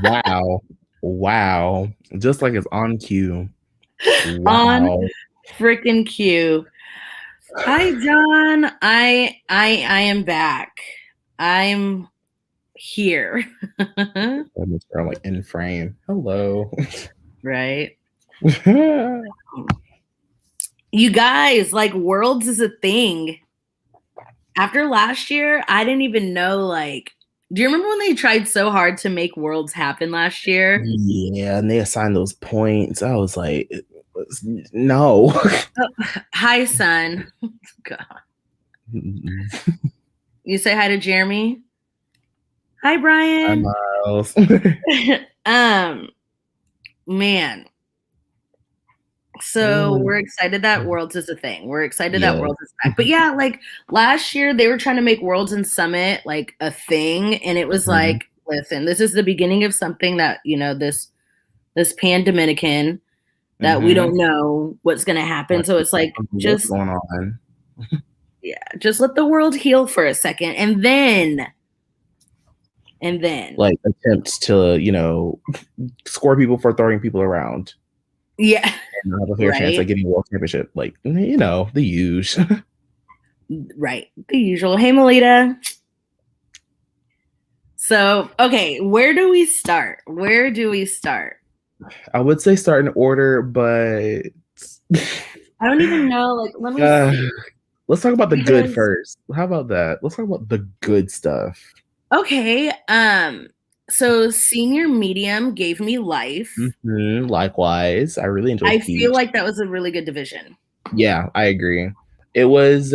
Wow. Wow. Just like it's on cue. On Wow. freaking cue. Hi, John. I am back. I'm here. I'm like in frame. Hello. Right? You guys, like Worlds is a thing. After last year, I didn't even know do you remember when they tried so hard to make Worlds happen last year? Yeah, and they assigned those points. I was like, no. Oh, hi, son. God. You say hi to Jeremy? Hi, Hi, Brian. Miles. um, man. So Mm, we're excited that Worlds is a thing. We're excited that yeah. Worlds is back. But yeah, like last year they were trying to make Worlds and Summit like a thing, and it was Mhm. like, listen, this is the beginning of something that this pan-Dominican that we don't know what's gonna happen. Like, So it's like what's just going on? yeah, just let the world heal for a second, and then Like attempts to, score people for throwing people around yeah, and have a fair chance right, at getting a world championship. Like, the huge. right, the usual. Hey, Melita. So, okay, where do we start? Where do we start? I would say start in order, but I don't even know. Like, let me uh, see. let's talk about the good Because first. How about that? Let's talk about the good stuff. okay, so senior medium gave me life. Likewise, I really enjoyed I feel Peach. like that was a really good division. Yeah, I agree. It was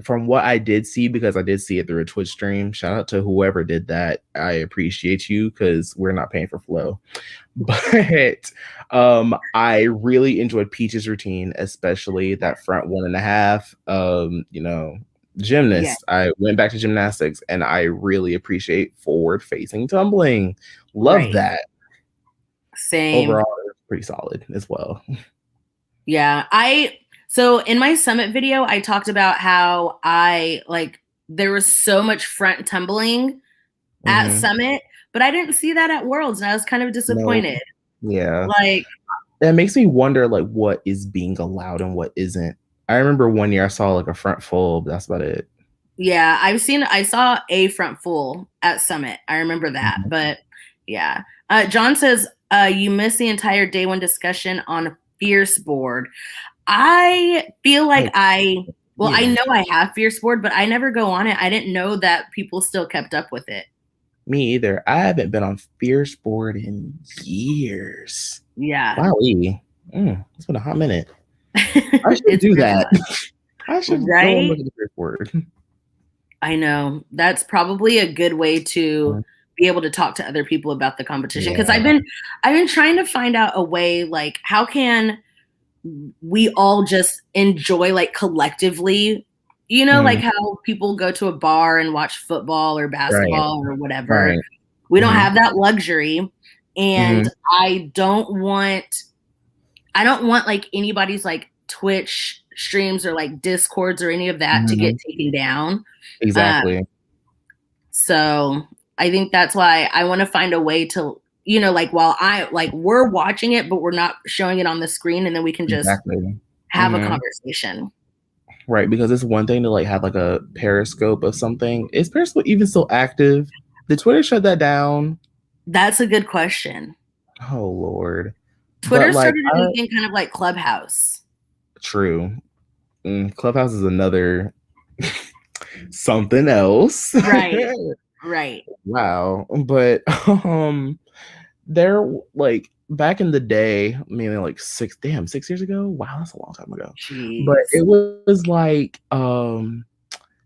from what I did see, because I did see it through a Twitch stream. Shout out to whoever did that. I appreciate you because we're not paying for flow. But I really enjoyed Peach's routine, especially that front 1.5. Yeah, Gymnast. I went back to gymnastics and I really appreciate forward facing tumbling. Love right. that. Same. Overall, it's pretty solid as well. Yeah. So in my summit video, I talked about how there was so much front tumbling at Hmm. summit, but I didn't see that at Worlds, and I was kind of No, disappointed. yeah. Like, That makes me wonder like what is being allowed and what isn't. I remember one year I saw like a front full, but that's about it. yeah, I saw a front full at Summit. I remember that. Mhm. But yeah. John says, you missed the entire day one discussion on Fierce Board. I feel like Oh, I either. know I have Fierce Board, but I never go on it. I didn't know that people still kept up with it. Me either. I haven't been on Fierce Board in years. Yeah. Wow, it's been a hot minute. I should It's do been a that. while. I should go and Right? look at the Fierce Board. I know. That's probably a good way to Mhm. be able to talk to other people about the competition because Yeah. I've been trying to find out a way like how can we all just enjoy like collectively, like Mhm. how people go to a bar and watch football or Right. basketball or whatever. Right. We don't Hmm. have that luxury, and Hmm. I don't want like anybody's like Twitch streams or like Discords or any of that to get Hmm. taken down. Um, Exactly. so I think that's why I want to find a way to, like while we're watching it, but we're not showing it on the screen, and then we can just Exactly. have a Hmm. conversation. Right, because it's one thing to like have like a Periscope of something. Is Periscope even still active? Did Twitter shut that down? That's a good question. Oh Lord. But Twitter like, started anything kind of like Clubhouse. true. Clubhouse is another something else. Right. Right. Wow. But there, like, back in the day, maybe like 6 years ago. Wow, that's a long time ago. But Jeez. it was like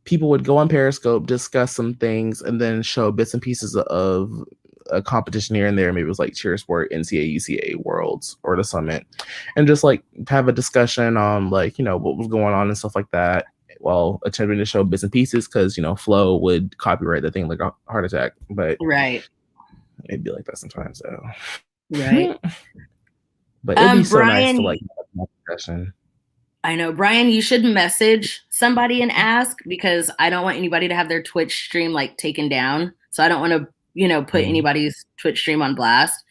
people would go on Periscope, discuss some things, and then show bits and pieces of a competition here and there. Maybe it was like Cheer Sport, NCAA, UCA Worlds, or the Summit, and just like have a discussion on like what was going on and stuff like that, while attempting to show bits and pieces because Flow would copyright the thing like a heart attack, but Right. it'd be like that sometimes. So, Right. but it'd be so nice to Brian, like have a discussion. I know, Brian, you should message somebody and ask because I don't want anybody to have their Twitch stream like taken down. So I don't want to put anybody's Twitch stream on blast.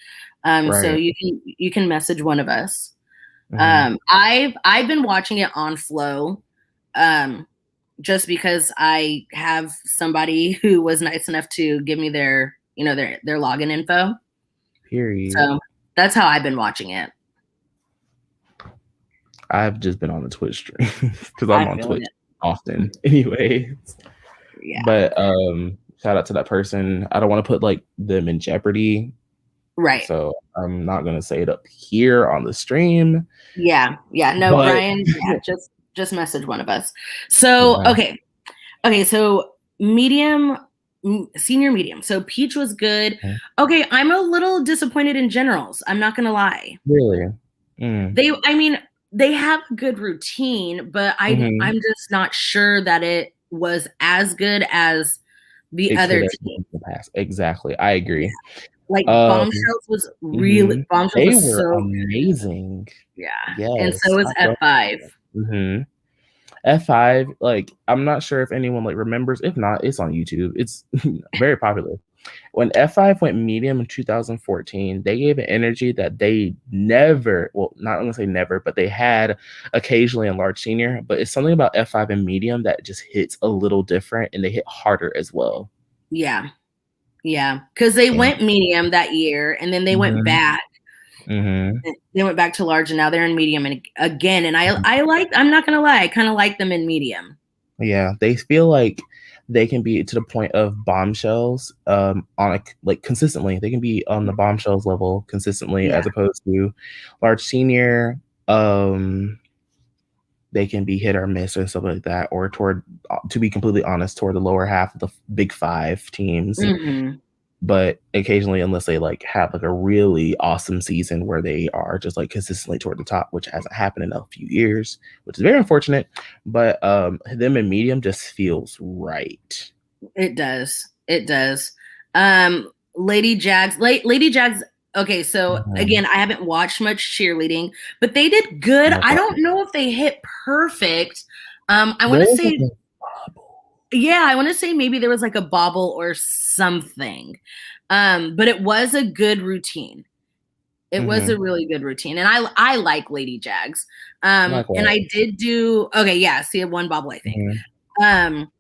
So Right. you can message one of us. Mhm. I've been watching it on Flow, just because I have somebody who was nice enough to give me their their login info. Period. So that's how I've been watching it. I've just been on the Twitch stream because I'm I on feel Twitch it. often anyway. Yeah. But shout out to that person. I don't want to put like them in jeopardy, Right. so I'm not gonna say it up here on the stream. Yeah. Yeah. No, But Ryan. Yeah. Just message one of us. So yeah, okay. So medium, senior medium. So Peach was good. Okay, I'm a little disappointed in generals. I'm not gonna lie. really. Mm. I mean, they have a good routine, but Mhm. I'm just not sure that it was as good as the It other could have team. been in the past. Exactly. I Yeah. agree. Like Um, Bombshells They was were so good. amazing. Yeah. And so Yes. was F5. Mm-hmm. F5, like I'm not sure if anyone like remembers. If not, it's on YouTube. It's very popular. When F5 went medium in 2014, they gave an energy that they never, well, not gonna say never, but they had occasionally in large senior. But it's something about F5 and medium that just hits a little different and they hit harder as well. Yeah. Yeah. Because they And went medium that year and then they went mhm, back. mhm, They went back to large and now they're in medium and again. And I'm not gonna lie, I kind of like them in medium. yeah, they feel like they can be to the point of bombshells on a like consistently. They can be on the bombshells level consistently Yeah. as opposed to large senior. Um, they can be hit or miss or stuff like that, or toward, to be completely honest, toward the lower half of the big five teams. Hmm. But occasionally, unless they like have like a really awesome season where they are just like consistently toward the top, which hasn't happened in a few years, which is very unfortunate. But them in medium just feels right. It does. It does. Lady Jags. Okay, so Mhm. again, I haven't watched much cheerleading, but they did good. I don't know if they hit perfect. I want There to was like say, a yeah, I want to say maybe there was like a bobble or something. But it was a good routine. It was a mhm. really good routine, and I like Lady Jags. And Likewise. I did do okay. Yeah, see, one bobble, I think. Mhm. Um,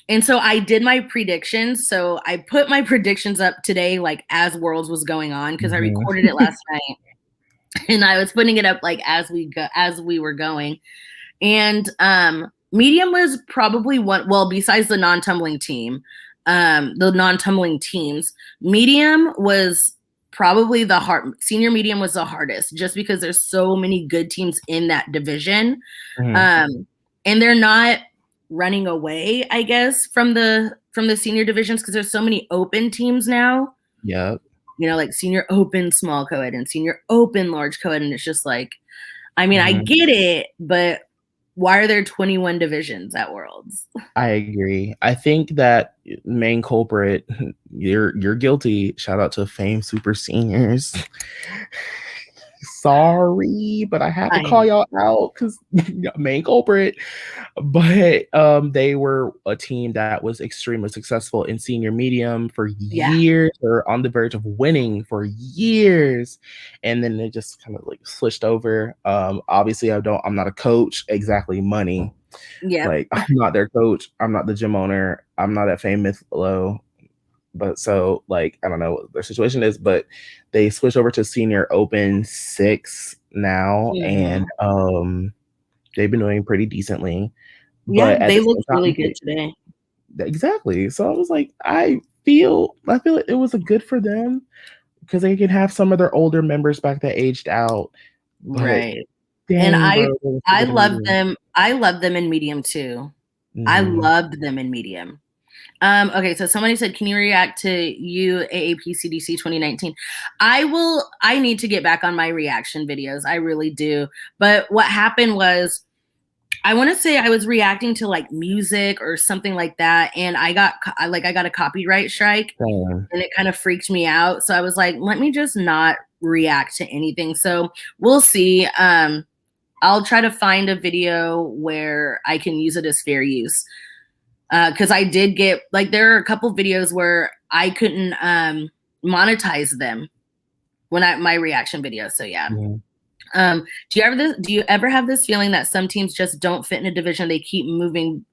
and so I did my predictions. So I put my predictions up today, like as Worlds was going on, because I Mhm. recorded it last night, and I was putting it up like as we were going. And medium was probably one. Well, besides the non-tumbling team, the non-tumbling teams, medium was probably the hard. Senior medium was the hardest, just because there's so many good teams in that division, Mhm. um, and they're not running away, I guess, from the senior divisions because there's so many open teams now. Yep. Like senior open small co-ed and senior open large co-ed, and it's just like, I mean, I Mhm. get it, but why are there 21 divisions at Worlds? I agree. I think that main culprit, you're guilty. Shout out to Fame Super Seniors. Sorry, but I have to I call y'all out because main culprit. But they were a team that was extremely successful in senior medium for Yeah, years, or on the verge of winning for years, and then they just kind of like switched over. Obviously, I'm not a coach. Exactly, money. yep, Like I'm not their coach. I'm not the gym owner. I'm not at Fame Mythlo. But so like I don't know what their situation is, but they switched over to senior open 6 now, and hmm, they've been doing pretty decently. yeah. But at They the looked same really time, good today. exactly. So I was like, I feel like it was a good for them because they can have some of their older members back that aged out. But Right. And dang, I bro, they were so I good in love medium. them. I love them in medium too. I Mhm. loved them in medium. Okay, so somebody said, can you react to UAAP CDC 2019? I need to get back on my reaction videos. I really do. But what happened was, I want to say I was reacting to like music or something like that, and I got a copyright strike, Same. and it kind of freaked me out. So I was like, let me just not react to anything. So we'll see. I'll try to find a video where I can use it as fair use. Because I did get, like, there are a couple videos where I couldn't monetize them when my reaction videos. So yeah. Do you ever have this feeling that some teams just don't fit in a division? They keep moving,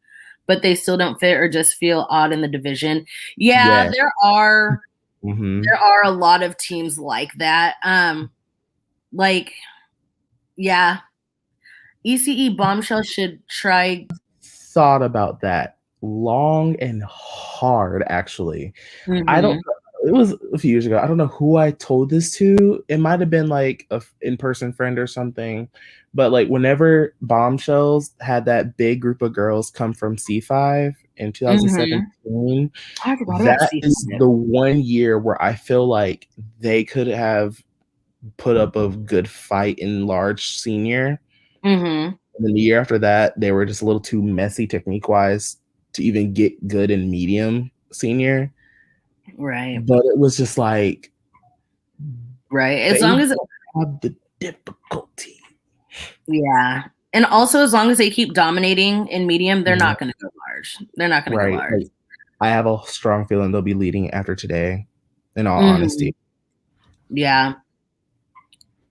but they still don't fit, or just feel odd in the division? Yeah. There are a lot of teams like that. Like, yeah, ECE Bombshell should try. Thought about that long and hard, actually. I don't, it was a few years ago. I don't know who I told this to. It might have been like a in-person friend or something. But like whenever Bombshells had that big group of girls come from C5 in 2017, that is the one year where I feel like they could have put up a good fight in large senior. And then the year after that, they were just a little too messy technique-wise to even get good in medium senior. Right. But it was just like, right. As long as have the difficulty. Yeah. And also, as long as they keep dominating in medium, they're not going to go large. They're not going to go large. Like, I have a strong feeling they'll be leading after today, in all honesty. Yeah.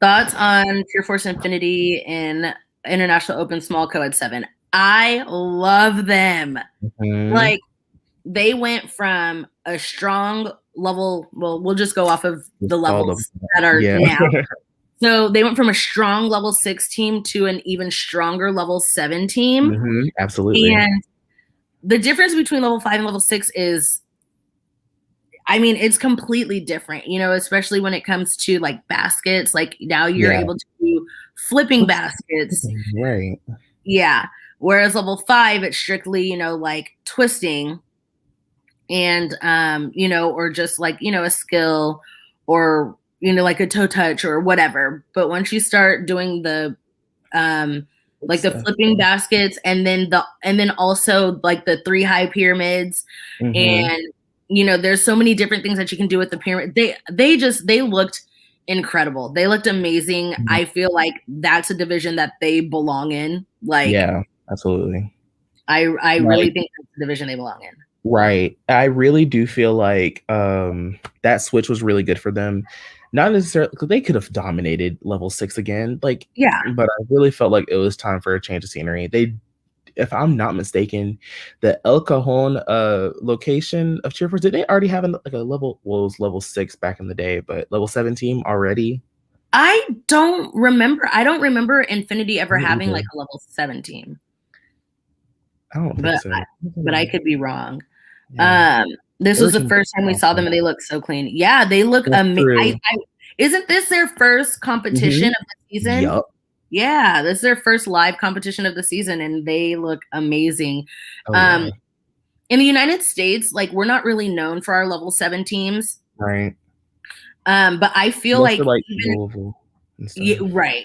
Thoughts on Pure Force Infinity in International Open Small Co-Ed 7? I love them. Like, they went from a strong level. Well, we'll just go off of the levels that are now. So they went from a strong level 6 team to an even stronger level 7 team. Absolutely. And the difference between level 5 and level 6 is, I mean, it's completely different, you know, especially when it comes to like baskets. Like now you're able to do flipping baskets. Right. Yeah. Whereas level 5, it's strictly, you know, like twisting and, you know, or just like, you know, a skill or, you know, like a toe touch or whatever. But once you start doing the, like the flipping baskets and then also like the 3 high pyramids and, you know, there's so many different things that you can do with the pyramid. They looked incredible. They looked amazing. I feel like that's a division that they belong in. Like, yeah, absolutely. I really think that's the division they belong in. Right. I really do feel like that switch was really good for them. Not necessarily because they could have dominated level 6 again. Like, yeah. But I really felt like it was time for a change of scenery. If I'm not mistaken, the El Cajon location of Cheerforce, did they already have like a level? Well, it was level 6 back in the day, but level 7 team already. I don't remember. I don't remember Infinity ever having like a level 7 team. I don't think so. But I could be wrong. Yeah. This was the first time we saw them, and they look so clean. Yeah, they look amazing. Isn't this their first competition of the season? Yep. Yeah, this is their first live competition of the season, and they look amazing. In the United States, like we're not really known for our level 7 teams, right? But I feel like Louisville and stuff. Yeah, right.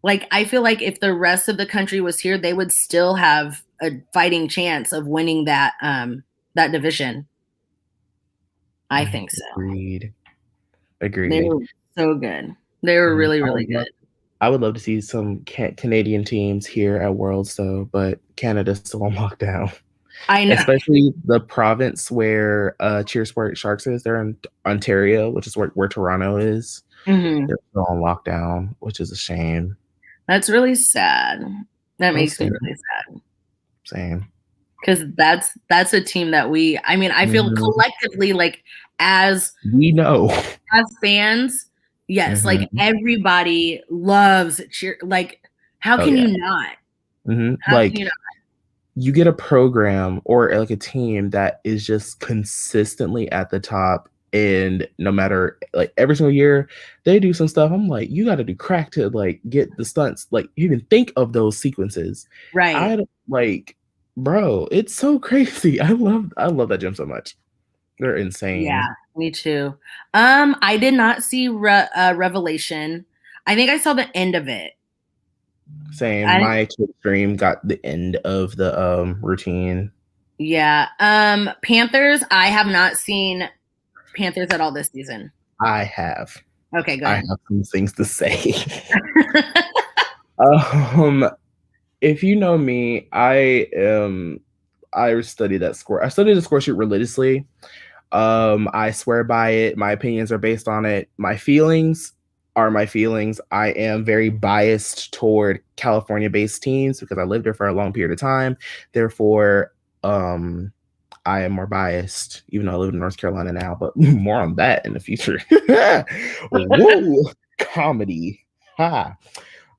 Like I feel like if the rest of the country was here, they would still have a fighting chance of winning that that division. I think so. Agreed. They were so good. They were really, really good. I would love to see some Canadian teams here at Worlds, though, but Canada's still on lockdown. I know. Especially the province where Cheersport Sharks is. They're in Ontario, which is where Toronto is. They're still on lockdown, which is a shame. That's really sad. That makes me really sad. Same. Because that's a team that I feel collectively, like as we know as fans, yes, like everybody loves cheer. Like, how can you not? Like, can you not? You get a program or like a team that is just consistently at the top, and no matter like every single year they do some stuff. I'm like, you got to do crack to like get the stunts. Like, you can think of those sequences, right? I don't like. Bro, it's so crazy. I love that gym so much. They're insane. Yeah, me too. I did not see Revelation. I think I saw the end of it. Same. My Twitch stream got the end of the routine. Yeah. Panthers. I have not seen Panthers at all this season. I have. Okay, good. I have some things to say. If you know me, I study that score. I study the score sheet religiously. I swear by it. My opinions are based on it. My feelings are my feelings. I am very biased toward California-based teams because I lived there for a long period of time. Therefore, I am more biased, even though I live in North Carolina now, but more on that in the future. Whoa, comedy. Ha.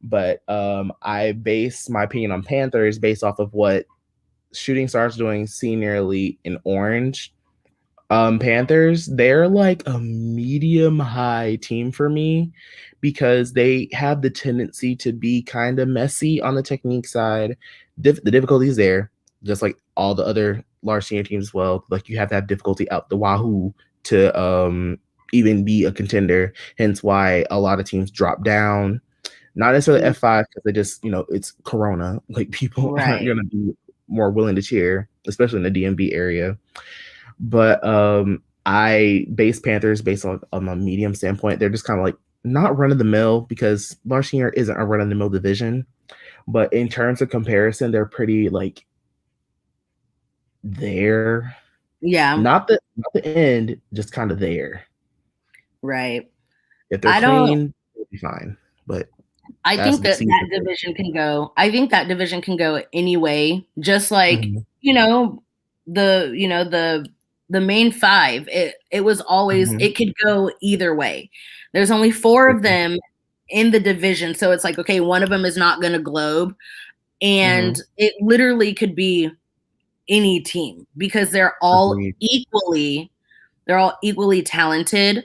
But I base my opinion on Panthers based off of what Shooting Stars doing seniorly in Orange. Panthers, they're like a medium high team for me because they have the tendency to be kind of messy on the technique side. The difficulty is there, just like all the other large senior teams as well. Like you have to have difficulty out the wahoo to even be a contender. Hence why a lot of teams drop down. Not necessarily F5 because they just, it's Corona. Like people aren't going to be more willing to cheer, especially in the DMV area. But I base Panthers based on a medium standpoint. They're just kind of like not run of the mill because large senior isn't a run of the mill division. But in terms of comparison, they're pretty like there. Yeah. Not the end, just kind of there. Right. If they're clean, it'll be fine. But I think that division can go. I think that division can go any way. Just like the main five. It was always it could go either way. There's only 4 of them in the division, so it's like okay, one of them is not going to globe, and it literally could be any team because they're all equally talented.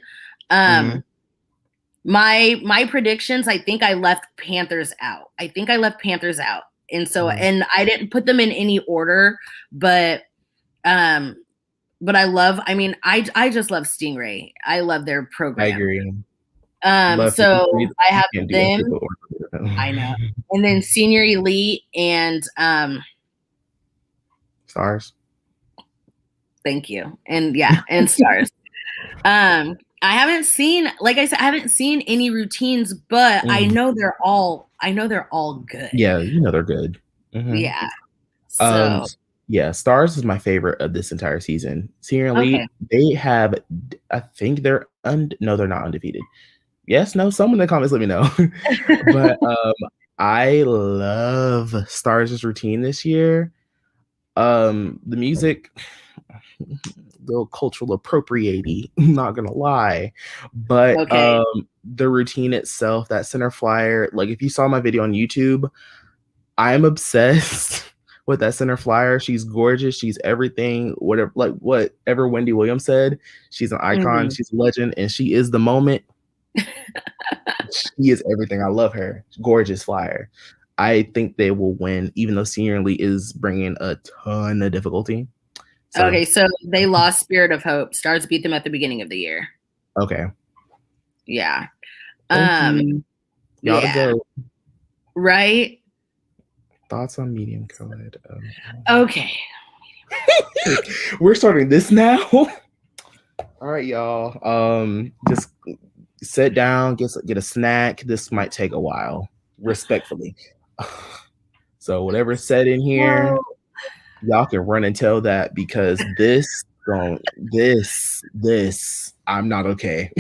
My predictions, I think I left Panthers out. And so and I didn't put them in any order, but I just love Stingray. I love their program. I agree. So I have them. I know. And then Senior Elite and Stars. Thank you. And and Stars. I haven't seen, like I said, I haven't seen any routines, but I know they're all good. Yeah, they're good. Yeah. So Stars is my favorite of this entire season. Senior Elite, they have, I think they're no, they're not undefeated. Yes, no, someone in the comments let me know. But I love Stars' routine this year. The music, little cultural appropriating, not gonna lie, but the routine itself, that center flyer, like if you saw my video on YouTube, I'm obsessed with that center flyer. She's gorgeous, she's everything, whatever Wendy Williams said, she's an icon, she's a legend, and she is the moment. She is everything. I love her. Gorgeous flyer. I think they will win, even though Senior Elite is bringing a ton of difficulty. So they lost Spirit of Hope. Stars beat them at the beginning of the year. Okay. Yeah. Thank you. Y'all to go. Right? Thoughts on medium co-ed? Okay. We're starting this now. All right, y'all. Just sit down, get a snack. This might take a while, respectfully. So whatever's said in here, y'all can run and tell that because this, I'm not okay.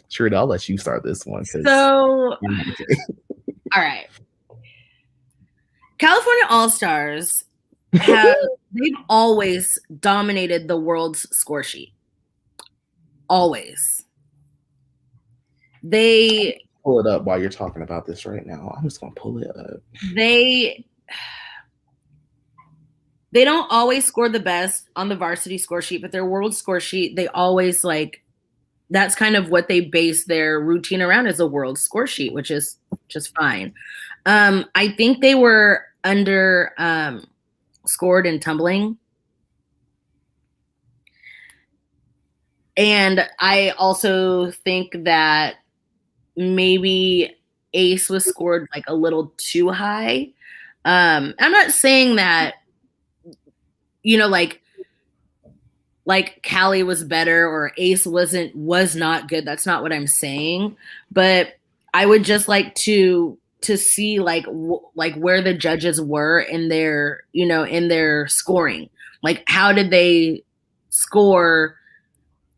Sure, I'll let you start this one. So, okay. All right. California All-Stars they've always dominated the world's score sheet. Always. They pull it up while you're talking about this right now. I'm just gonna pull it up. They don't always score the best on the varsity score sheet, but their world score sheet, they always that's kind of what they base their routine around, is a world score sheet, which is just fine. I think they were under scored in tumbling. And I also think that maybe Ace was scored a little too high. I'm not saying that, Callie was better or Ace was not good. That's not what I'm saying. But I would just like to see where the judges were in their, in their scoring. How did they score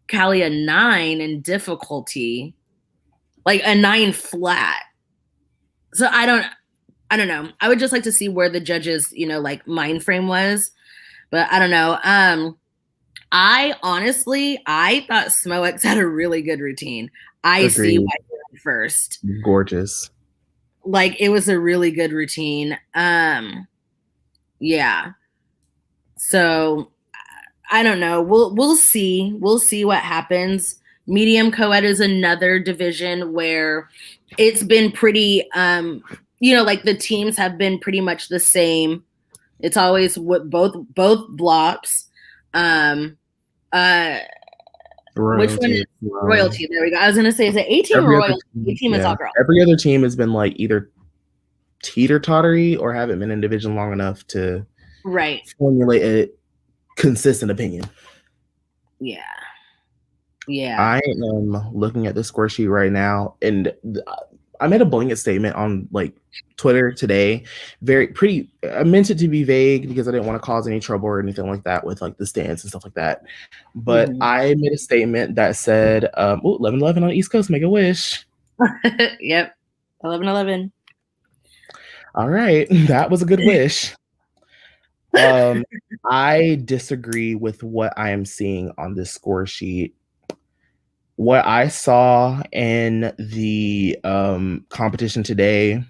Callie a 9 in difficulty, like a 9 flat. So I don't know. I would just like to see where the judges, like mind frame was, but I don't know. I thought Smoex had a really good routine. I see Agreed. why he went first. Gorgeous. Like it was a really good routine. Yeah. So I don't know. We'll see. We'll see what happens. Medium co-ed is another division where it's been pretty like the teams have been pretty much the same. It's always what both blocks. Which one is Royalty. royalty? There we go. I was gonna say, is it A team or Every other royalty? A team, team is yeah. all girl. Every other team has been like either teeter tottery or haven't been in division long enough to formulate a consistent opinion. Yeah. Yeah. I am looking at the score sheet right now, and I made a blanket statement on like Twitter today. I meant it to be vague because I didn't want to cause any trouble or anything like that with like the stands and stuff like that. But I made a statement that said, 11-11 on the East Coast, make a wish. Yep. 11-11. All right. That was a good wish. I disagree with what I am seeing on this score sheet. What I saw in the competition today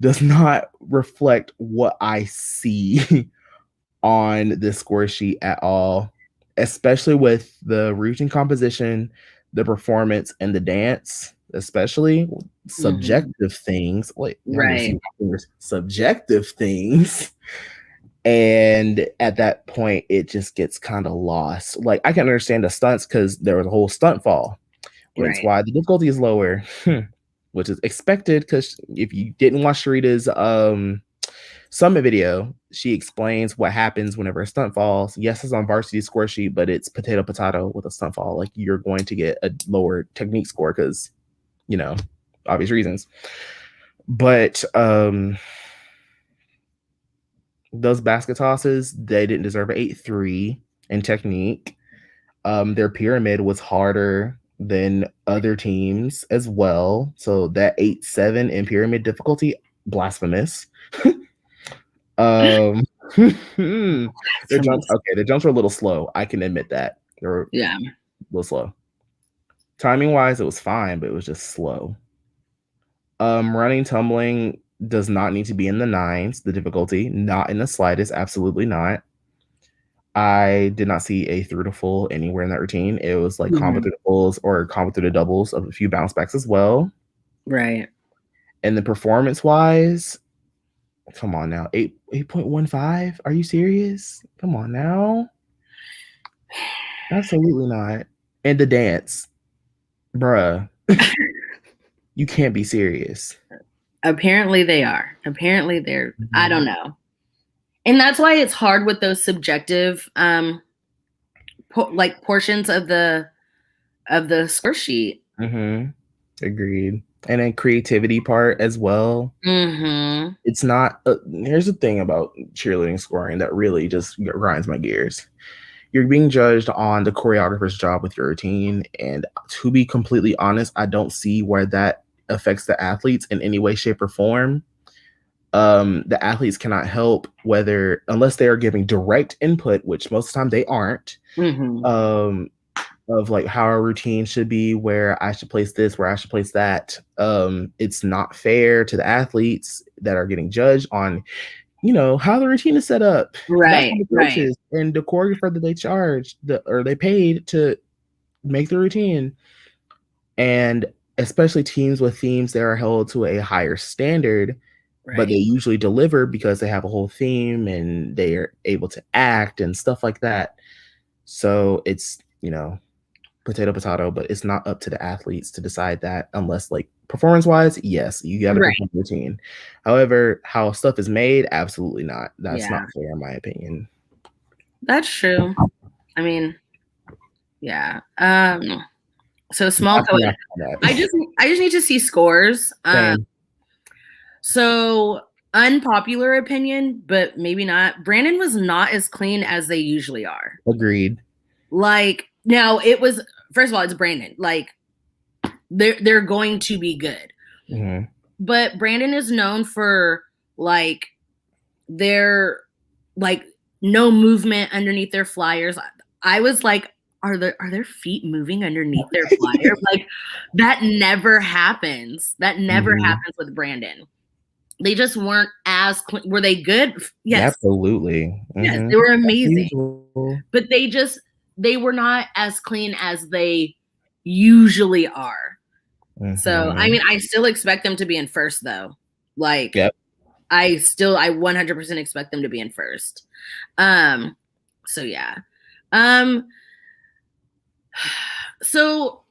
does not reflect what I see on the score sheet at all, especially with the routine composition, the performance, and the dance, especially subjective things. Wait, subjective things. And at that point, it just gets kind of lost. Like, I can understand the stunts because there was a whole stunt fall. That's why the difficulty is lower, which is expected because if you didn't watch Sharita's summit video, she explains what happens whenever a stunt falls. Yes, it's on varsity score sheet, but it's potato with a stunt fall. Like, you're going to get a lower technique score because, obvious reasons. But those basket tosses, they didn't deserve an 8-3 in technique. Their pyramid was harder than other teams as well. So that 8-7 in pyramid difficulty, blasphemous. Their jumps were a little slow. I can admit that. They were a little slow. Timing wise, it was fine, but it was just slow. Running, tumbling does not need to be in the 9s. The difficulty, not in the slightest, absolutely not. I did not see a through to full anywhere in that routine. It was like combo through the fulls or combo through the doubles of a few bounce backs as well. Right. And the performance wise, come on now, 8.15. Are you serious? Come on now. Absolutely not. And the dance, bruh. You can't be serious. Apparently they are. Apparently they're, I don't know. And that's why it's hard with those subjective portions of the score sheet. Agreed. And then creativity part as well. It's not here's the thing about cheerleading scoring that really just grinds my gears. You're being judged on the choreographer's job with your routine, and to be completely honest, I don't see where that affects the athletes in any way, shape, or form. The athletes cannot help unless they are giving direct input, which most of the time they aren't, of like how a routine should be, where I should place this, where I should place that. It's not fair to the athletes that are getting judged on, how the routine is set up. Right. That's the coaches and the choreographer that they charged or they paid to make the routine. And especially teams with themes that are held to a higher standard, but they usually deliver because they have a whole theme and they are able to act and stuff like that. So it's, potato, but it's not up to the athletes to decide that, unless like performance wise, yes, you got to perform the routine. However, how stuff is made, absolutely not. That's not fair in my opinion. That's true. I mean, yeah. So small co-ed. I just need to see scores. So unpopular opinion, but maybe not. Brandon was not as clean as they usually are. Agreed. Like Now it was, first of all, it's Brandon. Like they're going to be good. Mm-hmm. But Brandon is known for like their like no movement underneath their flyers. I was like, are their feet moving underneath their flyer? Like that never happens. That never Mm-hmm. happens with Brandon. They just weren't as clean. Were they good? Yes. Absolutely. Yes, Mm-hmm. they were amazing. Usual. But they were not as clean as they usually are. Mm-hmm. So, I mean, I still expect them to be in first though. Like yep. I 100% expect them to be in first. So yeah. So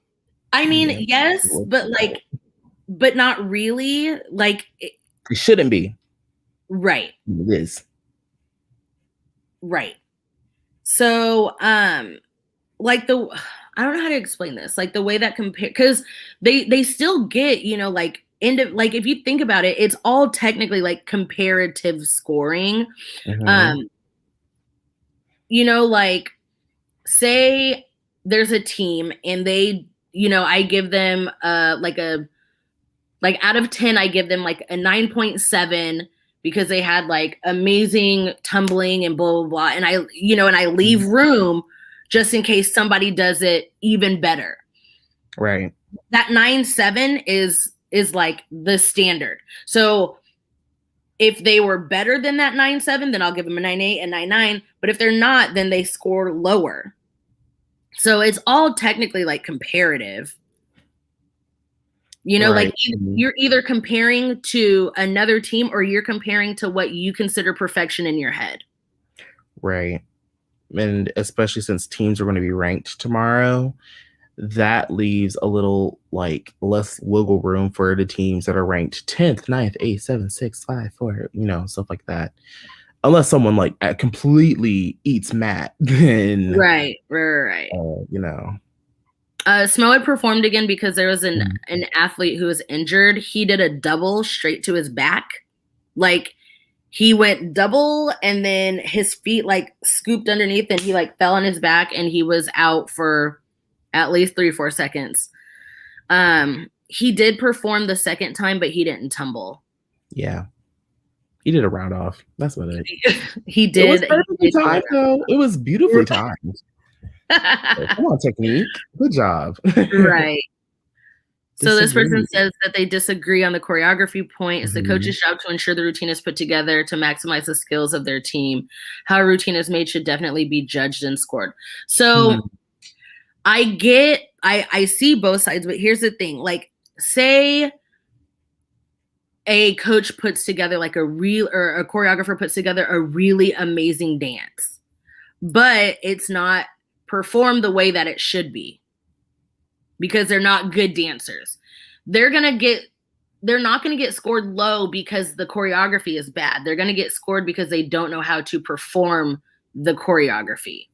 I mean, yes, but like, but not really. Like it shouldn't be. Right. It is. Right. So, like I don't know how to explain this. Like the way that compare, because they still get, you know, like like if you think about it, it's all technically like comparative scoring. Mm-hmm. You know, like say there's a team and they, you know, I give them like out of 10, I give them like a 9.7 because they had like amazing tumbling and blah, blah, blah. And I, you know, and I leave room just in case somebody does it even better. Right. That 9.7 is like the standard. So if they were better than that 9.7, then I'll give them a 9.8 and 9.9. But if they're not, then they score lower. So it's all technically like comparative. You know, right. like you're either comparing to another team or you're comparing to what you consider perfection in your head. Right. And especially since teams are going to be ranked tomorrow, that leaves a little like less wiggle room for the teams that are ranked 10th, 9th, 8th, 7th, 6th, 5, 4, you know, stuff like that. Unless someone like completely eats Matt, then right. You know. Smo had performed again because there was an athlete who was injured. He did a double straight to his back. Like he went double and then his feet like scooped underneath and he like fell on his back and he was out for at least 3-4 seconds. He did perform the second time, but he didn't tumble. Yeah. He did a round off. That's what it. He did. It was perfectly timed, though. It was beautifully timed. Come on, technique. Good job. Right. So this person says that they disagree on the choreography point. It's the coach's job to ensure the routine is put together to maximize the skills of their team. How a routine is made should definitely be judged and scored. So I see both sides, but here's the thing. Like, say a coach puts together like or a choreographer puts together a really amazing dance, but it's not performed the way that it should be because they're not good dancers. They're not going to get scored low because the choreography is bad. They're going to get scored because they don't know how to perform the choreography.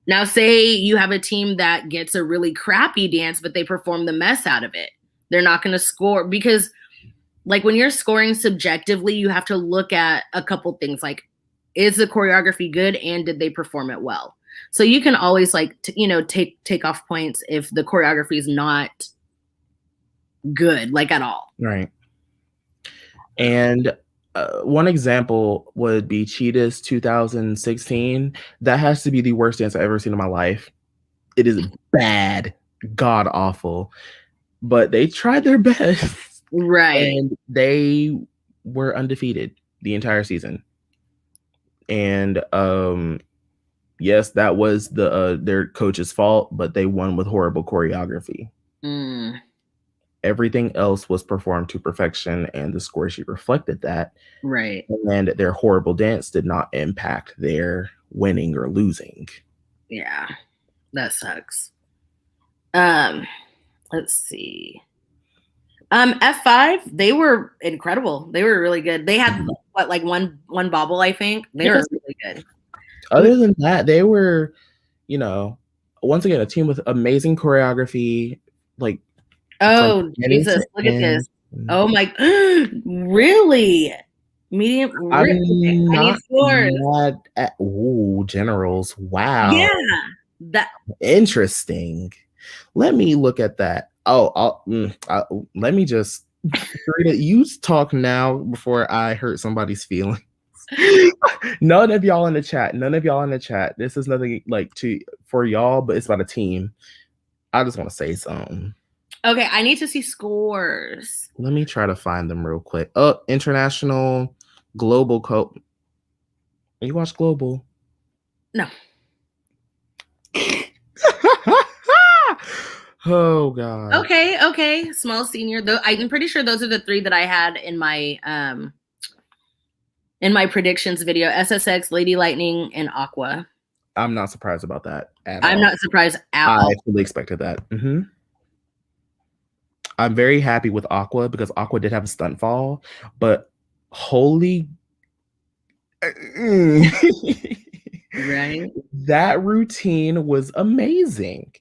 Now, say you have a team that gets a really crappy dance, but they perform the mess out of it. They're not going to score because like when you're scoring subjectively, you have to look at a couple things like, is the choreography good and did they perform it well? So you can always like, take off points if the choreography is not good, like at all. Right. And one example would be Cheetah's 2016. That has to be the worst dance I've ever seen in my life. It is bad, god awful, but they tried their best. Right. And they were undefeated the entire season. And yes, that was their coach's fault, but they won with horrible choreography. Everything else was performed to perfection, and the score sheet reflected that. Right. And their horrible dance did not impact their winning or losing. Yeah, that sucks. Let's see. F5, they were incredible. They were really good. They had like one bobble, I think. They were really good. Other than that, they were, once again, a team with amazing choreography. Like, oh Jesus, look at this. Oh my, really? Medium. I'm not mad at generals. Wow. Yeah. That Interesting. Let me look at that. Let me just you talk now before I hurt somebody's feelings. None of y'all in the chat. None of y'all in the chat. This is nothing like for y'all, but it's about a team. I just want to say something. Okay, I need to see scores. Let me try to find them real quick. Oh, international, global code. You watch Global? No. Oh God. Okay. Small senior. Though I'm pretty sure those are the three that I had in my predictions video: SSX, Lady Lightning, and Aqua. I'm not surprised about that at all. I'm not surprised at all. I fully expected that. Mm-hmm. I'm very happy with Aqua because Aqua did have a stunt fall, but holy right, that routine was amazing.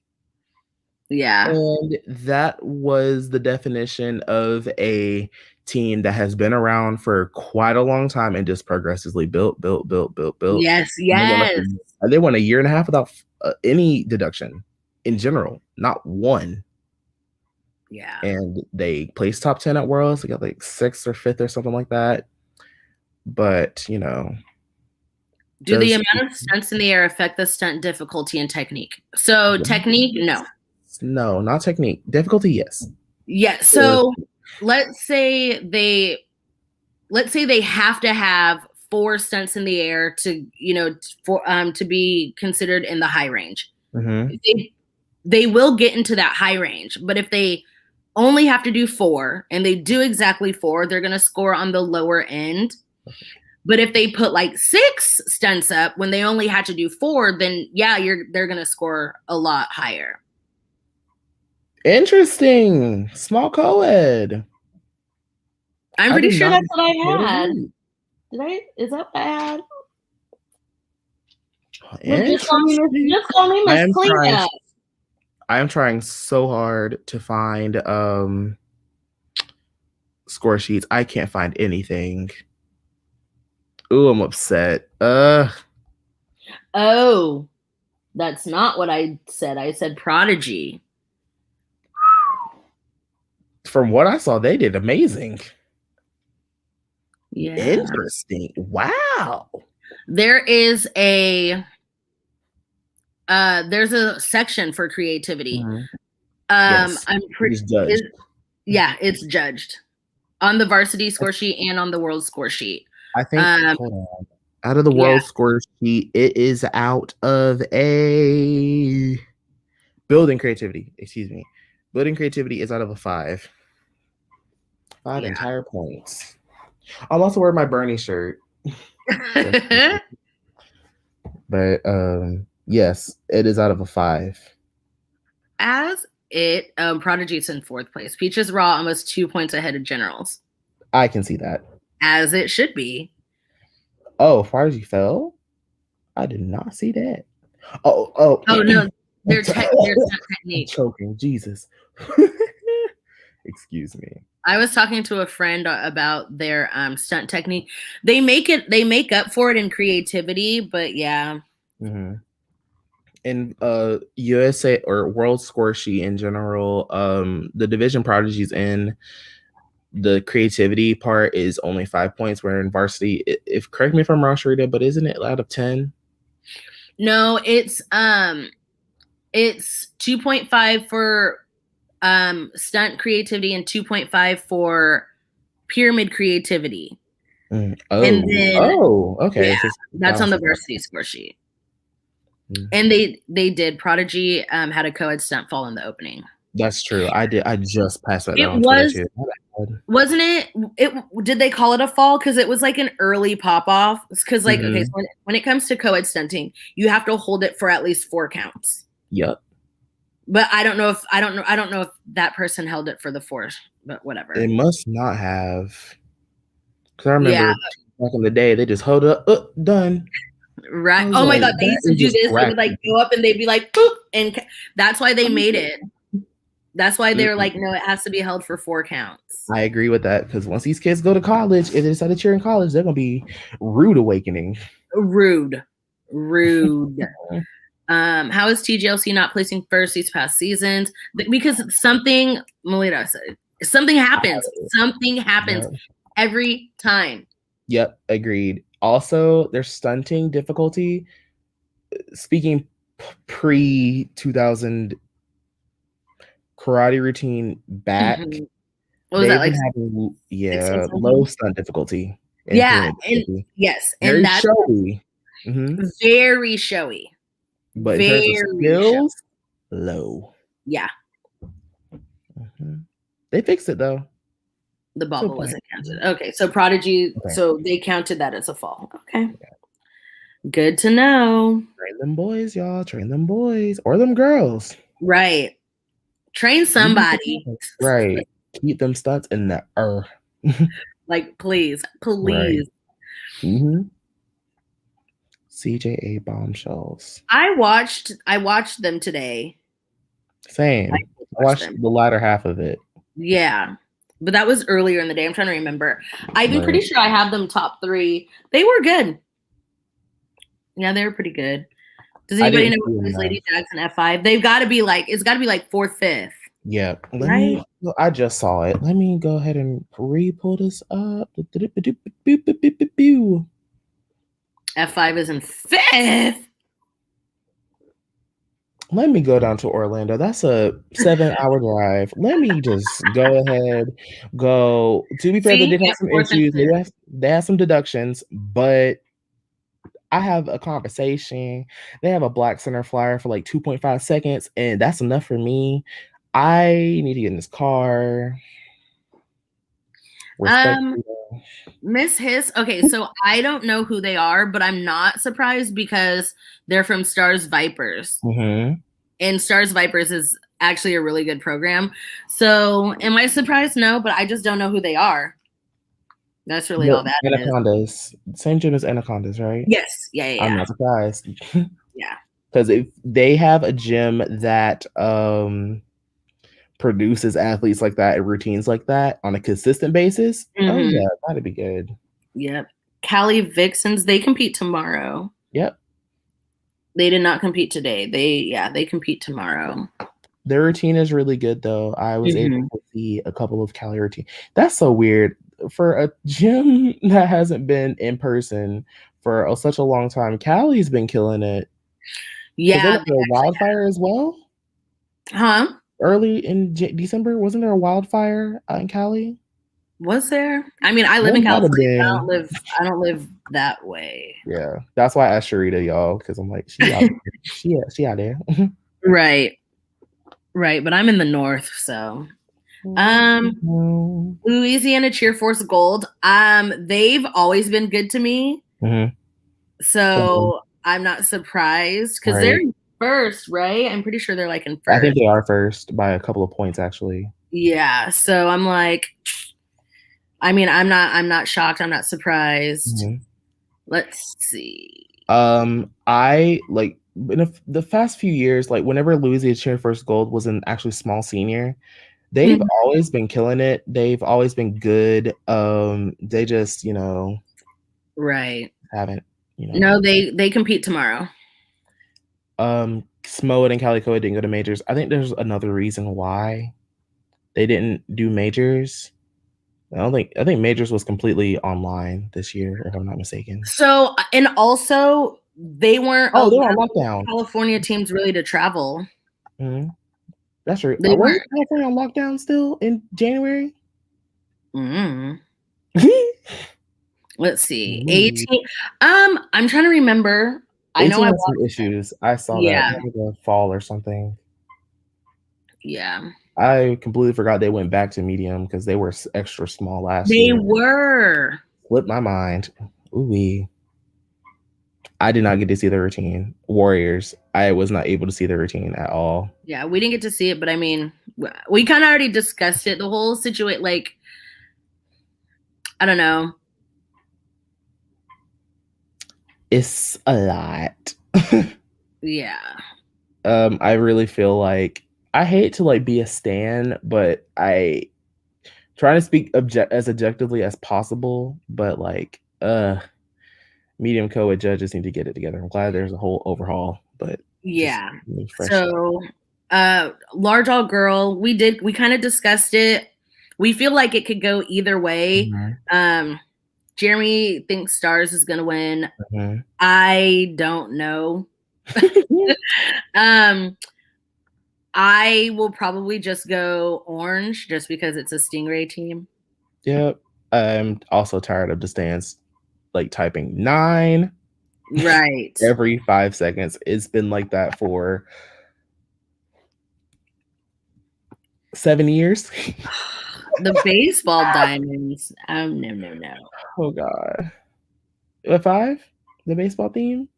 Yeah. And that was the definition of a team that has been around for quite a long time and just progressively built. Yes. They went a year and a half without any deduction in general, not one. Yeah. And they placed top 10 at Worlds. They got like 6th or 5th or something like that. But, you know. Do the amount of stunts in the air affect the stunt difficulty and technique? So technique, no. No, not technique. Difficulty, yes. Yeah. So let's say they have to have 4 stunts in the air to, to be considered in the high range. Mm-hmm. They will get into that high range, but if they only have to do 4 and they do exactly 4, they're going to score on the lower end. But if they put like 6 stunts up when they only had to do 4, then they're going to score a lot higher. Interesting. Small co-ed. I'm pretty sure that's what I had. Did I? Is that what I had? Just call me Miss Cleanup. I am trying so hard to find score sheets. I can't find anything. Ooh, I'm upset. Oh, that's not what I said. I said Prodigy. From what I saw, they did amazing. Yeah. Interesting. Wow. There's a section for creativity. Mm-hmm. Yes, I'm pretty judged. It's judged on the varsity score sheet and on the world score sheet. I think hold on. Out of the world score sheet, it is out of a building creativity. Excuse me. Building creativity is out of a 5. 5 entire points. I'm also wearing my Bernie shirt. But yes, it is out of a 5. Prodigy's in 4th place. Peaches Raw almost 2 points ahead of Generals. I can see that. As it should be. Oh, Prodigy fell? I did not see that. Oh no, they're technique. Choking, Jesus. Excuse me. I was talking to a friend about their stunt technique. They make up for it in creativity, but yeah. Mm-hmm. In USA or world score sheet in general, the division prodigies in the creativity part is only 5 points, where in varsity, if correct me if I'm wrong, Sharita, but isn't it out of 10? No, it's 2.5 for stunt creativity and 2.5 for pyramid creativity. And then, okay. Yeah, that's on the varsity score sheet. Mm-hmm. And they did. Prodigy had a co-ed stunt fall in the opening. That's true. I just passed that down. Wasn't it? Did they call it a fall? Because it was like an early pop off. Because okay, so when it comes to co-ed stunting, you have to hold it for at least 4 counts. Yep. But I don't know if that person held it for the 4, but whatever. It must not have. Because I remember back in the day, they just hold up, done. Right. Oh my God, they used to do this. They would like go up and they'd be like, boop, and that's why they made it. That's why they were like, no, it has to be held for 4 counts. I agree with that, because once these kids go to college, if they decide to cheer in college, they're gonna be rude awakening. Rude. How is TGLC not placing first these past seasons? Because something, Melita said, something happens. Something happens every time. Yep, agreed. Also, their stunting difficulty. Speaking pre 2000 karate routine back, What was that, like having 16, low stunt difficulty. Yeah, and yes, very and that's showy. very showy. But in terms of skills, low. Yeah. They fixed it though. The bubble wasn't counted. Okay, so Prodigy, so they counted that as a fall. Okay. Good to know. Train them boys, y'all. Train them boys. Or them girls. Right. Train somebody. Right. Keep them stunts in the Like, please. Right. CJA bombshells. I watched them today. Same. I watched the latter half of it. Yeah. But that was earlier in the day. I'm trying to remember. I'm pretty sure I have them top 3. They were good. Yeah, they were pretty good. Does anybody know what is Lady Jackson F5? They've got to be like, it's got to be like 4th, 5th. Yeah. I just saw it. Let me go ahead and re-pull this up. F5 is in 5th. Let me go down to Orlando. That's a 7-hour drive. Let me just go ahead, go. To be fair, they did have some issues. They had some deductions, but I have a conversation. They have a black center flyer for like 2.5 seconds, and that's enough for me. I need to get in this car. Miss Hiss. Okay, so I don't know who they are, but I'm not surprised because they're from Stars Vipers. And Stars Vipers is actually a really good program. So am I surprised? No, but I just don't know who they are. That's really all that Anacondas. is. Same gym as Anacondas, right? Yes. Yeah. I'm not surprised. Yeah. Because if they have a gym that produces athletes like that and routines like that on a consistent basis, oh yeah, that'd be good. Yep. Cali Vixens, they compete tomorrow. Yep. They did not compete today. They compete tomorrow. Their routine is really good though. I was able to see a couple of Cali routines. That's so weird for a gym that hasn't been in person for such a long time. Cali's been killing it. Yeah. Was there a wildfire as well? Huh? Early in December, wasn't there a wildfire in Cali? Was there? I mean, I live in California. I don't live that way. Yeah, that's why I asked Sharita, y'all, because I'm like, she out there. Right. But I'm in the north, so. Louisiana Cheer Force Gold. They've always been good to me. So I'm not surprised because they're first, right? I'm pretty sure they're like in first. I think they are first by a couple of points, actually. Yeah. So I'm like, I mean, I'm not shocked. I'm not surprised. Let's see. I like in the past few years, like whenever Louisiana Cheer Force Gold was an actually small senior, they've always been killing it. They've always been good. They just, right. Haven't, No, they compete tomorrow. Smoed and Calico didn't go to majors. I think there's another reason why they didn't do majors. I think majors was completely online this year, if I'm not mistaken. So, and also they weren't. Oh, they were on lockdown. California teams really to travel. That's true. Was California on lockdown still in January? Let's see. 18. I'm trying to remember. I know I had some issues. I saw that in the fall or something. Yeah. I completely forgot they went back to medium because they were extra small last year. They were. Slipped my mind. Ooh-wee. I did not get to see the routine. Warriors, I was not able to see the routine at all. Yeah, we didn't get to see it, but I mean, we kind of already discussed it. The whole situation, like, I don't know. It's a lot. Yeah. I really feel like I hate to like be a stan, but I try to speak as objectively as possible. But like, medium co-ed judges need to get it together. I'm glad there's a whole overhaul, but Yeah. Fresh. So, large all girl, we kind of discussed it. We feel like it could go either way. Mm-hmm. Jeremy thinks Stars is going to win. Mm-hmm. I don't know. I will probably just go orange just because it's a Stingray team. Yep. I'm also tired of the stands like typing 9 right every 5 seconds. It's been like that for 7 years. The baseball diamonds. No. Oh God. What 5? The baseball theme?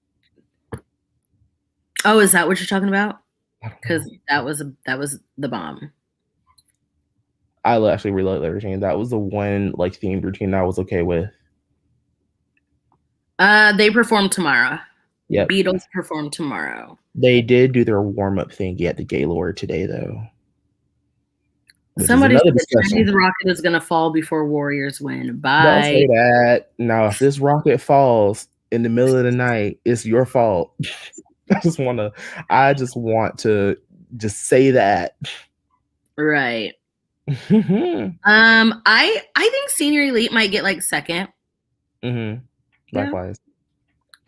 Oh, is that what you're talking about? Because that was the bomb. I actually really like that routine. That was the one like themed routine I was okay with. They perform tomorrow. Yep. Beatles perform tomorrow. They did do their warm-up thing at the Gaylord today, though. Somebody said Chinese rocket is going to fall before Warriors win. Bye. Don't say that. Now, if this rocket falls in the middle of the night, it's your fault. I just want to just say that. Right. I think Senior Elite might get like second. Mm-hmm. Likewise. Yeah.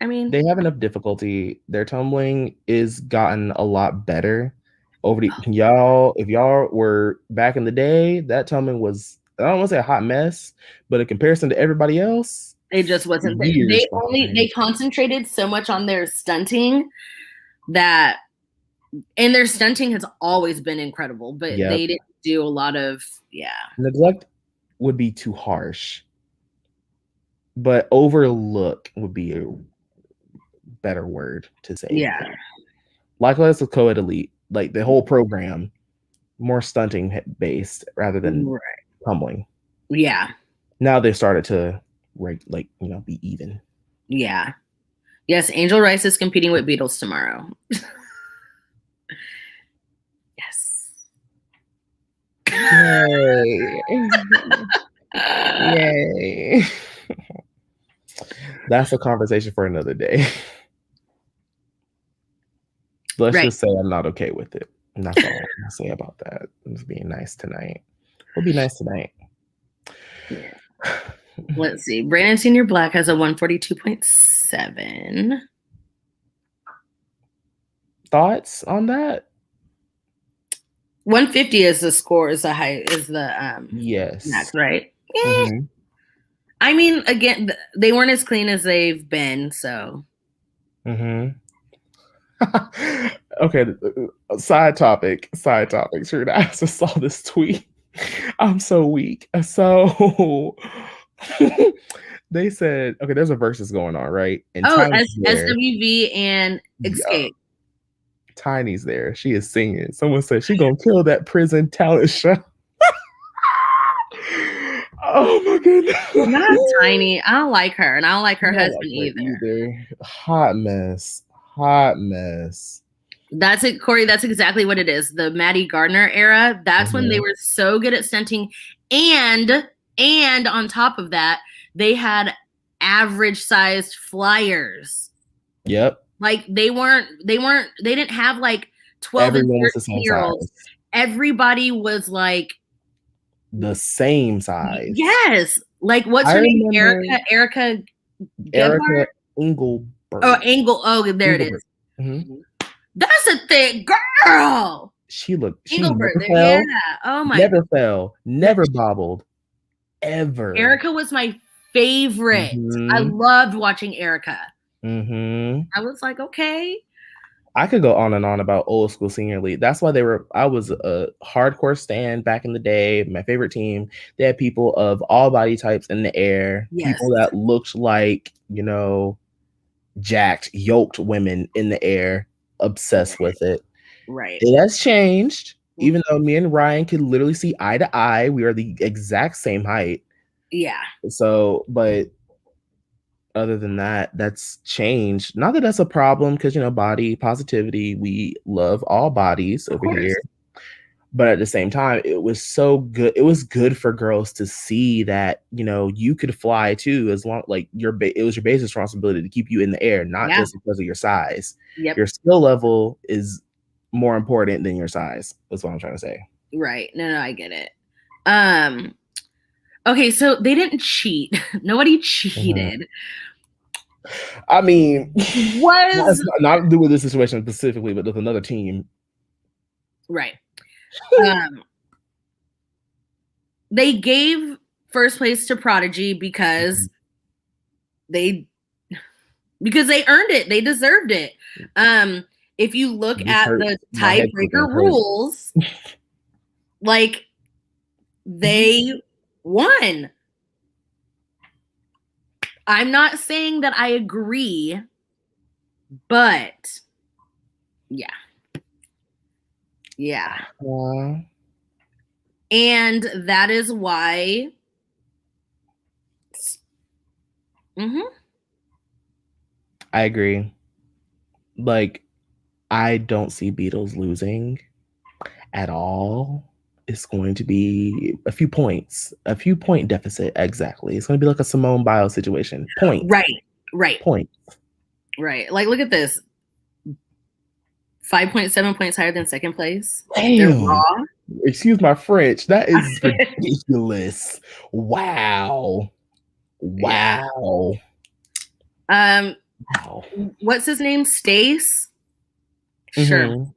I mean, they have enough difficulty. Their tumbling is gotten a lot better over the y'all. If y'all were back in the day, that tumbling was, I don't want to say a hot mess, but in comparison to everybody else, it just wasn't there. They concentrated so much on their stunting that, and their stunting has always been incredible, but they didn't do a lot of neglect would be too harsh, but overlook would be a better word to say. Yeah. Likewise with co-ed elite, like the whole program, more stunting based rather than tumbling. Yeah. Now they started to be even. Yeah. Yes, Angel Rice is competing with Beatles tomorrow. Yes. Yay. Yay. That's a conversation for another day. Let's just say I'm not okay with it. And that's all I'm going to say about that. I'm just being nice tonight. We'll be nice tonight. Yeah. Let's see. Brandon Senior Black has a 142.7. Thoughts on that? 150 is the score, is the yes, max, right? Mm-hmm. I mean, again, they weren't as clean as they've been, so. Mm-hmm. Okay, side topic. Sure, I just saw this tweet. I'm so weak. So they said, okay, there's a versus going on, right? And SWV and Escape. Tiny's there. She is singing. Someone said she gonna kill that prison talent show. Oh my goodness. Not Tiny. I don't like her, and I don't like her husband either. Hot mess. That's it, Corey. That's exactly what it is. The Maddie Gardner era. That's when they were so good at stunting, and on top of that, they had average-sized flyers. Yep. Like they didn't have like 12 and 13-year-olds. Everybody was like the same size. Yes. Like what's her name? Erica Engelberg. Oh, there it is. Mm-hmm. That's a thick girl. She Engelberg. Never fell, Oh my. Never fell. Never bobbled. Ever. Erica was my favorite. Mm-hmm. I loved watching Erica. Mm-hmm. I was like, okay. I could go on and on about old school Senior Elite. That's why I was a hardcore stan back in the day. My favorite team. They had people of all body types in the air. Yes. People that looked like, jacked, yoked women in the air. Obsessed with it. Right. It has changed. Even though me and Ryan can literally see eye to eye. We are the exact same height. Yeah. So, but other than that, that's changed. Not that that's a problem because, body positivity, we love all bodies over here. But at the same time, it was so good. It was good for girls to see that, you could fly too, as long like it was your base responsibility to keep you in the air, not Yeah. just because of your size. Yep. Your skill level is more important than your size. That's what I'm trying to say. Right. No, I get it. Okay, so they didn't cheat. Nobody cheated. I mean, Was not to do with this situation specifically, but with another team. right. They gave first place to Prodigy because they earned it. They deserved it. If you look at the tiebreaker rules, like they won. I'm not saying that I agree, but yeah. Yeah. And that is why. I agree. Like, I don't see Beatles losing at all. It's going to be a few point deficit. Exactly. It's going to be like a Simone Biles situation. Point. Right. Point. Right. Like, look at this. 5.7 points higher than second place. Damn. They're raw. Excuse my French. That is ridiculous. Wow. Wow. What's his name? Stace? Sure.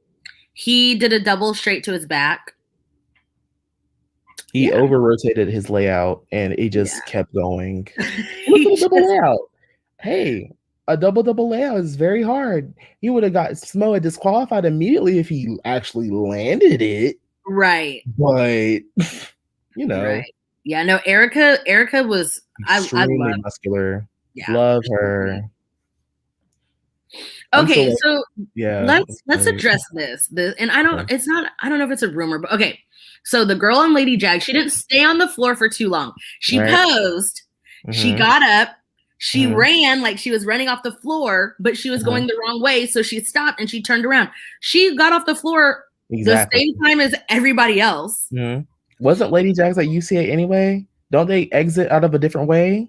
He did a double straight to his back. He over-rotated his layout, and it just kept going. Double layout. Hey, a double layout is very hard. He would have got Samoa disqualified immediately if he actually landed it. Right. But, Right. Yeah, no, Erica was extremely muscular. Yeah. Love her. Okay, so let's address this. And I don't know if it's a rumor, but okay. So the girl on Lady Jag, she didn't stay on the floor for too long. She posed, she got up, she ran like she was running off the floor, but she was going the wrong way. So she stopped and she turned around. She got off the floor the same time as everybody else. Wasn't Lady Jag's at UCA anyway? Don't they exit out of a different way?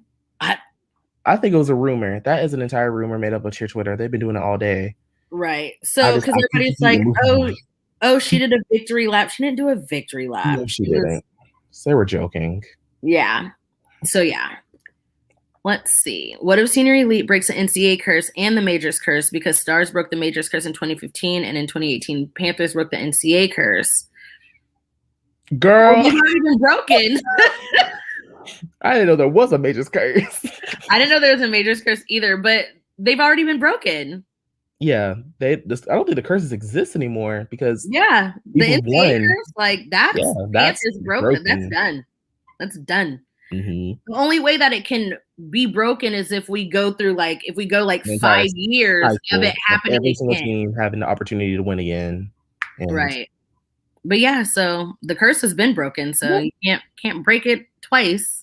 I think it was a rumor. That is an entire rumor made up of cheer Twitter. They've been doing it all day. Right. So because everybody's like, oh, she did a victory lap. She didn't do a victory lap. No, she didn't. They were joking. Yeah. So yeah. Let's see. What if Senior Elite breaks the NCAA curse and the Majors curse? Because Stars broke the Majors curse in 2015, and in 2018, Panthers broke the NCAA curse. Girl, they've already been broken. I didn't know there was a Majors curse. I didn't know there was a Majors curse either, but they've already been broken. Yeah, I don't think the curses exist anymore because the NCAA curse, like that's broken. That's done. The only way that it can be broken is if we go 5 years of it happening every single team having the opportunity to win again. Right. But yeah, so the curse has been broken, so you can't break it twice.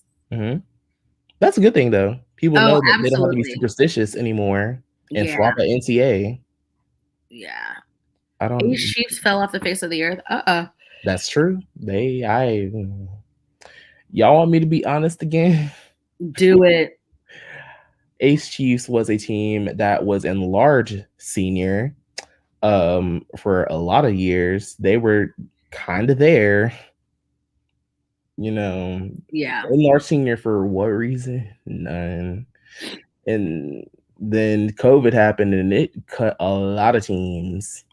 That's a good thing, though. People know that they don't have to be superstitious anymore and flop at NCAA. Yeah. Ace Chiefs fell off the face of the earth. That's true. Y'all want me to be honest again? Do it. Ace Chiefs was a team that was in large senior for a lot of years. They were kind of there, in large senior for what reason? None. And then COVID happened and it cut a lot of teams.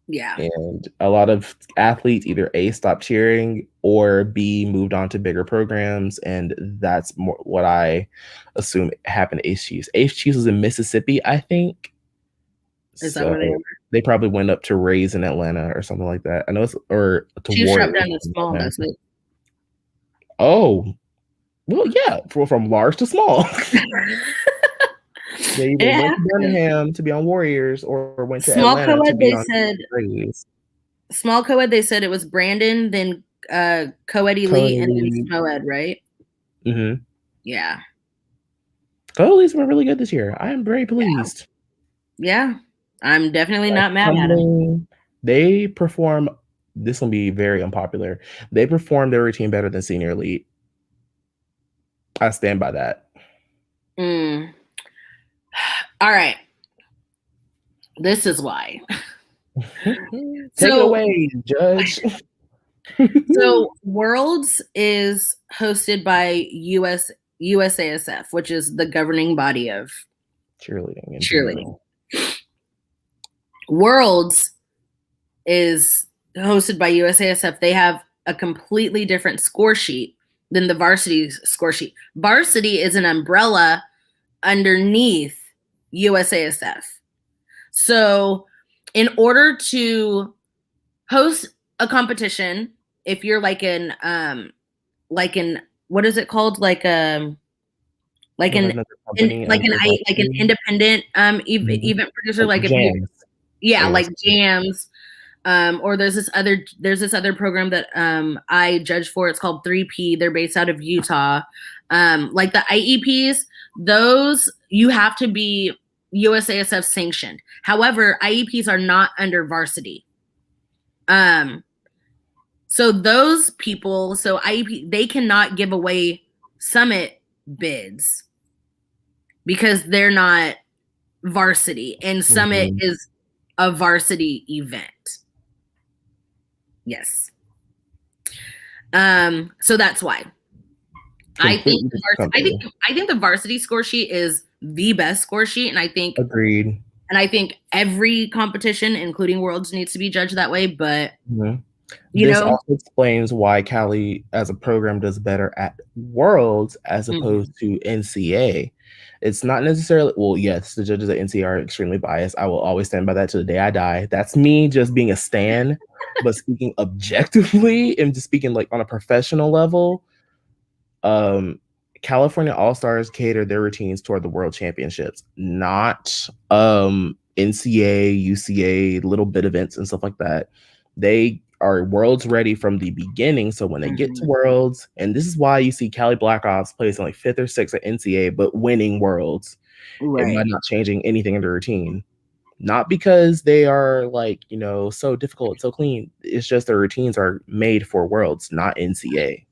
Yeah. And a lot of athletes either A, stopped cheering, or B, moved on to bigger programs. And that's more what I assume happened to Ace Chiefs. Ace Chiefs was in Mississippi, I think. Is that where they were? They probably went up to Rays in Atlanta or something like that. I know to Chiefs dropped down to small, that's it. Oh. Well, yeah, from large to small. They either went to Birmingham to be on Warriors or went to small Atlanta co-ed, to be on Rays. Small co-ed, they said it was Brandon, then co-ed elite, and then SMO-ed, right? Yeah. Co-ed elites were really good this year. I am very pleased. Yeah. I'm definitely not mad at them. They perform this will be very unpopular. They perform their routine better than Senior Elite. I stand by that. All right. This is why. Take it away, Judge. So Worlds is hosted by USASF, which is the governing body of cheerleading. Worlds is hosted by USASF. They have a completely different score sheet than the varsity score sheet. Varsity is an umbrella underneath USASF. So in order to host a competition, if you're like an what is it called? Like an independent event producer, like if you, like jams. Or there's this other program that I judge for. It's called 3P. They're based out of Utah. Like the IEPs, those you have to be USASF sanctioned. However, IEPs are not under varsity. So those people, so IEP, they cannot give away summit bids because they're not varsity, and summit is a varsity event. Yes. So that's why I think the varsity score sheet is the best score sheet, and I think agreed. And I think every competition, including Worlds, needs to be judged that way. But this also explains why Cali as a program does better at Worlds as opposed to NCA. It's not necessarily, well, yes, the judges at NCA are extremely biased. I will always stand by that to the day I die. That's me just being a stan, but speaking objectively and just speaking like on a professional level, California All-Stars cater their routines toward the World Championships, not NCA, UCA, little bit events and stuff like that. They are Worlds ready from the beginning. So when they get to Worlds, and this is why you see Cali Blackhawks placing like 5th or 6th at NCA, but winning Worlds, and by not changing anything in the routine. Not because they are like, so difficult, so clean. It's just their routines are made for Worlds, not NCA.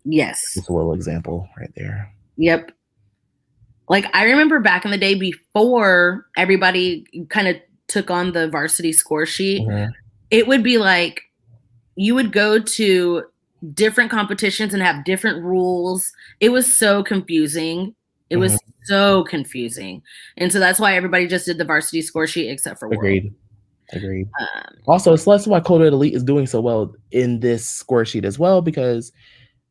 Yes. Just a little example right there. Yep. Like I remember back in the day before everybody kind of took on the varsity score sheet, it would be like you would go to different competitions and have different rules. It was so confusing. It was so confusing. And so that's why everybody just did the varsity score sheet except for Agreed. Also, it's less why co-ed elite is doing so well in this score sheet as well, because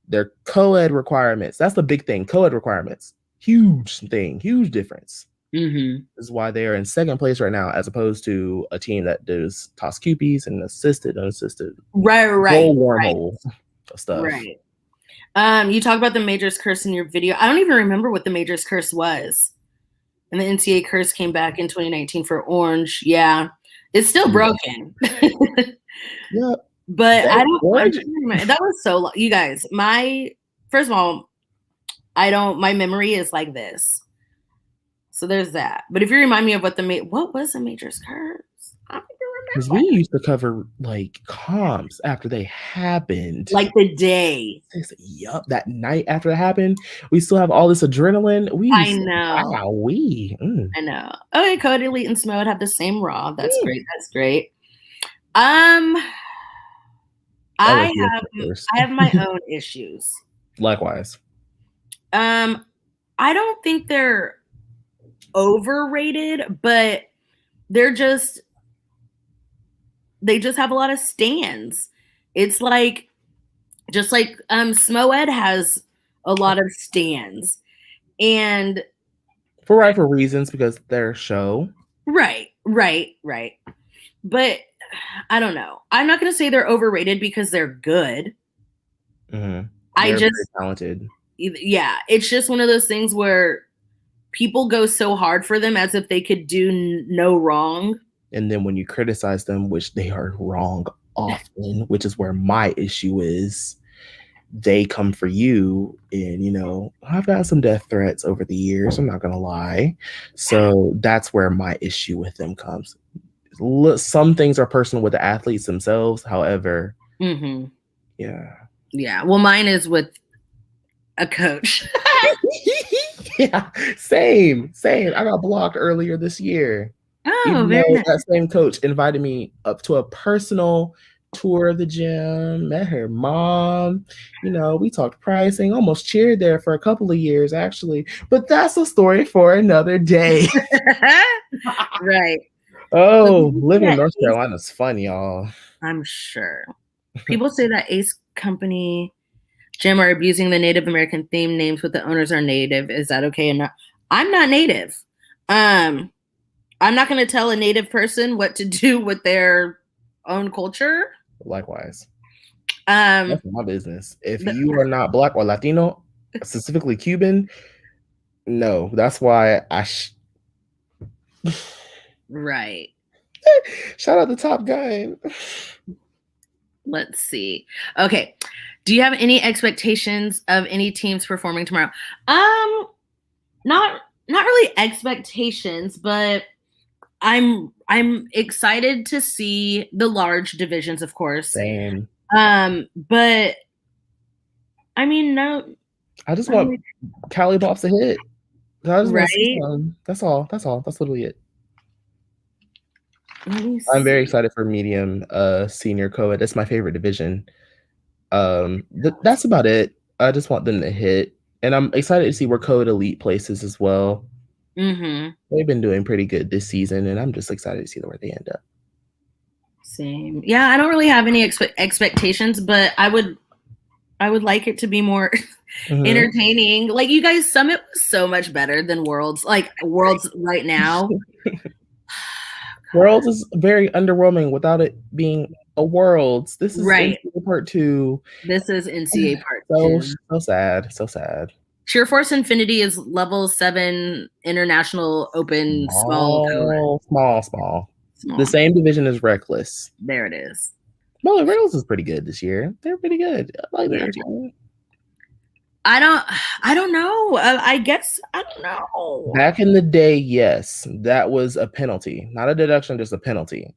their co-ed requirements. That's the big thing. Co-ed requirements. Huge thing. Huge difference. This is why they are in 2nd place right now, as opposed to a team that does toss cupies and assisted, unassisted. Wormhole stuff. Right. You talk about the Majors curse in your video. I don't even remember what the Majors curse was. And the NCAA curse came back in 2019 for Orange. Yeah. It's still broken. Yeah. But that was so long. You guys, first of all, my memory is like this. So there's that. But if you remind me of what was the Majors curse? I don't even remember. Because we used to cover like comps after they happened. Like the day. Yup, that night after it happened, we still have all this adrenaline. I know. I know. Okay, Code Elite and Smode have the same raw. That's great. That's great. I have my own issues. Likewise. I don't think they're overrated, but they just have a lot of stands. It's like just like Smoed has a lot of stands, and for reasons, because their show. Right. But I don't know. I'm not going to say they're overrated because they're good. They're very talented. Yeah, it's just one of those things where people go so hard for them as if they could do no wrong. And then when you criticize them, which they are wrong often, which is where my issue is, they come for you. And, I've got some death threats over the years. I'm not going to lie. So that's where my issue with them comes. some things are personal with the athletes themselves. However, yeah. Well, mine is with a coach. Yeah, same. I got blocked earlier this year. Oh, Even very though nice. that same coach invited me up to a personal tour of the gym, met her mom. We talked pricing, almost cheered there for a couple of years, actually. But that's a story for another day. Right. Oh, living in North Carolina is fun, y'all. I'm sure. People say that Ace Company Gym are abusing the Native American theme names, but the owners are Native. Is that okay? And I'm not Native. I'm not going to tell a Native person what to do with their own culture. Likewise. That's my business. If you are not Black or Latino, specifically Cuban, no. That's why right. Shout out to Top Gun. Let's see. Okay. Do you have any expectations of any teams performing tomorrow? Not really expectations, but I'm excited to see the large divisions, of course. Same. But I mean, no. I just want Cali Pops to hit. I just want to see Right? some. That's all. That's literally it. I'm very excited for medium senior co-ed. That's my favorite division. That's about it. I just want them to hit. And I'm excited to see where co-ed elite places as well. They've been doing pretty good this season, and I'm just excited to see where they end up. Same. Yeah, I don't really have any expectations, but I would like it to be more entertaining. Like, you guys, Summit was so much better than Worlds. Like, Worlds right now. Worlds is very underwhelming without it being a Worlds. This is right. NCAA Part 2. This is NCAA Part 2. So sad. So sad. Cheerforce Infinity is level 7 international open small. The same division as Reckless. There it is. Well, Reckless is pretty good this year. They're pretty good. I like their team. I don't know. I guess I don't know. Back in the day, yes, that was a penalty, not a deduction, just a penalty.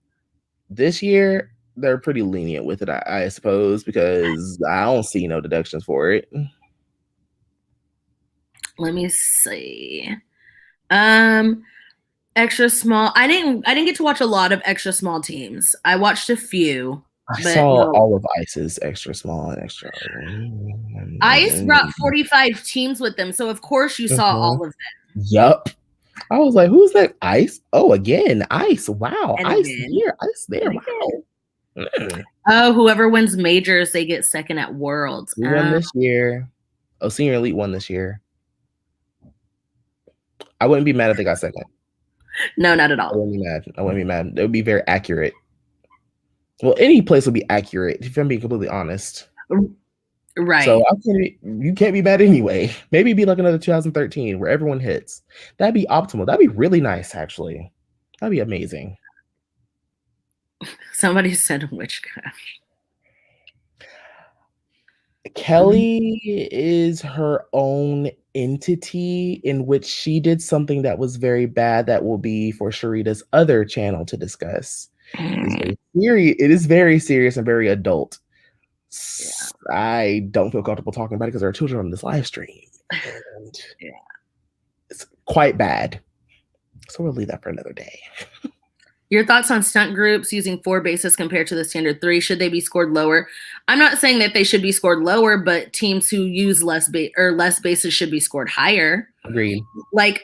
This year, they're pretty lenient with it, I suppose, because I don't see no deductions for it. Let me see. Extra small. I didn't get to watch a lot of extra small teams. I watched a few. I saw all of Ice's extra small and extra. Ice brought 45 teams with them, so of course you saw all of them. Yup. I was like, who's that? Ice? Oh, again, Ice. Wow. And Ice here, Ice there. Wow. Oh, whoever wins majors, they get second at Worlds. Who won this year? Oh, Senior Elite won this year. I wouldn't be mad if they got second. No, not at all. I wouldn't be mad. It would be very accurate. Well, any place would be accurate, if I'm being completely honest. Right. So you can't be mad anyway. Maybe it'd be like another 2013 where everyone hits. That'd be optimal. That'd be really nice, actually. That'd be amazing. Somebody said witchcraft. Kelly is her own entity in which she did something that was very bad that will be for Sharita's other channel to discuss. It is very serious and very adult. Yeah. I don't feel comfortable talking about it because there are children on this live stream. And it's quite bad. So we'll leave that for another day. Your thoughts on stunt groups using 4 bases compared to the standard 3? Should they be scored lower? I'm not saying that they should be scored lower, but teams who use less bases should be scored higher. Agreed. Like,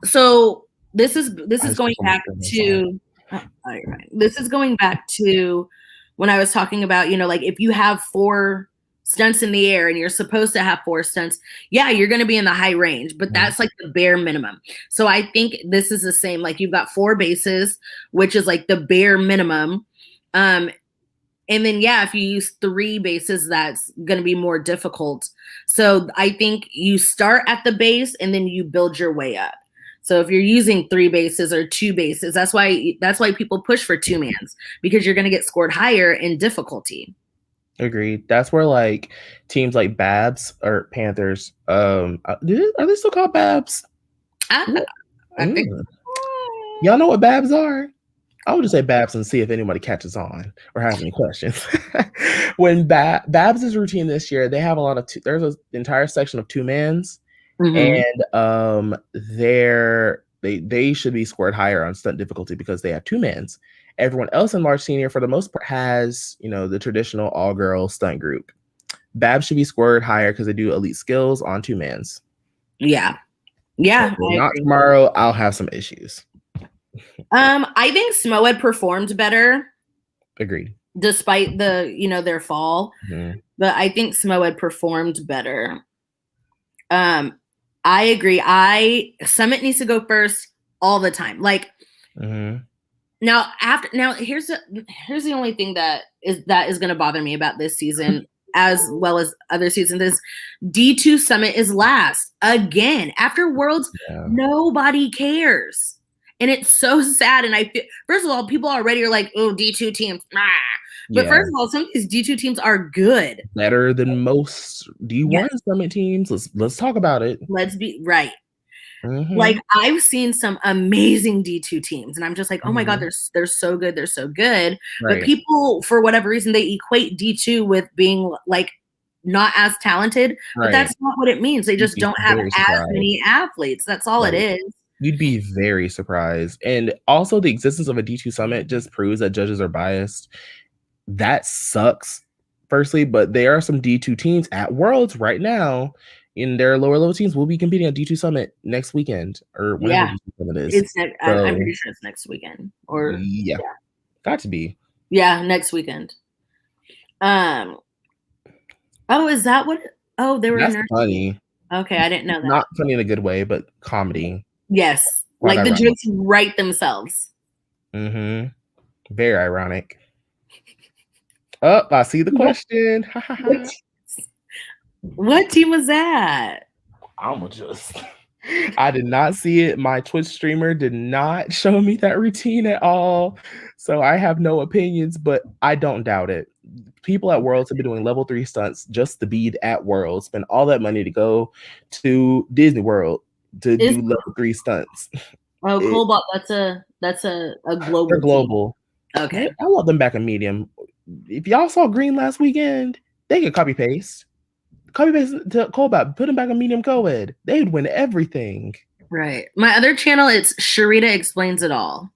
so this is going back to this is going back to when I was talking about, like, if you have 4 stunts in the air and you're supposed to have 4 stunts, yeah, you're going to be in the high range, but that's like the bare minimum. So I think this is the same. Like, you've got 4 bases, which is like the bare minimum. And then, yeah, if you use 3 bases, that's going to be more difficult. So I think you start at the base and then you build your way up. So if you're using 3 bases or 2 bases, that's why people push for 2-mans, because you're going to get scored higher in difficulty. Agreed. That's where like teams like Babs or Panthers, are they still called Babs? I think y'all know what Babs are? I would just say Babs and see if anybody catches on or has any questions. When Babs' routine this year, they have a lot of there's an entire section of two mans, Mhm. and they should be scored higher on stunt difficulty because they have two mans. Everyone else in large senior, for the most part, has the traditional all girl stunt group. Babs should be scored higher because they do elite skills on two mans. Yeah. So Yeah, if they're I not agree. tomorrow, I'll have some issues. I think Smoed performed better Agreed. despite their fall, Mhm. but I think Smoed performed better. I agree. Summit needs to go first all the time. Like Mhm. now here's the only thing that is going to bother me about this season as well as other seasons is D2 Summit is last again after Worlds. Yeah. Nobody cares. And it's so sad. And I feel, first of all, people already are like, oh, D2 teams. Ah. But Yeah. first of all, some of these D2 teams are good. Better than most D1 Yes. Summit teams. Let's talk about it. Let's be right. Mhm. Like I've seen some amazing D2 teams, and I'm just like, oh my god, Mhm. they're so good, they're so good. But Right. people, for whatever reason, they equate D2 with being like not as talented, but Right. that's not what it means. They You'd just be don't have very as surprised. many athletes. That's all it Right. is. You'd be very surprised. And also the existence of a D2 Summit just proves that judges are biased. That sucks, firstly, but there are some D2 teams at Worlds right now. In their lower level teams will be competing at D2 Summit next weekend or whenever Yeah, D2 Summit is. I'm So pretty sure it's next weekend or yeah, got to be. yeah, next weekend. Oh, is that what? Oh, they were in That's nursery. funny. Okay, I didn't know that. Not funny in a good way, but comedy. Yes, Quite like the ironic. jokes write themselves. Mm-hmm. Very ironic. Oh, I see the question. What team was that? I'm just. I did not see it. My Twitch streamer did not show me that routine at all. So I have no opinions, but I don't doubt it. People at Worlds have been doing level 3 stunts just to be at Worlds, spend all that money to go to Disney World to do level 3 stunts. Oh, Cobalt, that's a global They're team. global. Okay. I want them back in medium. If y'all saw Green last weekend, they could copy paste. Copy paste to Cobalt, put them back in medium co-ed. They'd win everything. Right. My other channel, it's Sharita Explains It All.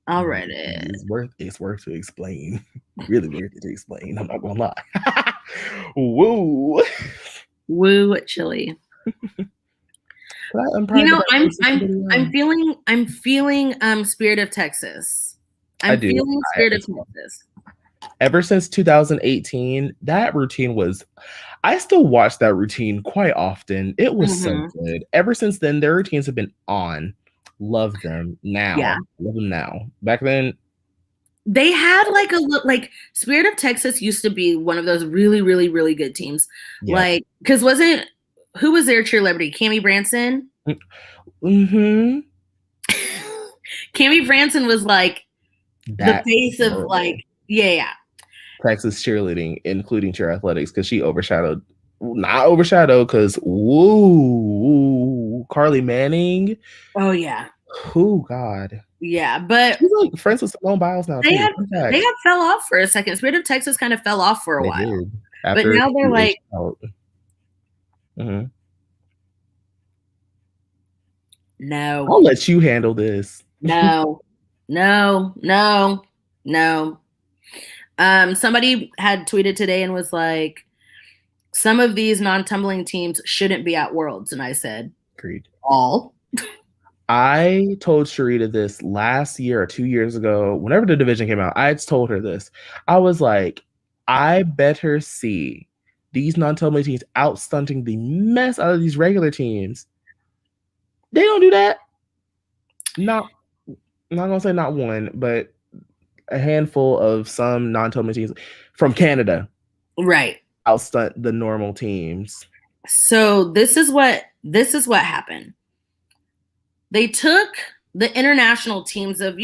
I'll write it. It's worth to explain. Really worth it to explain. I'm not gonna lie. Woo. Woo chili. I'm feeling Spirit of Texas. I'm feeling Spirit of Texas. Ever since 2018, that routine was I still watch that routine quite often. It was so good. Ever since then, their routines have been on. Love them now. Yeah. Love them now. Back then, they had like Spirit of Texas used to be one of those really, really, really good teams. Yeah. Like, because who was their cheerleader? Cammie Branson? Mm-hmm. Cammie Branson was like the face of like, yeah. Texas cheerleading, including cheer athletics, because she not overshadowed, because Carly Manning. Oh yeah. Oh God. Yeah, but she's like friends with Simone Biles now. They have fell off for a second. Spirit of Texas kind of fell off for a while. But now they're like no. I'll let you handle this. No. Somebody had tweeted today and was like, some of these non-tumbling teams shouldn't be at Worlds. And I said, agreed. All. I told Sharita this last year or 2 years ago, whenever the division came out. I told her this. I was like, I better see these non-tumbling teams out-stunting the mess out of these regular teams. They don't do that. I'm not gonna say not one, but a handful of some non-tumbling teams from Canada. Right. Outstunt the normal teams. So this is what happened. They took the international teams of,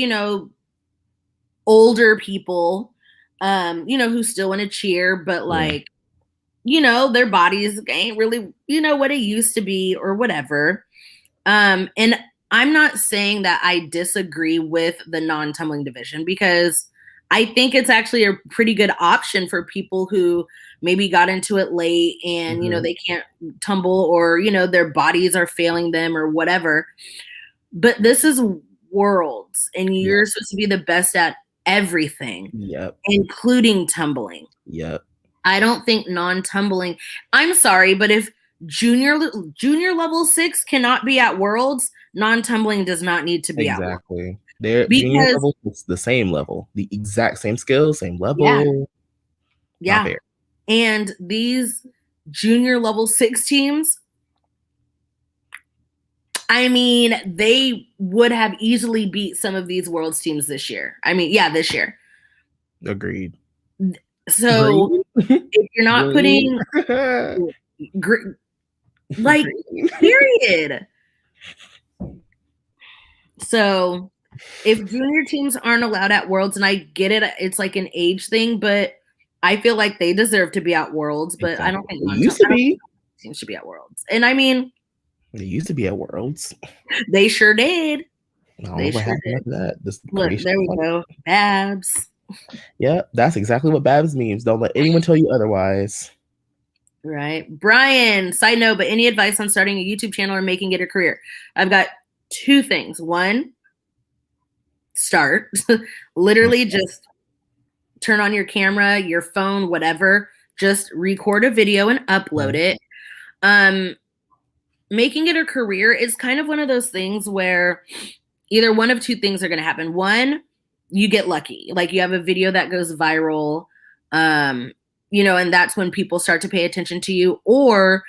older people, who still want to cheer, but like, their bodies ain't really, what it used to be or whatever. And I'm not saying that I disagree with the non-tumbling division, because I think it's actually a pretty good option for people who maybe got into it late and, they can't tumble, or, their bodies are failing them or whatever. But this is worlds, and you're supposed to be the best at everything, including tumbling. I don't think non-tumbling, I'm sorry, but if junior level 6 cannot be at Worlds, non-tumbling does not need to be at Worlds. Exactly. Their junior level is the same level, the exact same skill, same level. Yeah. Not fair. And these junior level 6 teams, I mean, they would have easily beat some of these Worlds teams this year. I mean, this year. Agreed. So if you're not putting like period. So if junior teams aren't allowed at Worlds, and I get it, it's like an age thing, but I feel like they deserve to be at Worlds. But I don't think teams should be at Worlds. And I mean, they used to be at Worlds. They sure did. They sure happened after that. Look, there we go. Babs. Yeah, that's exactly what Babs means. Don't let anyone tell you otherwise. Right. Brian, side note, but any advice on starting a YouTube channel or making it a career? I've got 2 things. One, start. Literally just turn on your camera, your phone, whatever. Just record a video and upload it. Making it a career is kind of one of those things where either one of 2 things are going to happen. One, you get lucky. Like you have a video that goes viral, and that's when people start to pay attention to you. Or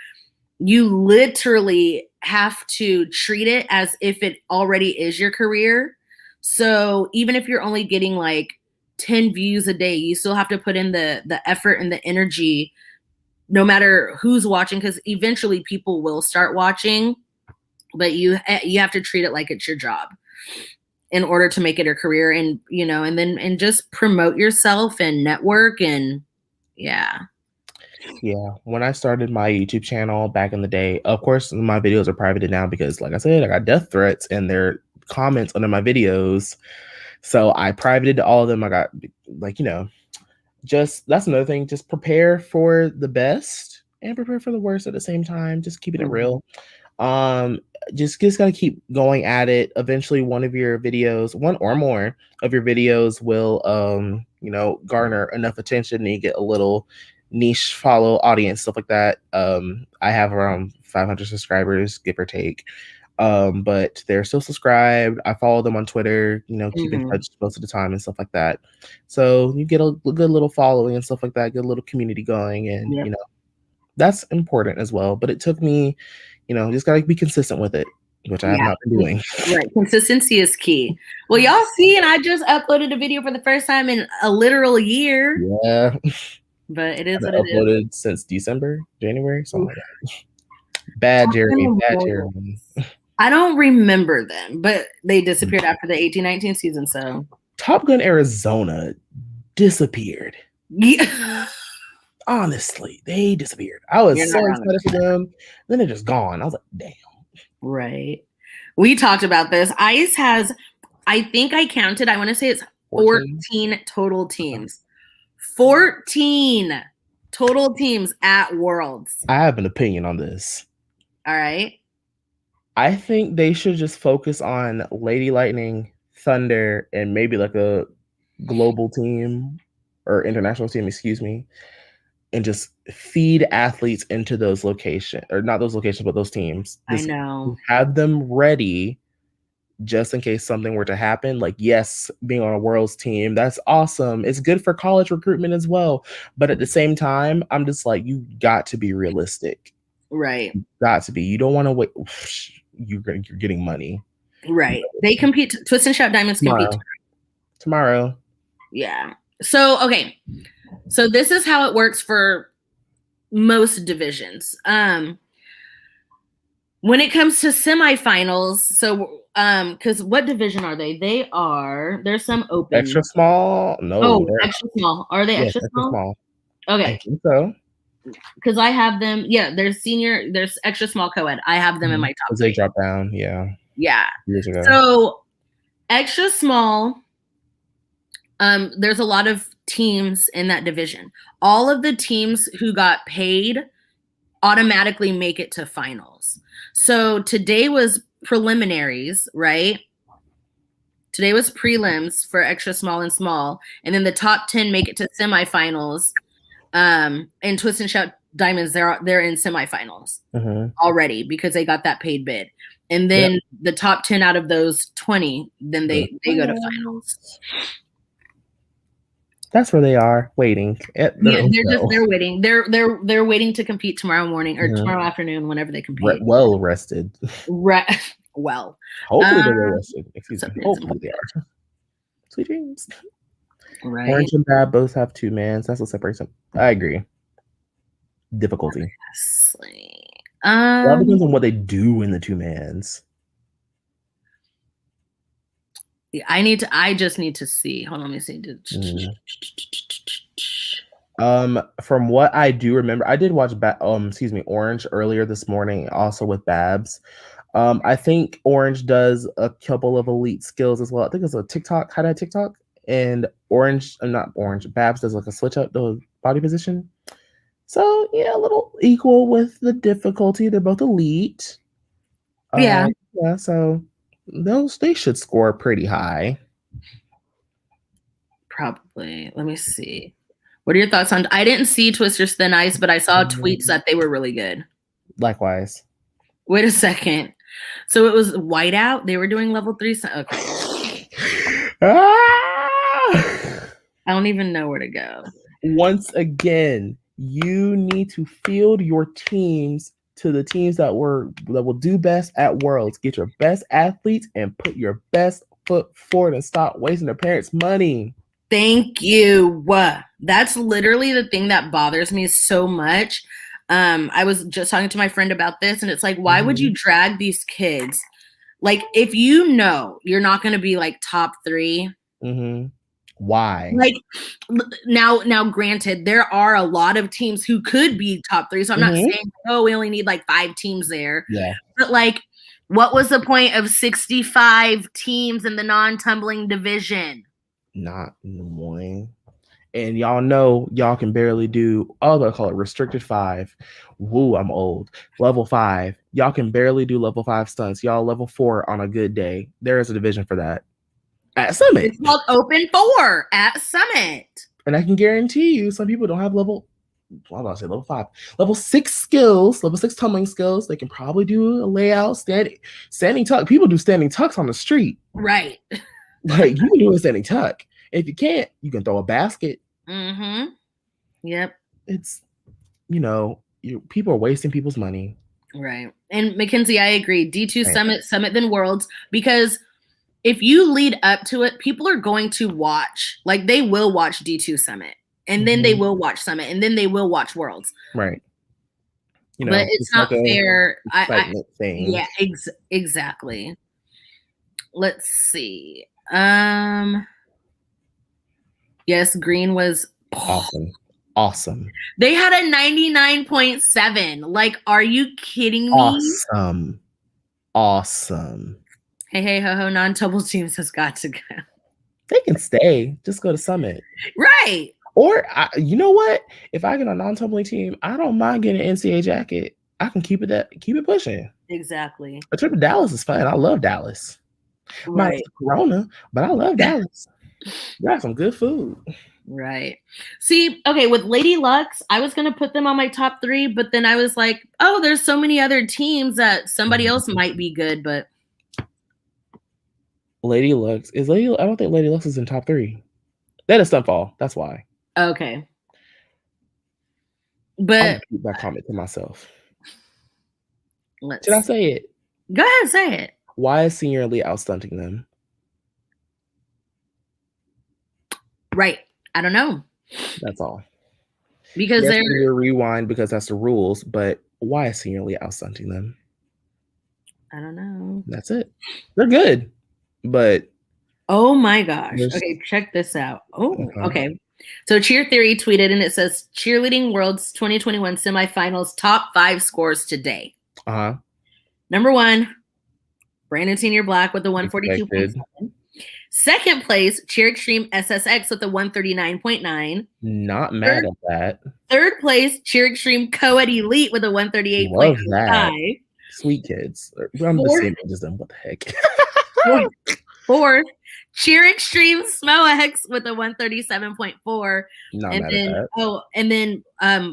you literally have to treat it as if it already is your career. So even if you're only getting like 10 views a day, you still have to put in the effort and the energy, no matter who's watching, because eventually people will start watching, but you have to treat it like it's your job in order to make it a career. And and just promote yourself and network. And when I started my YouTube channel back in the day, of course my videos are privated now because, like I said, I got death threats and their comments under my videos, so I privated all of them. I got just, that's another thing, just prepare for the best and prepare for the worst at the same time. Just keeping it real. Just gotta keep going at it. Eventually one or more of your videos will garner enough attention and you get a little niche follow audience, stuff like that. I have around 500 subscribers, give or take. But they're still subscribed. I follow them on Twitter, keep in touch most of the time and stuff like that. So you get a good little following and stuff like that, get a little community going, and that's important as well. But it took me, just gotta be consistent with it, which I have not been doing. Right. Consistency is key. Well, y'all see, and I just uploaded a video for the first time in a literal year. Yeah. But it is what it is. Uploaded since January, something like that. Bad Jeremy. I don't remember them, but they disappeared after the 18-19 season. So Top Gun Arizona disappeared. Yeah. Honestly, they disappeared. I was so excited for them. Then they're just gone. I was like, damn. Right. We talked about this. ICE has, I think I counted, I want to say it's 14 total teams. 14 total teams at Worlds. I have an opinion on this. All right. I think they should just focus on Lady Lightning, Thunder, and maybe like a global team or international team, excuse me, and just feed athletes into those locations, or not those locations, but those teams. Just I know. Have them ready just in case something were to happen. Like, yes, being on a Worlds team, that's awesome. It's good for college recruitment as well. But at the same time, I'm just like, you got to be realistic. Right. You got to be. You don't want to wait. You're getting money. Right. They compete. Twist and Shout Diamonds compete tomorrow. Yeah. So, okay. So this is how it works for most divisions. When it comes to semifinals, so because what division are they? There's some open. Extra small? No. Oh, extra small. Are they extra small? Okay. I think so. Because I have them, there's extra small co-ed. I have them in my top. They drop down, yeah. Yeah. Years ago. So extra small, there's a lot of teams in that division. All of the teams who got paid automatically make it to finals. So today was preliminaries, right? Today was prelims for extra small and small, and then the top 10 make it to semifinals. And Twist and Shout Diamonds, they're in semifinals already because they got that paid bid. And then the top 10 out of those 20, then they go to finals. That's where they are waiting. They're waiting. They're waiting to compete tomorrow morning or tomorrow afternoon, whenever they compete. Well rested. Well, hopefully they're well rested. Excuse me. Hopefully they are. Sweet dreams. Right. Orange and Bad both have 2-mans. That's what separates them. I agree. Difficulty. That depends on what they do in the 2-mans. I just need to see. Hold on, let me see. From what I do remember, I did watch Orange earlier this morning, also with Babs. I think Orange does a couple of elite skills as well. I think it's a TikTok, hideout TikTok, and Babs does like a switch up the body position. So yeah, a little equal with the difficulty. They're both elite. Yeah. So they should score pretty high. Probably. Let me see. What are your thoughts on? I didn't see Twister's Thin Ice, but I saw tweets that they were really good. Likewise. Wait a second. So it was Whiteout. They were doing level 3. Okay. I don't even know where to go. Once again, you need to field your teams to the teams that will do best at Worlds. Get your best athletes and put your best foot forward and stop wasting their parents' money. Thank you. That's literally the thing that bothers me so much. I was just talking to my friend about this, and it's like, why would you drag these kids? Like, if you know you're not going to be like top 3, why? Like, now, granted, there are a lot of teams who could be top 3, so I'm not saying, we only need like 5 teams there. Yeah. But like, what was the point of 65 teams in the non-tumbling division? Not annoying. And y'all know y'all can barely do, they call it restricted 5. Woo, I'm old. Level 5. Y'all can barely do level 5 stunts. Y'all level 4 on a good day. There is a division for that at Summit. It's called Open 4 at Summit. And I can guarantee you some people don't have level 5. Level 6 skills, level 6 tumbling skills. They can probably do a layout, standing tuck. People do standing tucks on the street. Right. Like, you can do a standing tuck. If you can't, you can throw a basket. Yep. It's, people are wasting people's money. Right. And Mackenzie, I agree. D2 Summit, then Worlds, because if you lead up to it, people are going to watch. Like, they will watch D2 Summit, and then they will watch Summit, and then they will watch Worlds. Right. But it's not like fair. thing. Yeah, exactly. Let's see. Yes, Green was awesome. They had a 99.7. Like, are you kidding me? Awesome. Hey, ho, non-double teams has got to go. They can stay. Just go to Summit. Right. Or, you know what? If I get a non-tumbling team, I don't mind getting an NCAA jacket. I can keep it pushing. Exactly. A trip to Dallas is fun. I love Dallas. Right. Corona, but I love Dallas. Got some good food. Right. See, okay, with Lady Lux, I was going to put them on my top 3, but then I was like, oh, there's so many other teams that somebody else might be good, but Lady Lux I don't think Lady Lux is in top 3. That is Stunfall. That's why. Okay. But I'll keep that comment to myself. Should I say it? Go ahead, say it. Why is Senior Elite outstunting them? Right. I don't know. That's all. Because they're rewind because that's the rules, but why is Senior Elite outstunting them? I don't know. That's it. They're good, but oh my gosh. Okay, check this out. Oh, okay. So Cheer Theory tweeted, and it says Cheerleading Worlds 2021 semifinals top 5 scores today. Number 1, Brandon Senior Black with the 142.7. Second place, Cheer Extreme SSX with the 139.9. Not mad at that. Third place, Cheer Extreme Co-Ed Elite with a 138.5. Love that. Sweet kids. I'm the same age as them. What the heck? Fourth, Cheer Extreme SMOX with a 137.4. Not mad at that. And then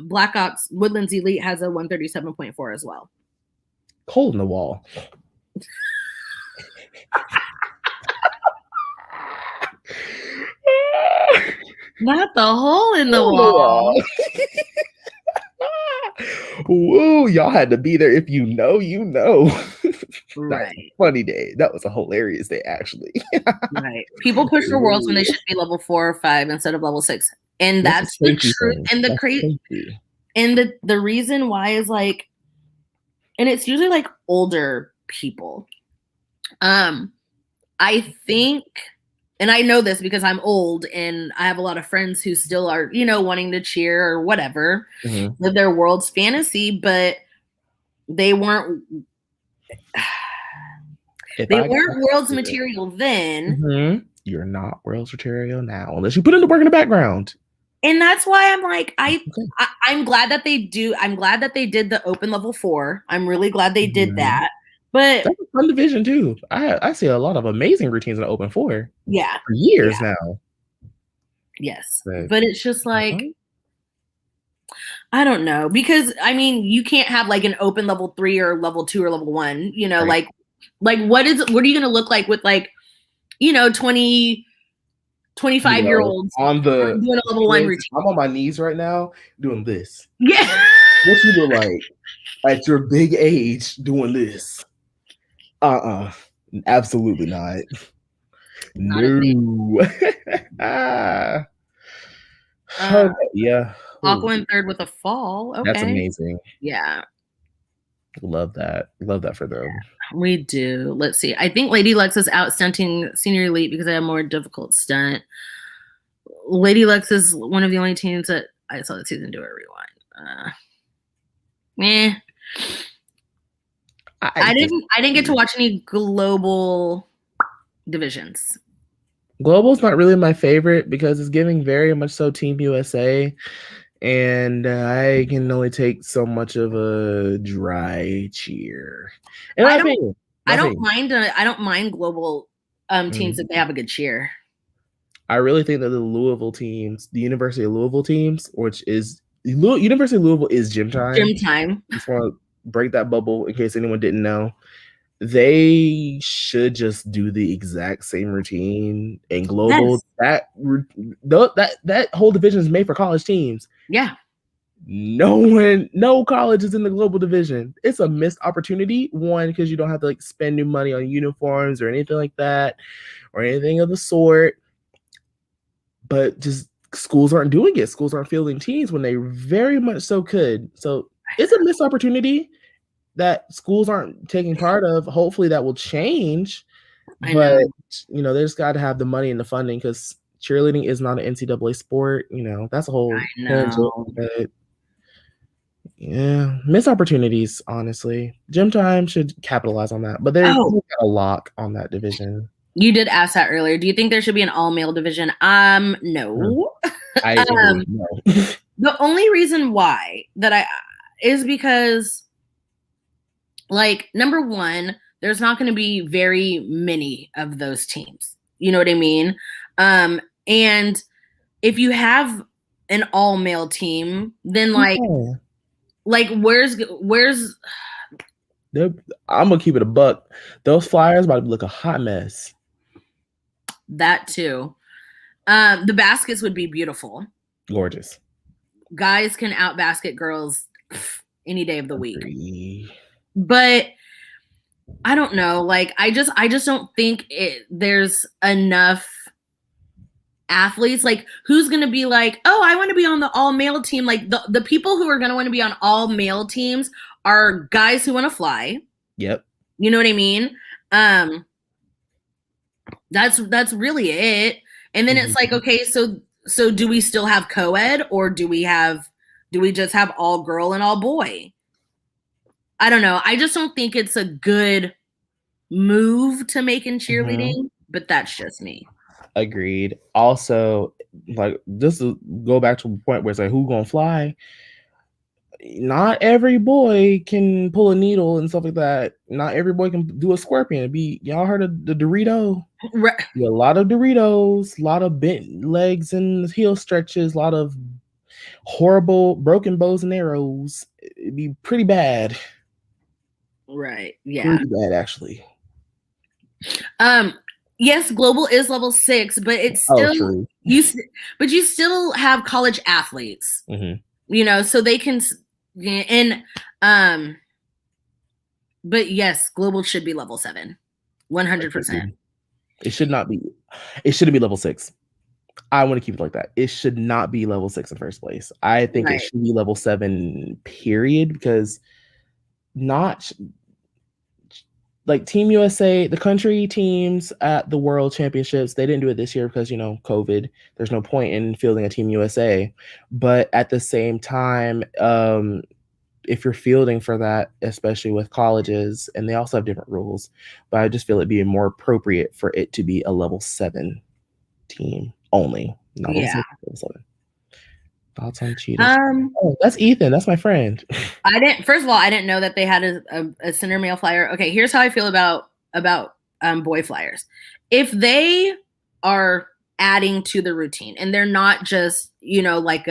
Black Ops Woodlands Elite has a 137.4 as well. Cold in the wall. Not the hole in the wall. Woo, y'all had to be there. If you know, you know. Right. Funny day. That was a hilarious day, actually. Right. People push for worlds when they should be level 4 or 5 instead of level 6. And that's the truth. And the crazy. And the reason why is like, and it's usually like older people. I think, and I know this because I'm old and I have a lot of friends who still are, wanting to cheer or whatever, live their world's fantasy, but they weren't world's material then. You're not world's material now, unless you put in the work in the background. And that's why I'm like, I'm glad that they do. I'm glad that they did the open level 4. I'm really glad they did that. But that's a fun division too. I see a lot of amazing routines in the open 4. Yeah. For years now. Yes. But it's just like, I don't know. Because I mean, you can't have like an open level 3 or level 2 or level 1, right. like what are you gonna look like with like, 20, 25-year-olds on the doing a level 1 routine? I'm on my knees right now doing this. Yeah. What you look like at your big age doing this? Absolutely not. No. Yeah. Aqua in third with a fall. Okay. That's amazing. Yeah. Love that. Love that for them. We do. Let's see. I think Lady Lux is out stunting Senior Elite because they have a more difficult stunt. Lady Lux is one of the only teams that I saw the season do a rewind. I didn't get to watch any global divisions. Global's not really my favorite because it's giving very much so Team USA, and I can only take so much of a dry cheer. And I don't mind global teams if they have a good cheer. I really think that the Louisville teams, the University of Louisville teams, which is University of Louisville is gym time. Gym time. Just want to break that bubble in case anyone didn't know. They should just do the exact same routine. And global, yes. that whole division is made for college teams. Yeah. No college is in the global division. It's a missed opportunity. One, because you don't have to like spend new money on uniforms or anything like that, or anything of the sort. But just schools aren't doing it. Schools aren't fielding teams when they very much so could. So it's a missed opportunity that schools aren't taking part of. Hopefully that will change. But they just got to have the money and the funding, because cheerleading is not an NCAA sport. That's a whole but yeah, missed opportunities, honestly. Gym time should capitalize on that. But they've got a lock on that division. You did ask that earlier. Do you think there should be an all-male division? No. I agree. No. The only reason why is because, like, number one, there's not going to be very many of those teams. You know what I mean? And if you have an all-male team, then where's I'm gonna keep it a buck. Those flyers about to look a hot mess. That too. The baskets would be beautiful. Gorgeous. Guys can out-basket girls any day of the week. But I don't know. Like, I just don't think there's enough athletes. Like, who's going to be like, oh, I want to be on the all-male team? Like, the people who are going to want to be on all-male teams are guys who want to fly. Yep. You know what I mean? That's really it. And then it's like, okay, so do we still have co-ed, or do we just have all girl and all boy? I don't know. I just don't think it's a good move to make in Mhm. cheerleading, but that's just me. Agreed. Also, like just to go back to the point where it's like, who gonna fly? Not every boy can pull a needle and stuff like that. Not every boy can do a scorpion. Y'all heard of the Dorito? Right. Yeah, a lot of Doritos, a lot of bent legs and heel stretches, a lot of horrible broken bows and arrows. It'd be pretty bad. Right. Yeah. Pretty bad, actually. Um, yes, global is level 6, but it's Oh, still true. but you still have college athletes, Mhm. so they can and um but yes, global should be level 7. 100%. Agreed. It should not be. It shouldn't be level 6. I want to keep it like that. It should not be level 6 in first place. I think it Right. should be level 7, period, because not like Team USA, the country teams at the World Championships, they didn't do it this year because, COVID. There's no point in fielding a Team USA. But at the same time, if you're fielding for that, especially with colleges, and they also have different rules, but I just feel it'd be more appropriate for it to be a level 7 team only, not level Yeah. 6, level 7. Thoughts on cheetahs? Um, Oh, that's Ethan. That's my friend. First of all, I didn't know that they had a center male flyer. Okay, here's how I feel about boy flyers. If they are adding to the routine and they're not just, like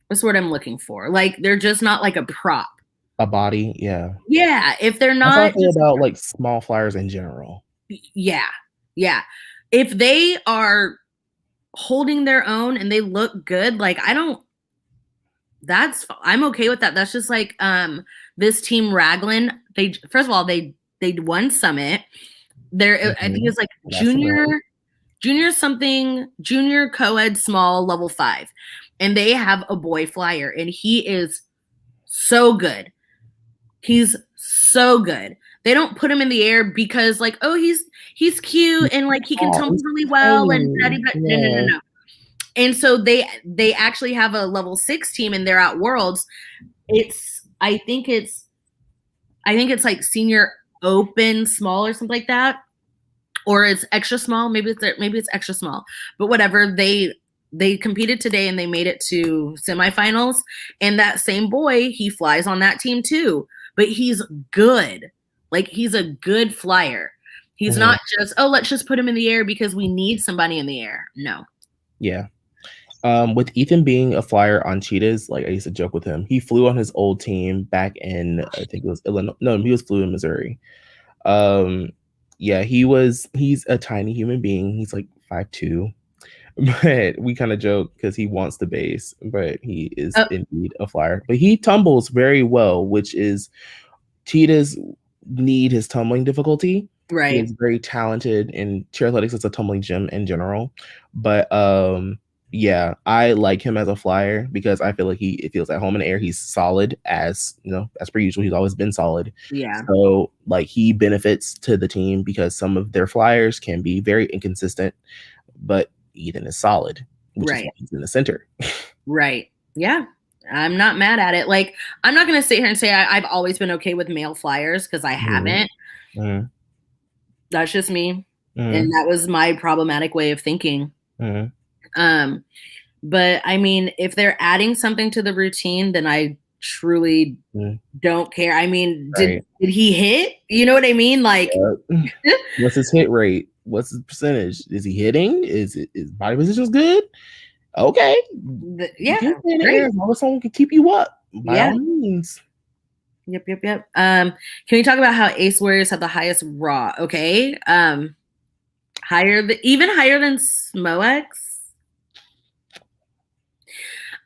what's the word I'm looking for? Like they're just not like a prop. A body, yeah. Yeah, if they're That's how I not feel just about like small flyers in general. yeah. Yeah. If they are holding their own and they look good, like I'm okay with that. That's just like this team Raglan. They first of all they won Summit. I think it's like That's right. junior co-ed small level 5, and they have a boy flyer, and he is so good. He's so good. They don't put him in the air because like, oh, he's cute and like he can Oh, tumble it's really well and tiny. no, no, no, Yeah. no. And so they actually have a level 6 team and they're at Worlds. It's I think it's like senior open small or something like that, or it's extra small. Maybe it's extra small, but whatever. They competed today and they made it to semifinals. And that same boy, he flies on that team too, but he's good. Like he's a good flyer. He's Mhm. not just, oh, let's just put him in the air because we need somebody in the air. No. Yeah. With Ethan being a flyer on cheetahs, like I used to joke with him, he flew on his old team back in, I think it was Illinois. No, he was flew in Missouri. Yeah, he's a tiny human being. He's like 5'2", but we kind of joke because he wants the base, but he is Oh, indeed a flyer. But he tumbles very well, which is cheetahs need his tumbling difficulty. He right. is very talented in cheer athletics. It's a tumbling gym in general, but yeah, I like him as a flyer because I feel like it feels at home in the air. He's solid as per usual. He's always been solid. Yeah. So like he benefits to the team because some of their flyers can be very inconsistent, but Ethan is solid, which is Right. why he's in the center. Right. Yeah. I'm not mad at it. Like, I'm not going to sit here and say I've always been okay with male flyers because I Mhm, haven't. mhm, That's just me. And mhm, that was my problematic way of thinking. mhm, Um, but I mean, if they're adding something to the routine, then I truly mhm. don't care. I mean, did Right. did he hit? You know what I mean? Like, Yep. What's his hit rate? What's his percentage? Is he hitting? Is body position good? Okay, you yeah, can stay in the air great. as long as someone can keep you up. By Yeah. all means. Yep, yep, yep. Can we talk about how Ace Warriors have the highest raw? Okay. Even higher than Smox.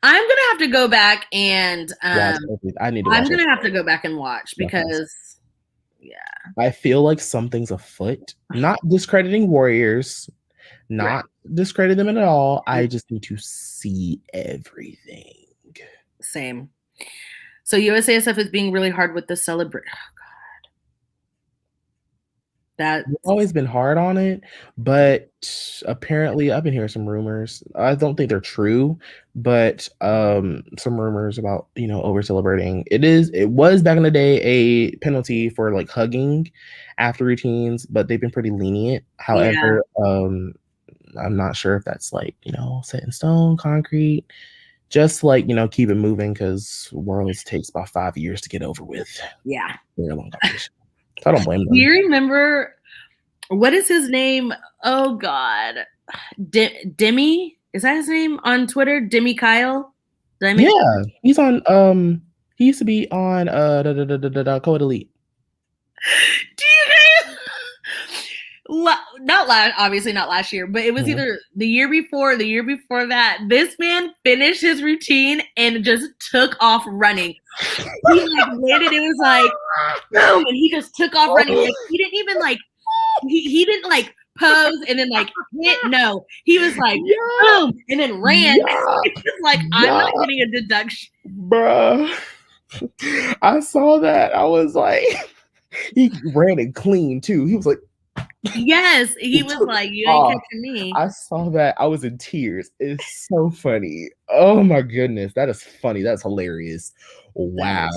I'm gonna have to go back and Watch everything. I need to I'm watch it. gonna have to go back and watch Definitely. because yeah, I feel like something's afoot. Not discrediting Warriors, right. not discredit them at all. I just need to see everything. Same. So USASF is being really hard with the celebrate. Oh, God. That We've always been hard on it, but apparently I've been hearing some rumors. I don't think they're true, but some rumors about, over celebrating. It was back in the day a penalty for like hugging after routines, but they've been pretty lenient. yeah, However, I'm not sure if that's like, set in stone, concrete. Just like, keep it moving because Worlds takes about 5 years to get over with. yeah. Very long competition. So I don't blame Do them. you remember what is his name? Oh God, Demi, is that his name on Twitter? Demi Kyle. Did I make? Yeah, he's on. He used to be on Code Elite. Do you guys? Not last, obviously not last year, but it was either the year before, the year before that. This man finished his routine and just took off running. He like landed. It was like boom, and he just took off running. Like he didn't even like he didn't like pose and then like hit. No, he was like boom and then ran. It's just like I'm not getting a deduction, bruh. I saw that. I was like, he ran it clean too. He was like, yes, he was like, you ain't catching me. I saw that. I was in tears. It's so funny. Oh my goodness, that is funny. That's hilarious. Wow.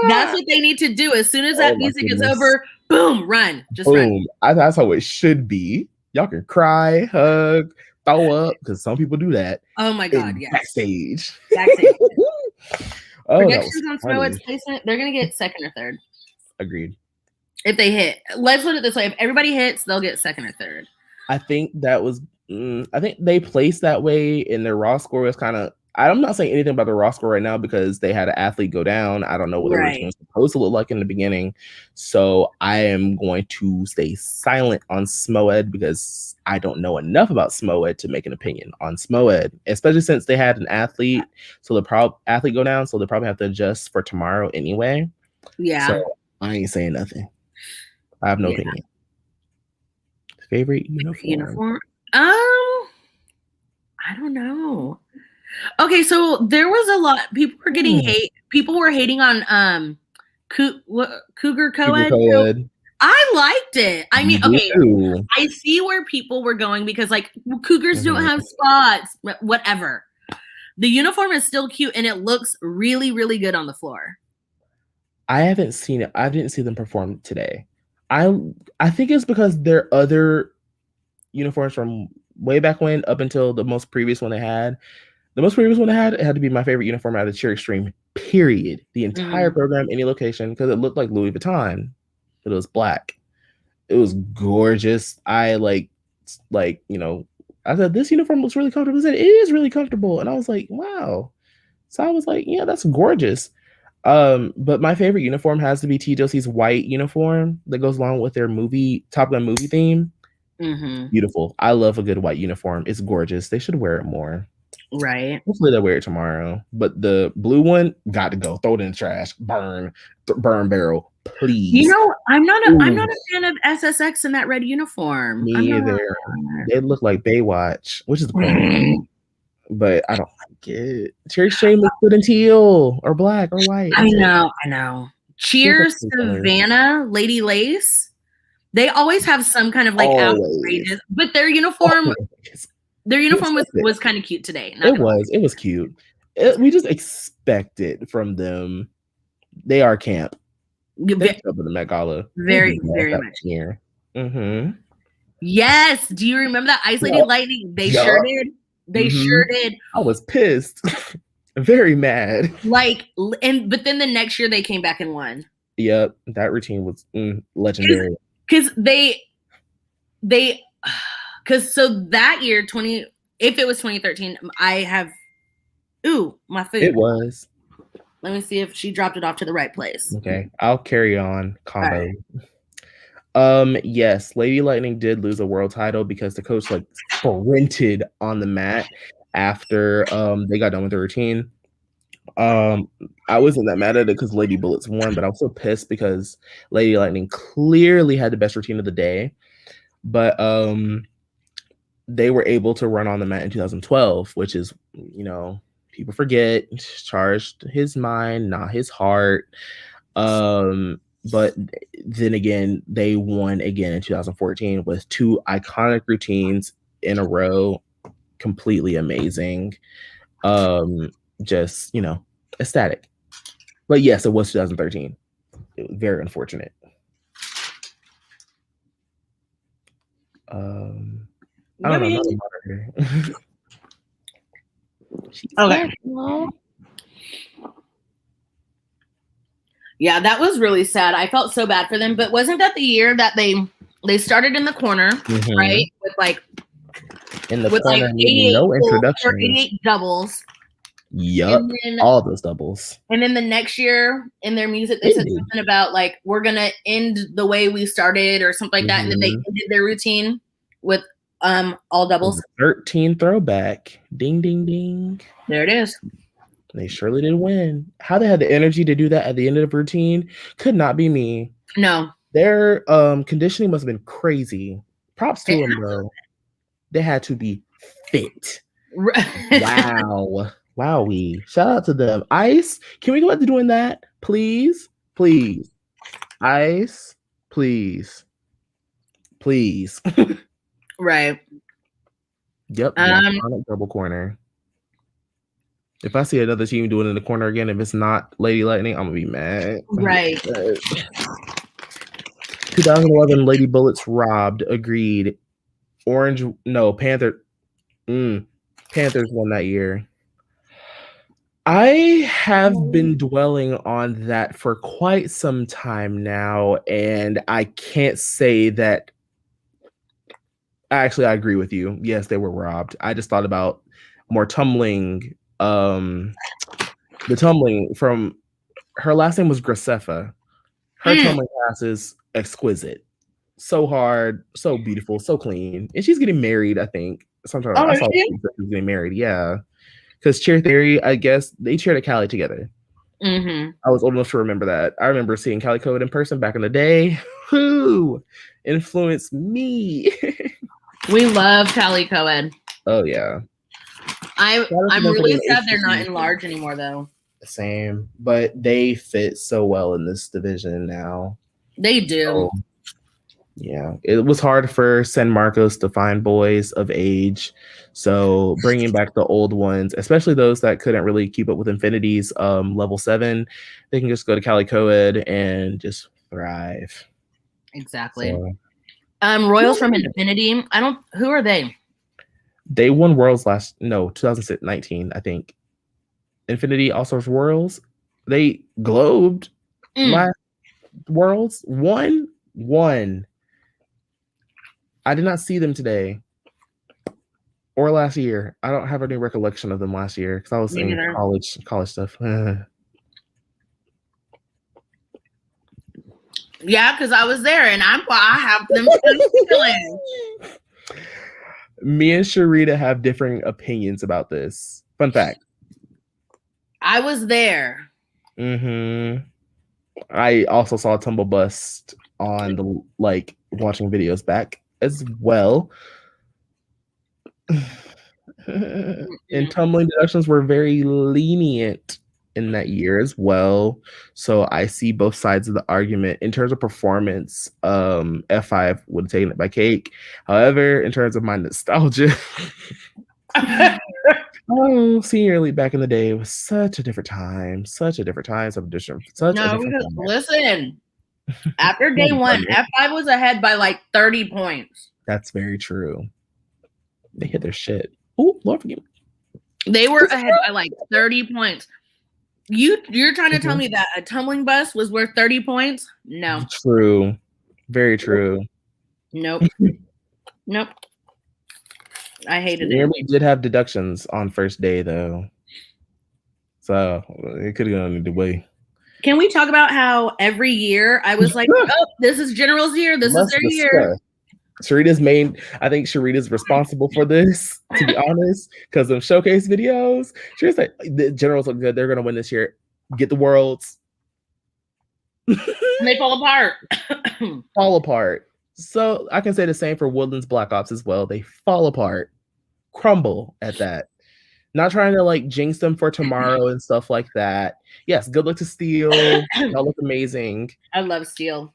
That's what they need to do. As soon as that music is over, boom, run. Just boom. run. That's how it should be. Y'all can cry, hug, throw up, because some people do that. Oh my God, yeah. Backstage. Predictions on Smowhead's placement, they're going to get second or third. Agreed. If they hit. Let's put it this way. If everybody hits, they'll get second or third. I think that was, I think they placed that way and their raw score was kind of, I'm not saying anything about the raw score right now because they had an athlete go down. I don't know what the routine was supposed to look like in the beginning. So I am going to stay silent on Smowhead because I don't know enough about Smowhead to make an opinion on Smowhead, especially since they had an athlete. So the athlete go down. So they probably have to adjust for tomorrow anyway. Yeah. So I ain't saying nothing. I have no opinion. Favorite uniform? I don't know. Okay, so there was a lot. People were getting hate. People were hating on Cougar Co-Ed. I liked it. I mean, okay, I see where people were going because like Cougars don't have spots, whatever. The uniform is still cute and it looks really, really good on the floor. I haven't seen it. I didn't see them perform today. I think it's because their other uniforms from way back when up until the most previous one they had. The most previous one it had to be my favorite uniform out of Cheer Extreme, period. The entire program, any location, because it looked like Louis Vuitton, but it was black. It was gorgeous. I I said, this uniform looks really comfortable. I said, it is really comfortable. And I was like, wow. So I was like, yeah, that's gorgeous. But my favorite uniform has to be TLC's white uniform that goes along with their Top Gun movie theme. Beautiful. I love a good white uniform. It's gorgeous. They should wear it more. Right. Hopefully they'll wear it tomorrow. But the blue one got to go. Throw it in the trash. Burn barrel, please. You know, I'm not a fan of SSX in that red uniform. Me either. They look like Baywatch, which is the point. But I don't like it. Cherry Shane looks good in teal or black or white. I know. Cheers, Savannah, Lady Lace. They always have some kind of like outrageous, but their uniform. Their uniform was kind of cute today. It was cute. We just expect it from them. They are camp. They're up in the Met Gala. Very, very much here. Yes. Do you remember that Ice Lady Lightning? They sure did. They sure did. I was pissed. Very mad. Like, but then the next year they came back and won. Yep, that routine was legendary. Because so that year, if it was 2013, I have, my food. It was. Let me see if she dropped it off to the right place. Okay, I'll carry on combo. Right. Yes, Lady Lightning did lose a world title because the coach like sprinted on the mat after they got done with the routine. I wasn't that mad at it because Lady Bullets won, but I was so pissed because Lady Lightning clearly had the best routine of the day. But they were able to run on the mat in 2012, which is, people forget, charged his mind, not his heart. But then again, they won again in 2014 with 2 iconic routines in a row. Completely amazing. Just, ecstatic. But yes, it was 2013. It was very unfortunate. I don't know, another moderator. Okay. Yeah, that was really sad. I felt so bad for them. But wasn't that the year that they started in the corner, right? With like in the corner, no introduction. 88 doubles. Yup, all those doubles. And then the next year in their music, they said something about like, we're going to end the way we started or something like that. And then they ended their routine with all doubles. 13 throwback. Ding, ding, ding. There it is. They surely did win. How they had the energy to do that at the end of the routine could not be me. No. Their conditioning must have been crazy. Props to them, though. They had to be fit. Wow. Wowie. Shout out to them. Ice, can we go back to doing that? Please? Please. Ice, please. Please. Right. Yep. Double corner. If I see another team doing it in the corner again, if it's not Lady Lightning, I'm gonna be mad. Right. 2011 Lady Bullets robbed. Agreed. Panther. Panthers won that year. I have been dwelling on that for quite some time now, and I can't say that. Actually, I agree with you. Yes, they were robbed. I just thought about more tumbling. The tumbling from her last name was Graceffa. Her tumbling pass is exquisite. So hard, so beautiful, so clean. And she's getting married, I think. Sometime I saw she's getting married, yeah. Because Cheer Theory, I guess, they cheered at Cali together. I was old enough to remember that. I remember seeing Cali Code in person back in the day. Who influenced me? We love Cali Coed. Oh, yeah. I'm really sad they're not in large anymore, though. Same. But they fit so well in this division now. They do. So, yeah. It was hard for San Marcos to find boys of age. So bringing back the old ones, especially those that couldn't really keep up with Infinity's level 7, they can just go to Cali Coed and just thrive. Exactly. So, Royals from Infinity. Who are they? They won Worlds 2019, I think. Infinity All-Stars Worlds. They globed last Worlds. One. I did not see them today or last year. I don't have any recollection of them last year because I was in college stuff. Yeah, because I was there and I have them feeling. Me and Sharita have differing opinions about this. Fun fact. I was there. I also saw Tumble Bust on the watching videos back as well. And tumbling deductions were very lenient in that year as well. So I see both sides of the argument. In terms of performance, F5 would have taken it by cake. However, in terms of my nostalgia, Senior Elite back in the day was such a different time. Listen. After day one, F5 was ahead by like 30 points. That's very true. They hit their shit. Oh, Lord forgive me. They were ahead by like 30 points. You're trying to tell me that a tumbling bus was worth 30 points? No. True. Very true. Nope. Nope. I hated it. We did have deductions on first day though. So it could have gone either way. Can we talk about how every year I was like, oh, this is General's year. This is their year. I think Sharita's responsible for this, to be honest, because of showcase videos. Sharita's like, the Generals look good. They're going to win this year. Get the Worlds. And they fall apart. Fall apart. So I can say the same for Woodlands Black Ops as well. They fall apart. Crumble at that. Not trying to like jinx them for tomorrow and stuff like that. Yes, good luck to Steel. Y'all look amazing. I love Steel.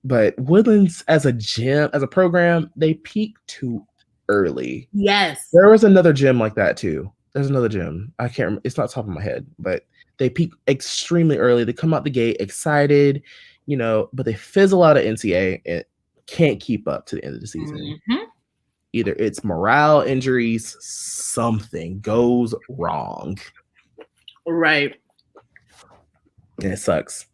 But Woodlands as a gym, as a program, they peak too early. Yes. There was another gym like that too. There's another gym. I can't remember. It's not top of my head, but they peak extremely early. They come out the gate excited, but they fizzle out of NCA and can't keep up to the end of the season. Mm-hmm. Either it's morale injuries, something goes wrong. Right. And it sucks.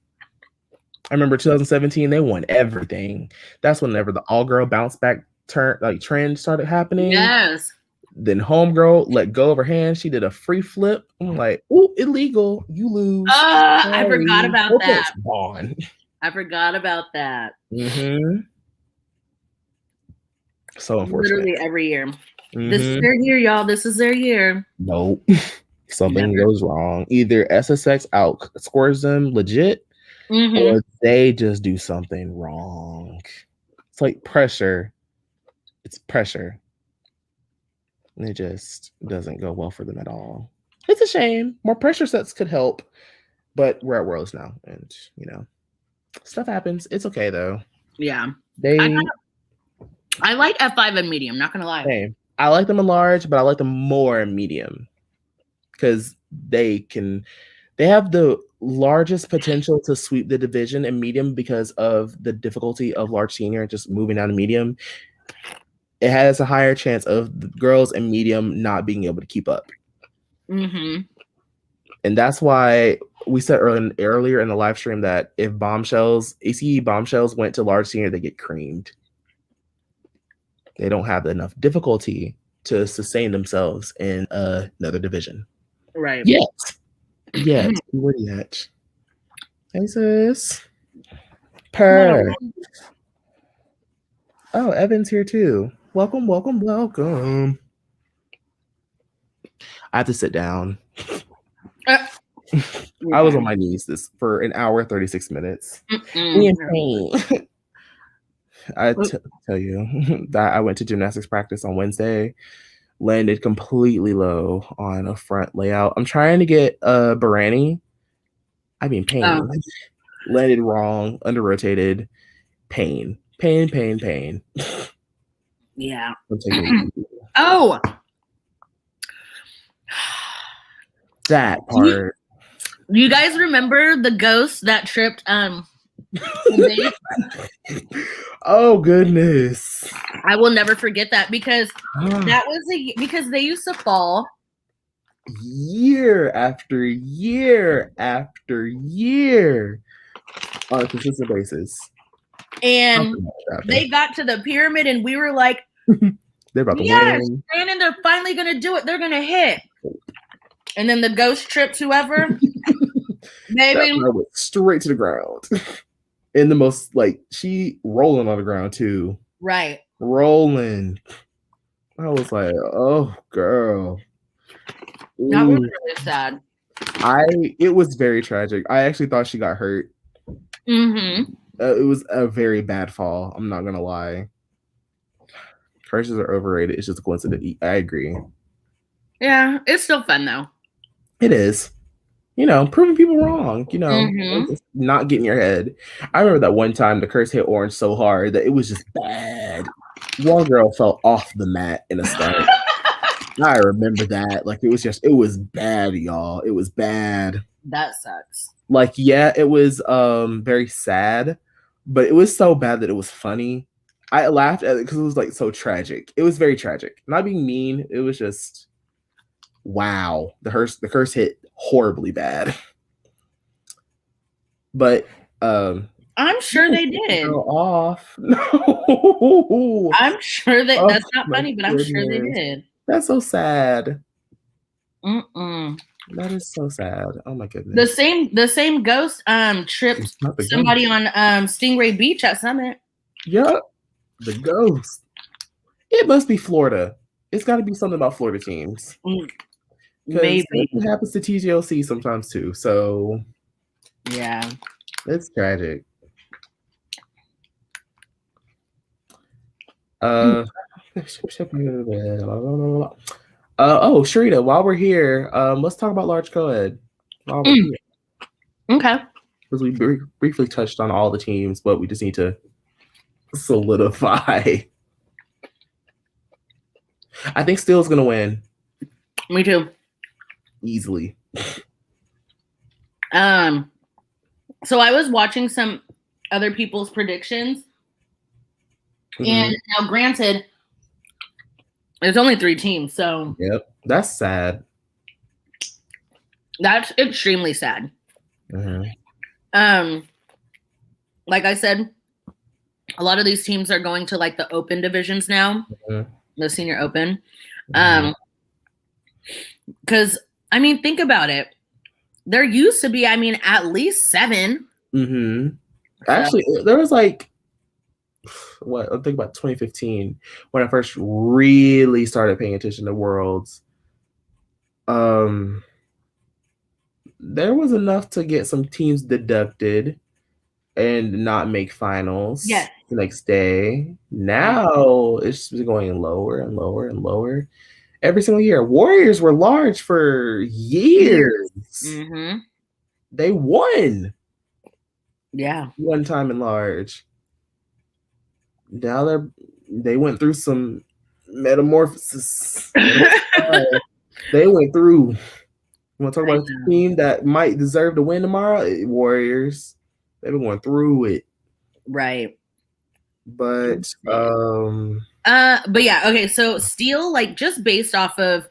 I remember 2017, they won everything. That's whenever the all-girl bounce back trend started happening. Yes. Then homegirl let go of her hand. She did a free flip. I'm like, ooh, illegal. You lose. I forgot about that. Gone. I forgot about that. Mm-hmm. So unfortunate. Literally every year. Mm-hmm. This is their year, y'all. This is their year. Nope. Something goes wrong. Either SSX outscores them legit, or they just do something wrong. It's like pressure. It's pressure. And it just doesn't go well for them at all. It's a shame. More pressure sets could help, but we're at Worlds now, and stuff happens. It's okay though. Yeah. I like F5 and medium, not gonna lie. Same. I like them in large, but I like them more in medium. Because they have the largest potential to sweep the division in medium because of the difficulty of large senior and just moving down to medium. It has a higher chance of the girls in medium not being able to keep up. Mm-hmm. And that's why we said earlier in the live stream that if ACE bombshells went to large senior, they get creamed. They don't have enough difficulty to sustain themselves in another division. Right. Yes. Where you at? Hey, sis. Per. Oh, Evan's here too. Welcome. I have to sit down. I was on my knees for an hour, 36 minutes. Me and pain. I tell you that I went to gymnastics practice on Wednesday. Landed completely low on a front layout. I'm trying to get Barani. I mean, pain. Oh. Landed wrong, under rotated. Pain. Yeah. Oh. That part. You guys remember the ghost that tripped Oh goodness. I will never forget that because because they used to fall year after year after year on a consistent basis. And they got to the pyramid and we were like, they're about to win. And they're finally gonna do it. They're gonna hit. And then the ghost trips whoever. Baby went straight to the ground. In the most she rolling on the ground too. Right. Rolling. I was like, oh girl. That was really sad. It was very tragic. I actually thought she got hurt. Mm-hmm. It was a very bad fall. I'm not gonna lie. Curses are overrated. It's just a coincidence. I agree. Yeah, it's still fun though. It is. Proving people wrong. Not getting your head. I remember that one time the curse hit Orange so hard that it was just bad. One girl fell off the mat in a start. I remember that. It was bad, y'all. It was bad. That sucks. It was very sad, but it was so bad that it was funny. I laughed at it because it was so tragic. It was very tragic. Not being mean. It was just wow. The curse hit horribly bad. But I'm sure they did. Off. No. I'm sure that's not funny, but I'm sure they did. That's so sad. Mm-mm. That is so sad. Oh my goodness. The same ghost tripped somebody on Stingray Beach at Summit. Yep. The ghost. It must be Florida. It's got to be something about Florida teams. Maybe it happens to TGLC sometimes too. So yeah, it's tragic. Oh, Sharita, while we're here, let's talk about large co-ed. While we're here, Okay. because we briefly touched on all the teams, but we just need to solidify. I think Steele's gonna win Me too. easily. So I was watching some other people's predictions, and now granted, there's only 3 teams, so yep, that's sad. That's extremely sad. Like I said, a lot of these teams are going to like the open divisions now, the senior open. Because I mean, think about it. There used to be, I mean, at least 7. Actually, there was like, what, I think about 2015 when I first really started paying attention to Worlds. There was enough to get some teams deducted and not make finals the next day. Now it's just going lower and lower and lower every single year. Warriors were large for years. They won. Yeah. One time in large. Now they went through some metamorphosis. They went through. You want to talk about a team that might deserve to win tomorrow? Warriors. They've been going through it. Right. But yeah, okay, so Steele, like, just based off of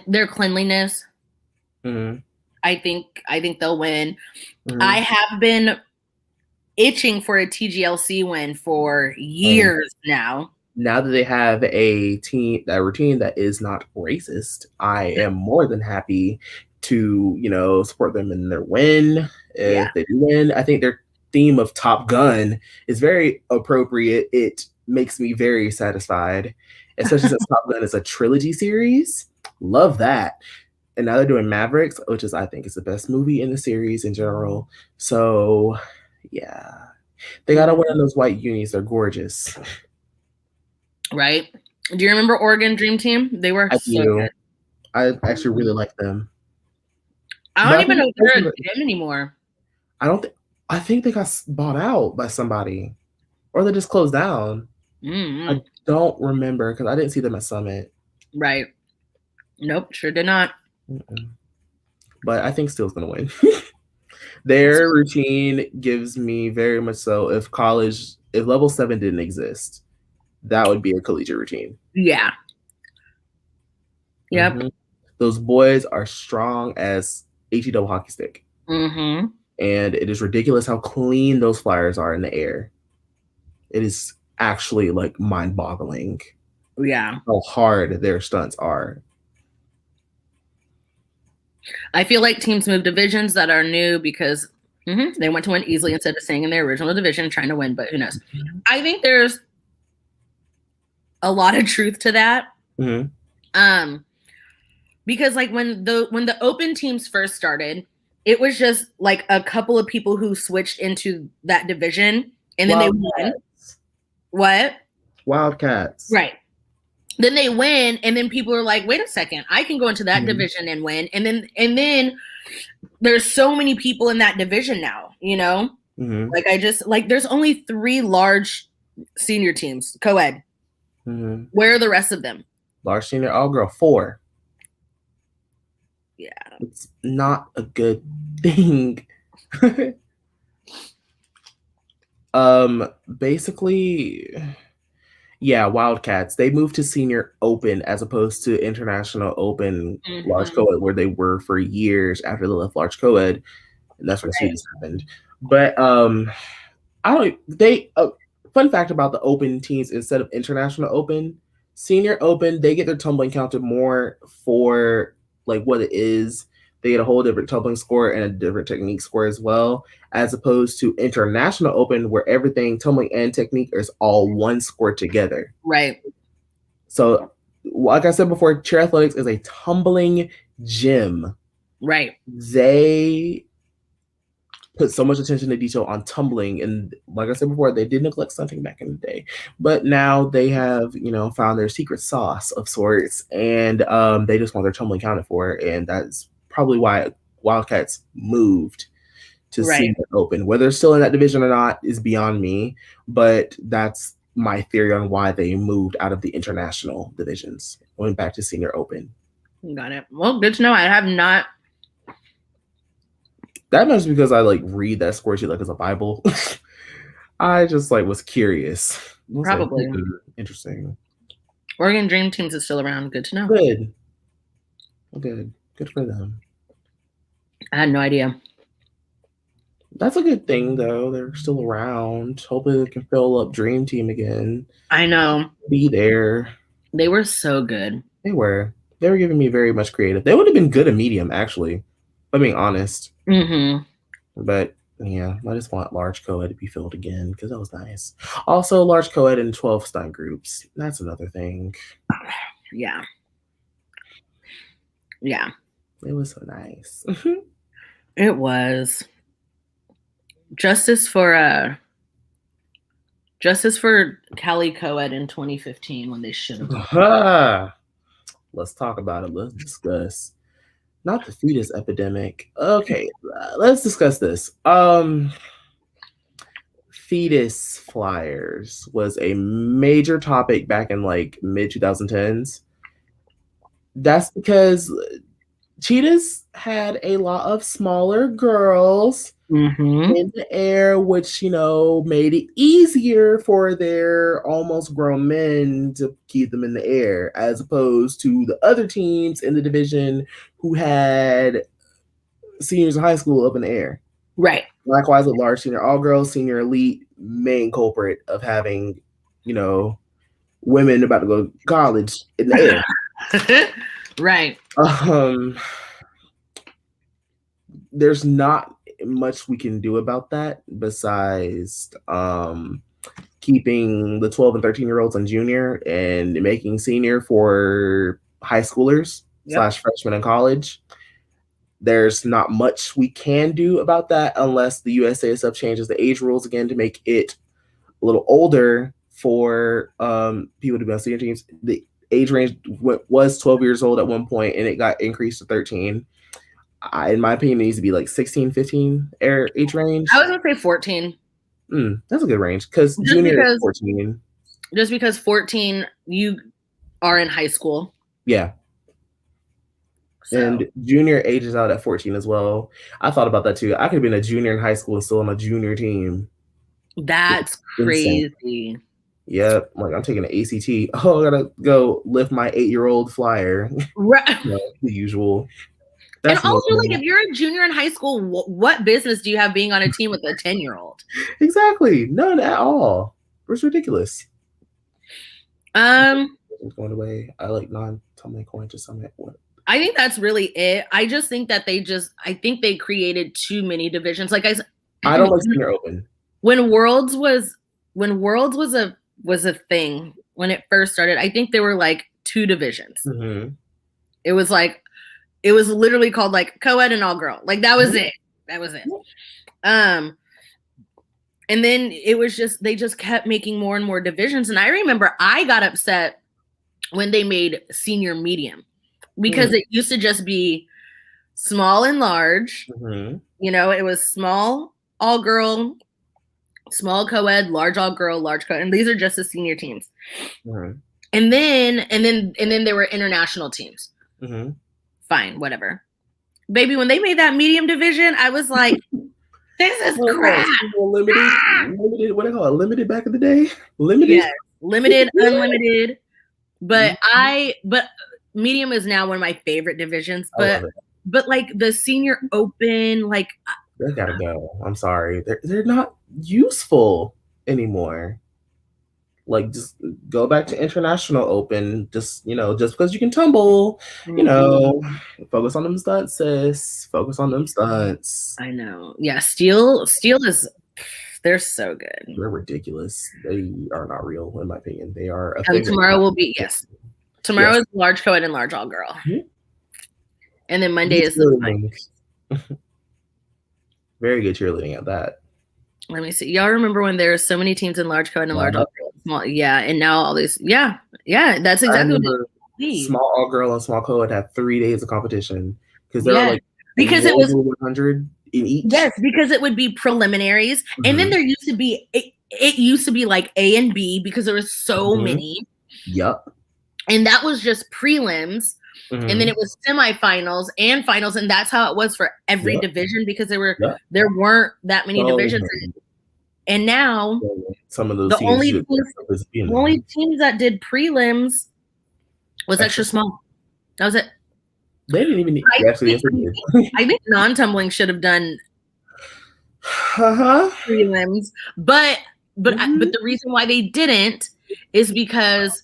their cleanliness, I think they'll win. I have been itching for a TGLC win for years now. Now that they have a routine that is not racist, I am more than happy to, support them in their win. If they do win, I think their theme of Top Gun is very appropriate. It makes me very satisfied, especially since Top Gun is a trilogy series. Love that. And now they're doing Mavericks, which I think is the best movie in the series in general. So, yeah. They got to wear those white unis. They're gorgeous. Right. Do you remember Oregon Dream Team? They were good. I actually really like them. I don't even know if they're a gym anymore. I think they got bought out by somebody, or they just closed down. I don't remember because I didn't see them at Summit. Right. Nope, sure did not. But I think Steele's gonna win. Their routine gives me very much so. If level 7 didn't exist, that would be a collegiate routine. Yeah. Yep. Those boys are strong as HE double hockey stick. And it is ridiculous how clean those flyers are in the air. It is actually like mind-boggling. Yeah. How hard their stunts are. I feel like teams move divisions that are new because they want to win easily instead of staying in their original division trying to win, but who knows? I think there's a lot of truth to that. Because like when the open teams first started, it was just like a couple of people who switched into that division and then they won. What? Wildcats. Right. Then they win, and then people are like, wait a second, I can go into that division and win. And then there's so many people in that division now, Like there's only 3 large senior teams, co-ed. Where are the rest of them? Large senior, all girl, 4. Yeah. It's not a good thing. Basically, yeah, Wildcats. They moved to senior open as opposed to international open large co-ed, where they were for years after they left large co-ed, and that's when students happened. But fun fact about the open teams, instead of international open, senior open, they get their tumbling counted more for like what it is. They get a whole different tumbling score and a different technique score as well, as opposed to international open, where everything, tumbling and technique, is all one score together. Right. So, like I said before, cheer athletics is a tumbling gym. Right. They put so much attention to detail on tumbling, and like I said before, they did neglect stunting back in the day, but now they have, found their secret sauce of sorts, and they just want their tumbling counted for, and that's probably why Wildcats moved to Right. senior open. Whether they're still in that division or not is beyond me, but that's my theory on why they moved out of the international divisions, went back to senior open. Got it. Well, good to know. I have not. That must be because I read that score sheet like it's a Bible. I just was curious. Probably. Interesting. Oregon Dream Teams is still around. Good to know. Good for them. I had no idea. That's a good thing, though. They're still around. Hopefully they can fill up Dream Team again. I know. Be there. They were so good. They were giving me very much creative. They would have been good at medium, actually, if I'm being honest. Mm-hmm. But yeah, I just want large co-ed to be filled again because that was nice. Also, large co-ed in 12 stunt groups. That's another thing. Yeah. It was so nice. It was. Justice for Cali co-ed in 2015 when they should have. Let's talk about it. Let's discuss. Not the fetus epidemic. Okay, let's discuss this. Fetus flyers was a major topic back in mid 2010s. That's because cheetahs had a lot of smaller girls in the air, which made it easier for their almost grown men to keep them in the air, as opposed to the other teams in the division who had seniors in high school up in the air. Right. Likewise with large senior all girls, senior elite, main culprit of having women about to go to college in the air. Right. There's not much we can do about that besides keeping the 12 and 13-year-olds on junior and making senior for high schoolers / freshmen in college. There's not much we can do about that unless the USASF changes the age rules again to make it a little older for people to be on senior teams. The age range was 12 years old at one point, and it got increased to 13. In my opinion, it needs to be 16, 15 age range. I was going to say 14. That's a good range because junior is 14. Just because 14, you are in high school. Yeah. So. And junior ages out at 14 as well. I thought about that too. I could have been a junior in high school and still on a junior team. That's crazy. Yep. I'm taking an ACT. Oh, I gotta go lift my 8-year-old flyer. Right. The usual. That's and also, if you're a junior in high school, what business do you have being on a team with a 10-year-old? Exactly. None at all. It's ridiculous. Going away. I like non-tumbling coin to some what. I think that's really it. I just think that I think they created too many divisions. I don't like senior open. When Worlds was a thing when it first started, I think there were 2 divisions. Mm-hmm. It was literally called co-ed and all girl. That was it. That was it. And then it was they just kept making more and more divisions. And I remember I got upset when they made senior medium because it used to just be small and large. Mm-hmm. It was small all girl, small co-ed, large all girl, large co-ed, and these are just the senior teams. Mm-hmm. And then there were international teams. Mm-hmm. Fine, whatever. Baby, when they made that medium division, I was like, this is crap. Limited, what do they call it? Limited back in the day? Limited? Yes, limited, unlimited. But medium is now one of my favorite divisions. But the senior open, they gotta go. I'm sorry. They're not useful anymore. Just go back to international open. Just because you can tumble, focus on them stunts, sis. Focus on them stunts. I know. Yeah, steel is. They're so good. They're ridiculous. They are not real, in my opinion. They are. Tomorrow will be Tomorrow is large co-ed and large all girl, and then Monday is the Very good cheerleading at that. Let me see. Y'all remember when there were so many teams in large code and large all girl, small? Yeah, and now all these. Yeah, that's exactly what it is. Small all girl and small co-ed had 3 days of competition because there were like because it was 100 in each. Yes, because it would be preliminaries, and then there used to be it used to be like A and B because there were so many. Yep. And that was just prelims. And then it was semifinals and finals, and that's how it was for every division because there weren't that many divisions. And now some of those the only teams that did prelims was extra small. That was it. They didn't even need I think non-tumbling should have done prelims, but the reason why they didn't is because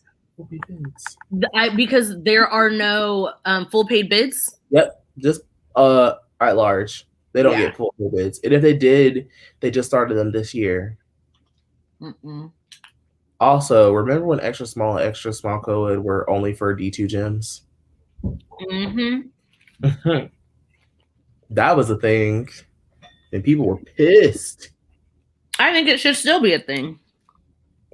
there are no full paid bids. Yep, just at large. They don't get full paid bids, and if they did, they just started them this year. Also, remember when extra small co-ed were only for D2 gyms? That was a thing, and people were pissed. I think it should still be a thing.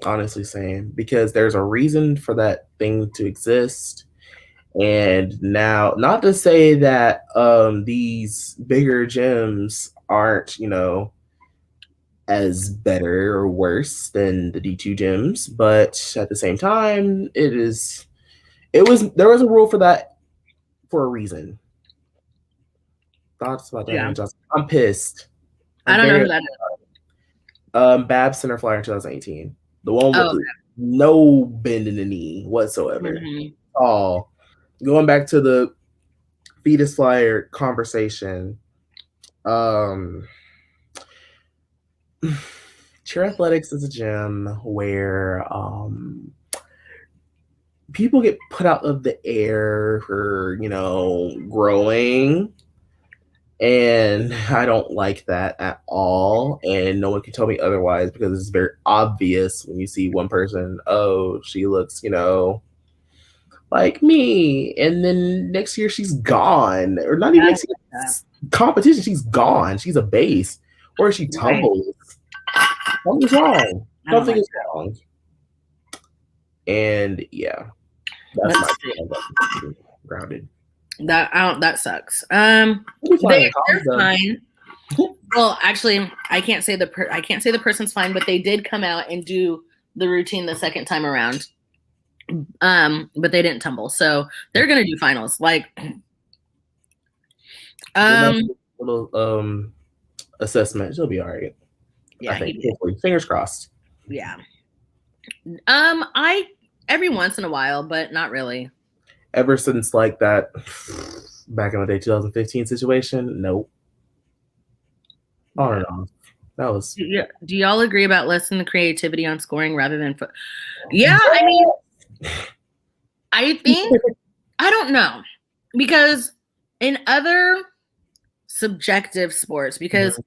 Honestly saying, because there's a reason for that thing to exist. And now, not to say that these bigger gyms aren't, as better or worse than the D2 gyms, but at the same time, there was a rule for that for a reason. Thoughts about that? I'm pissed. I don't know who that is. Babs Center Flyer in 2018. The one with no bend in the knee whatsoever. Going back to the fetus flyer conversation, Cheer Athletics is a gym where people get put out of the air for, growing. And I don't like that at all. And no one can tell me otherwise because it's very obvious when you see one person, oh, she looks, like me. And then next year she's gone. Or not even next year, competition, she's gone. She's a base. Or she tumbles. Something's wrong. Something is wrong. And yeah. That's my grounded. That sucks. They're fine. Well, actually, I can't say the person's fine, but they did come out and do the routine the second time around. But they didn't tumble, so they're gonna do finals. Like, little assessment. She'll be all right. Yeah, I think. Fingers crossed. Yeah. Every once in a while, but not really. Ever since like that back in the day 2015 situation, nope. On and off. That was. Do y'all agree about lessening the creativity on scoring rather than Yeah, I mean, I think I don't know, because in other subjective sports, because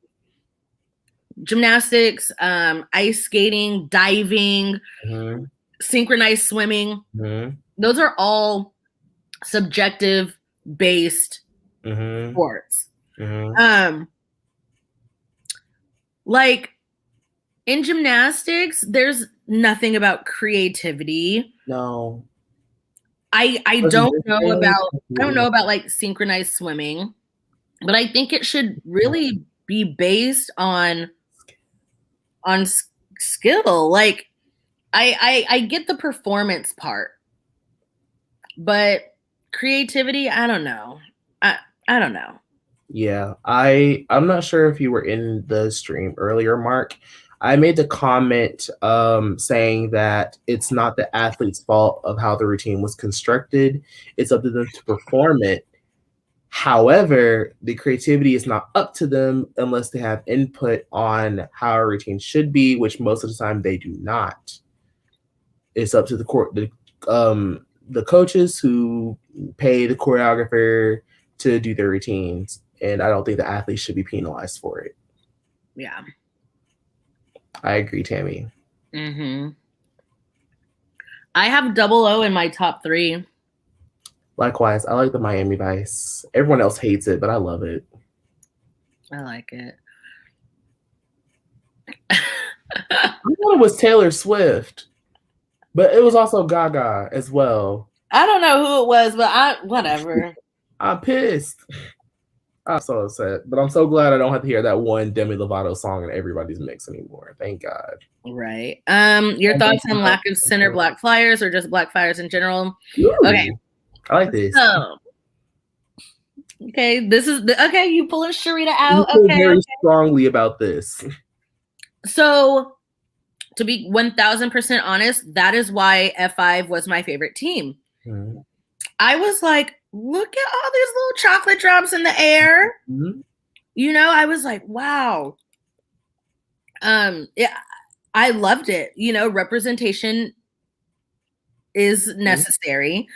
gymnastics, ice skating, diving, synchronized swimming, those are all subjective based sports. Like in gymnastics, there's nothing about creativity. No. I don't know about like synchronized swimming, but I think it should really be based on skill. Like I get the performance part, but creativity, I don't know. I don't know. Yeah, I'm not sure if you were in the stream earlier, Mark. I made the comment saying that it's not the athlete's fault of how the routine was constructed. It's up to them to perform it. However, the creativity is not up to them unless they have input on how a routine should be, which most of the time they do not. It's up to the coaches who pay the choreographer to do their routines. And I don't think the athletes should be penalized for it. Yeah. I agree, Tammy. I have Double O in my top 3. Likewise, I like the Miami Vice. Everyone else hates it, but I love it. I like it. I thought it was Taylor Swift, but it was also Gaga as well. I don't know who it was, but whatever. I'm pissed. I'm so upset, but I'm so glad I don't have to hear that one Demi Lovato song in everybody's mix anymore. Thank God. Right. Your thoughts on lack of center black flyers or just black flyers in general? Ooh, okay. I like this. So, okay, this is okay. You pulling Sharita out? You feel very strongly about this. So, to be 1000% honest, that is why F5 was my favorite team. Mm-hmm. I was like, look at all these little chocolate drops in the air. Mm-hmm. You know, I was like, wow. Yeah, I loved it. You know, representation is necessary.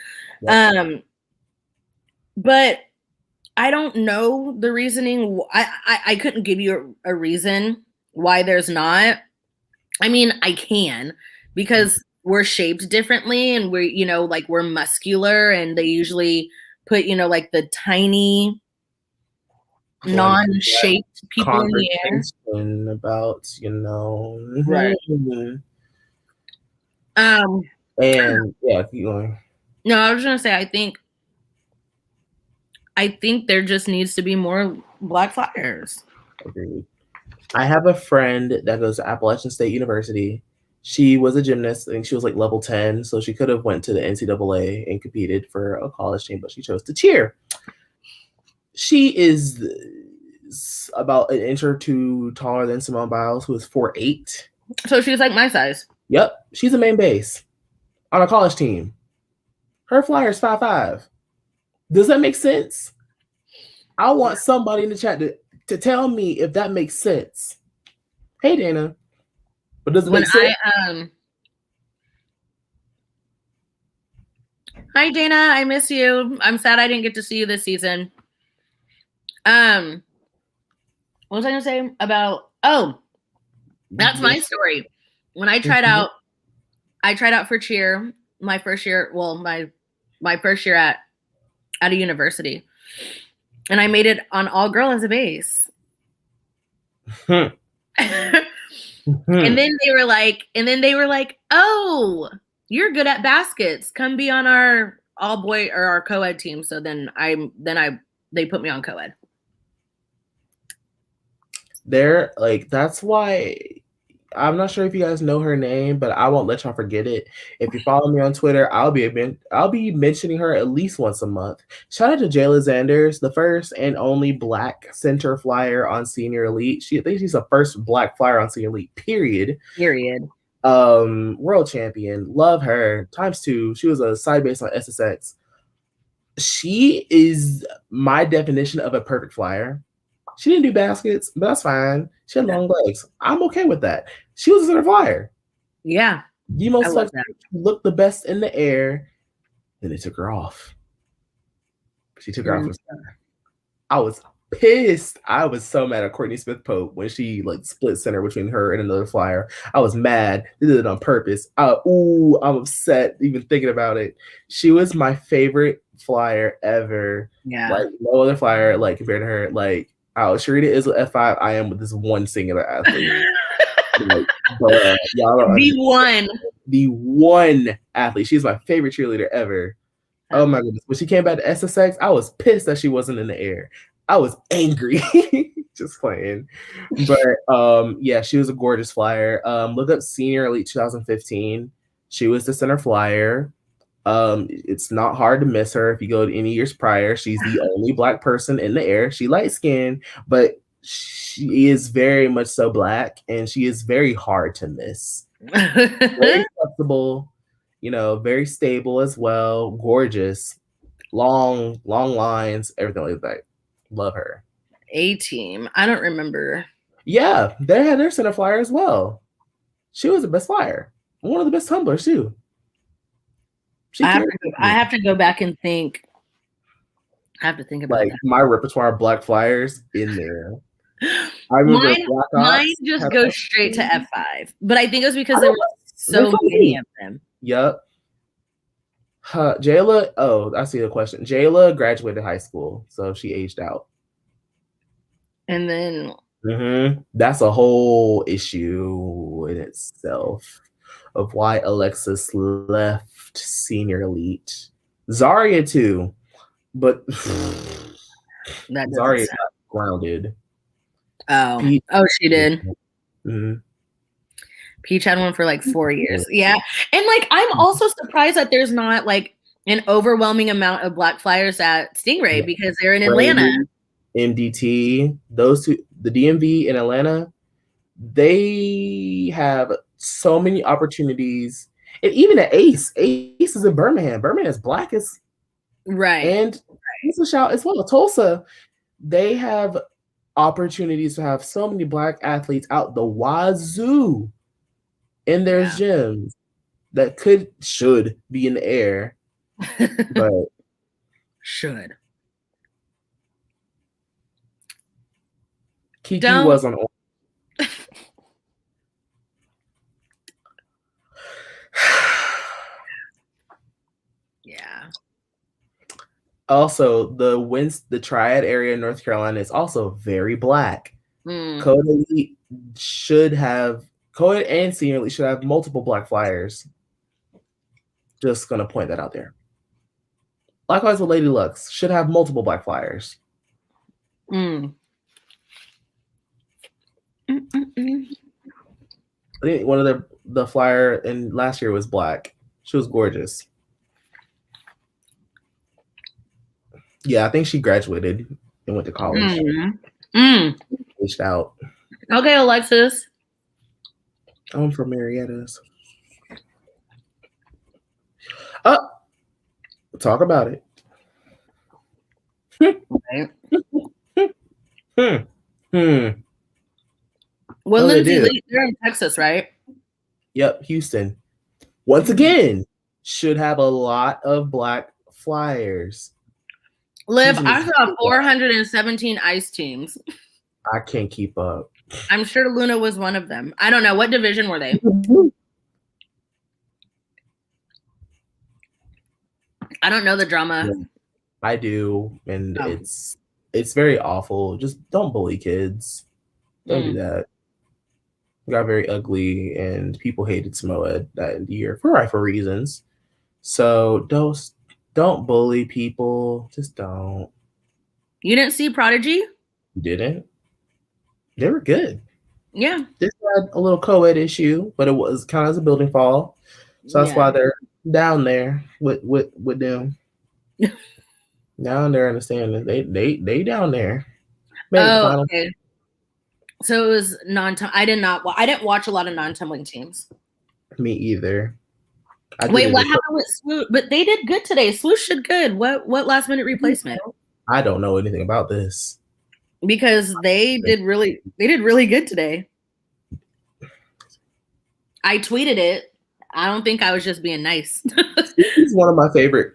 Mm-hmm. But I don't know the reasoning. I couldn't give you a reason why there's not. I mean, I can, because we're shaped differently and we're, you know, like we're muscular, and they usually put, you know, like the tiny non-shaped people in the air. About, you know, right. And yeah, keep going. No, I was gonna say, I think there just needs to be more black flyers. Agreed. I have a friend that goes to Appalachian State University. She was a gymnast. I think she was like level 10, so she could have went to the NCAA and competed for a college team, but she chose to cheer. She is about an inch or two taller than Simone Biles, who is 4'8". So she's like my size. Yep, she's a main base on a college team. Her flyer is 5'5". Does that make sense? I want somebody in the chat to tell me if that makes sense. Hey, Dana. But does it make sense? Hi, Dana. I miss you. I'm sad I didn't get to see you this season. What was I going to say about... Oh, that's my story. When I tried out, for cheer my first year. Well, my first year at a university, and I made it on all girl as a base. And then they were like, "Oh, you're good at baskets. Come be on our all boy or our co-ed team." So then they put me on co-ed. They're like, that's why I'm not sure if you guys know her name, but I won't let y'all forget it. If you follow me on Twitter, I'll be mentioning her at least once a month. Shout out to Jayla Zanders, the first and only Black center flyer on Senior Elite. I think she's the first Black flyer on Senior Elite. Period. World champion. Love her. ×2. She was a side base on SSX. She is my definition of a perfect flyer. She didn't do baskets, but that's fine. She had long legs. I'm okay with that. She was a center flyer. Yeah. The most looked the best in the air. Then they took her off. She took her off. I was pissed. I was so mad at Courtney Smith Pope when she like split center between her and another flyer. I was mad. They did it on purpose. I'm upset even thinking about it. She was my favorite flyer ever. Yeah. Like no other flyer like compared to her. Like, Sharita is with F5. I am with this one singular athlete. Like, the one athlete. She's my favorite cheerleader ever. Oh my goodness. When she came back to SSX, I was pissed that she wasn't in the air. I was angry. Just playing. But yeah, she was a gorgeous flyer. Look up Senior Elite 2015. She was the center flyer. It's not hard to miss her if you go to any years prior. She's the only Black person in the air. She light skinned, but she is very much so Black, and she is very hard to miss. Very flexible, very stable as well. Gorgeous, long lines, everything like that. Love her. A-team. I don't remember. Yeah, they had their center flyer as well. She was the best flyer. One of the best tumblers too. I have to go back and think. I have to think about like that. My repertoire of Black flyers in there. I remember mine just goes straight to F5, but I think it was because there were so many of them. Yep. Jayla. Oh, I see the question. Jayla graduated high school, so she aged out. And then that's a whole issue in itself of why Alexis left Senior Elite. Zarya too, but That doesn't Zarya sound. got grounded. Oh, she did. Mm-hmm. Peach had one for like 4 years. Yeah. And like, I'm also surprised that there's not like an overwhelming amount of Black Flyers at Stingray because they're in Atlanta. MDT, those two, the DMV in Atlanta, they have so many opportunities. And even at Ace is in Birmingham. Birmingham is Black as right. And it's a shout as well. Tulsa, they have opportunities to have so many Black athletes out the wazoo in their gyms that should be in the air, but should. Kiki was on. Yeah. Also, the Triad area in North Carolina is also very Black. Co-ed Elite Co-ed and Senior Elite should have multiple Black Flyers. Just gonna point that out there. Likewise with Lady Lux, should have multiple Black Flyers. I think one of the flyer in last year was Black. She was gorgeous. Yeah, I think she graduated and went to college. Reached out. Okay, Alexis. I'm from Marietta's. Talk about it. Well, Lindsay, they're in Texas, right? Yep, Houston. Once again, should have a lot of Black Flyers. Liv, I saw 417 ice teams. I can't keep up. I'm sure Luna was one of them. I don't know. What division were they? I don't know the drama. I do, and it's very awful. Just don't bully kids. Don't do that. It got very ugly, and people hated Samoa that year for rightful reasons. So don't bully people. Just don't. You didn't see Prodigy? Didn't. They were good. Yeah. This had a little co-ed issue, but it was kind of as a building fall. So that's why they're down there with them. Down there, understand they down there. Okay. So it was I didn't watch a lot of non-tumbling teams. Me either. Wait, what happened with Swoosh? But they did good today. Swoosh did good. What last minute replacement? I don't know anything about this. Because they did really good today. I tweeted it. I don't think I was just being nice. It's one of my favorite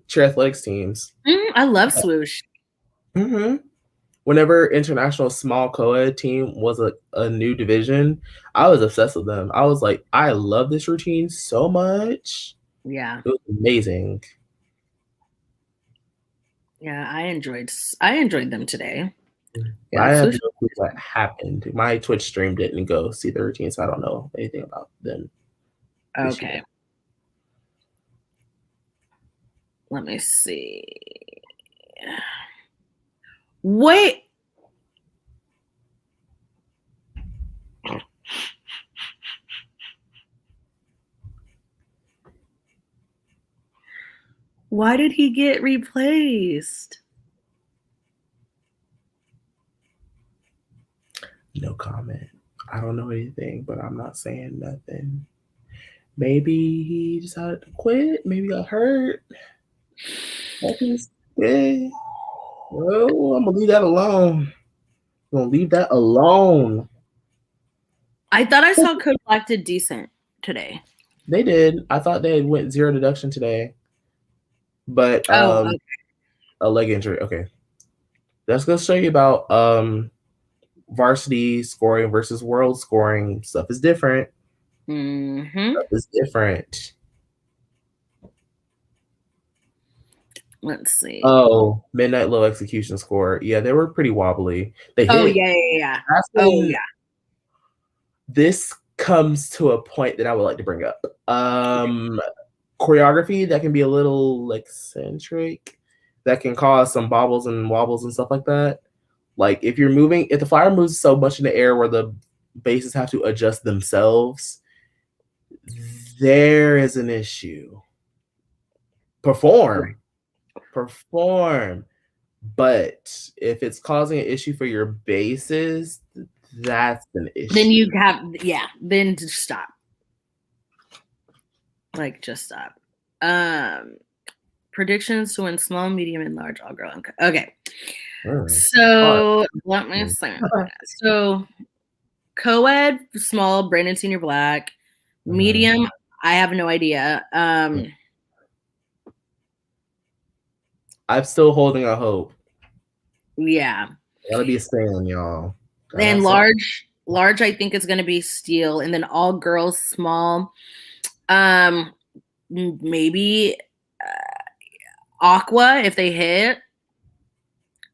cheer athletics teams. I love Swoosh. Whenever International Small Co-ed team was a new division, I was obsessed with them. I was like, I love this routine so much. Yeah. It was amazing. Yeah, I enjoyed them today. Yeah, I have no clue what happened. My Twitch stream didn't go see the routine, so I don't know anything about them. Okay. Let me see. Wait. Why did he get replaced? No comment. I don't know anything, but I'm not saying nothing. Maybe he decided to quit. Maybe got hurt. Yeah. Well, I'm gonna leave that alone. I'm gonna leave that alone. I thought I saw Code Black did decent today. They did. I thought they went 0 deduction today. But okay. A leg injury. Okay. That's gonna show you about varsity scoring versus world scoring. Stuff is different. Stuff is different. Let's see. Oh, midnight low execution score. Yeah, they were pretty wobbly. They hit. Yeah. Yeah. This comes to a point that I would like to bring up. Choreography that can be a little eccentric, that can cause some bobbles and wobbles and stuff like that. Like if the flower moves so much in the air where the bases have to adjust themselves, there is an issue. Perform. But if it's causing an issue for your bases, that's an issue. Then just stop. Like, just stop. Predictions to win small, medium, and large all girl. Okay. So let me see. So co-ed, small, Brandon Senior Black. Medium, I have no idea. I'm still holding a hope. Yeah. Gotta be a stand, y'all. And large, I think is gonna be steel, and then all girls small. Maybe aqua if they hit.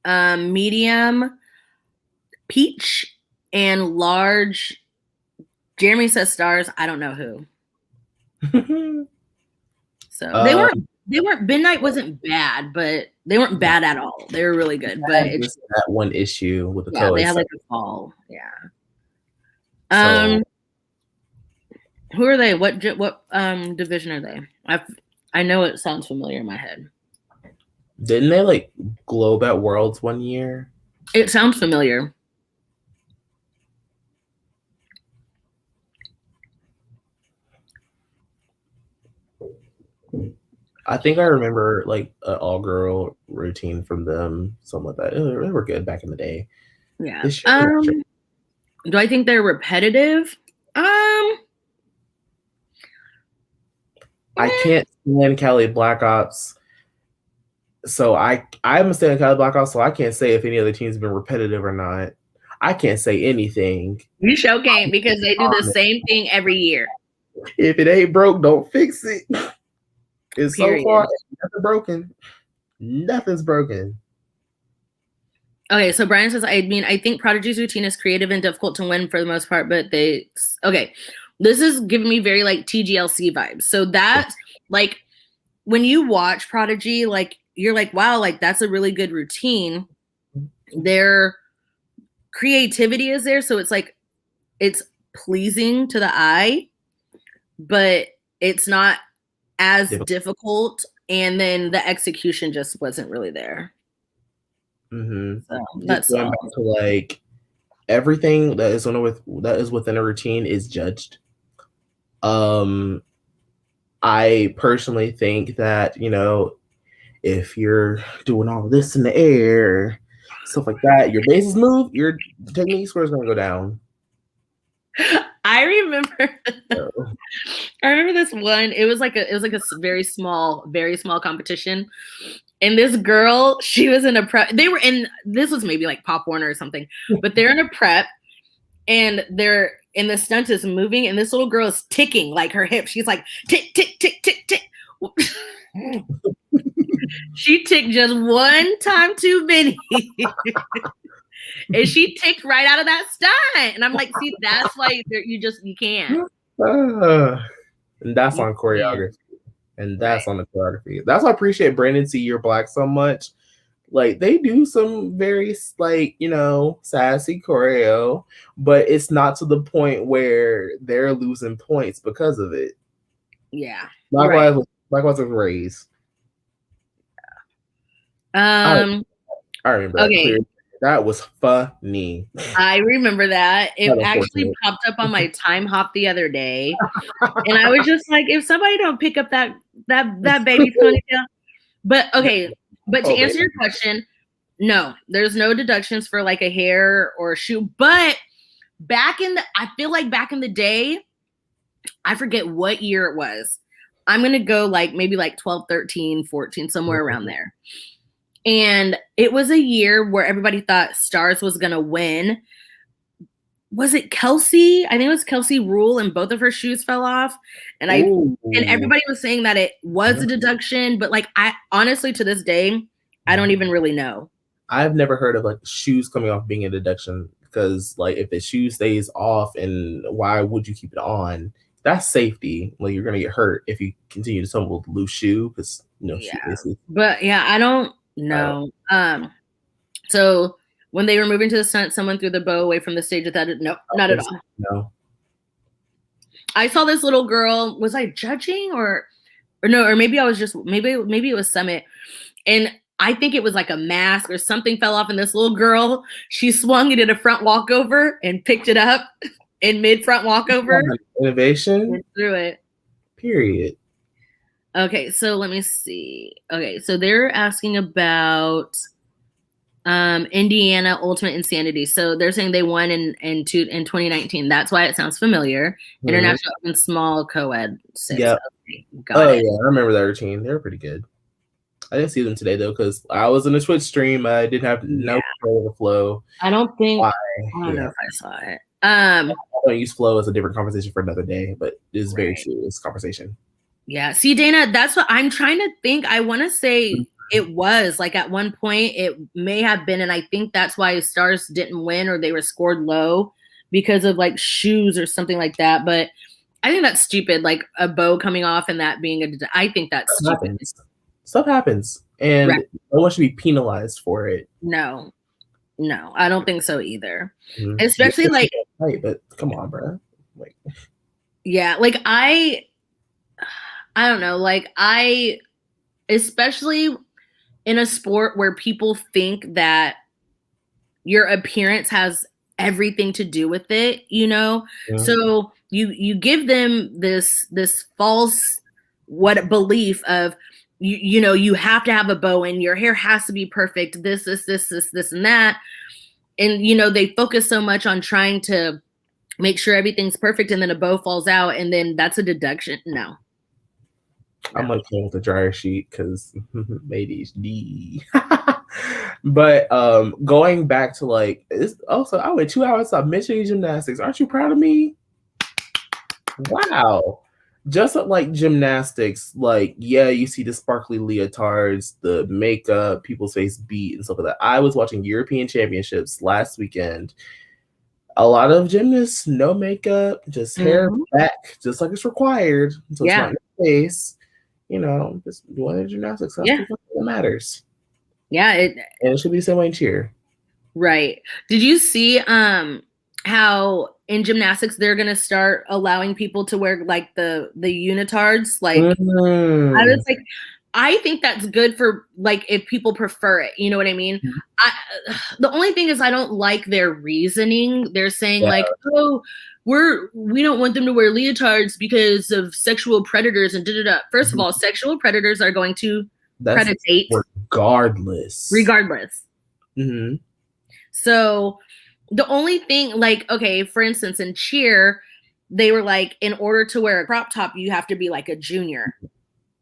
Medium, peach, and large. Jeremy says stars. I don't know who. So they weren't. Midnight wasn't bad, but they weren't bad at all. They were really good. But it's just that one issue with the they had like a fall. Yeah. Who are they? What division are they? I know it sounds familiar in my head. Didn't they like globe at Worlds one year? It sounds familiar. I think I remember like an all-girl routine from them, something like that. They were good back in the day. Yeah. Do I think they're repetitive? I can't stand Cali Black Ops. So I'm a stand Cali Black Ops, so I can't say if any other team's been repetitive or not. I can't say anything. You sure can't, because they do the same thing every year. If it ain't broke, don't fix it. It's so far nothing broken. Nothing's broken. Okay, so Brian says, I think Prodigy's routine is creative and difficult to win for the most part, but this is giving me very like TGLC vibes. So that's like when you watch Prodigy, like you're like, wow, like that's a really good routine. Their creativity is there, so it's like it's pleasing to the eye, but it's not as difficult, and then the execution just wasn't really there. So that's going back to like everything that is within a routine is judged. I personally think that, if you're doing all this in the air, stuff like that, your bases move, your technique score is going to go down. I remember this one. It was like a very small competition. And this girl, she was in a prep. This was maybe like Pop Warner or something, but they're in a prep and the stunt is moving, and this little girl is ticking like her hip. She's like tick, tick, tick, tick, tick. She ticked just one time too many. And she ticked right out of that stunt. And I'm like, see, that's why you can't. And that's on choreography. And that's on the choreography. That's why I appreciate Brandon Senior Black so much. Like, they do some very, like, sassy choreo, but it's not to the point where they're losing points because of it. Yeah. Likewise with Rays. I remember. Okay. That was funny. I remember that. It actually popped up on my time hop the other day. And I was just like, if somebody don't pick up that baby's ponytail. But okay, but to answer your question, no, there's no deductions for like a hair or a shoe. But I feel like back in the day, I forget what year it was. I'm going to go like maybe like 12, 13, 14, somewhere around there. And it was a year where everybody thought Stars was going to win. Was it Kelsey? I think it was Kelsey Rule, and both of her shoes fell off. And everybody was saying that it was a deduction, but like I honestly to this day, I don't even really know. I've never heard of like shoes coming off being a deduction because like if the shoe stays off, and why would you keep it on? That's safety. Like you're gonna get hurt if you continue to tumble with a loose shoe because Yeah. shoe basically. But yeah, I don't know. So when they were moving to the stunt, someone threw the bow away from the stage without it. Nope, not at all. No. I saw this little girl. Was I judging or no? Or maybe I was just maybe it was Summit, and I think it was like a mask or something fell off, and this little girl, she swung it in a front walkover and picked it up in mid front walkover. Innovation. And threw it. Period. Okay, so let me see. Okay, so they're asking about Indiana Ultimate Insanity. So they're saying they won in 2019. That's why it sounds familiar. Mm-hmm. International Open Small Co-ed 6. Yeah. Okay, got it. Yeah, I remember that routine. They were pretty good. I didn't see them today though because I was in a Twitch stream. I didn't have no control of the flow. I don't think. I don't know if I saw it. I don't use flow as a different conversation for another day, but it's very serious conversation. Yeah. See, Dana, that's what I'm trying to think. I want to say it was like at one point it may have been, and I think that's why Stars didn't win or they were scored low because of like shoes or something like that. But I think that's stupid. Like a bow coming off and that being I think that's stupid. Stuff happens, and no one should be penalized for it. No, I don't think so either. Mm-hmm. Especially like, right, but come on, bro. Like, yeah, like I don't know, like especially in a sport where people think that your appearance has everything to do with it, Mm-hmm. So you give them this false belief of you have to have a bow and your hair has to be perfect, this and that. And they focus so much on trying to make sure everything's perfect, and then a bow falls out, and then that's a deduction. No. I'm like playing with the dryer sheet because ADHD. But going back to like also I went 2 hours of mentioning gymnastics. Aren't you proud of me? Wow. Just like gymnastics, like, yeah, you see the sparkly leotards, the makeup, people's face beat and stuff like that. I was watching European Championships last weekend. A lot of gymnasts, no makeup, just hair back, just like it's required. So it's not in your face. Just doing the gymnastics. That's what matters. Yeah. And it should be the same way in cheer. Right. Did you see how in gymnastics they're gonna start allowing people to wear like the unitards? Like I was like, I think that's good for like if people prefer it. You know what I mean? Mm-hmm. The only thing is I don't like their reasoning. They're saying like, oh, we don't want them to wear leotards because of sexual predators and da-da-da. First mm-hmm. of all, sexual predators are going to predate regardless. Mm-hmm. So the only thing, like, okay, for instance, in cheer, they were like, in order to wear a crop top, you have to be like a junior,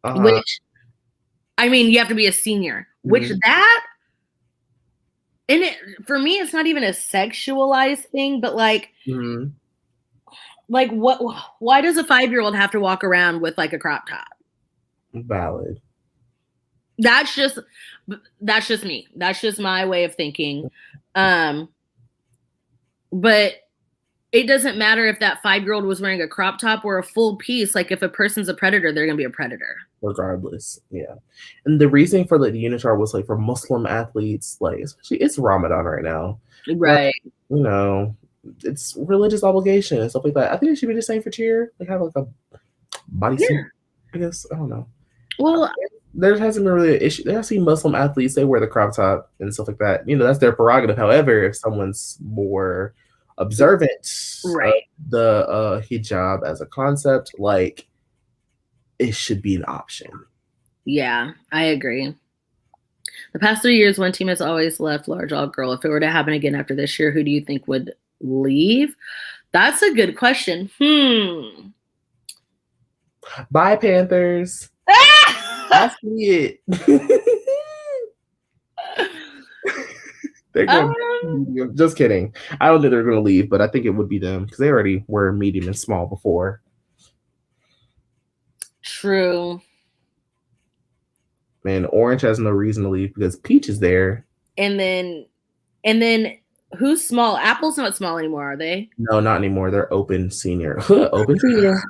which, I mean, you have to be a senior, mm-hmm. which that, and it, for me, it's not even a sexualized thing, but like, mm-hmm. like why does a 5-year-old have to walk around with like a crop top? Valid. That's just me. That's just my way of thinking. But it doesn't matter if that 5-year-old was wearing a crop top or a full piece. Like if a person's a predator, they're going to be a predator. Regardless. Yeah. And the reason for like the unitard was like for Muslim athletes, like especially it's Ramadan right now. Right. But, it's religious obligation and stuff like that. I think it should be the same for cheer. Like have like a bodysuit. I guess. I don't know. Well, there hasn't been really an issue. I've seen Muslim athletes, they wear the crop top and stuff like that. That's their prerogative. However, if someone's more observant of the hijab as a concept, like it should be an option. Yeah, I agree. The past 3 years, one team has always left large all girl. If it were to happen again after this year, who do you think would leave? That's a good question. Bye, Panthers. I see it. They're going just kidding. I don't think they're going to leave, but I think it would be them because they already were medium and small before. True. Man, Orange has no reason to leave because Peach is there. and then who's small? Apple's not small anymore, are they? No, not anymore. They're open senior. Open senior.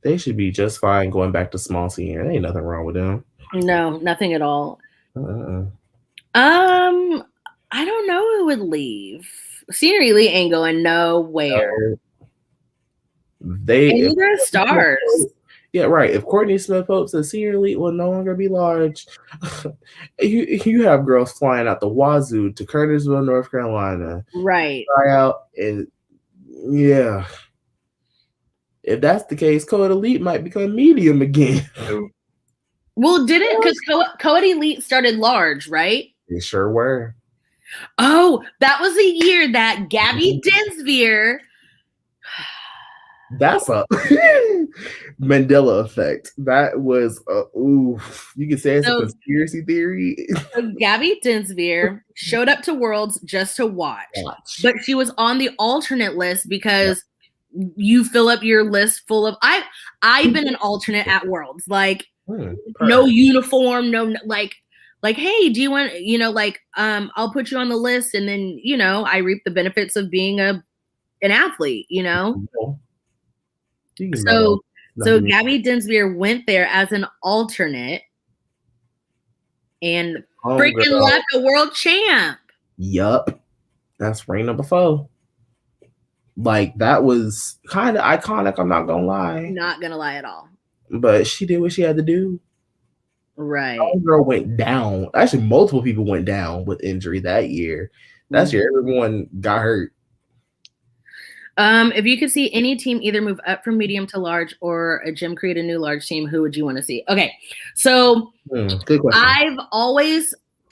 They should be just fine going back to small senior. There ain't nothing wrong with them. No, nothing at all. Uh-uh. I don't know who would leave. Senior Elite ain't going nowhere. So And neither are stars. Yeah, right. If Courtney Smith hopes that Senior Elite will no longer be large, you have girls flying out the wazoo to Curtisville, North Carolina. Right. Try out, and yeah. If that's the case, Co-Ed Elite might become medium again. Well, didn't, because Co-Ed Elite started large, right? They sure were. Oh, that was the year that Gabby Dinsvier. That's a Mandela effect. That was you can say it's a conspiracy theory. So Gabby Dinsvier showed up to Worlds just to watch. But she was on the alternate list because you fill up your list full of I've been an alternate at Worlds, like no uniform, no like hey, do you want, I'll put you on the list, and then I reap the benefits of being an athlete, So Gabby Dinsvier went there as an alternate and freaking left a world champ. Yup. That's ring number 4. Like, that was kind of iconic, I'm not gonna lie. Not gonna lie at all. But she did what she had to do. Right. That girl went down. Actually, multiple people went down with injury that year. That year, everyone got hurt. If you could see any team either move up from medium to large or a gym create a new large team, who would you want to see? Okay, so good question.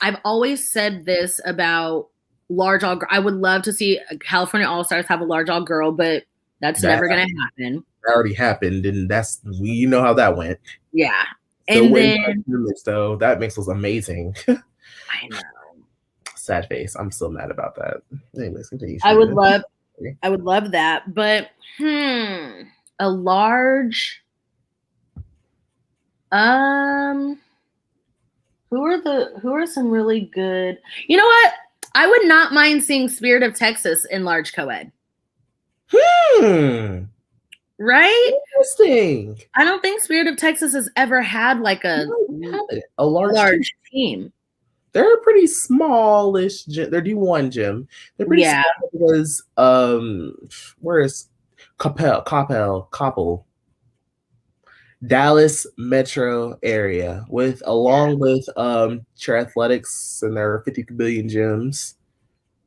I've always said this about large all. I would love to see California All Stars have a large all girl, but that's never going to happen. That already happened, and you know how that went. Yeah, so and then though that makes us amazing. I know. Sad face. I'm still mad about that. Anyways, continue. I would love that, but a large. Who are some really good? You know what? I would not mind seeing Spirit of Texas in large co-ed. Right? Interesting. I don't think Spirit of Texas has ever had like a large team. They're a pretty smallish gym. They're D1 gym. They're pretty small because where is Coppell? Dallas metro area along with Cheer Athletics and their 50 billion gyms.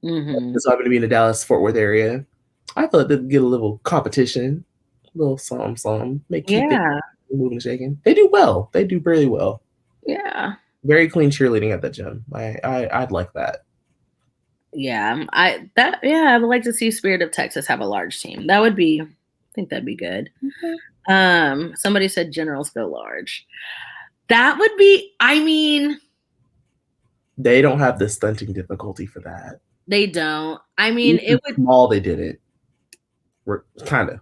It's all going to be in the Dallas Fort Worth area. I thought they'd get a little competition, a little something, keep it moving and shaking. They do well. They do really well. Yeah. Very clean cheerleading at that gym. I'd like that. Yeah, I would like to see Spirit of Texas have a large team. I think that'd be good. Somebody said Generals go large. That would be, they don't have the stunting difficulty for that. They don't. It would small. They did it. We're kind of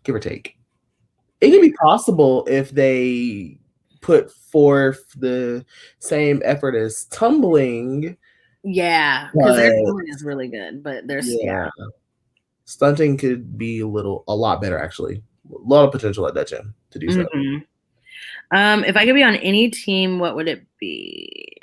give or take. It can be possible if they put forth the same effort as tumbling. Yeah, because their tumbling is really good, but there's stunting could be a lot better actually. A lot of potential at that gym to do so. If I could be on any team, what would it be?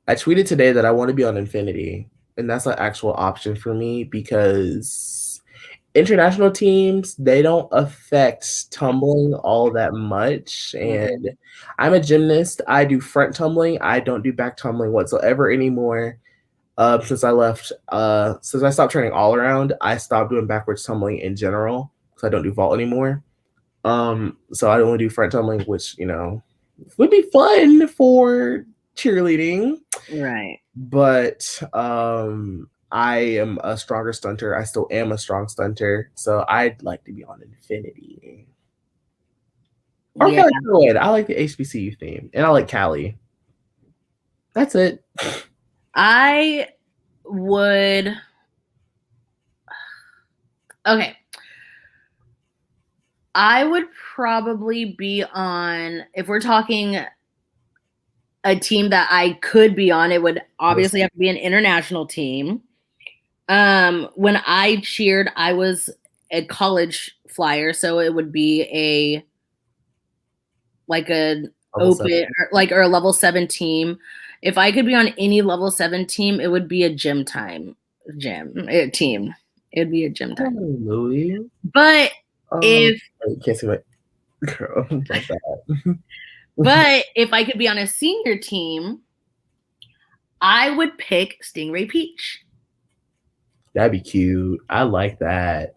I tweeted today that I want to be on Infinity, and that's an actual option for me because international teams, they don't affect tumbling all that much. And I'm a gymnast. I do front tumbling. I don't do back tumbling whatsoever anymore. Since I stopped training all around, I stopped doing backwards tumbling in general because I don't do vault anymore. So I only do front tumbling, which, would be fun for cheerleading. Right. But I am a stronger stunter. I still am a strong stunter. So I'd like to be on Infinity. Or I like the HBCU theme. And I like Cali. That's it. I would Okay. I would probably be on, if we're talking a team that I could be on, it would obviously have to be an international team. When I cheered, I was a college flyer, so it would be a Level open or a level 7 team. If I could be on any level 7 team, it would be a gym team. It would be a gym time. Hallelujah. But if you can't see my girl. My bad. but if I could be on a senior team, I would pick Stingray Peach. That'd be cute. I like that.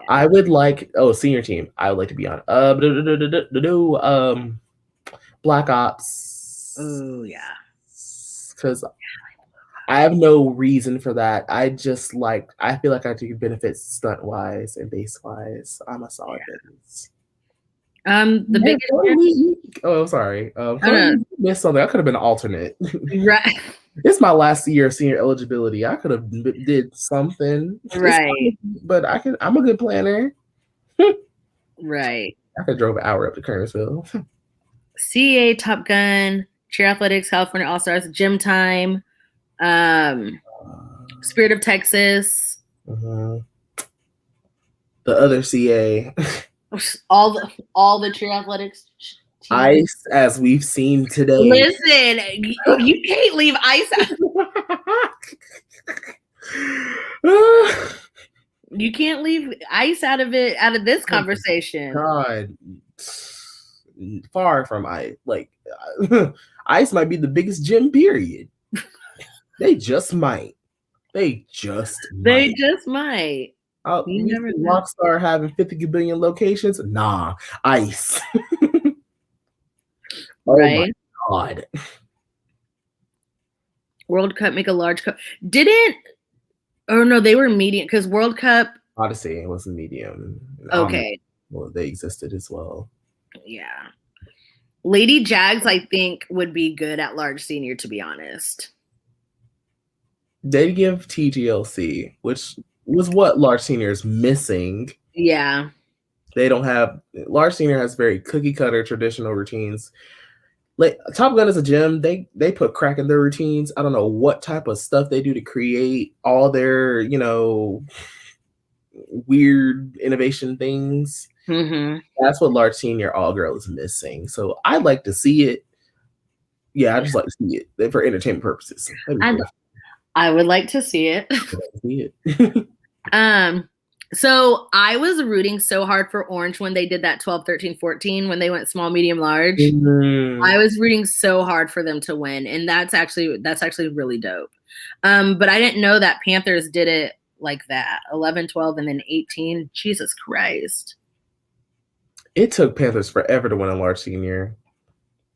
I would like senior team. I would like to be on Black Ops. Oh yeah. Because I have no reason for that. I feel like I do benefit stunt wise and base wise. I'm a solid base. The biggest. Oh, sorry. Missed something. I could have been an alternate. Right. It's my last year of senior eligibility. I could have did something. Right. But I'm a good planner. Right. I could have drove an hour up to Kernersville. CA, Top Gun, Cheer Athletics, California All Stars, Gym Time, Spirit of Texas. The other CA. All the Cheer Athletics teams. Ice, as we've seen today. Listen, you can't leave Ice out. You can't leave Ice out of this conversation. God, far from Ice. Like Ice might be the biggest gym. Period. They just might. They just might. You never Rockstar having 50 billion locations? Nah, Ice. Right? Oh my God. World Cup make a large cup. No, they were medium because World Cup. Odyssey was a medium. Okay. Well, they existed as well. Yeah. Lady Jags, I think, would be good at large senior, to be honest. They give TGLC, which was what large senior is missing. Yeah. They don't have large senior has very cookie cutter traditional routines. Like Top Gun is a gym. They put crack in their routines. I don't know what type of stuff they do to create all their, weird innovation things. Mm-hmm. That's what large senior all girl is missing. So I'd like to see it. Yeah, I just like to see it for entertainment purposes. I would like to see it. So I was rooting so hard for Orange when they did that 12, 13, 14, when they went small, medium, large. Mm-hmm. I was rooting so hard for them to win. And that's actually really dope. But I didn't know that Panthers did it like that. 11, 12, and then 18. Jesus Christ. It took Panthers forever to win a large senior.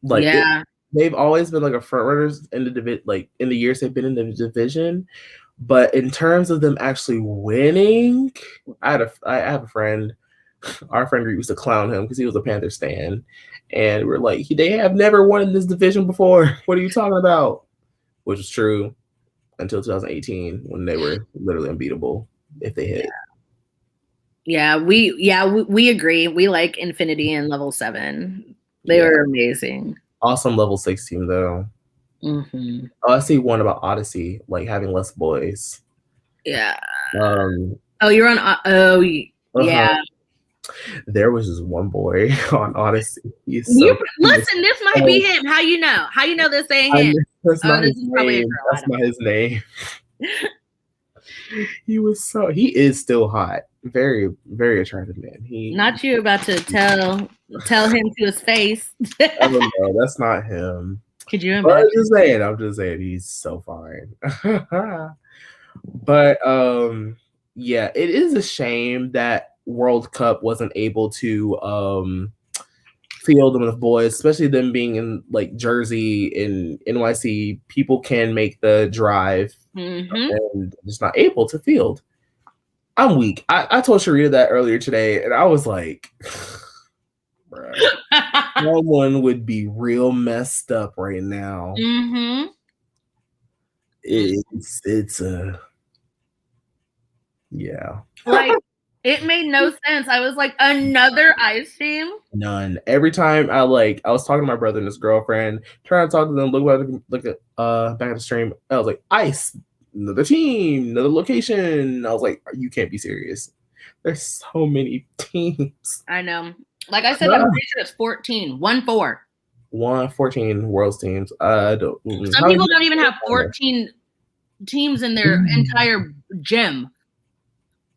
They've always been like a front runners in the in the years they've been in the division. But in terms of them actually winning, I have a friend. Our friend group used to clown him because he was a Panther stan, and we're like, they have never won in this division before. What are you talking about? Which is true until 2018 when they were literally unbeatable if they hit. Yeah, we agree. We like Infinity and Level 7. They were amazing. Awesome Level 6 team though. Mm-hmm. I see one about Odyssey, like having less boys. Yeah. You're on. Yeah. There was this one boy on Odyssey. Listen, this might be him. How you know? How you know this ain't him? That's not his name. That's not his name. He is still hot. Very, very attractive man. Not you about to tell him to his face. I don't know. That's not him. Could you imagine? I'm just saying he's so fine. But yeah, it is a shame that World Cup wasn't able to field them with boys, especially them being in like Jersey and NYC. People can make the drive and just not able to field. I'm weak. I told Sharita that earlier today, and I was like, bruh, someone would be real messed up right now. Mm-hmm. It's Yeah. Like, it made no sense. I was like, another ice team? None. Every time I was talking to my brother and his girlfriend, trying to talk to them, look at back at the stream. I was like, ice, another team, another location. I was like, you can't be serious. There's so many teams. I know. Like I said, I'm pretty sure it's 14. 1-4. 14 world's teams. Some Some people don't even have 14 teams in their entire gym.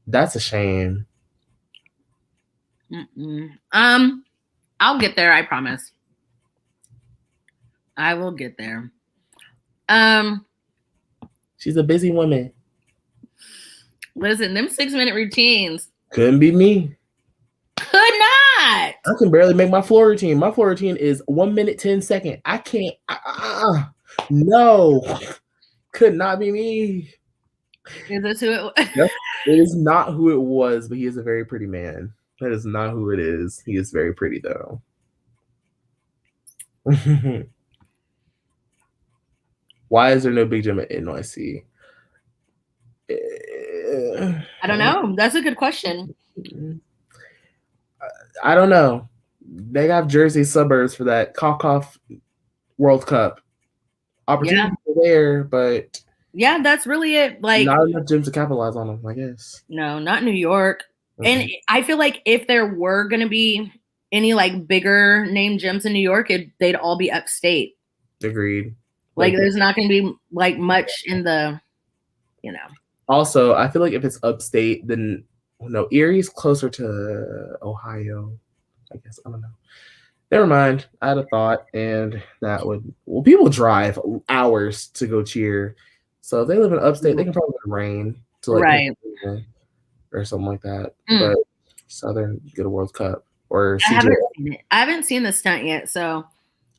That's a shame. I'll get there, I promise. I will get there. She's a busy woman. Listen, them 6-minute routines couldn't be me. Could not. I can barely make my floor routine. My floor routine is 1 minute 10 seconds. I can't. No, could not be me. Is this who it was? It is not who it was, but he is a very pretty man. That is not who it is. He is very pretty, though. Why is there no big gym at NYC? I don't know. That's a good question. I don't know. They have Jersey suburbs for that Kokoff World Cup. Opportunities are there, but yeah, that's really it. Like, not enough gyms to capitalize on them, I guess. No, not New York. And I feel like if there were going to be any like bigger name gyms in New York, they'd all be upstate. Agreed. Like there's not going to be like much in the, Also, I feel like if it's upstate, then Erie's closer to Ohio. I guess I don't know. Never mind. I had a thought, and that would people drive hours to go cheer. So if they live in upstate, they can probably get rain to right or something like that. But Southern get a World Cup or CJ. I haven't seen it. I haven't seen the stunt yet, so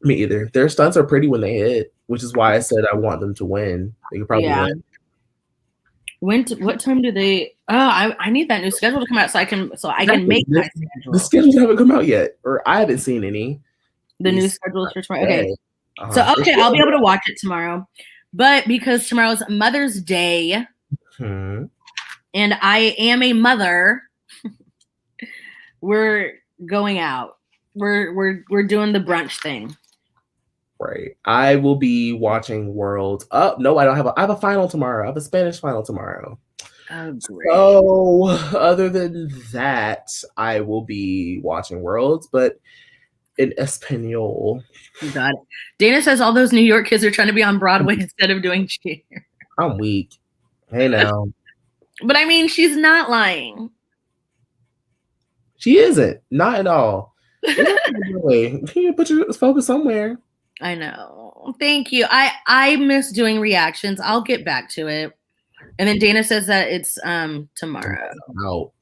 me either. Their stunts are pretty when they hit, which is why I said I want them to win. They could probably win. What time do they? Oh, I need that new schedule to come out so I can make my schedule. The schedules haven't come out yet, or I haven't seen any. The new schedules for tomorrow. Okay, so I'll be able to watch it tomorrow, but because tomorrow's Mother's Day, and I am a mother, we're going out. We're doing the brunch thing. Right. I will be watching Worlds. Oh, no, I don't have I have a final tomorrow. I have a Spanish final tomorrow. Oh, great. So other than that, I will be watching Worlds, but in Espanol. You got it. Dana says all those New York kids are trying to be on Broadway instead of doing cheer. I'm weak. Hey now. But I mean, she's not lying. She isn't. Not at all. Can you put your focus somewhere? I know. Thank you. I miss doing reactions. I'll get back to it. And then Dana says that it's tomorrow. Out.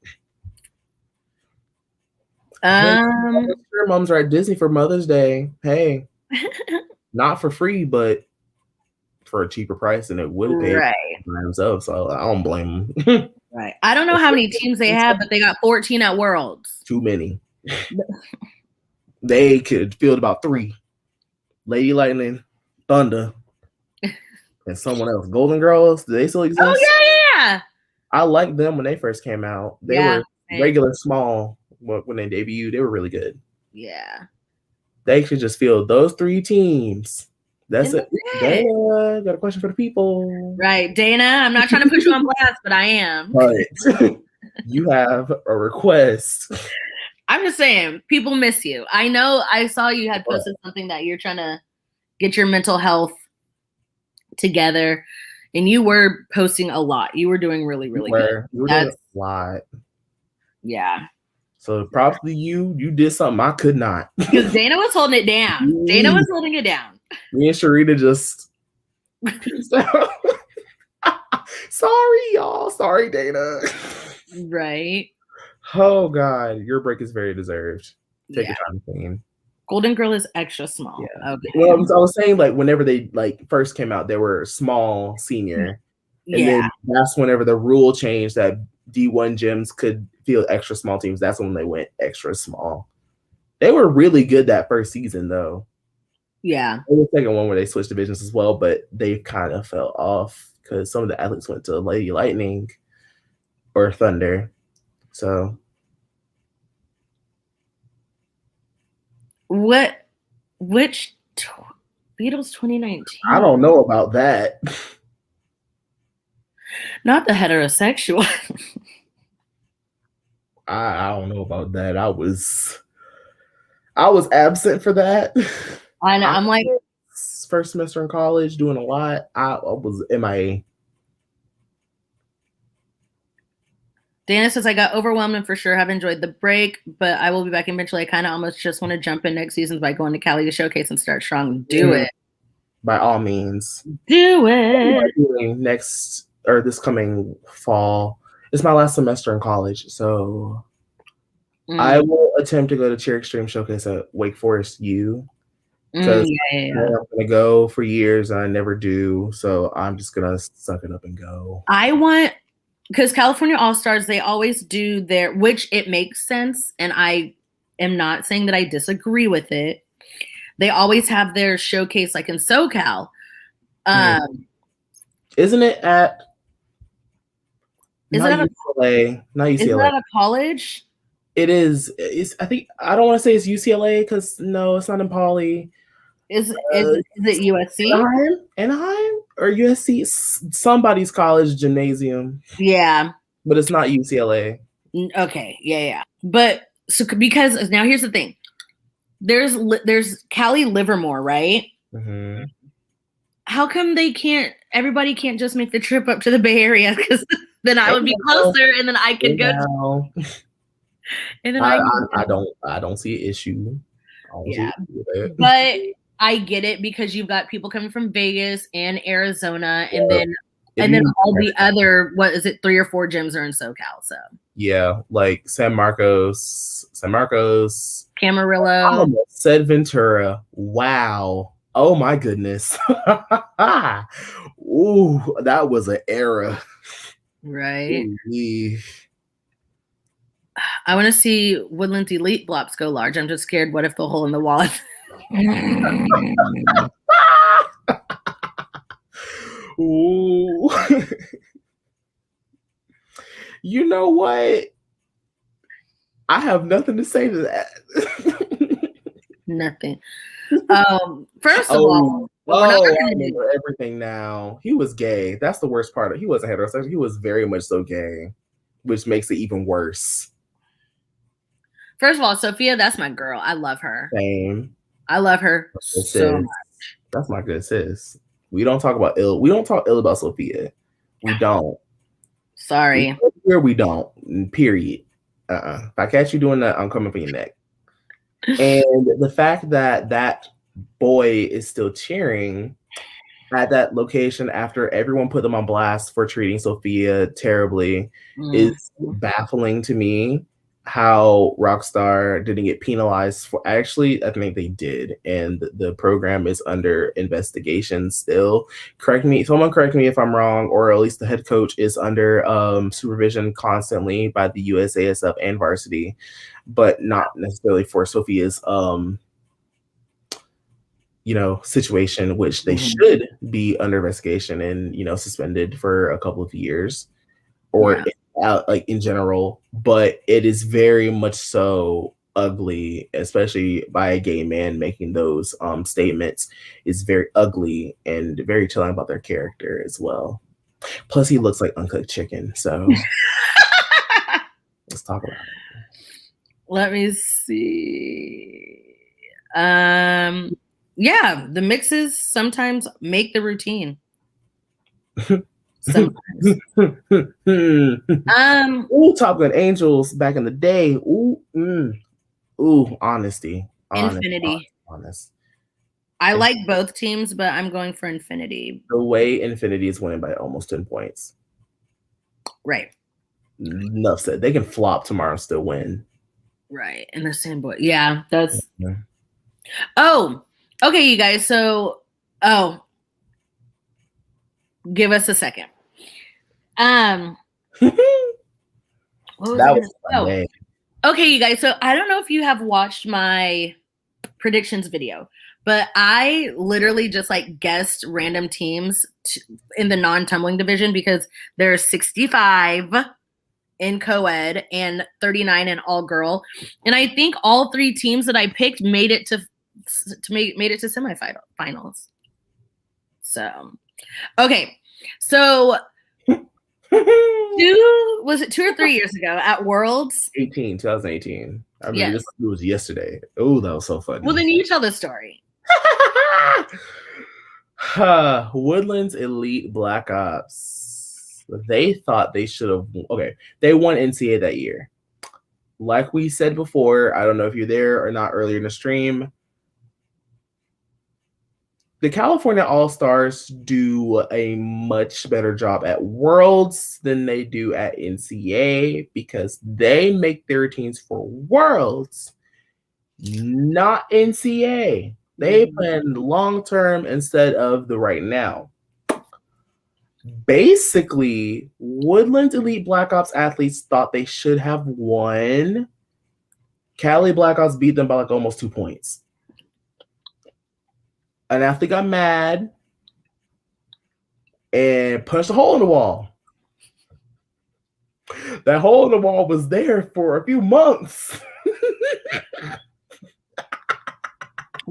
Your moms are at Disney for Mother's Day. Hey, not for free, but for a cheaper price than it would have paid by themselves. So I don't blame them. Right. I don't know how many teams they have, but they got 14 at Worlds. Too many. They could field about 3. Lady Lightning, Thunder, and someone else. Golden Girls, do they still exist? Oh, yeah. I liked them when they first came out. They were regular small when they debuted. They were really good. Yeah. They should just field those 3 teams. That's it. Dana, got a question for the people. Right. Dana, I'm not trying to put you on blast, but I am. But you have a request. I'm just saying, people miss you. I know I saw you had posted something that you're trying to get your mental health together, and you were posting a lot. You were doing really, really good. You were doing a lot. Yeah. So props to you. You did something I could not. Because Dana was holding it down. Dana was holding it down. Me and Sharita just sorry, y'all. Sorry, Dana. Right. Oh God, your break is very deserved. Take your time, Queen. Golden Girl is extra small. Yeah. Okay. Well, I was saying whenever they first came out, they were small senior, and then that's whenever the rule changed that D1 gyms could field extra small teams. That's when they went extra small. They were really good that first season, though. Yeah. And the second one where they switched divisions as well, but they kind of fell off because some of the athletes went to Lady Lightning. or Thunder. So which Beatles 2019? I don't know about that. Not the heterosexual. I don't know about that. I was absent for that. I know. I'm like, first semester in college, doing a lot. I was MIA. Dana says, I got overwhelmed and for sure have enjoyed the break, but I will be back eventually. I kind of almost just want to jump in next season by going to Cali to showcase and start strong. Do it. By all means. Do it. Doing next or this coming fall. It's my last semester in college, so I will attempt to go to Cheer Extreme Showcase at Wake Forest U. Because I'm going to go for years and I never do. So I'm just going to suck it up and go. Because California All-Stars, they always do their, which it makes sense. And I am not saying that I disagree with it. They always have their showcase like in SoCal. Isn't it at UCLA? Not UCLA. Is it at a college? It is. I think I don't want to say it's UCLA because no, it's not in Poly. Is it USC? Anaheim or USC? Somebody's college gymnasium. Yeah, but it's not UCLA. Okay, yeah. But so because now here's the thing. There's Cali Livermore, right? Mm-hmm. How come everybody can't just make the trip up to the Bay Area? Because then I would be closer and then I could go. And then I don't see an issue. Yeah, but I get it because you've got people coming from Vegas and Arizona, and then all the other 3 or 4 gyms are in SoCal. So yeah, like San Marcos, Camarillo. I almost said Ventura. Wow. Oh my goodness. Ooh, that was an era. Right. Ooh. I want to see Woodland's elite blocks go large. I'm just scared. What if the hole in the wall? Ooh. You know what? I have nothing to say to that. Nothing. First of all, I remember everything now. He was gay. That's the worst part. He wasn't heterosexual. He was very much so gay, which makes it even worse. First of all, Sophia, that's my girl. I love her. Same. I love her so much. That's my good sis. We don't talk ill about Sophia. We don't. Sorry. We don't. Period. If I catch you doing that, I'm coming for your neck. And the fact that boy is still cheering at that location after everyone put them on blast for treating Sophia terribly is baffling to me. How Rockstar didn't get penalized for. Actually, I think they did, and the program is under investigation still. Someone correct me if I'm wrong, or at least the head coach is under supervision constantly by the USASF and varsity, but not necessarily for Sophia's situation, which they should be under investigation and suspended for a couple of years, or like in general. But it is very much so ugly, especially by a gay man making those statements. Is very ugly and very telling about their character as well. Plus, he looks like uncooked chicken. So let's talk about it. Let me see. Yeah, the mixes sometimes make the routine. Sometimes. Ooh, Top Gun Angels back in the day. Ooh, honesty. Infinity. Honest. I like both teams, but I'm going for Infinity. The way Infinity is winning by almost 10 points. Right. Enough said. They can flop tomorrow and still win. Right. In the same boat. Yeah, that's. Yeah. Oh, okay, you guys. So, give us a second. Okay, you guys. So I don't know if you have watched my predictions video, but I literally just guessed random teams in the non-tumbling division because there's 65 in co-ed and 39 in all girl. And I think all 3 teams that I picked made it to semifinals. So, okay. So 2 or 3 years ago at Worlds? 2018. I mean, Yes. this was yesterday. Oh, that was so funny. Well, then you tell the story. Woodlands Elite Black Ops. They thought they should have. Okay, they won NCAA that year. Like we said before, I don't know if you're there or not earlier in the stream. The California All-Stars do a much better job at Worlds than they do at NCAA because they make their teams for Worlds, not NCAA. They plan long-term instead of the right now. Basically, Woodlands Elite Black Ops athletes thought they should have won. Cali Black Ops beat them by like almost 2 points. An athlete got mad and punched a hole in the wall. That hole in the wall was there for a few months.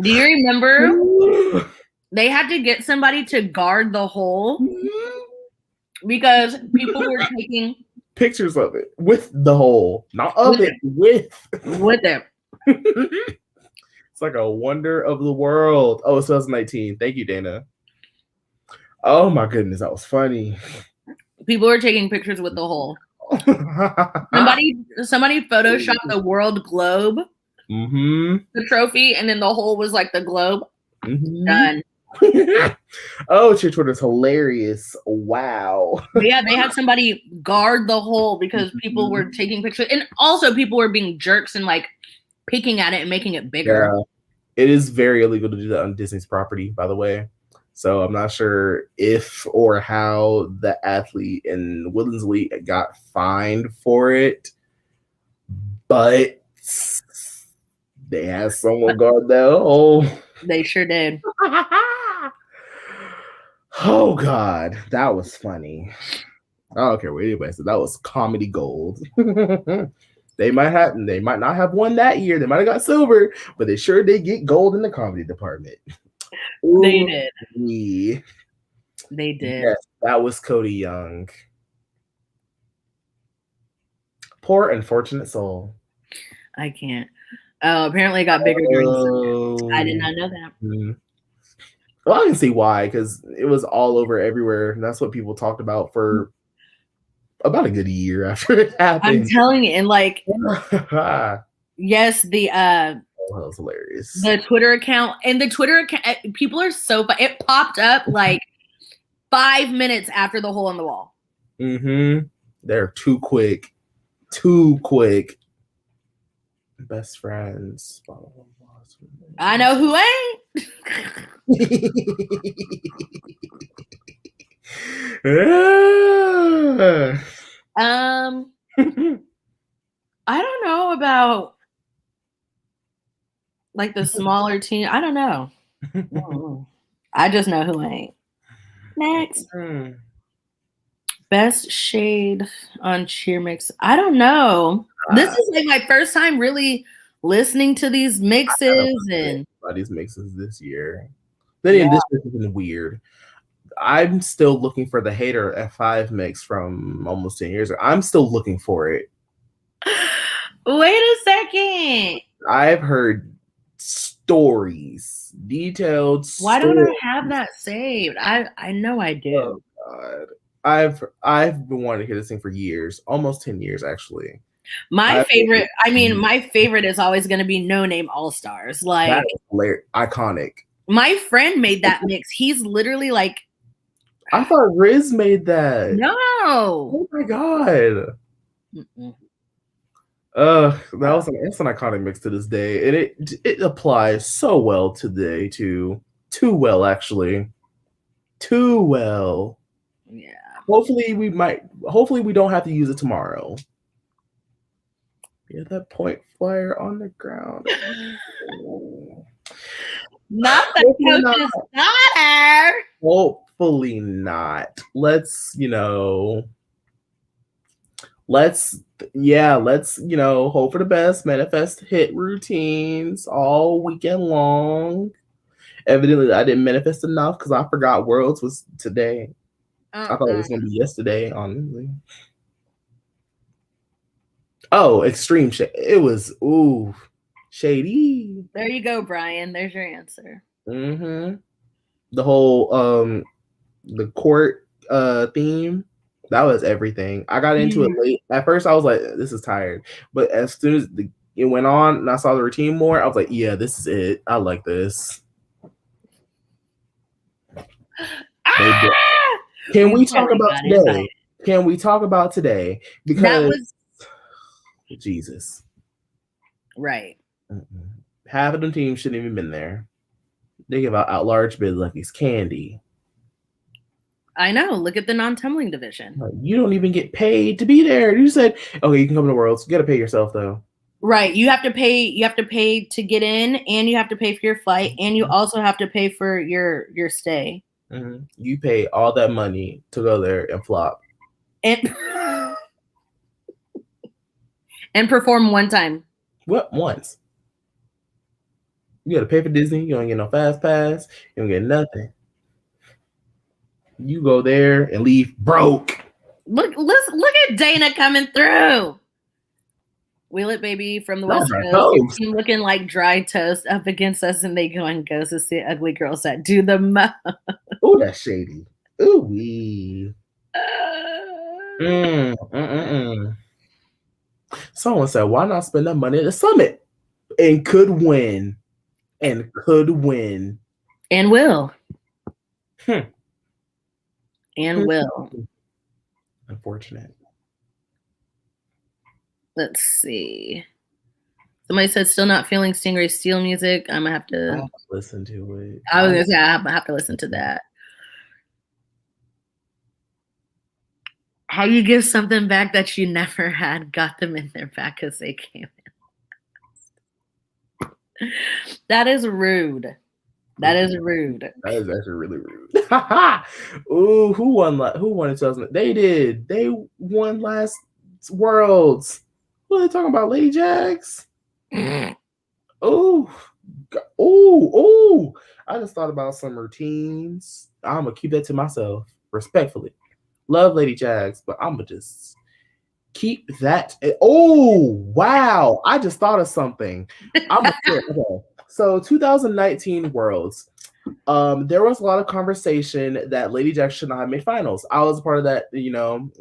Do you remember they had to get somebody to guard the hole because people were taking pictures of it with the hole, not of it, with it. It's like a wonder of the world. Oh, it's 2019. Thank you, Dana. Oh my goodness, that was funny. People were taking pictures with the hole. somebody photoshopped the world globe, the trophy, and then the hole was like the globe. Done. Oh, Twitter's hilarious. Wow. But yeah, they had somebody guard the hole because people were taking pictures, and also people were being jerks and like picking at it and making it bigger. Yeah. It is very illegal to do that on Disney's property, by the way. So I'm not sure if or how the athlete in Woodlands Elite got fined for it, but they had someone guard that hole. They sure did. Oh God, that was funny. I don't care what anybody said. That was comedy gold. They might not have won that year. They might have got silver, but they sure did get gold in the comedy department. Ooh, they did. Me. They did. Yes, that was Cody Young. Poor unfortunate soul. I can't. Oh, apparently it got bigger during the summer. I did not know that. Mm-hmm. Well, I can see why, because it was all over everywhere. And that's what people talked about for about a good year after it happened. I'm telling you, and like, yes, the that was hilarious. The Twitter account people are so fun. It popped up like 5 minutes after the hole in the wall. They're too quick. Too quick. Best friends. I know who ain't. I don't know about like the smaller team. I don't know. I just know who ain't. Next. Best shade on cheer mix. I don't know. This is like my first time really listening to these mixes and these mixes this year. Then this has been weird. I'm still looking for the Hater F5 mix from almost 10 years ago. I'm still looking for it. Wait a second. I've heard stories, detailed stories. Why don't I have that saved? I know I do. Oh God. I've been wanting to hear this thing for years, almost 10 years actually. My favorite is always going to be No Name All Stars. Like, that is iconic. My friend made that mix. He's literally like, I thought Riz made that. No. Oh my God. It's an iconic mix to this day, and it applies so well today too. Too well, actually. Too well. Yeah. Hopefully we don't have to use it tomorrow. Yeah, that point flyer on the ground. Not the coach's daughter. Hopefully not. Let's, let's hope for the best, manifest hit routines all weekend long. Evidently, I didn't manifest enough because I forgot Worlds was today. I thought it was going to be yesterday, honestly. Oh, extreme shade. It was, shady. There you go, Brian. There's your answer. Mm-hmm. The whole, the court theme, that was everything. I got into it late. At first, I was like, this is tired. But as soon as it went on and I saw the routine more, I was like, yeah, this is it. I like this. Can we talk about today? Can we talk about today? Because that was Jesus. Right. Half of them teams shouldn't even been there. They give out large bid like it's candy. I know. Look at the non-tumbling division. You don't even get paid to be there. You said, okay, you can come to Worlds. You got to pay yourself though. Right. You have to pay. You have to pay to get in, and you have to pay for your flight, and you also have to pay for your stay. Mm-hmm. You pay all that money to go there and flop, and perform one time. What once? You got to pay for Disney. You don't get no fast pass. You don't get nothing. You go there and leave broke. Look at Dana coming through. Wheel it, baby, from the West Coast. Looking like dry toast up against us, and they go and goes to see ugly girls that do the most. Oh, that's shady. Ooh wee. Someone said, why not spend that money at the summit? And could win. And will. And will. Unfortunate. Let's see. Somebody said still not feeling Stingray Steel music. I'm gonna have to listen to it. I was gonna say I have to listen to that. How you give something back that you never had, got them in their back because they came in. That is rude. That is rude. That is actually really rude. Ooh, who won in 2000? They did. They won last Worlds. What are they talking about? Lady Jags? Ooh. I just thought about some routines. I'm going to keep that to myself, respectfully. Love Lady Jags, but I'm going to just keep that. Oh, wow. I just thought of something. Okay. So 2019 Worlds. There was a lot of conversation that Lady Jags should not have made finals. I was a part of that,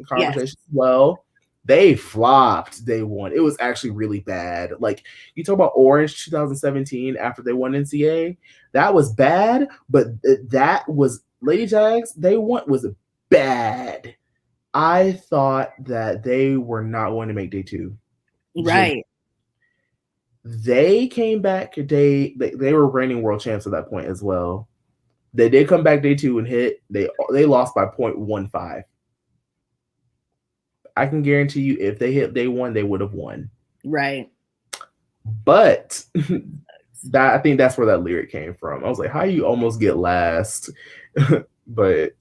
conversation as well. They flopped. They won. It was actually really bad. Like, you talk about Orange 2017 after they won NCAA. That was bad, but that was Lady Jags. They won was bad. I thought that they were not going to make day 2. Right. They came back. They were reigning world champs at that point as well. They did come back day 2 and hit. They lost by 0.15. I can guarantee you, if they hit day 1, they would have won. Right. But I think that's where that lyric came from. I was like, how you almost get last? But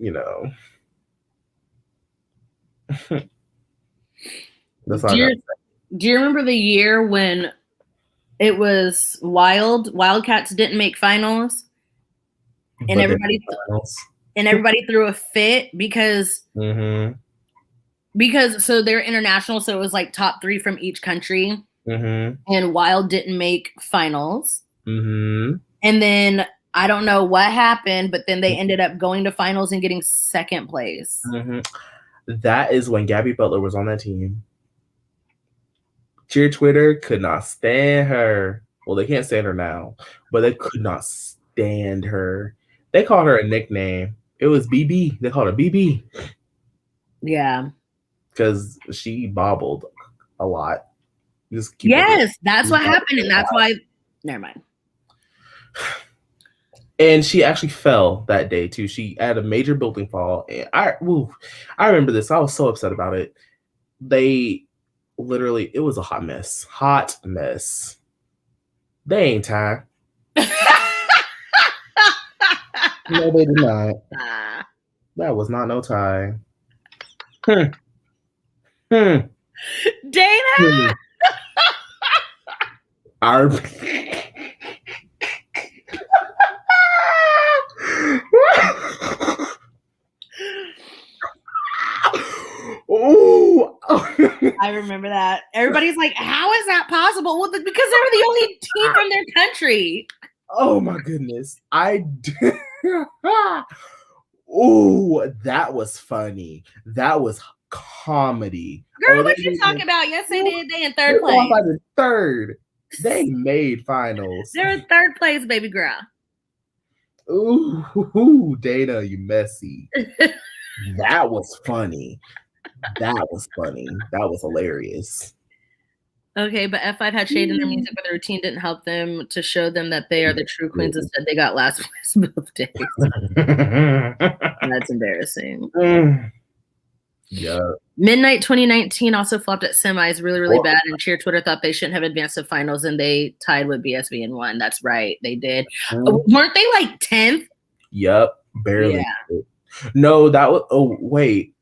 that's not. Do you remember the year when it was Wildcats didn't make finals, and everybody threw a fit because so they're international, so it was like top 3 from each country, and Wild didn't make finals, and then I don't know what happened, but then they ended up going to finals and getting second place. That is when Gabby Butler was on that team. Cheer Twitter could not stand her. Well, they can't stand her now, but they could not stand her. They called her a nickname. It was BB. They called her BB. Yeah. Because she bobbled a lot. Yes, that's what happened, and that's why. Never mind. And she actually fell that day too. She had a major building fall, and I remember this. I was so upset about it. It was a hot mess. They ain't tie. No, they did not. That was not no tie. Dana. Our oh, I remember that. Everybody's like, how is that possible? Well, because they were the only team from their country. oh my goodness. Oh, that was funny. That was comedy. Girl, Oh, what you talking about? Yes, they did. They in third place. qualified in third. They made finals. They're in third place, baby girl. Ooh, Dana, you messy. That was funny. That was funny. That was hilarious. Okay, but F5 had shade in their music, but their routine didn't help them to show them that they are the true queens. Instead, they got last place both days. That's embarrassing. Yeah. Midnight 2019 also flopped at semis really, really bad, and Cheer Twitter thought they shouldn't have advanced to finals, and they tied with BSB and won. That's right, they did. Weren't they like 10th? Yep, barely. Yeah. No, that was. Oh wait,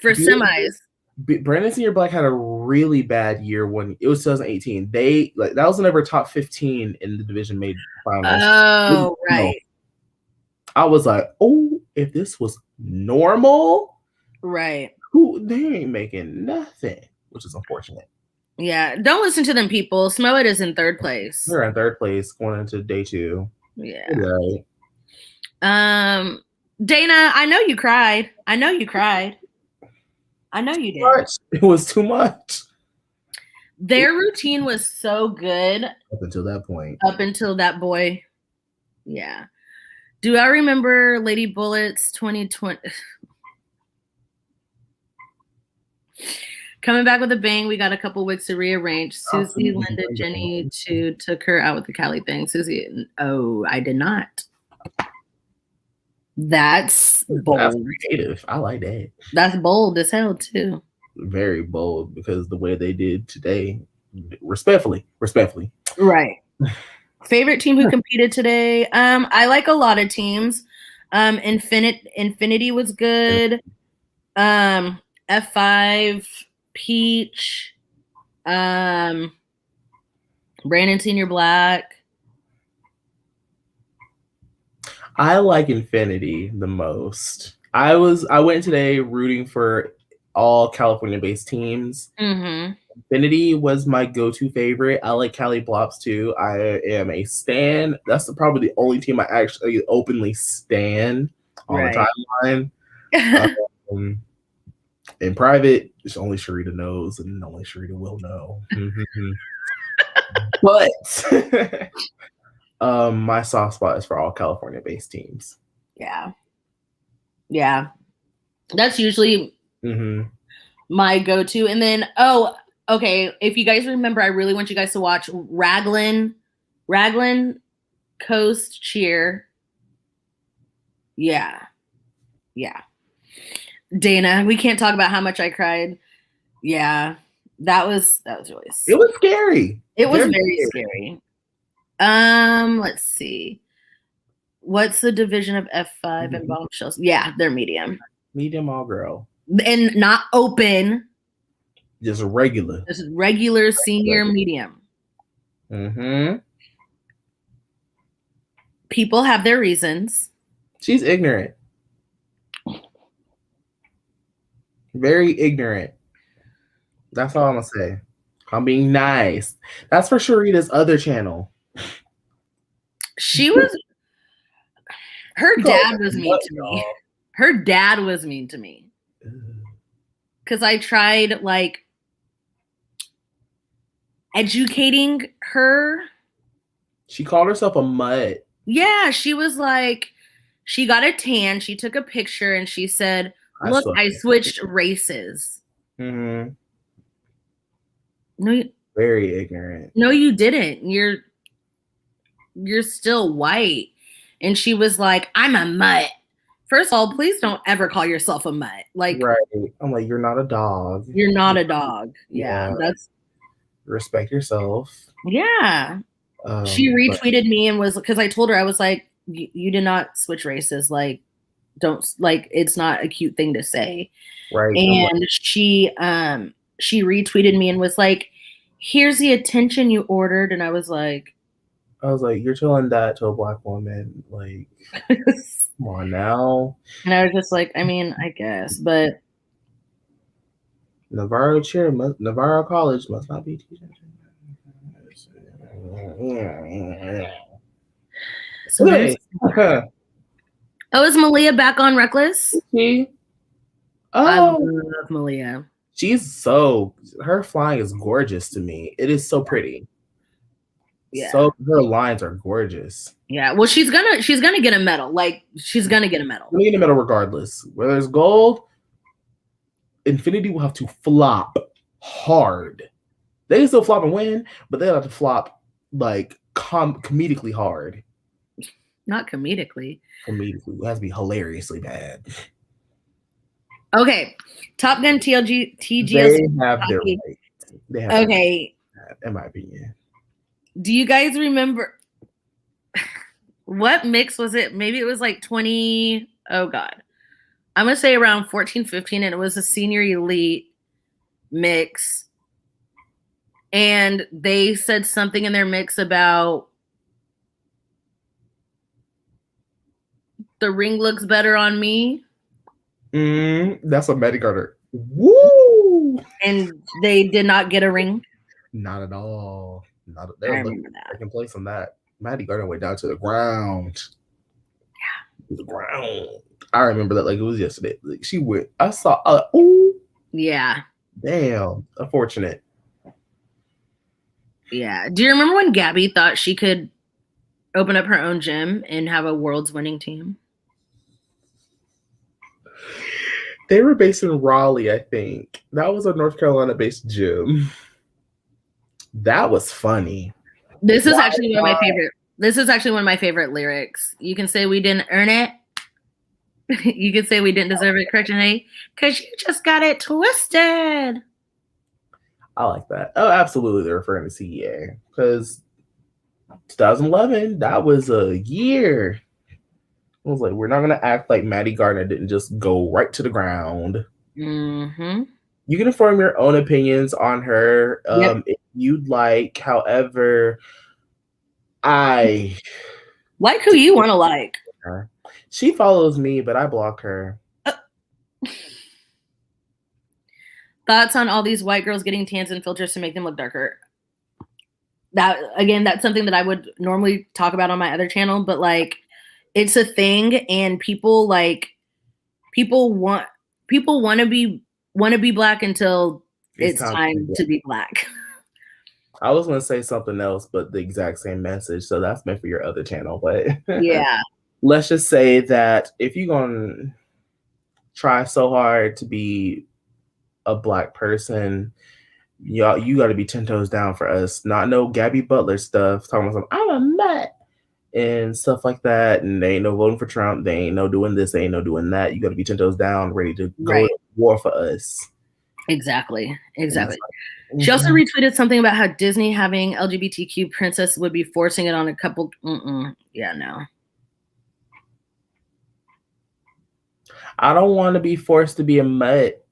for semis. Brandon Senior Black had a really bad year when it was 2018. They that was never top 15 in the division made finals. Oh, right. I was like, oh, if this was normal, right? They ain't making nothing, which is unfortunate. Yeah, don't listen to them, people. Smoet is in third place. They're in third place going into day 2. Yeah. Right. Dana, I know you cried. I know you did. It was too much. Their routine was so good up until that point. Up until that boy. Yeah. Do I remember Lady Bullets 2020? Coming back with a bang. We got a couple weeks to rearrange. Susie, Linda, Jenny took her out with the Cali thing. Susie, I did not. That's bold. That's creative. I like that. That's bold as hell too. Very bold, because the way they did today, respectfully. Right. Favorite team who competed today? I like a lot of teams. Infinity was good. F5, Peach, Brandon Senior Black. I like Infinity the most. I went today rooting for all California-based teams. Mm-hmm. Infinity was my go-to favorite. I like Cali Blops too. I am a stan. That's probably the only team I actually openly stan on the timeline. In private, it's only Sharita knows, and only Sharita will know. But my soft spot is for all California-based teams. Yeah. That's usually my go-to. And then, okay, if you guys remember, I really want you guys to watch Raglan Coast Cheer. Yeah. Dana, we can't talk about how much I cried. Yeah, that was really scary. It was scary. It was very scary. Let's see. What's the division of F5 and Bombshells? Yeah, they're medium. Medium all girl. And not open. Just regular. Just regular senior medium. People have their reasons. She's ignorant. Very ignorant. That's all I'm gonna say. I'm being nice. That's for Sharita's other channel. She was. Her dad was mean to me. Her dad was mean to me. Because I tried like educating her. She called herself a mutt. Yeah, she was like, she got a tan. She took a picture and she said, "Look, I switched races." No, you, very ignorant. No, you didn't. You're still white. And she was like, "I'm a mutt." First of all, please don't ever call yourself a mutt. Like, right. I'm like, you're not a dog. You're not a dog. Yeah. That's respect yourself. Yeah. She retweeted me and was, because I told her, I was like, you did not switch races. Like, don't, like, it's not a cute thing to say. Right. And she she retweeted me and was like, "Here's the attention you ordered," and I was like, "You're telling that to a black woman? Like, come on now." And I was just like, I mean, I guess, but Navarro College must not be teaching. So there's. Oh, is Malia back on Reckless? See? I Oh, love Malia. Her flying is gorgeous to me. It is so pretty. Yeah. So her lines are gorgeous. Yeah. Well, she's gonna get a medal. Like, she's gonna get a medal. She's gonna get a medal regardless. Whether it's gold, Infinity will have to flop hard. They can still flop and win, but they'll have to flop like comedically hard. Not comedically. Comedically. It has to be hilariously bad. Okay. Top Gun TGS. They have their right. They have okay. Right, in my opinion. Do you guys remember what mix was it? Maybe it was like 20. Oh God. I'm going to say around 14, 15, and it was a senior elite mix. And they said something in their mix about the ring looks better on me. That's a Maddie Carter. Woo! And they did not get a ring. Not at all. I remember that. Second place on that. Maddie Gardner went down to the ground. Yeah. The ground. I remember that like it was yesterday. Like she went. I saw. Ooh. Yeah. Damn. Unfortunate. Yeah. Do you remember when Gabby thought she could open up her own gym and have a world's winning team? They were based in Raleigh, I think. That was a North Carolina-based gym. That was funny. This is actually one of my favorite. This is actually one of my favorite lyrics. You can say we didn't earn it. You can say we didn't deserve it, correction A, because you just got it twisted. I like that. Oh, absolutely. They're referring to CEA because 2011, that was a year. I was like, we're not going to act like Maddie Gardner didn't just go right to the ground. Mm-hmm. You can form your own opinions on her if you'd like. However, I like who you want to like. Her. She follows me, but I block her. Thoughts on all these white girls getting tans and filters to make them look darker? That again, that's something that I would normally talk about on my other channel, but like it's a thing, and people want to be black until it's time to be black. I was going to say something else, but the exact same message. So that's meant for your other channel. But yeah, let's just say that if you're going to try so hard to be a black person, you got to be 10 toes down for us. Not no Gabby Butler stuff. Talking about I'm a nut and stuff like that. And they ain't no voting for Trump. They ain't no doing this. They ain't no doing that. You got to be 10 toes down, ready to go to war for us. Exactly. She also retweeted something about how Disney having LGBTQ princess would be forcing it on a couple. Yeah, no. I don't want to be forced to be a mutt.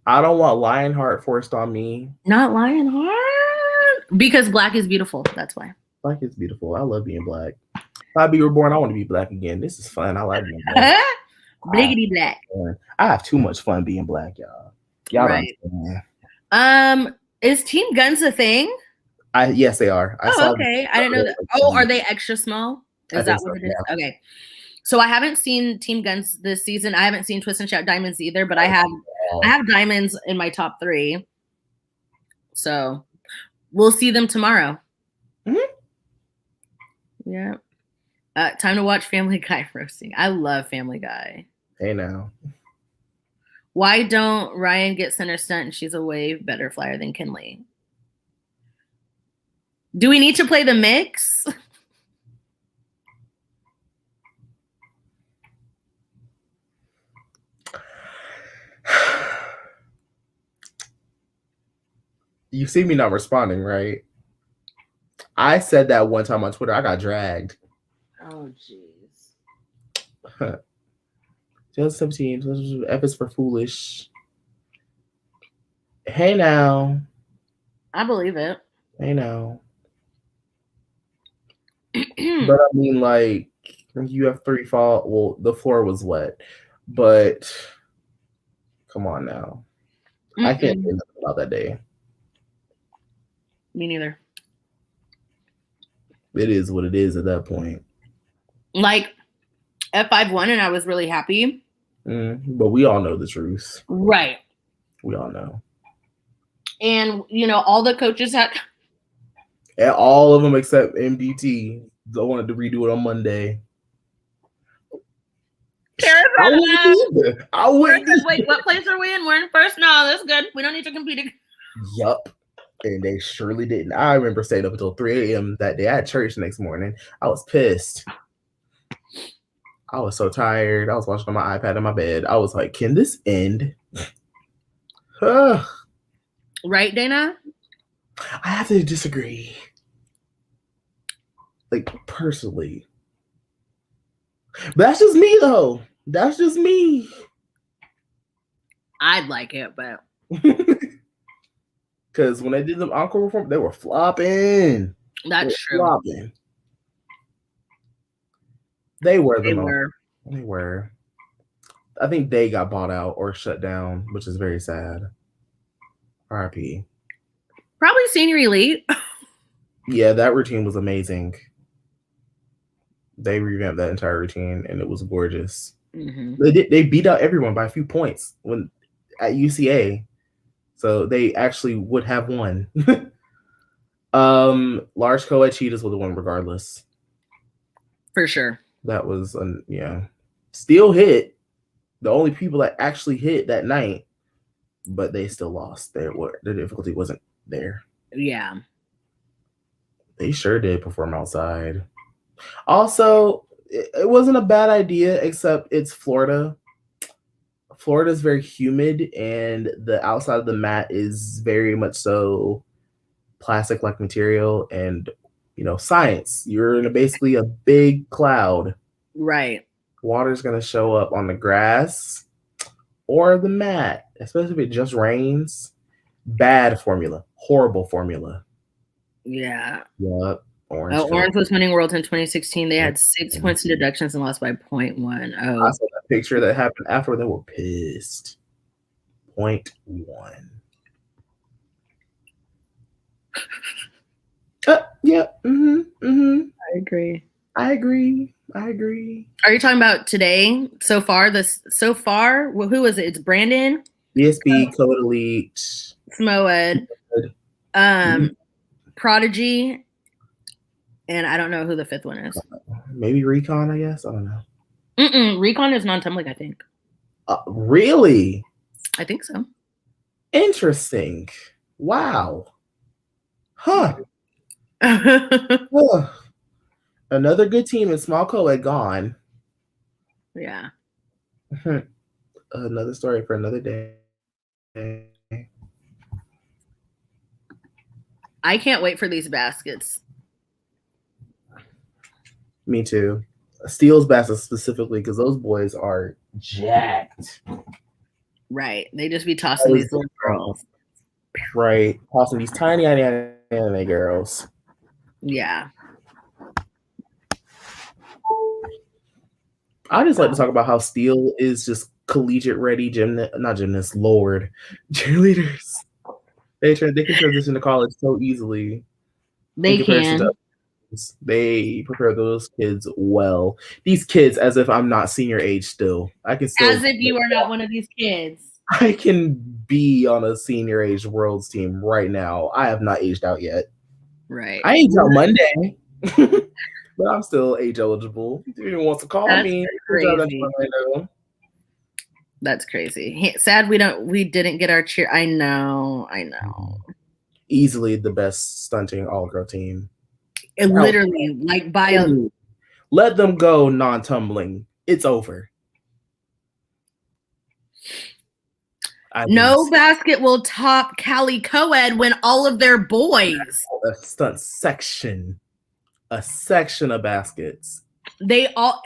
I don't want Lionheart forced on me. Not Lionheart. Because black is beautiful. That's why. Black is beautiful. I love being black. If I be reborn, I want to be black again. This is fun. I like being black. Bliggity black. I have too much fun being black, y'all. Y'all right. Don't understand. Is Team Guns a thing? Yes, they are. Okay. I didn't know that. Oh, are they extra small? Is that what it is? Yeah. Okay. So I haven't seen Team Guns this season. I haven't seen Twist and Shout Diamonds either, but I have Diamonds in my top 3. So we'll see them tomorrow. Mm-hmm. Yeah. Time to watch Family Guy roasting. I love Family Guy. Hey now. Why don't Ryan get center stunt and she's a way better flyer than Kinley? Do we need to play the mix? You see me not responding, right? I said that one time on Twitter. I got dragged. Oh, jeez. 2017. F is for foolish. Hey now. I believe it. Hey now. But I mean, like, you have 3 fall. Well, the floor was wet, but come on now. I can't say nothing about that day. Me neither. It is what it is at that point. Like, F5 won, and I was really happy. But we all know the truth. Right. We all know. And, you know, all the coaches had. And all of them except MDT. I wanted to redo it on Monday. I wouldn't. Wait, what place are we in? We're in first? No, that's good. We don't need to compete again. Yup. And they surely didn't. I remember staying up until 3 a.m. that day. I had church the next morning. I was pissed. I was so tired. I was watching on my iPad in my bed. I was like, can this end? Right, Dana? I have to disagree. Like, personally. But that's just me, though. That's just me. I'd like it, but. Because when they did the encore performance, they were flopping. That's true. Flopping. They were the They most. were. They were. I think they got bought out or shut down, which is very sad. RIP. Probably Senior Elite. Yeah, that routine was amazing. They revamped that entire routine, and it was gorgeous. Mm-hmm. They beat out everyone by a few points when at UCA, so they actually would have won. Large co-ed cheetahs would have won regardless. For sure. That was yeah. Still hit. The only people that actually hit that night, but they still lost. The difficulty wasn't there. Yeah. They sure did perform outside. Also, it wasn't a bad idea, except it's Florida. Florida is very humid, and the outside of the mat is very much so plastic-like material, and science. You're in basically a big cloud. Right. Water's gonna show up on the grass or the mat, especially if it just rains. Bad formula, horrible formula. Yeah. Yep. Orange was winning Worlds in 2016. They had 6 points in deductions and lost by 0.1. Oh, I saw that picture that happened after. They were pissed. 0.1. Yeah. I agree. Are you talking about today? So far? Well, who is it? It's Brandon, BSB, Code Elite, Smoed, Prodigy, and I don't know who the 5th one is. Maybe Recon, I guess. I don't know. Recon is non-tumbling, I think. Really? I think so. Interesting. Wow. Huh. Another good team in small co-ed gone. Yeah. Another story for another day. I can't wait for these baskets. Me too. Steel's baskets specifically, because those boys are jacked. Right. They just be tossing these little girls. Right. Tossing these tiny anime girls. Yeah. I just like to talk about how Steel is just collegiate ready cheerleaders. They can transition to college so easily. They can. They prepare those kids well. These kids, as if I'm not senior age still. As if you are not one of these kids. I can be on a senior age worlds team right now. I have not aged out yet. Right. I aged out Monday. But I'm still age eligible. If anyone wants to call me, that's crazy. Sad we didn't get our cheer. I know. Easily the best stunting all-girl team. It literally, like by let them go non-tumbling. It's over. No basket will top Cali co-ed when all of their boys. A stunt section. A section of baskets. They all.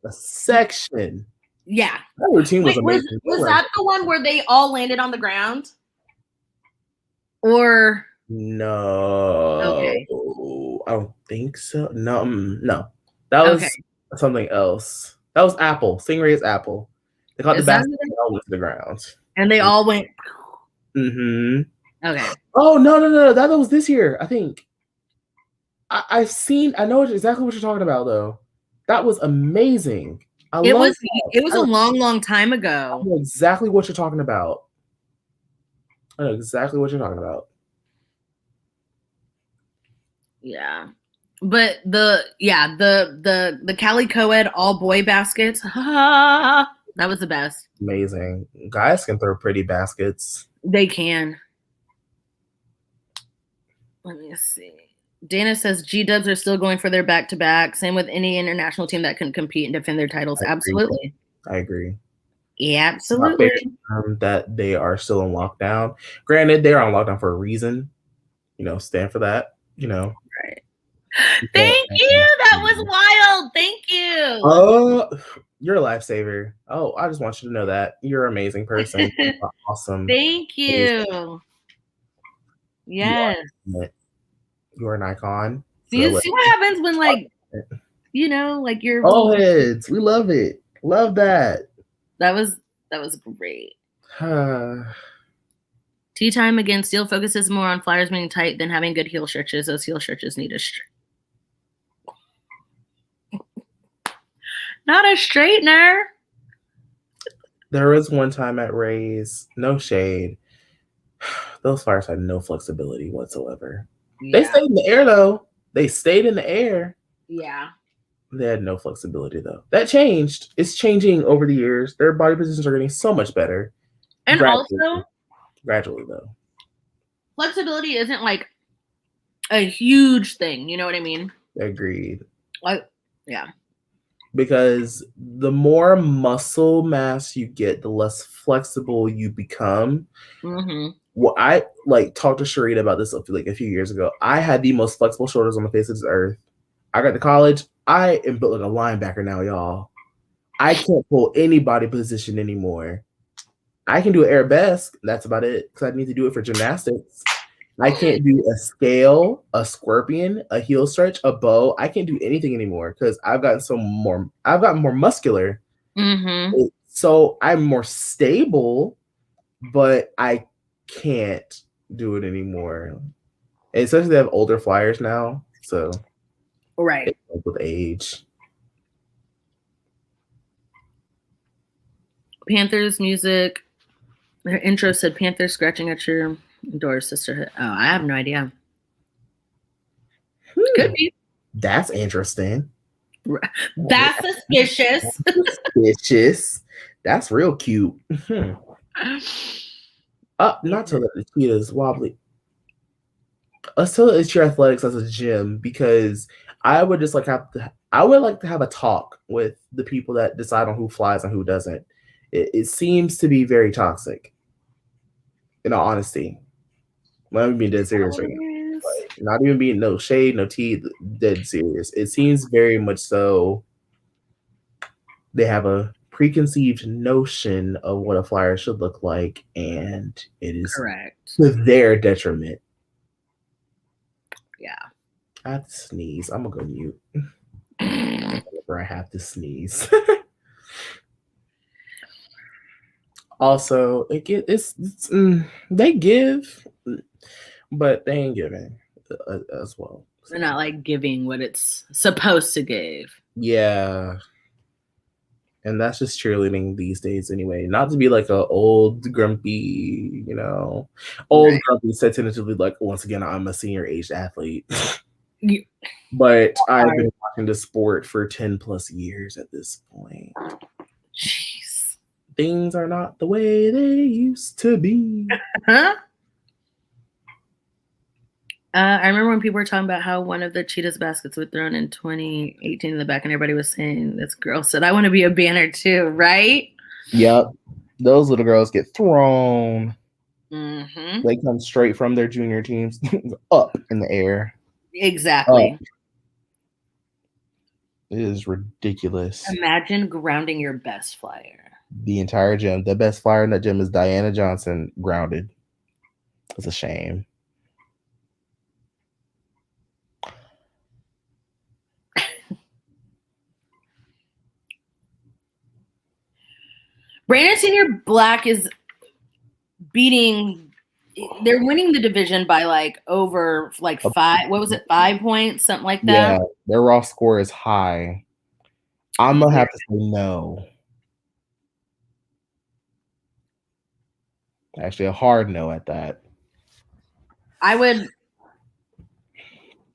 A section. Yeah. That routine was amazing. Was that the one where they all landed on the ground? Or No, okay. I don't think so. No, no, that Okay. was something else. That was Apple. Stingray is Apple. They caught the Is that basket and all went to the ground. and they all went Mm-hmm. okay. Oh no! That was this year, I think. I've seen. I know exactly what you're talking about, though. That was amazing. I It love was that. it was I a long time ago. know exactly what you're talking about. I know exactly what you're talking about. Yeah. But the Cali Coed all boy baskets. That was the best. Amazing. Guys can throw pretty baskets. They can. Let me see. Dana says G Dubs are still going for their back to back. Same with any international team that can compete and defend their titles. I agree. Absolutely. I agree. Yeah, Not absolutely. fair that they are still in lockdown. Granted, they're on lockdown for a reason. Stand for that. Right. Thank you. That was wild. Thank you. Oh, you're a lifesaver. Oh, I just want you to know that you're an amazing person. Awesome. Thank you. Yes. You're an icon. See what happens when like you're all heads. We love it. Love that. That was great. Tea time again. Steele focuses more on flyers being tight than having good heel stretches. Those heel stretches need a not a straightener. There was one time at Ray's, no shade. Those flyers had no flexibility whatsoever. Yeah. They stayed in the air though. They stayed in the air. Yeah. They had no flexibility though. That changed. It's changing over the years. Their body positions are getting so much better. And gradually though. Flexibility isn't like a huge thing. You know what I mean? Agreed. Yeah. Because the more muscle mass you get, the less flexible you become. Mm-hmm. Well, I talked to Sharita about this a few years ago. I had the most flexible shoulders on the face of this earth. I got to college. I am built like a linebacker now, y'all. I can't pull any body position anymore. I can do an arabesque. That's about it because I need to do it for gymnastics. I can't do a scale, a scorpion, a heel stretch, a bow. I can't do anything anymore because I've gotten more muscular. Mm-hmm. So I'm more stable, but I can't do it anymore. And especially they have older flyers now, so right with age. Panthers music. Their intro said Panthers scratching at your door, sisterhood. Oh, I have no idea. Could be. That's interesting. That's suspicious. Suspicious. That's real cute. Not to let the cheetahs wobbly. Let's tell it's your athletics as a gym because I would just like to have a talk with the people that decide on who flies and who doesn't. It seems to be very toxic. In all honesty, I'm being dead serious right now. Not even being no shade, no tea, dead serious. It seems very much so. They have a preconceived notion of what a flyer should look like, and it is correct to their detriment. Yeah. I have to sneeze. I'm gonna go mute. I have to sneeze. Also, they give, but they ain't giving as well. They're not like giving what it's supposed to give. Yeah. And that's just cheerleading these days anyway. Not to be like an old grumpy, grumpy said tentatively like, once again, I'm a senior aged athlete. But I've been watching the sport for 10 plus years at this point. Jeez. Things are not the way they used to be. Huh? I remember when people were talking about how one of the Cheetahs baskets was thrown in 2018 in the back, and everybody was saying, this girl said, I want to be a banner too, right? Yep. Those little girls get thrown. Mm-hmm. They come straight from their junior teams up in the air. Exactly. It is ridiculous. Imagine grounding your best flyer. The entire gym. The best flyer in that gym is Diana Johnson grounded. It's a shame. Brandon Senior Black is beating. They're winning the division by like over like 5. What was it? 5 points, something like that. Yeah, their raw score is high. I'm gonna have to say no. Actually, a hard no at that. I would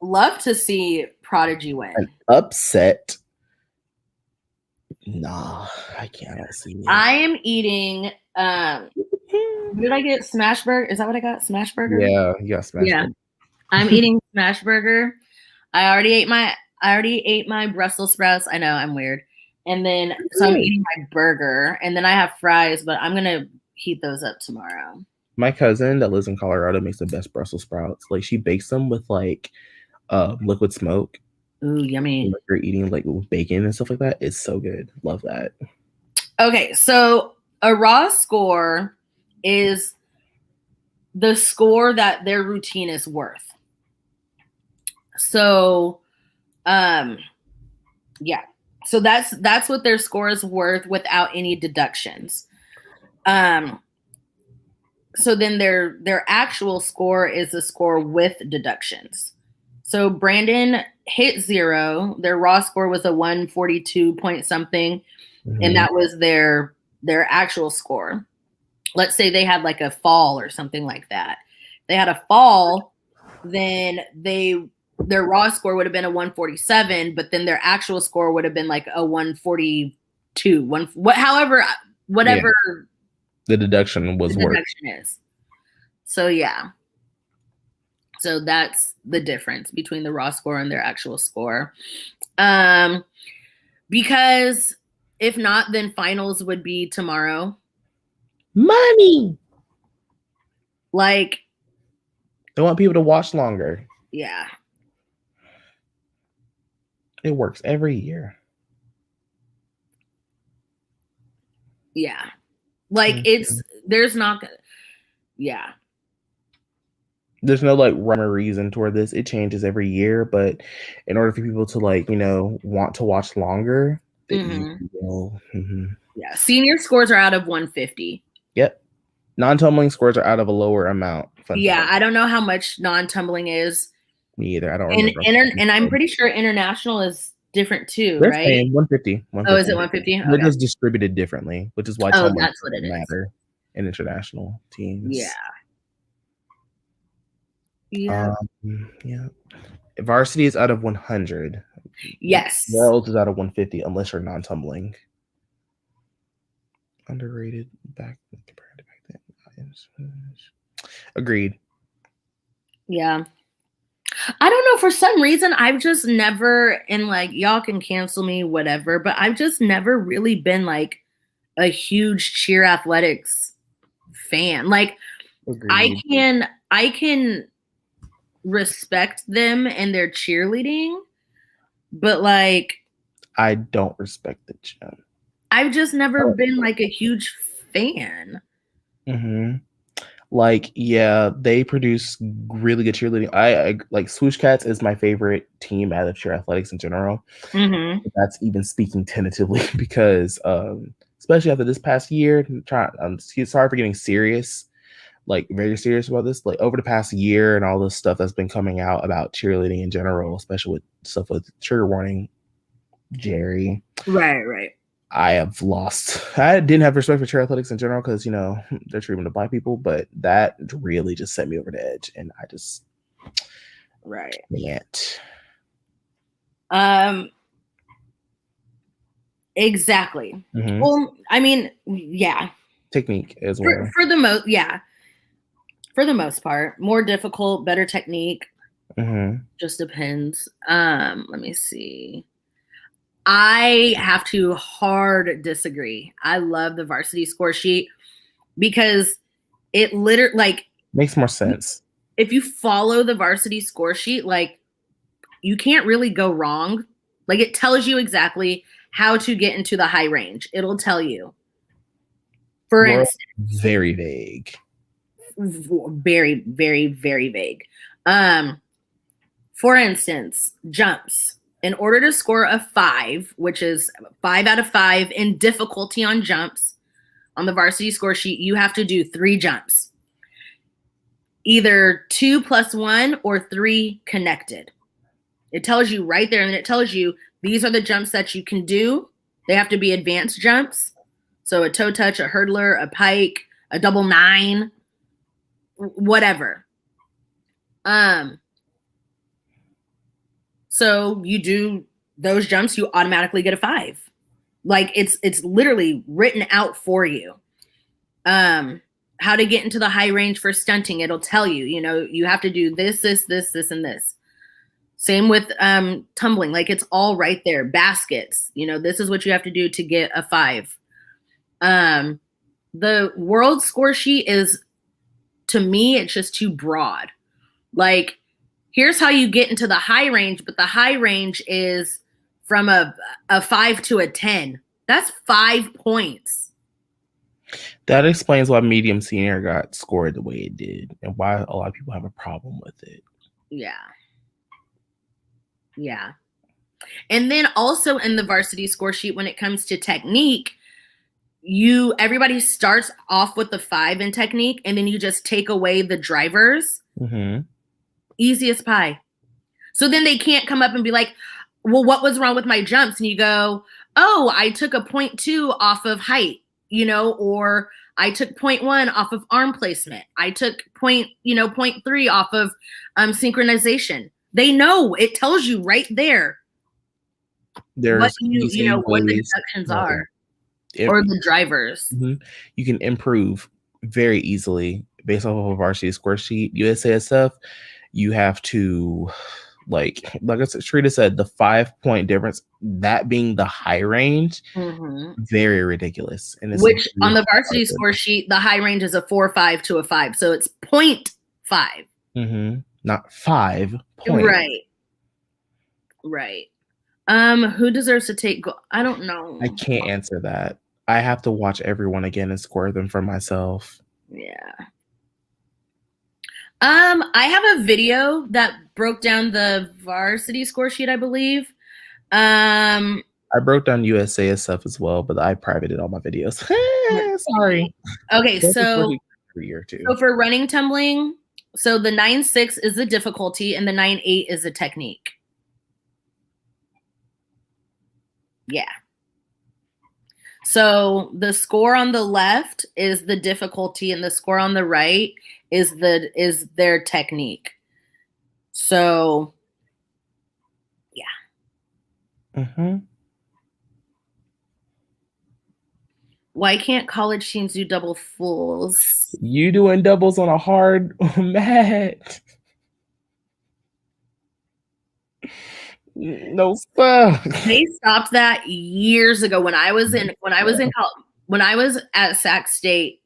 love to see Prodigy win. An upset. Nah, I can't see it. I am eating. What did I get? Smash Burger. Is that what I got? Smash Burger. Yeah, you got smash. Yeah, I'm eating Smash Burger. I already ate my Brussels sprouts. I know I'm weird. And then so I'm eating my burger, and then I have fries, but I'm gonna heat those up tomorrow. My cousin that lives in Colorado makes the best Brussels sprouts. Like she bakes them with like liquid smoke. Ooh, yummy. Like you're eating like with bacon and stuff like that. It's so good. Love that. Okay, so a raw score is the score that their routine is worth. So yeah. So that's what their score is worth without any deductions. So then their actual score is a score with deductions. So Brandon hit 0. Their raw score was a 142 point something, and that was their actual score. Let's say they had like a fall or something like that. They had a fall, then their raw score would have been a 147, but then their actual score would have been like a 142. Whatever the deduction was worth. Is. So yeah. So that's the difference between the raw score and their actual score. Because if not, then finals would be tomorrow. Money. Like, they want people to watch longer. Yeah. It works every year. Yeah. Like there's not. Yeah. There's no like rhyme or reason toward this. It changes every year, but in order for people to like, want to watch longer, you will. Yeah. Senior scores are out of 150. Yep. Non-tumbling scores are out of a lower amount. I don't know how much non-tumbling is. Me either. I don't remember. And I'm pretty sure international is different too, They're right? saying 150. Oh, is it 150? Okay. It is distributed differently, which is why that's what it matter in international teams. Yeah. Yeah. Yeah. Varsity is out of 100. Yes. Worlds is out of 150 unless you're non-tumbling. Underrated compared to back then. Agreed. Yeah. I don't know. For some reason, I've just never, and like y'all can cancel me, whatever, but I've just never really been like a huge cheer athletics fan. Like agreed. I can respect them and their cheerleading, but like I don't respect the gym. I've just never been like a huge fan. Like, yeah, they produce really good cheerleading. I like Swoosh Cats is my favorite team out of cheer athletics in general. That's even speaking tentatively because especially after this past year, sorry for getting serious, like very serious about this. Like over the past year and all this stuff that's been coming out about cheerleading in general, especially with stuff with trigger warning, Jerry. Right. I didn't have respect for cheer athletics in general because, their treatment of Black people, but that really just set me over the edge. And I just can't. Exactly. Well, I mean, yeah. Technique as well. For the most, yeah. For the most part, more difficult, better technique. Just depends. Let me see. I have to hard disagree. I love the varsity score sheet because it literally makes more sense. If you follow the varsity score sheet, like you can't really go wrong. Like it tells you exactly how to get into the high range. It'll tell you. For instance, very vague. Very, very, very vague. For instance, jumps. In order to score a 5, which is 5 out of 5 in difficulty on jumps, on the varsity score sheet, you have to do 3 jumps. Either 2 plus 1 or 3 connected. It tells you right there, and it tells you these are the jumps that you can do. They have to be advanced jumps. So a toe touch, a hurdler, a pike, a double 9, whatever. So you do those jumps, you automatically get a 5. Like it's literally written out for you. How to get into the high range for stunting, it'll tell you, you have to do this, and this. Same with tumbling, like it's all right there. Baskets, this is what you have to do to get a 5. The world score sheet is, to me, it's just too broad. Like, here's how you get into the high range, but the high range is from a 5 to a 10. That's 5 points. That explains why medium senior got scored the way it did and why a lot of people have a problem with it. Yeah. And then also in the varsity score sheet, when it comes to technique, everybody starts off with the 5 in technique, and then you just take away the drivers. Mm-hmm. Easiest pie. So then they can't come up and be like, well, what was wrong with my jumps? And you go, oh, I took a 0.2 off of height, or I took 0.1 off of arm placement. I took 0.3 off of synchronization. They know, it tells you right there There's what what the deductions are, or the drivers. Mm-hmm. You can improve very easily based off of a varsity score sheet. USASF, you have to, like I said, Shrita said, the 5-point difference, that being the high range, very ridiculous. And which on the varsity score sheet, the high range is a 4.5 to a 5, so it's 0.5. Mm-hmm. Not 5 points. Right. Who deserves to take? I don't know. I can't answer that. I have to watch everyone again and score them for myself. Yeah. I have a video that broke down the varsity score sheet, I believe. I broke down USASF as well, but I privated all my videos. Sorry. Okay, so for running tumbling, so the 9.6 is the difficulty and the 9.8 is the technique. Yeah. So the score on the left is the difficulty, and the score on the right is their technique. So, yeah. Mm-hmm. Why can't college teams do double fulls? You doing doubles on a hard mat. No stuff. They stopped that years ago when I was in college, when I was at Sac State,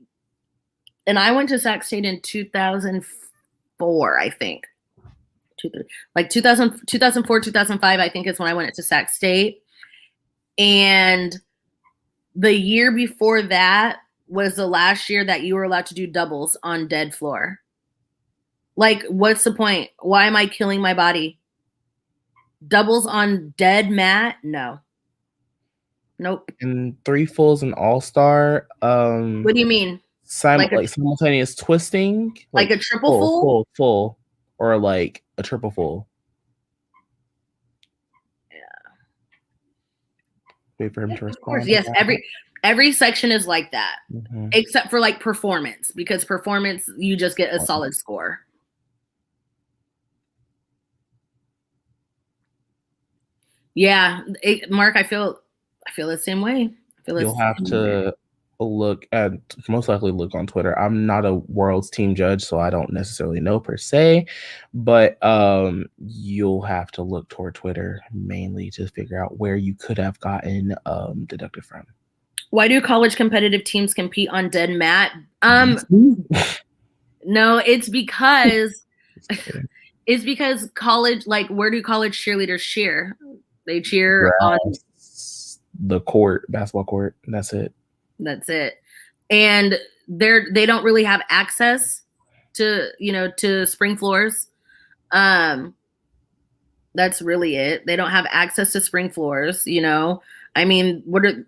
and I went to Sac State in 2004, I think. Like 2004, 2005, I think is when I went to Sac State. And the year before that was the last year that you were allowed to do doubles on dead floor. Like, what's the point? Why am I killing my body? Doubles on dead mat? No. Nope. And 3 fulls and all-star. What do you mean? Simultaneous twisting? Like a triple full. Or like a triple full. Yeah. Wait for him to respond. Yes, every section is like that. Mm-hmm. Except for like performance, because performance, you just get a solid score. Yeah, Mark, I feel the same way. You'll have to most likely look on Twitter. I'm not a world's team judge, so I don't necessarily know per se, but you'll have to look toward Twitter mainly to figure out where you could have gotten deducted from. Why do college competitive teams compete on dead mat? No, it's because college, like, where do college cheerleaders cheer? They cheer on the court, basketball court. And that's it. And they don't really have access to spring floors. That's really it. They don't have access to spring floors, I mean,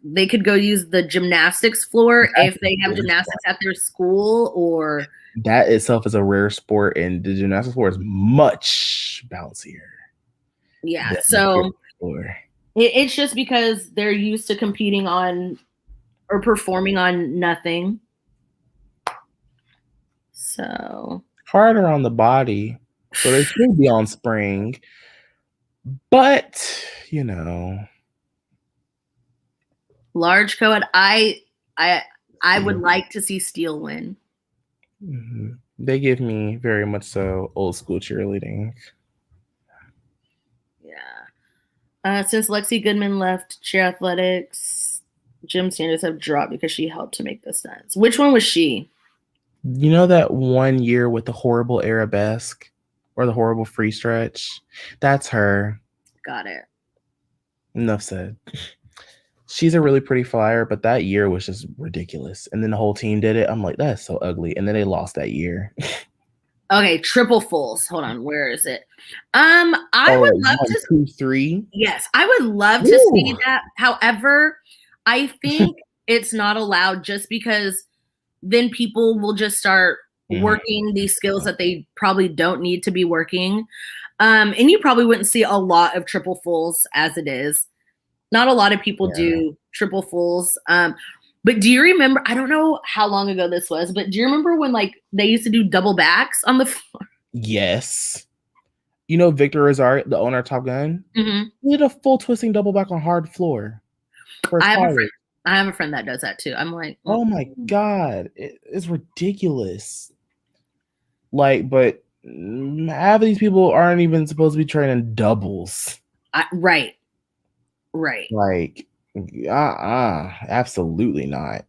they could go use the gymnastics floor if they have gymnastics at their school, or that itself is a rare sport, and the gymnastics floor is much bouncier. Yeah, so it's just because they're used to competing on or performing on nothing. So harder on the body, so they should be on spring, but you know, large co-ed, I would like to see Steele win. Mm-hmm. They give me very much so old school cheerleading. Yeah. Since Lexi Goodman left cheer athletics, gym standards have dropped because she helped to make the stunts. Which one was she? You know that one year with the horrible arabesque or the horrible free stretch? That's her. Got it. Enough said. She's a really pretty flyer, but that year was just ridiculous. And then the whole team did it. I'm like, that's so ugly. And then they lost that year. Okay, triple fulls. Hold on, where is it? I would love 1, to 2, 3. Yes, I would love to see that. However, I think it's not allowed just because then people will just start working these skills that they probably don't need to be working. And you probably wouldn't see a lot of triple fulls as it is. Not a lot of people do triple fulls. But do you remember, I don't know how long ago this was, but do you remember when like they used to do double backs on the floor? Yes. You know Victor Azar, the owner of Top Gun? Mm-hmm. He did a full twisting double back on hard floor. I have a friend that does that too. I'm like, oh my God, it's ridiculous. Like, but half of these people aren't even supposed to be training doubles. Right. Like, absolutely not.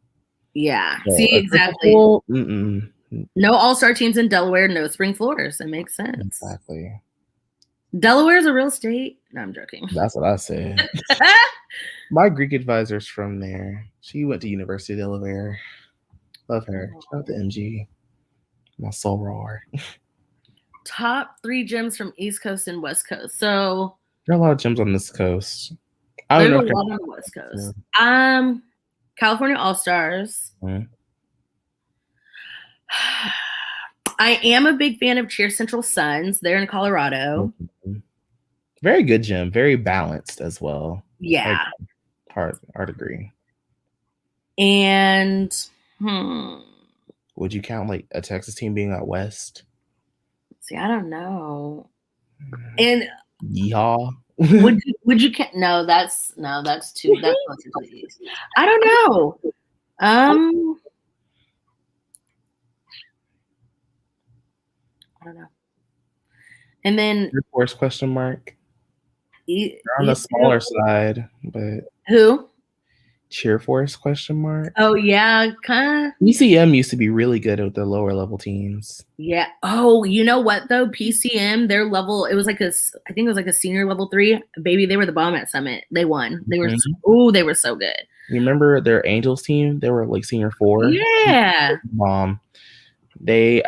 Yeah. So, see, exactly. No all-star teams in Delaware, no spring floors. It makes sense. Exactly. Delaware is a real state. No, I'm joking. That's what I said. My Greek advisor's from there. She went to University of Delaware. Love her. Shout out to MG. My soul roar. Top 3 gyms from East Coast and West Coast. So there are a lot of gyms on this coast. I don't know. A lot on the West Coast. California All Stars. Mm-hmm. I am a big fan of Cheer Central Suns. They're in Colorado. Mm-hmm. Very good gym. Very balanced as well. Yeah. Hard agree. And would you count like a Texas team being out west? See, I don't know. And yeehaw. would you count? No, that's too. That's not too easy. I don't know. I don't know. And then Air Force question mark. They're on the smaller side, but who? Cheer Force question mark. Oh yeah, kind of. PCM used to be really good with the lower level teams. Yeah. Oh, you know what though? PCM, their level, I think it was like a senior level 3. Baby, they were the bomb at Summit. They won. They were they were so good. You remember their Angels team? They were like senior 4. Yeah. I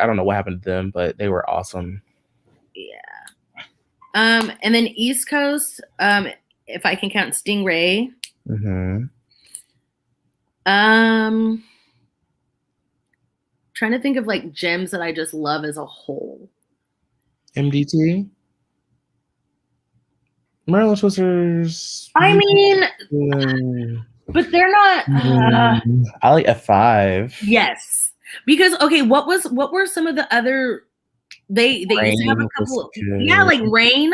don't know what happened to them, but they were awesome. Yeah. And then East Coast, if I can count Stingray. Mm-hmm. Trying to think of like gyms that I just love as a whole. MDT? Maryland Twisters. I mean, but they're not. I like F5. Yes, because okay, what were some of the other? They used to have a couple. Yeah, like Rain.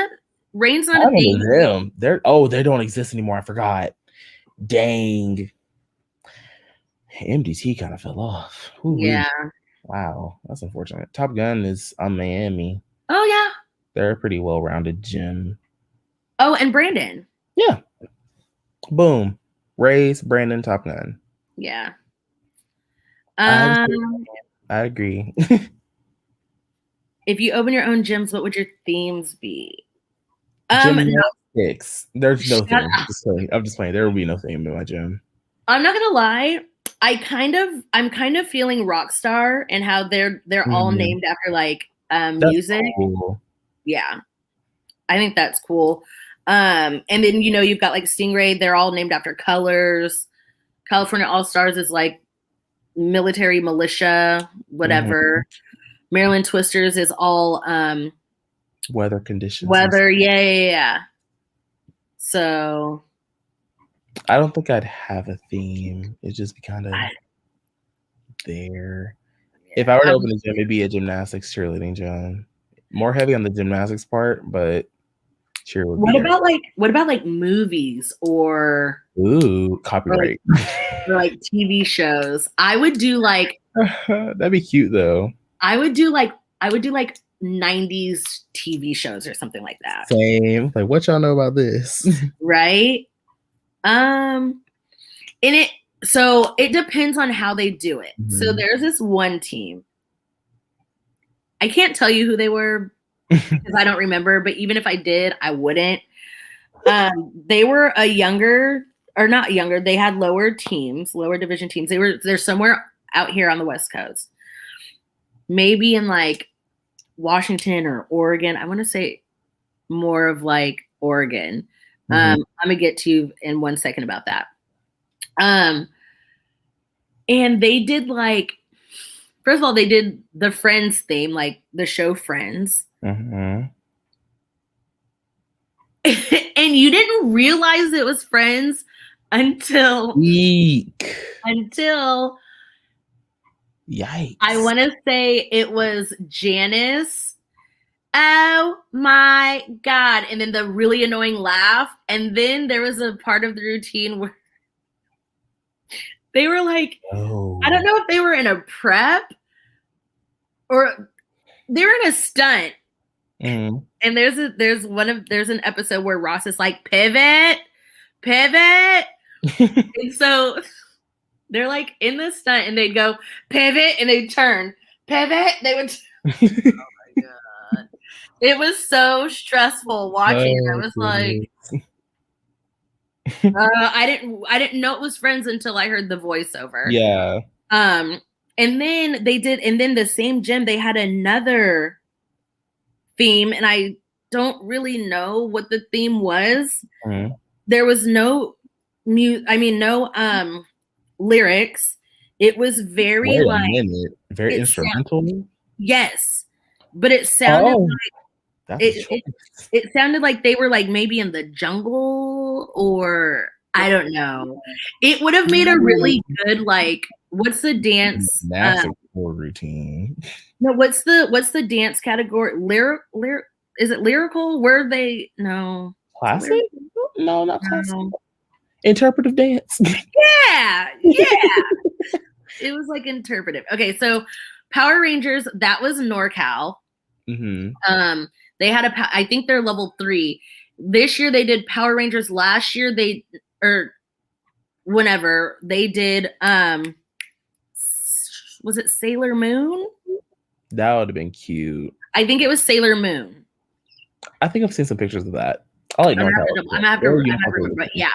Rain's not a thing. Them. They don't exist anymore. I forgot. Dang. MDT kind of fell off. Yeah. Wow, that's unfortunate. Top Gun is on Miami. Oh yeah. They're a pretty well-rounded gym. Oh, and Brandon. Yeah. Boom. Rays, Brandon, Top Gun. Yeah. I agree. If you open your own gyms, what would your themes be? Gymnastics. There's no theme. I'm just playing. There will be no theme in my gym. I'm not gonna lie. I'm kind of feeling Rockstar and how they're all named after like music. Cool. Yeah. I think that's cool. And then, you know, you've got like Stingray. They're all named after colors. California All-Stars is like military militia, whatever. Maryland Twisters is all weather conditions. weather. Yeah. So I don't think I'd have a theme. It'd just be kind of there. If I were to open a gym, it'd be a gymnastics cheerleading gym. More heavy on the gymnastics part, but cheer would what be about like movies or copyright. or like TV shows? I would do like that'd be cute though. I would do like 90s TV shows or something like that. Same. Like, what y'all know about this? Right? So it depends on how they do it. Mm-hmm. So there's this one team. I can't tell you who they were because I don't remember, but even if I did, I wouldn't. They were a younger, or not younger, they had lower division teams. They're somewhere out here on the West Coast. Maybe in like Washington or Oregon. I want to say more of like Oregon. I'm gonna get to you in 1 second about that. And they did like, first of all, they did the Friends theme, like the show Friends. And you didn't realize it was Friends until Yikes. I want to say it was Janice. Oh my God. And then the really annoying laugh. And then there was a part of the routine where they were like, I don't know if they were in a prep or they were in a stunt. And there's an episode where Ross is like, pivot. And so they're like in the stunt and they'd go pivot and they'd turn, pivot. They would. Oh my God. It was so stressful watching it. I was like, I didn't know it was Friends until I heard the voiceover. Yeah. And then the same gym, they had another theme, and I don't really know what the theme was. There was no lyrics. It was very very instrumental. Yes, but it sounded like it sounded like they were like maybe in the jungle, or I don't know. It would have made a really good like, what's the dance routine? No, what's the dance category? Is it lyrical? Were they classic? No, not classic. Interpretive dance. Yeah. It was like interpretive. Okay, so Power Rangers, that was NorCal. They had I think they're level 3. This year they did Power Rangers. Last year whenever they did was it Sailor Moon? That would have been cute. I think it was Sailor Moon. I think I've seen some pictures of that. I like NorCal. I'm gonna have to remember, but yeah.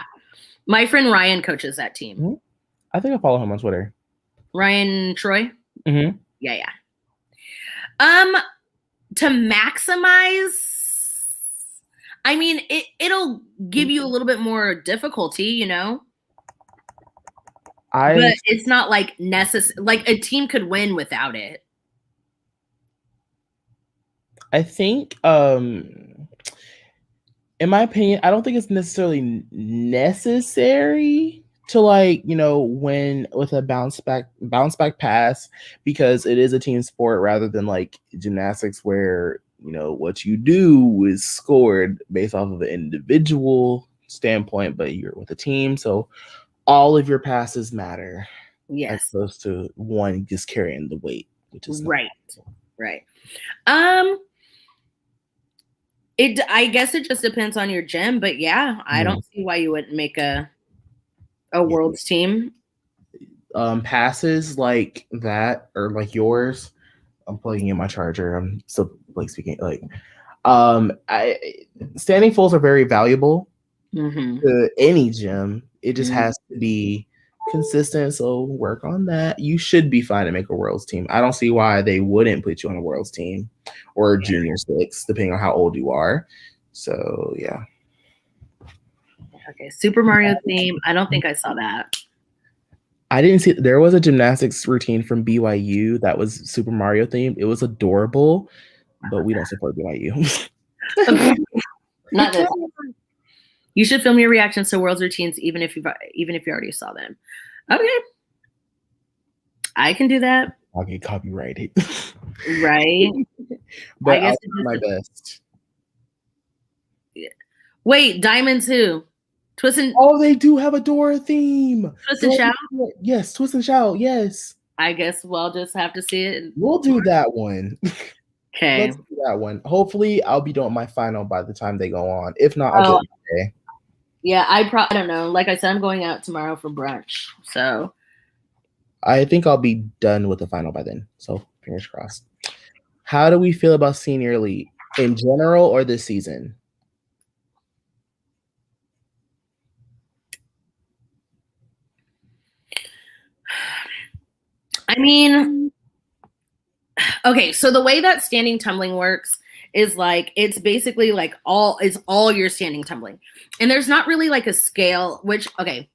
My friend Ryan coaches that team. I think I follow him on Twitter. Ryan Troy? Yeah. To maximize, I mean, it'll give you a little bit more difficulty, you know? But it's not like necessary. Like a team could win without it. I think, in my opinion, I don't think it's necessarily necessary to like, you know, win with a bounce back pass, because it is a team sport rather than like gymnastics where, you know, what you do is scored based off of an individual standpoint, but you're with a team, so all of your passes matter. Yes. As opposed to one just carrying the weight, which is right. I guess it just depends on your gym, but yeah, I don't see why you wouldn't make a world's team. Passes like that, or like yours. I'm plugging in my charger. I'm still like speaking. Like, standing fulls are very valuable to any gym. It just has to be consistent. So work on that. You should be fine to make a world's team. I don't see why they wouldn't put you on a world's team or junior six, depending on how old you are. So yeah. Okay, Super Mario theme. I don't think I saw that. I didn't see. There was a gymnastics routine from BYU that was Super Mario themed. It was adorable, but we don't support BYU. Not this. You should film your reactions to World's routines, even if you already saw them. Okay, I can do that. I'll get copyrighted. Right. But I'll do my best. Wait, Diamonds who? Twist and Oh, they do have a Dora theme. Twist and Shout? Yes, Twist and Shout, yes. I guess we'll just have to see it. We'll do that one. Okay. Let's do that one. Hopefully, I'll be doing my final by the time they go on. If not, I'll do it today. Yeah, I don't know. Like I said, I'm going out tomorrow for brunch. So I think I'll be done with the final by then. So fingers crossed. How do we feel about Senior Elite in general or this season? I mean, okay, so the way that standing tumbling works is like it's basically like all your standing tumbling. And there's not really like a scale, which okay.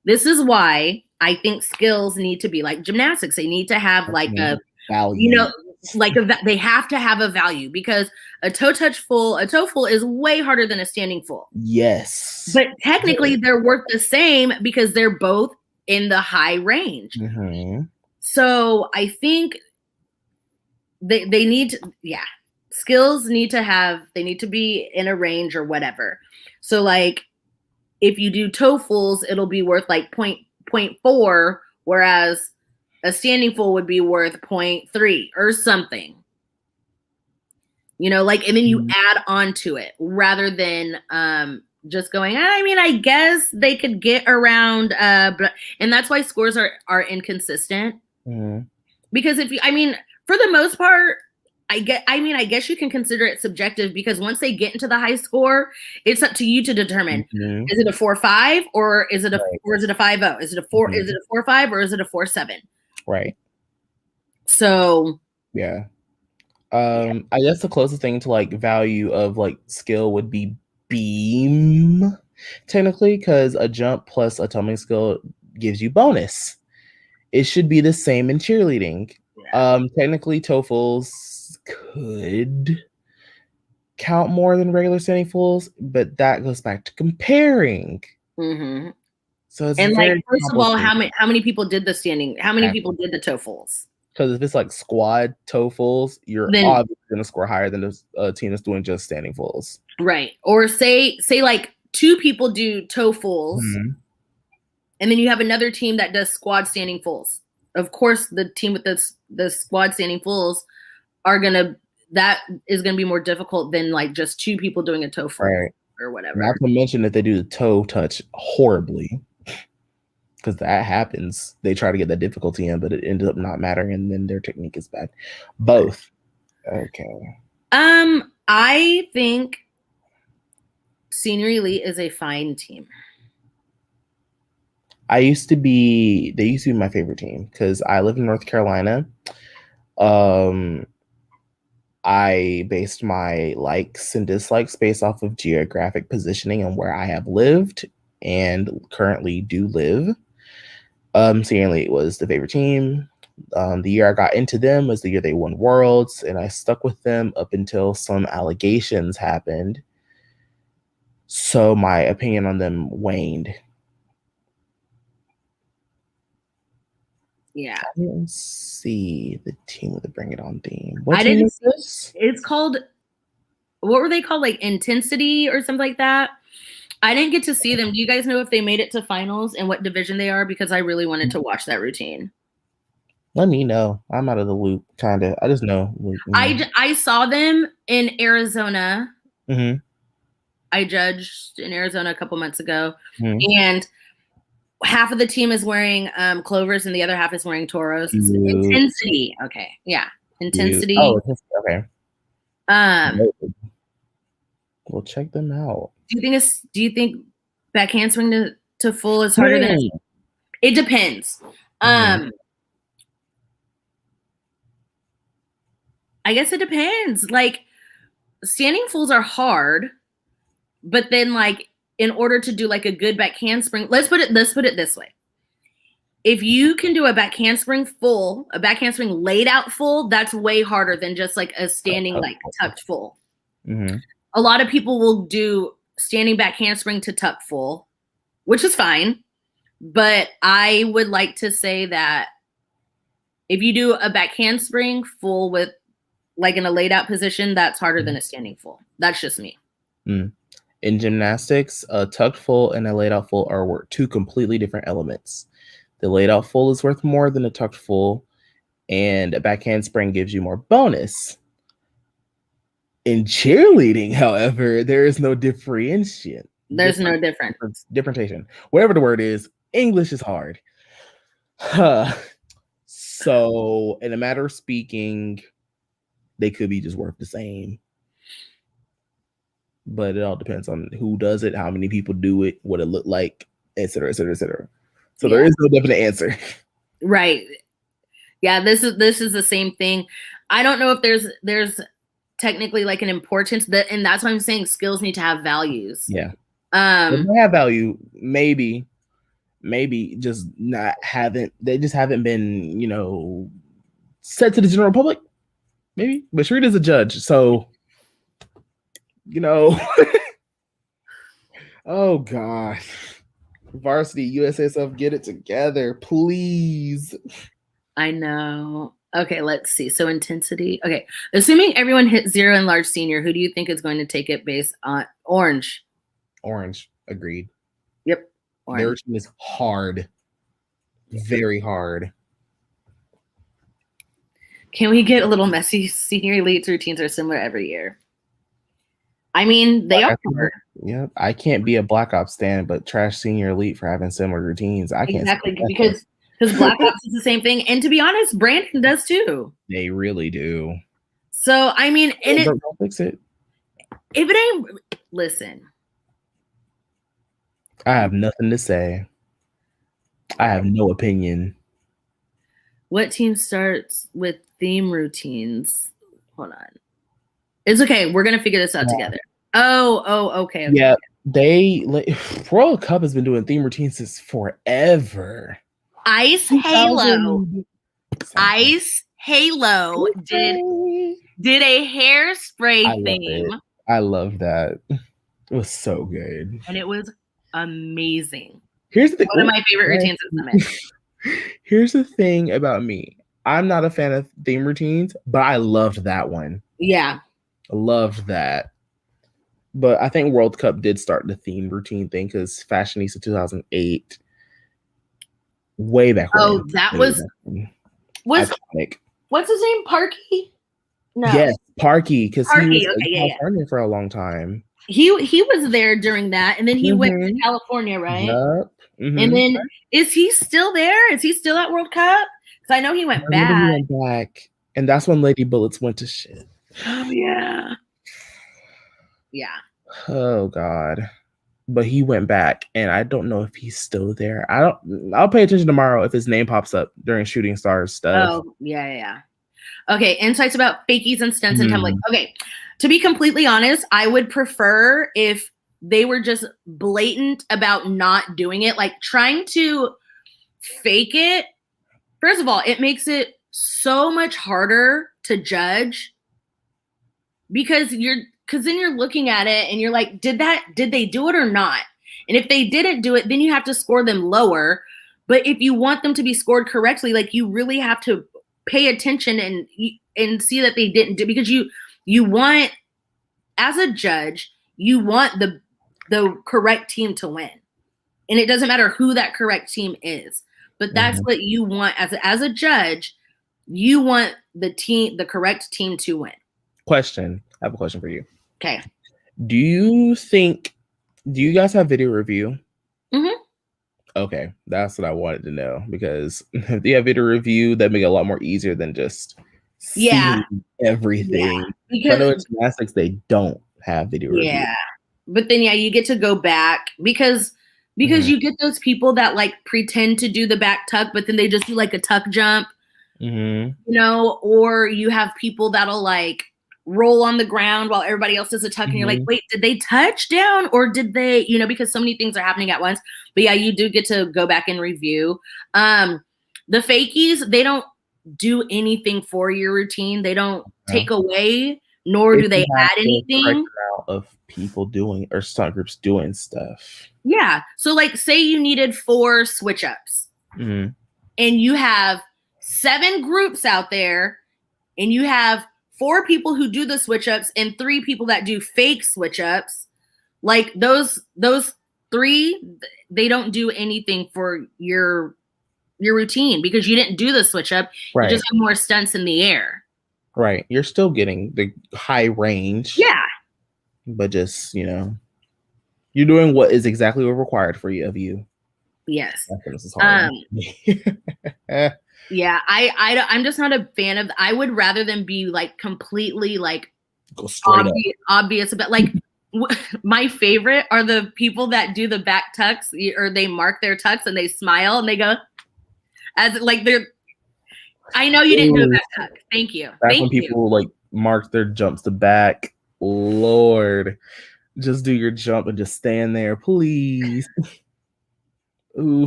This is why I think skills need to be like gymnastics. They need to have like a value. You know, like they have to have a value because a toe full is way harder than a standing full. Yes. But technically they're worth the same because they're both in the high range. Mm-hmm. So I think they need to, skills need to be in a range or whatever. So like if you do toe fulls, it'll be worth like 0.4, whereas a standing full would be worth 0.3 or something. You know, like, and then you add on to it rather than just going, I mean, I guess they could get around, but, and that's why scores are inconsistent. Mm-hmm. Because for the most part, I guess you can consider it subjective because once they get into the high score, it's up to you to determine is it a 4.5 or is it a 5.0? Is it a 4? Is it a 4.5 or is it a 4.7? Right. So yeah. I guess the closest thing to like value of like skill would be beam, technically, because a jump plus a tumbling skill gives you bonus. It should be the same in cheerleading. Technically, TOEFLs could count more than regular standing fulls, but that goes back to comparing. Mm-hmm. So it's and like first of all, how many people did the standing? How many people did the TOEFLs? Because if it's like squad TOEFLs, you're obviously going to score higher than a team that's doing just standing fulls. Right. Or say like 2 people do TOEFLs, and then you have another team that does squad standing fulls. Of course, the team with the squad standing fulls that is gonna be more difficult than like just 2 people doing a TOEFL or whatever. Not to mention that they do the toe touch horribly. Because that happens. They try to get that difficulty in, but it ended up not mattering, and then their technique is bad. Both. Okay. I think Senior Elite is a fine team. They used to be my favorite team because I live in North Carolina. I based my likes and dislikes based off of geographic positioning and where I have lived and currently do live. Senior Elite was the favorite team. The year I got into them was the year they won Worlds, and I stuck with them up until some allegations happened. So my opinion on them waned. Yeah. I didn't see the team with the Bring It On theme. What team is this? It's called, what were they called? Like Intensity or something like that? I didn't get to see them. Do you guys know if they made it to finals and what division they are? Because I really wanted to watch that routine. Let me know. I'm out of the loop, kind of. I just know. I saw them in Arizona. Mm-hmm. I judged in Arizona a couple months ago. And half of the team is wearing clovers and the other half is wearing toros. Intensity. Okay. Yeah. Intensity. Oh, okay. We'll check them out. Do you think back handspring to full is harder than it depends. I guess it depends. Like standing fulls are hard, but then like in order to do like a good back handspring, let's put it this way. If you can do a back handspring full, a back handspring laid out full, that's way harder than just like a standing like tucked full. Mm-hmm. A lot of people will do standing back handspring to tuck full, which is fine. But I would like to say that if you do a back handspring full with like in a laid out position, that's harder than a standing full. That's just me. Mm. In gymnastics, a tucked full and a laid out full are two completely different elements. The laid out full is worth more than a tucked full, and a back handspring gives you more bonus. In cheerleading, however, there is no differentiation. There's no differentiation. Whatever the word is, English is hard. So, in a matter of speaking, they could be just worth the same. But it all depends on who does it, how many people do it, what it looked like, et cetera, et cetera, et cetera. So there is no definite answer. Right. Yeah, this is the same thing. I don't know if there's technically like an importance and that's why I'm saying skills need to have values. Yeah. They have value, maybe just they just haven't been, said to the general public. Maybe. But Sharita's a judge, so oh God. Varsity USSF, get it together, please. I know. Okay, let's see. So intensity. Okay. Assuming everyone hit 0 in large senior, who do you think is going to take it based on orange? Orange. Agreed. Yep. Orange. Their team is hard. Very hard. Can we get a little messy? Senior elites routines are similar every year. I mean, they are. Yeah, I can't be a Black Ops stan, but trash senior elite for having similar routines. I can't. Exactly, because Black Ops is the same thing. And to be honest, Brandon does too. They really do. So, I mean, and don't fix it. If it ain't, listen. I have nothing to say. I have no opinion. What team starts with theme routines? Hold on. It's okay. We're going to figure this out together. Okay. Yeah, World Cup has been doing theme routines since forever. Ice Halo did a hairspray theme. I love that. It was so good. And it was amazing. Here's the thing. One of my favorite routines is the Here's the thing about me. I'm not a fan of theme routines, but I loved that one. Yeah. I loved that. But I think World Cup did start the theme routine thing because Fashionista 2008, way back when. Oh, that was iconic. What's his name? Parky? No. Yes, Parky, because he was in California for a long time. He was there during that, and then he went to California, right? Yep. Mm-hmm. And then is he still there? Is he still at World Cup? Because I know he went back. He went back, and that's when Lady Bullets went to shit. Oh yeah. Yeah. Oh God. But he went back, and I don't know if he's still there. I'll pay attention tomorrow if his name pops up during Shooting Stars stuff. Oh, yeah. Okay, insights about fakies and stunts and tumbling. Okay, to be completely honest, I would prefer if they were just blatant about not doing it, like trying to fake it. First of all, it makes it so much harder to judge because then you're looking at it and you're like, did they do it or not? And if they didn't do it, then you have to score them lower. But if you want them to be scored correctly, like you really have to pay attention and see that they didn't do, because you want, as a judge, you want the correct team to win. And it doesn't matter who that correct team is. But that's what you want as a judge. You want the correct team to win. Question. I have a question for you. Okay. Do you guys have video review? Mm-hmm. Okay, that's what I wanted to know, because if you have video review, that make it a lot more easier than just seeing everything. Yeah, because I know in gymnastics they don't have video review. Yeah, but then you get to go back because you get those people that like pretend to do the back tuck, but then they just do like a tuck jump, or you have people that'll like roll on the ground while everybody else does a tuck, and you're like, wait, did they touch down or did they, because so many things are happening at once. But yeah, you do get to go back and review. The fakies, they don't do anything for your routine. They don't take away, nor do they add anything. Of people doing or stunt groups doing stuff. Yeah. So like say you needed 4 switch ups and you have 7 groups out there and you have 4 people who do the switch ups and 3 people that do fake switch ups. Like those 3, they don't do anything for your routine because you didn't do the switch up. Right. You just have more stunts in the air. Right. You're still getting the high range. Yeah. But just, you're doing what is exactly required for you of you. Yes. This is hard. Yeah, I'm just not a fan of. I would rather than be like completely like go straight obvious about like. My favorite are the people that do the back tucks or they mark their tucks and they smile and they go as like they're. I know you didn't do a back tuck. Thank you. That's when people like mark their jumps to back. Lord, just do your jump and just stand there, please. Ooh,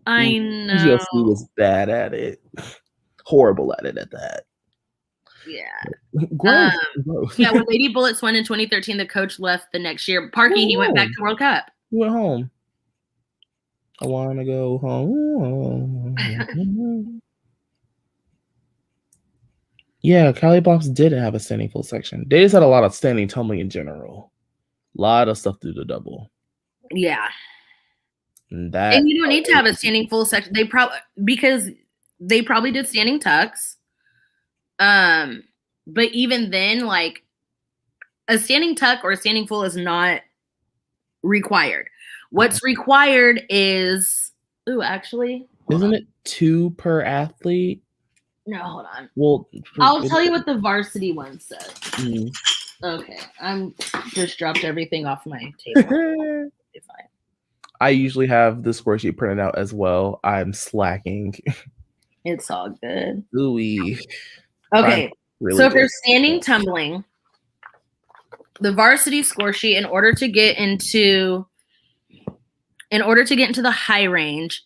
I know. GLC was bad at it, horrible at it at that. Yeah. Gross. Yeah, when Lady Bullets won in 2013, the coach left the next year. Parky, he went back to World Cup. He went home. I want to go home. Yeah, Cali Box did have a standing full section. They just had a lot of standing tumbling in general. A lot of stuff through the double. Yeah. And you don't need to have a standing full section. Because they probably did standing tucks. But even then, like a standing tuck or a standing full is not required. What's required is isn't it 2 per athlete? No, hold on. Well, I'll tell you what the varsity one says. Okay, I'm just dropped everything off my table. It's fine. I usually have the score sheet printed out as well. I'm slacking. It's all good. Ooh-wee. Okay, so if you're standing tumbling, the varsity score sheet, in order to get into the high range,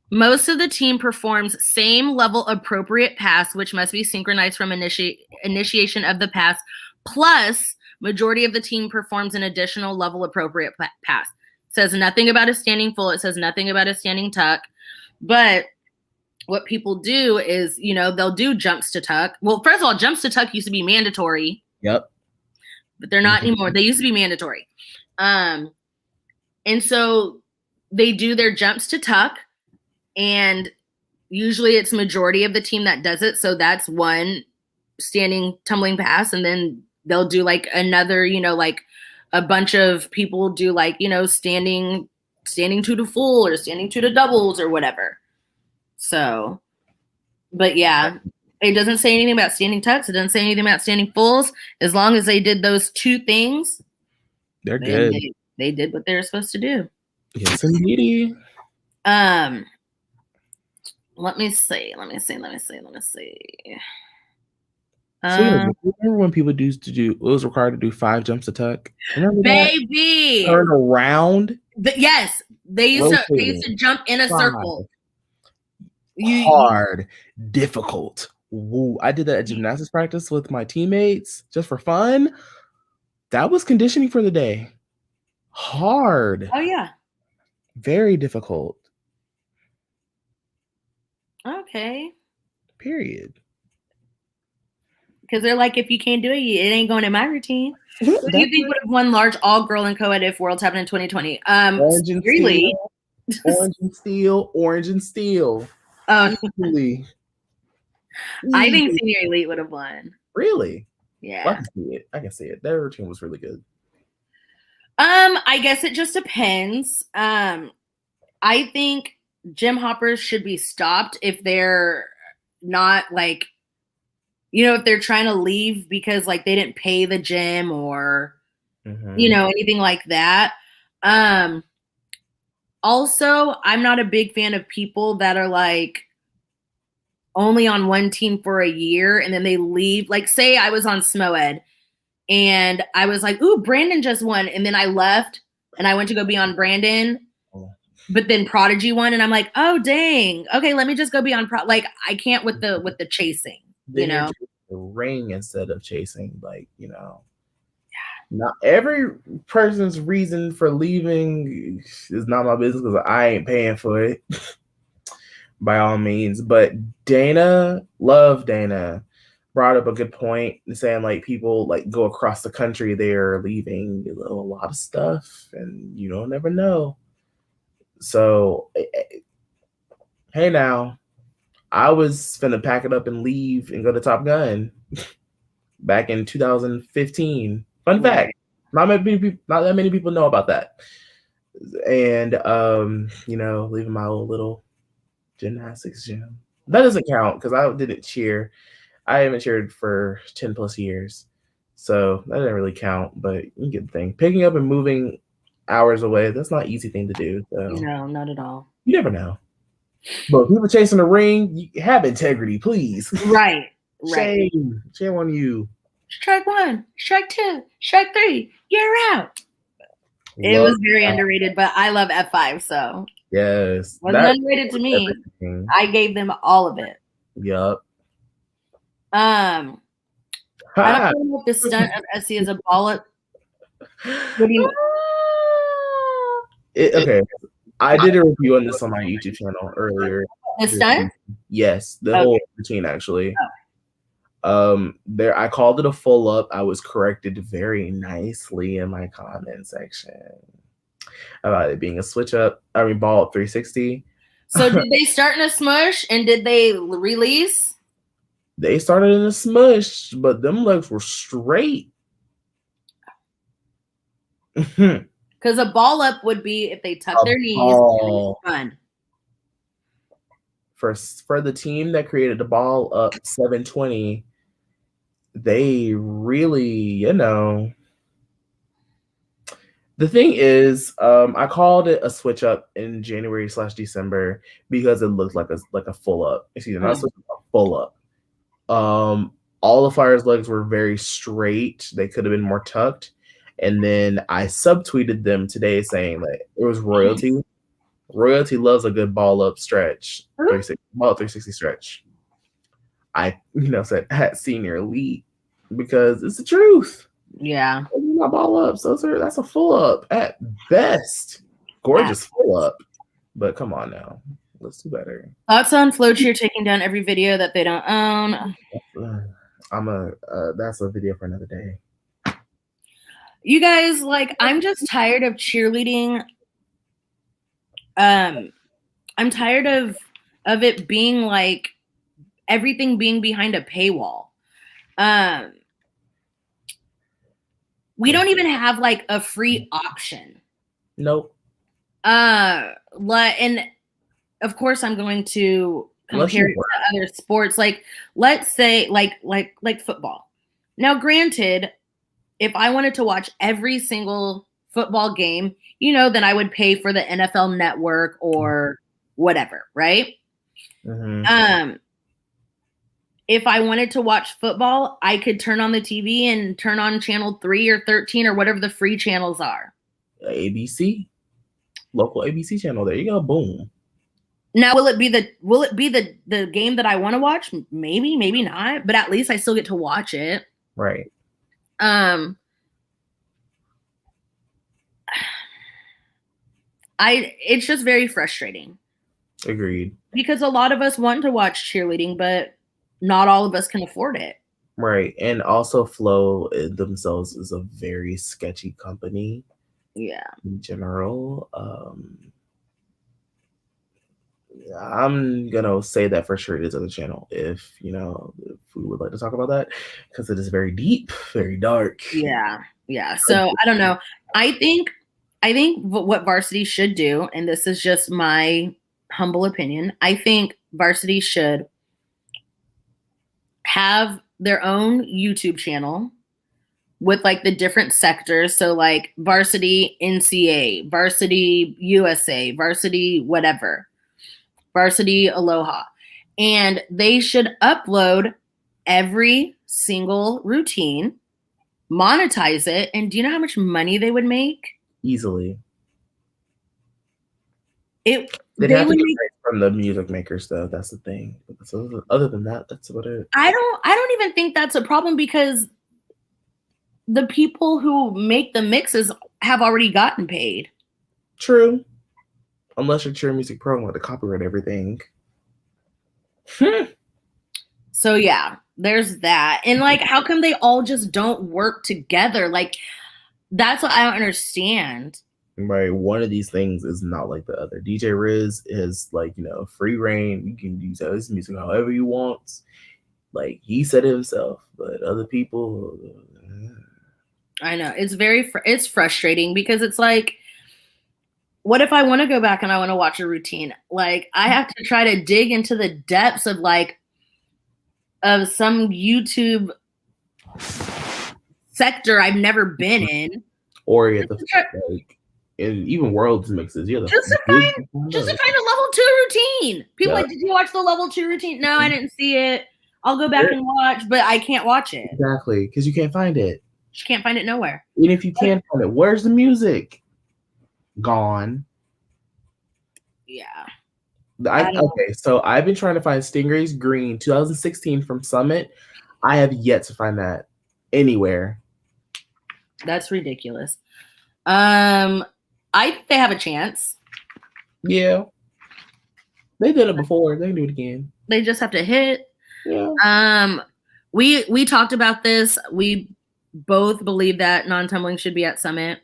most of the team performs same level appropriate pass, which must be synchronized from initiation of the pass, plus majority of the team performs an additional level appropriate pass. It says nothing about a standing full. It says nothing about a standing tuck. But what people do is, they'll do jumps to tuck. Well, first of all, jumps to tuck used to be mandatory. Yep. But they're not anymore. They used to be mandatory. And so they do their jumps to tuck. And usually it's majority of the team that does it. So that's one standing tumbling pass. And then they'll do like another, like a bunch of people do like, standing to the full or standing to the doubles or whatever. So, but yeah, it doesn't say anything about standing tucks. It doesn't say anything about standing fulls. As long as they did those 2 things, they're good. They did what they were supposed to do. Yes, indeed. Let me see. So remember when people used to do? It was required to do 5 jumps to tuck. Remember baby, that? Turn around. Yes, they used to jump in a circle. Hard, difficult. Woo. I did that at gymnastics practice with my teammates just for fun. That was conditioning for the day. Hard. Oh yeah. Very difficult. Okay. Period. Because they're like, if you can't do it, it ain't going in my routine. Who do you think would have won large all-girl and co-ed if Worlds happened in 2020? Orange and really? Steel. Orange and Steel. Really? I think Senior Elite would have won. Really? Yeah. Well, I can see it. Their routine was really good. I guess it just depends. I think gym hoppers should be stopped if they're not like, if they're trying to leave because like they didn't pay the gym or, anything like that. Also, I'm not a big fan of people that are like, only on one team for a year and then they leave. Like, say I was on SMOED and I was like, ooh, Brandon just won. And then I left and I went to go be on Brandon. But then Prodigy won, and I'm like, oh dang, okay, let me just go be on like I can't with the chasing, then you're chasing the ring instead of chasing, like, you know. Not every person's reason for leaving is not my business because I ain't paying for it. By all means, but Dana, love Dana, brought up a good point, saying like people like go across the country, they're leaving a lot of stuff, and you don't never know. So, hey, now, I was finna pack it up and leave and go to Top Gun back in 2015. Fun fact, not that many people know about that. And you know, leaving my old little gymnastics gym. That doesn't count because I didn't cheer. I haven't cheered for 10 plus years, so that didn't really count. But you get the thing. Picking up and moving hours away, that's not an easy thing to do. So. No, not at all. You never know. But people chasing the ring, you have integrity, please. Right. Shame on you. Strike one, strike two, strike three, you're out. It was very underrated, but I love F5, so yes, wasn't underrated to me. Everything. I gave them all of it. Yup. I don't know if the stunt of Essie is a ball up. What do you? Okay, I did a review on this on my YouTube channel earlier. The stunt? Yes, the whole routine actually. There I called it a full up. I was corrected very nicely in my comment section about it being a switch up. I mean, ball up 360. So did they start in a smush and did they release? They started in a smush, but them legs were straight. Because a ball up would be if they tuck their knees and fun. For the team that created the ball up 720, they really, you know. The thing is, I called it a switch up in January/December because it looked like a full up. Excuse me, not switch up, a full up. All the Flyers legs were very straight. They could have been more tucked. And then I subtweeted them today saying that it was royalty. Royalty loves a good ball up stretch, ball 360 stretch. I said at senior elite because it's the truth. Yeah, not ball ups. That's a full up at best. Gorgeous full up, but come on now, let's do better. Thoughts on Flocheer taking down every video that they don't own? That's a video for another day. You guys, like, I'm just tired of cheerleading. I'm tired of it being like everything being behind a paywall. We don't even have like a free option. Nope. And of course I'm going to compare it to other sports. Like, let's say like football. Now, granted, if I wanted to watch every single football game, then I would pay for the NFL Network or whatever, right? Mm-hmm. If I wanted to watch football, I could turn on the TV and turn on channel 3 or 13 or whatever the free channels are. ABC, local ABC channel. There you go. Boom. Now, will it be the game that I want to watch? Maybe, maybe not. But at least I still get to watch it. Right. It's just very frustrating. Agreed. Because a lot of us want to watch cheerleading, but not all of us can afford it. Right. And also Flow themselves is a very sketchy company. Yeah. In general. I'm gonna say that for sure it is on the channel if we would like to talk about that, because it is very deep, very dark. Yeah. So I don't know. I think what Varsity should do, and this is just my humble opinion, I think Varsity should have their own YouTube channel with like the different sectors. So like Varsity NCA, Varsity USA, Varsity whatever, Varsity Aloha. And they should upload every single routine, monetize it, and do you know how much money they would make? Easily. They'd have to get rights from the music makers, though. That's the thing. So other than that, that's about it. I don't even think that's a problem because the people who make the mixes have already gotten paid. True. Unless you're Cheer Music Pro and want to copyright everything. So yeah, there's that. And like, how come they all just don't work together? Like, that's what I don't understand. Right. One of these things is not like the other. DJ Riz is like, free reign. You can use his music however you want. Like, he said it himself, but other people. I know. It's frustrating because it's like, what if I want to go back and I want to watch a routine? Like, I have to try to dig into the depths of some YouTube sector I've never been in. Or you have to and even Worlds mixes. Yeah, just to find a level 2 routine. People like, did you watch the level 2 routine? No, I didn't see it. I'll go back and watch, but I can't watch it. Exactly, because you can't find it. You can't find it nowhere. And if you can't find it, where's the music? Gone. Yeah. Okay, so I've been trying to find Stingray's Green 2016 from Summit. I have yet to find that anywhere. That's ridiculous. I think they have a chance. Yeah. They did it before. They can do it again. They just have to hit. Yeah. We talked about this. We both believe that non-tumbling should be at Summit.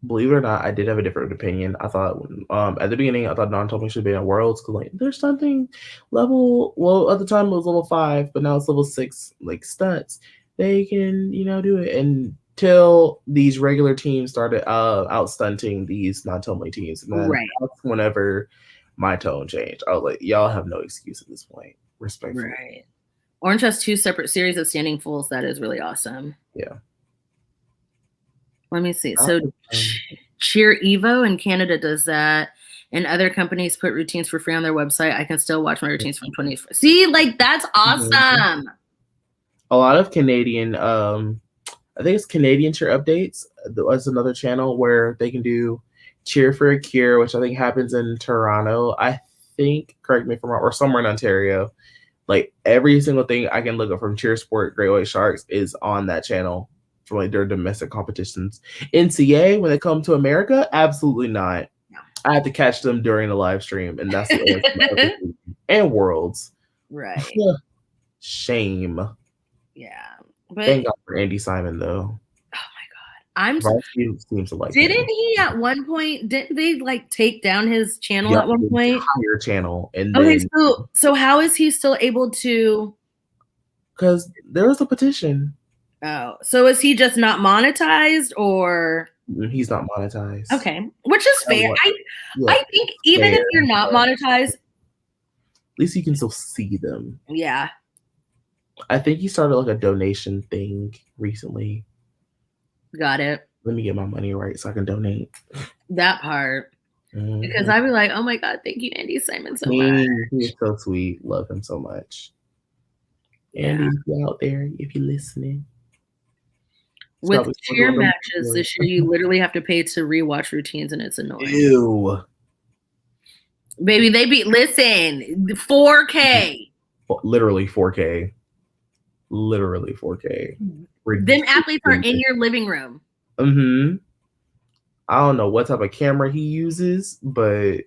Believe it or not, I did have a different opinion. I thought at the beginning, I thought non-tumbling should be at Worlds because like there's something level. Well, at the time it was level 5, but now it's level 6. Like stunts, they can do it. Until these regular teams started out stunting these non-tumbling teams, and then that's whenever my tone changed. I was like, y'all have no excuse at this point. Respectfully. Right. Orange has 2 separate series of standing fools. That is really awesome. Yeah. Let me see. So Cheer Evo in Canada does that, and other companies put routines for free on their website. I can still watch my routines from 20. See, like that's awesome. A lot of Canadian, I think it's Canadian cheer updates. That's another channel where they can do Cheer for a Cure, which I think happens in Toronto. I think, correct me if I'm wrong, or somewhere in Ontario. Like every single thing I can look up from Cheer Sport Great White Sharks is on that channel for like their domestic competitions. NCA, when they come to America, absolutely not. No. I have to catch them during the live stream, and that's the and Worlds. Right. Shame. Yeah. But thank God for Andy Simon though. Seems to like didn't he at one point, didn't they like take down his channel at one point? Entire channel. And okay, so how is he still able to? Because there was a petition. Oh, so is he just not monetized or? He's not monetized. Okay, which is fair. I think even if you're not monetized, at least you can still see them. Yeah. I think he started like a donation thing recently. Got it. Let me get my money right so I can donate. That part. Mm-hmm. Because I'd be like, oh my God, thank you, Andy Simon, so much. He's so sweet. Love him so much. Andy, if you're out there, if you're listening. With cheer matches this year, you literally have to pay to rewatch routines, and it's annoying. Ew. Baby, listen, 4K. Literally 4K. Literally 4K. Them athletes are in your living room. Mm-hmm. I don't know what type of camera he uses, but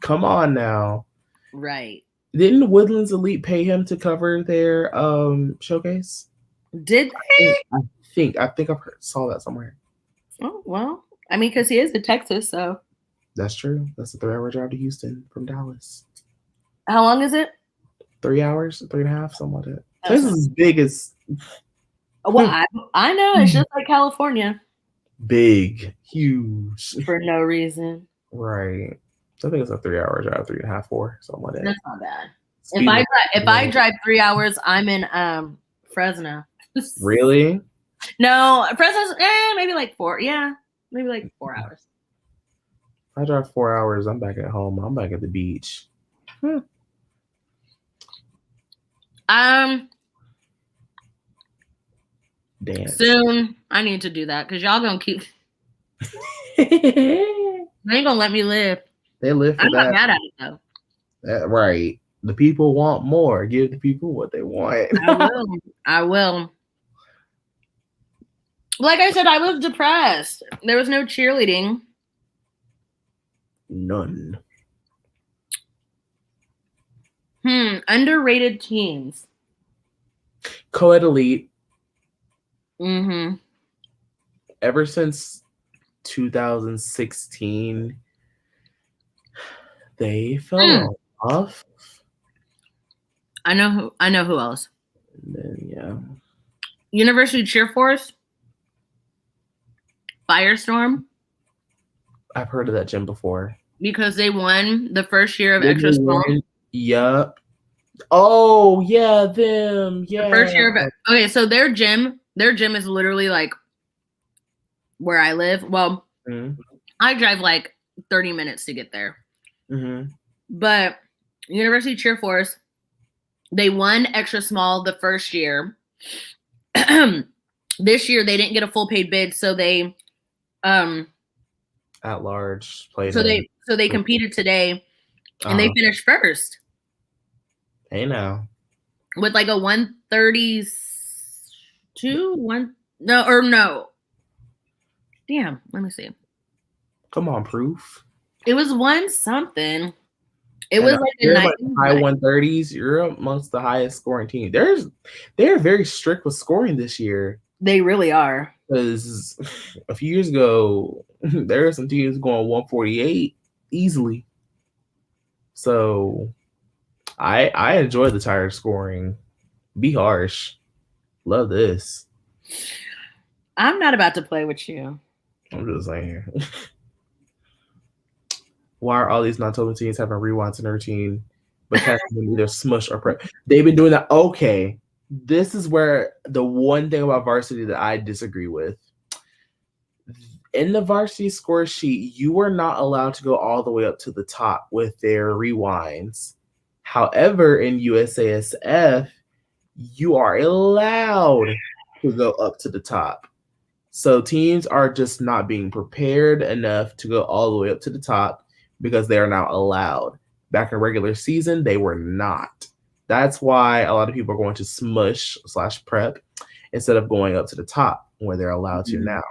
come on now. Right. Didn't Woodlands Elite pay him to cover their showcase? Did they? I think I saw that somewhere. Oh, well. I mean, because he is in Texas, so. That's true. That's a 3-hour drive to Houston from Dallas. How long is it? 3 hours, 3.5, something like that. Texas is big as. Well, I know. It's just like California. Big, huge. For no reason. Right. I think it's a 3-hour drive, 3.5, 4, something like that. That's not bad. If I drive 3 hours, I'm in Fresno. Really? No, Fresno's maybe like 4. Yeah, maybe like 4 hours. I drive 4 hours. I'm back at home. I'm back at the beach. Dance. Soon I need to do that because y'all gonna keep. They ain't gonna let me live. They live for I'm not that. mad at it though. Right. The people want more. Give the people what they want. I will. I will. Like I said, I was depressed. There was no cheerleading. None. Underrated teams. Co-ed elite. Mm-hmm. Ever since 2016, they fell off. I know who else. And then, yeah. University Cheer Force. Firestorm. I've heard of that gym before. Because they won the first year of Extra Small. Yup. Oh, yeah, them. Yeah. The first year of okay, so their gym is literally like where I live. Well, I drive like 30 minutes to get there. Mm-hmm. But University Cheer Force, they won Extra Small the first year. This year they didn't get a full paid bid, so they at large played. So they competed today, and they finished first. Hey now. With like a 132, no. Damn, let me see. Come on, proof. It was one something. It was like a high 130s. You're amongst the highest scoring team. They're very strict with scoring this year. They really are. Because a few years ago, there are some teams going 148 easily. So I enjoy the tired scoring. Be harsh. Love this. I'm not about to play with you. I'm just saying. Why are all these non-total teams having rewinds in their routine, but catching them either smush or prep? They've been doing that. Okay. This is where the one thing about varsity that I disagree with. In the varsity score sheet, you are not allowed to go all the way up to the top with their rewinds. However, in USASF, you are allowed to go up to the top. So teams are just not being prepared enough to go all the way up to the top because they are now allowed. Back in regular season, they were not. That's why a lot of people are going to smush / prep instead of going up to the top where they're allowed to now.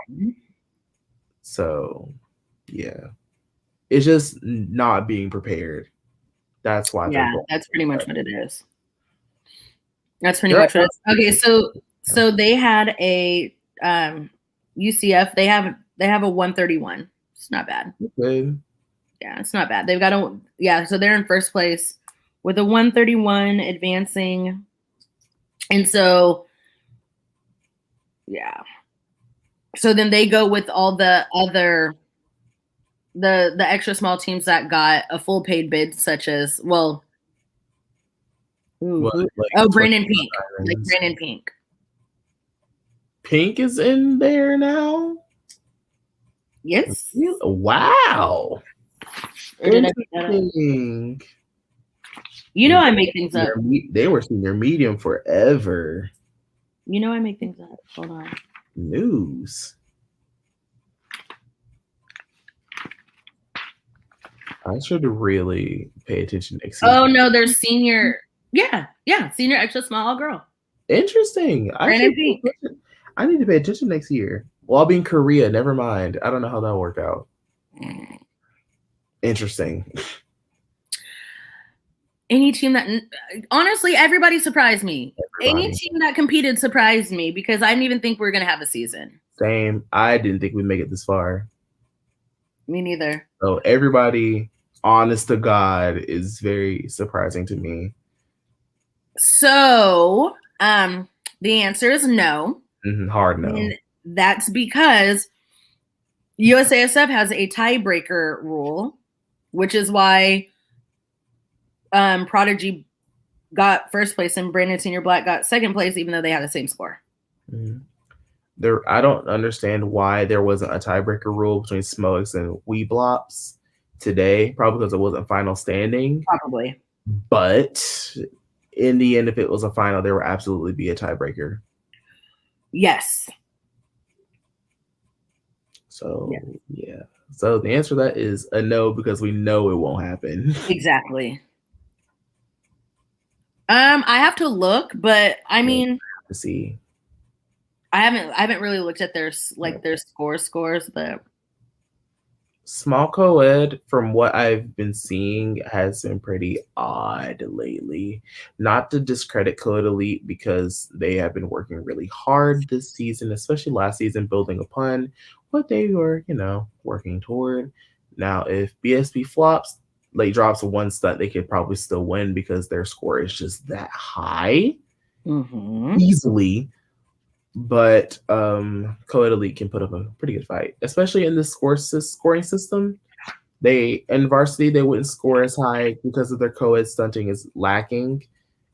So, yeah. It's just not being prepared. That's why. Yeah, that's pretty much what it is. That's pretty much what it is. Okay, so they had a UCF. They have a 131. It's not bad. Okay. Yeah, it's not bad. They've got so they're in first place with a 131 advancing. And so, yeah. So then they go with all the other, the extra small teams that got a full paid bid, such as, Brandon Pink. Like Brandon Pink. Pink is in there now? Yes. Wow. Interesting. You know I make things up. They were senior medium forever. You know I make things up. Hold on. News. I should really pay attention next season. Oh no, they're senior. Yeah, senior extra small girl. Interesting. I need to pay attention next year. Well, I'll be in Korea. Never mind. I don't know how that'll work out. Interesting. Any team that, honestly, everybody surprised me. Any team that competed surprised me because I didn't even think we were going to have a season. Same. I didn't think we'd make it this far. Me neither. So everybody, honest to God, is very surprising to me. So, the answer is no. Hard no. And that's because USASF has a tiebreaker rule, which is why Prodigy got first place and Brandon Senior Black got second place, even though they had the same score. I don't understand why there wasn't a tiebreaker rule between Smoix and Weeblops today. Probably because it wasn't final standing. Probably. But in the end, if it was a final, there would absolutely be a tiebreaker. Yes. So yeah. So the answer to that is a no, because we know it won't happen. Exactly. I have to look, but I mean, To see. I haven't really looked at their scores, but Small co-ed, from what I've been seeing, has been pretty odd lately. Not to discredit co-ed elite, because they have been working really hard this season, especially last season, building upon what they were, working toward. Now, if BSB flops, like drops one stunt, they could probably still win because their score is just that high easily. But co-ed elite can put up a pretty good fight, especially in the scoring system. In varsity, they wouldn't score as high because of their co-ed stunting is lacking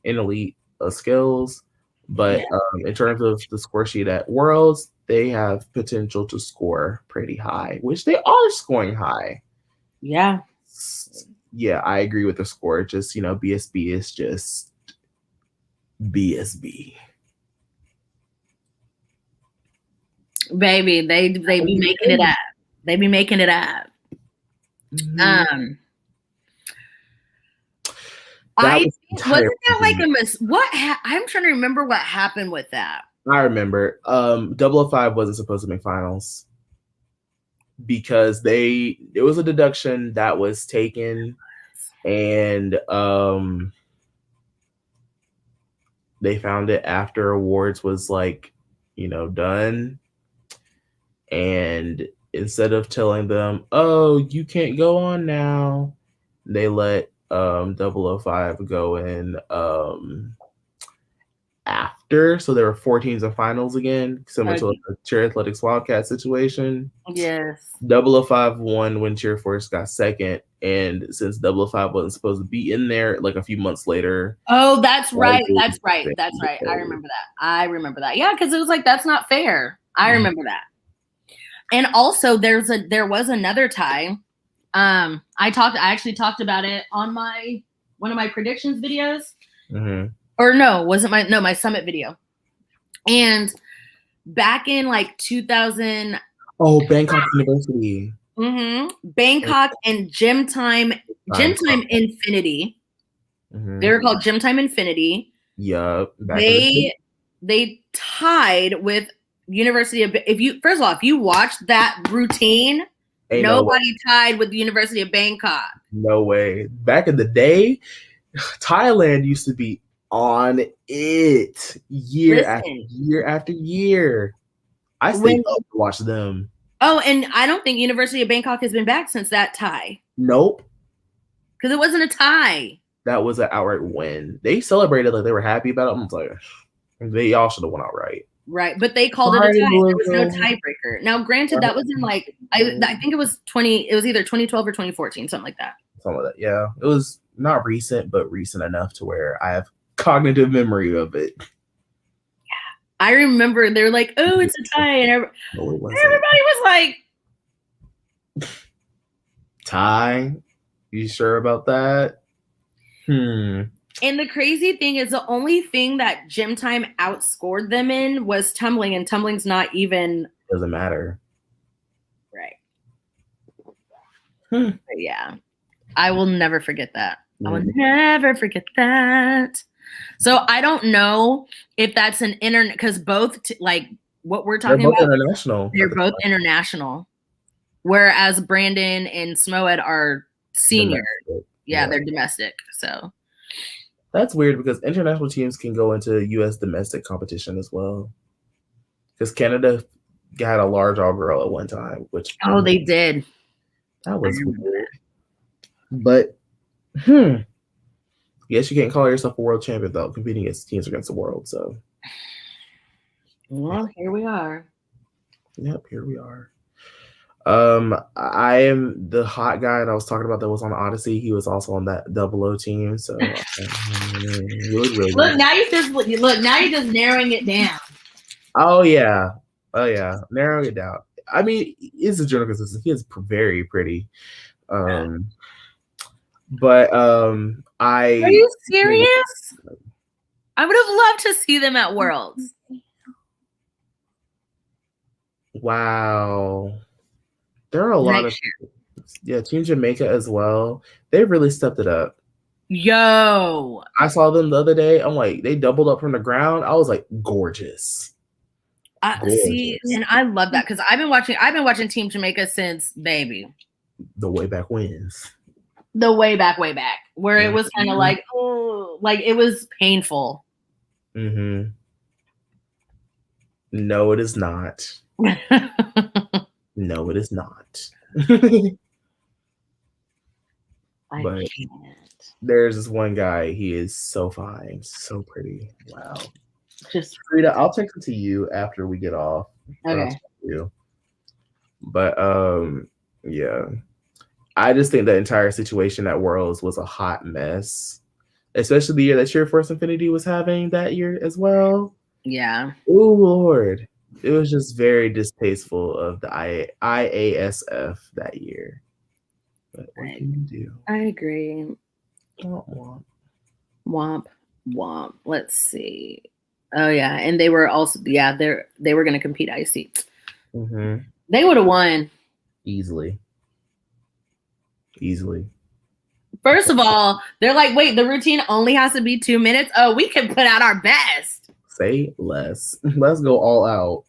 in elite skills. But in terms of the score sheet at Worlds, they have potential to score pretty high, which they are scoring high. Yeah. Yeah, I agree with the score. Just, BSB is just BSB. Baby, they be making it up. They be making it up. Mm-hmm. Wasn't that like I'm trying to remember what happened with that. I remember 005 wasn't supposed to make finals because it was a deduction that was taken, and they found it after awards was done, and instead of telling them, oh, you can't go on now, they let 005 go in after. So there were 4 teams in finals again, similar to the Cheer Athletics Wildcat situation. Yes. 005 won when Cheer Force got second, and since 005 wasn't supposed to be in there, like a few months later. Oh, that's right. That's right. I remember that. Yeah, because it was like, that's not fair. I remember that. And also there was another tie. I actually talked about it on one of my predictions videos. Or no, wasn't my summit video. And back in like 2000. Oh, Bangkok University. Bangkok and Gym Time Infinity. They were called Gym Time Infinity. Yeah. They tied with University of, first of all, if you watch that routine, nobody tied with the University of Bangkok. No way. Back in the day, Thailand used to be on it year after year. I stayed up to watch them. Oh, and I don't think University of Bangkok has been back since that tie. Nope. Because it wasn't a tie. That was an outright win. They celebrated like they were happy about it. I'm like, they all should have won outright. Right, but they called it a tie. There was no tiebreaker. Now, granted, that was in like I think it was either 2012 or 2014, something like that. Something like that. Yeah, it was not recent, but recent enough to where I have cognitive memory of it. Yeah, I remember they were like, "Oh, it's a tie," and everybody was like, "Tie? You sure about that?" And the crazy thing is, the only thing that Gym Time outscored them in was tumbling, and tumbling's not even. Doesn't matter. Right. But yeah. I will never forget that. I will never forget that. So I don't know if that's an internet, because both like what we're talking about, international. They're both international. Whereas Brandon and Smoed are senior. Yeah, they're domestic. So that's weird, because international teams can go into U.S. domestic competition as well. Because Canada had a large all-girl at one time, which they did. That was weird. But yes, you can't call yourself a world champion without competing against teams against the world. So, well, here we are. Yep, here we are. I am the hot guy that I was talking about that was on Odyssey. He was also on that 00 team. So look, now you're just narrowing it down. Oh yeah, narrowing it down. I mean, it's a general consistency. He is very pretty. But Are you serious? I would have loved to see them at Worlds. Wow. There are a lot of Next year. yeah, Team Jamaica as well. They really stepped it up. Yo. I saw them the other day. I'm like, they doubled up from the ground. I was like, gorgeous. See, Gorgeous. and I love that because I've been watching Team Jamaica since baby. The way back wins. The way back, where it was kind of like, oh, like it was painful. Mm-hmm. No, it is not. No, it is not. But there's this one guy. He is so fine, so pretty. Wow. Just Frida, I'll text it to you after we get off. okay. But yeah. I just think the entire situation at Worlds was a hot mess. Especially the year that Cheer Force Infinity was having that year as well. Yeah. Oh Lord. It was just very distasteful of the IASF that year. But what can you do? I agree. Womp womp. Womp womp. Let's see. Oh yeah, and they were also they were going to compete IC. Mm-hmm. They would have won Easily. First of all, they're like, wait, the routine only has to be 2 minutes. Oh, we can put out our best. Say less. Let's go all out.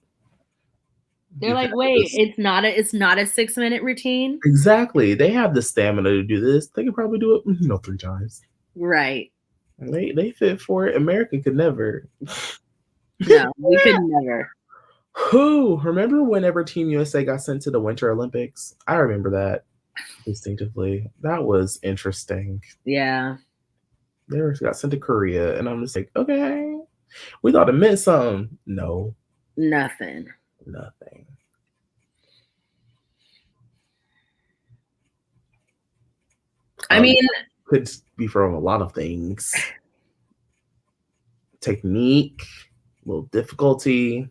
They're like, wait, it's not a 6 minute routine. Exactly. They have the stamina to do this. They could probably do it, 3 times. Right. They fit for it. America could never. No, we could never. Who? Remember whenever Team USA got sent to the Winter Olympics? I remember that distinctively. That was interesting. Yeah. They got sent to Korea, and I'm just like, okay. We thought it meant something. No. Nothing. I mean, could be from a lot of things. Technique, a little difficulty.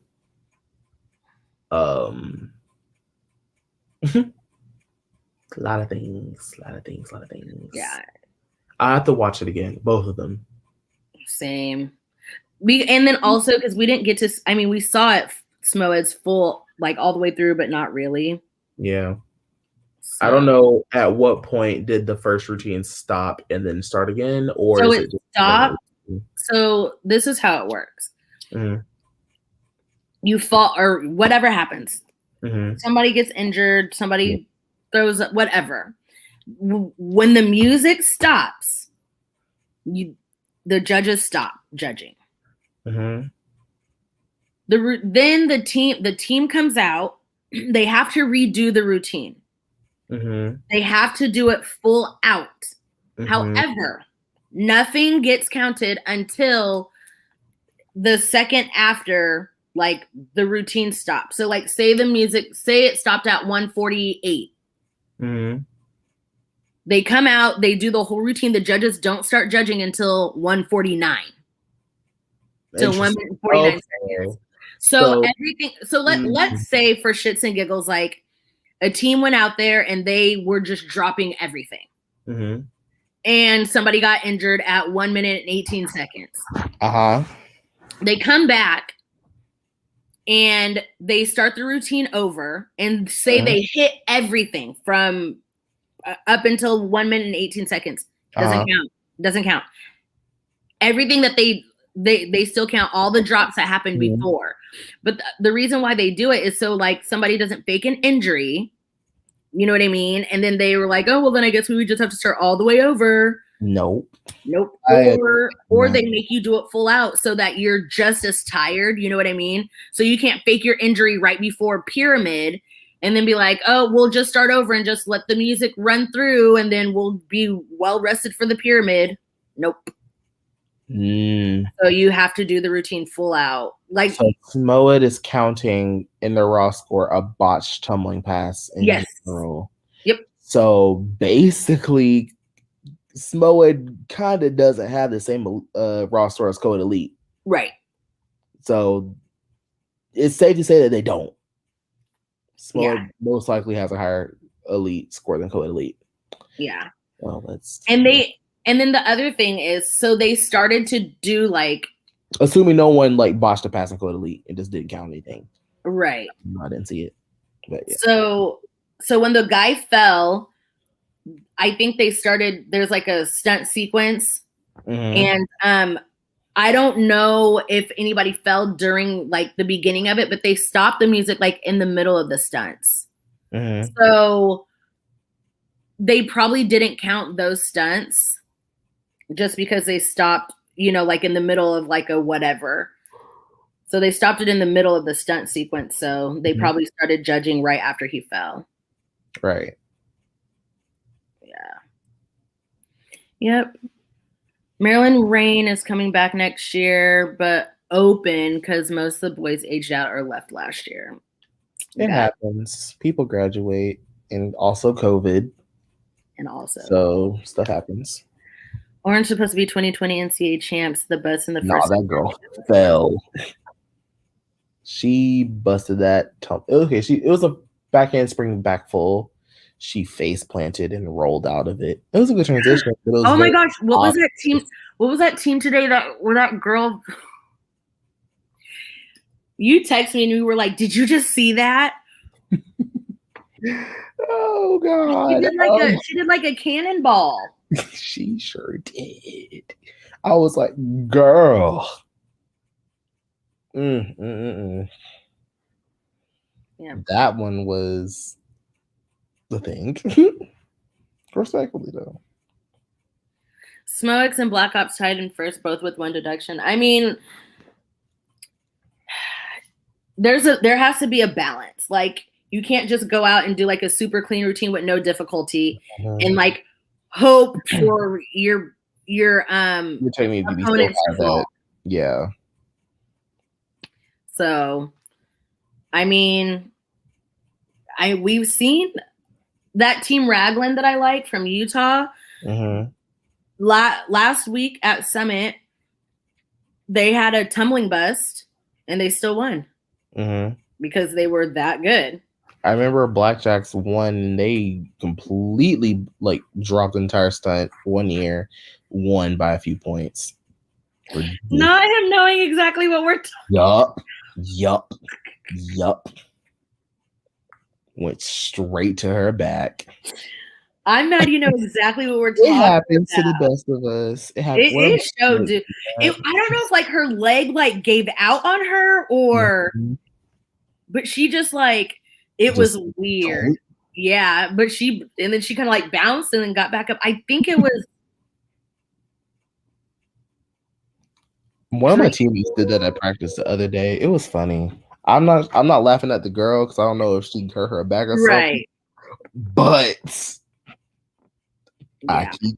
A lot of things. Yeah. I have to watch it again. Both of them. Same. And then also because we didn't get to. I mean, we saw it Smoed's full, like all the way through, but not really. Yeah. So, I don't know at what point did the first routine stop and then start again, or so is it stopped. So this is how it works. Mm-hmm. You fall or whatever happens. Mm-hmm. Somebody gets injured. Somebody throws up, whatever. When the music stops, the judges stop judging. Mm-hmm. Then the team comes out. They have to redo the routine. Mm-hmm. They have to do it full out. Mm-hmm. However, nothing gets counted until the second after, like, the routine stops. So, like, say it stopped at 148. Mm-hmm. They come out, they do the whole routine. The judges don't start judging until 149. So 1 minute and 49 seconds. So everything. So let's say for shits and giggles, like a team went out there and they were just dropping everything. Mm-hmm. And somebody got injured at 1 minute and 18 seconds. Uh-huh. They come back and they start the routine over and say they hit everything from up until 1 minute and 18 seconds. Doesn't count. Everything that they still count all the drops that happened before. But the reason why they do it is so, like, somebody doesn't fake an injury. You know what I mean? And then they were like, oh, well, then I guess we would just have to start all the way over. Nope. Or they make you do it full out so that you're just as tired. You know what I mean? So you can't fake your injury right before pyramid and then be like, oh, we'll just start over and just let the music run through and then we'll be well rested for the pyramid. Nope. So you have to do the routine full out. Like, so Smoed is counting in the raw score a botched tumbling pass in general. Yep. So basically, Smoed kind of doesn't have the same raw score as Code Elite. Right. So it's safe to say that they don't. Smoed most likely has a higher elite score than Code Elite. Yeah. Well, that's And then the other thing is, so they started to do like, assuming no one like botched the passing code elite and just didn't count anything. right. I didn't see it, but yeah. So when the guy fell, I think they started. There's like a stunt sequence, and I don't know if anybody fell during like the beginning of it, but they stopped the music like in the middle of the stunts. So they probably didn't count those stunts just because they stopped, like in the middle of like a whatever. So they stopped it in the middle of the stunt sequence. So they probably started judging right after he fell. Right. Yeah. Yep. Marilyn Rain is coming back next year, but open because most of the boys aged out or left last year. It happens. People graduate, and also COVID. And also. So stuff happens. Orange supposed to be 2020 NCAA champs. The bus in the first. No, that girl fell. She busted that. Okay, it was a backhand spring back full. She face planted and rolled out of it. It was a good transition. Oh my gosh, what was that team? What was that team today where that girl? You texted me and we were like, "Did you just see that?" Oh God! She did like a cannonball. She sure did. I was like, "Girl." Yeah. That one was the thing. Respectfully, though. Smoix and Black Ops tied in first, both with 1 deduction. I mean, there has to be a balance. Like, you can't just go out and do like a super clean routine with no difficulty and like hope for your opponents to fall. Yeah. So, I mean, we've seen that team Raglan that I like from Utah. Last week at Summit, they had a tumbling bust and they still won because they were that good. I remember Blackjacks won and they completely like dropped the entire stunt 1 year, won by a few points. Not him knowing exactly what we're talking. Yup. Went straight to her back. I'm mad you know exactly what we're talking about. It happens about. to the best of us. It showed, dude. I don't know if like her leg like gave out on her or, but she just like, it was weird. Yeah, but and then she kind of like bounced and then got back up. I think it was. One of my teammates did that at practice the other day. It was funny. I'm not laughing at the girl because I don't know if she hurt her back or something. But yeah. Key.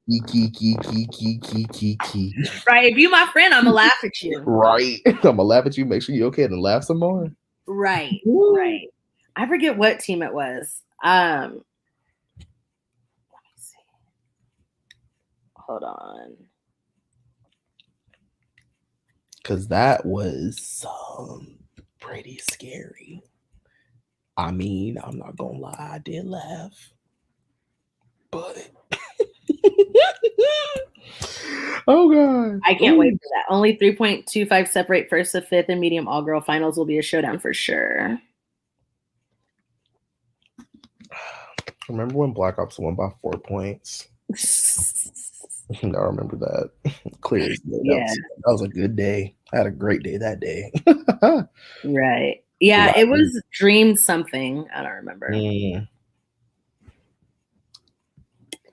Right. If you my friend, I'm gonna laugh at you. Right. I'm gonna laugh at you, make sure you're okay, and laugh some more. Right. Right. I forget what team it was. Let me see. Hold on. Because that was pretty scary. I mean, I'm not gonna lie, I did laugh. But oh God. I can't wait for that. Only 3.25 separate first to fifth and medium all-girl finals will be a showdown for sure. Remember when Black Ops won by 4 points? I remember that. Clear as day. That was a good day. I had a great day that day. Right. Yeah, it was Dream something. I don't remember.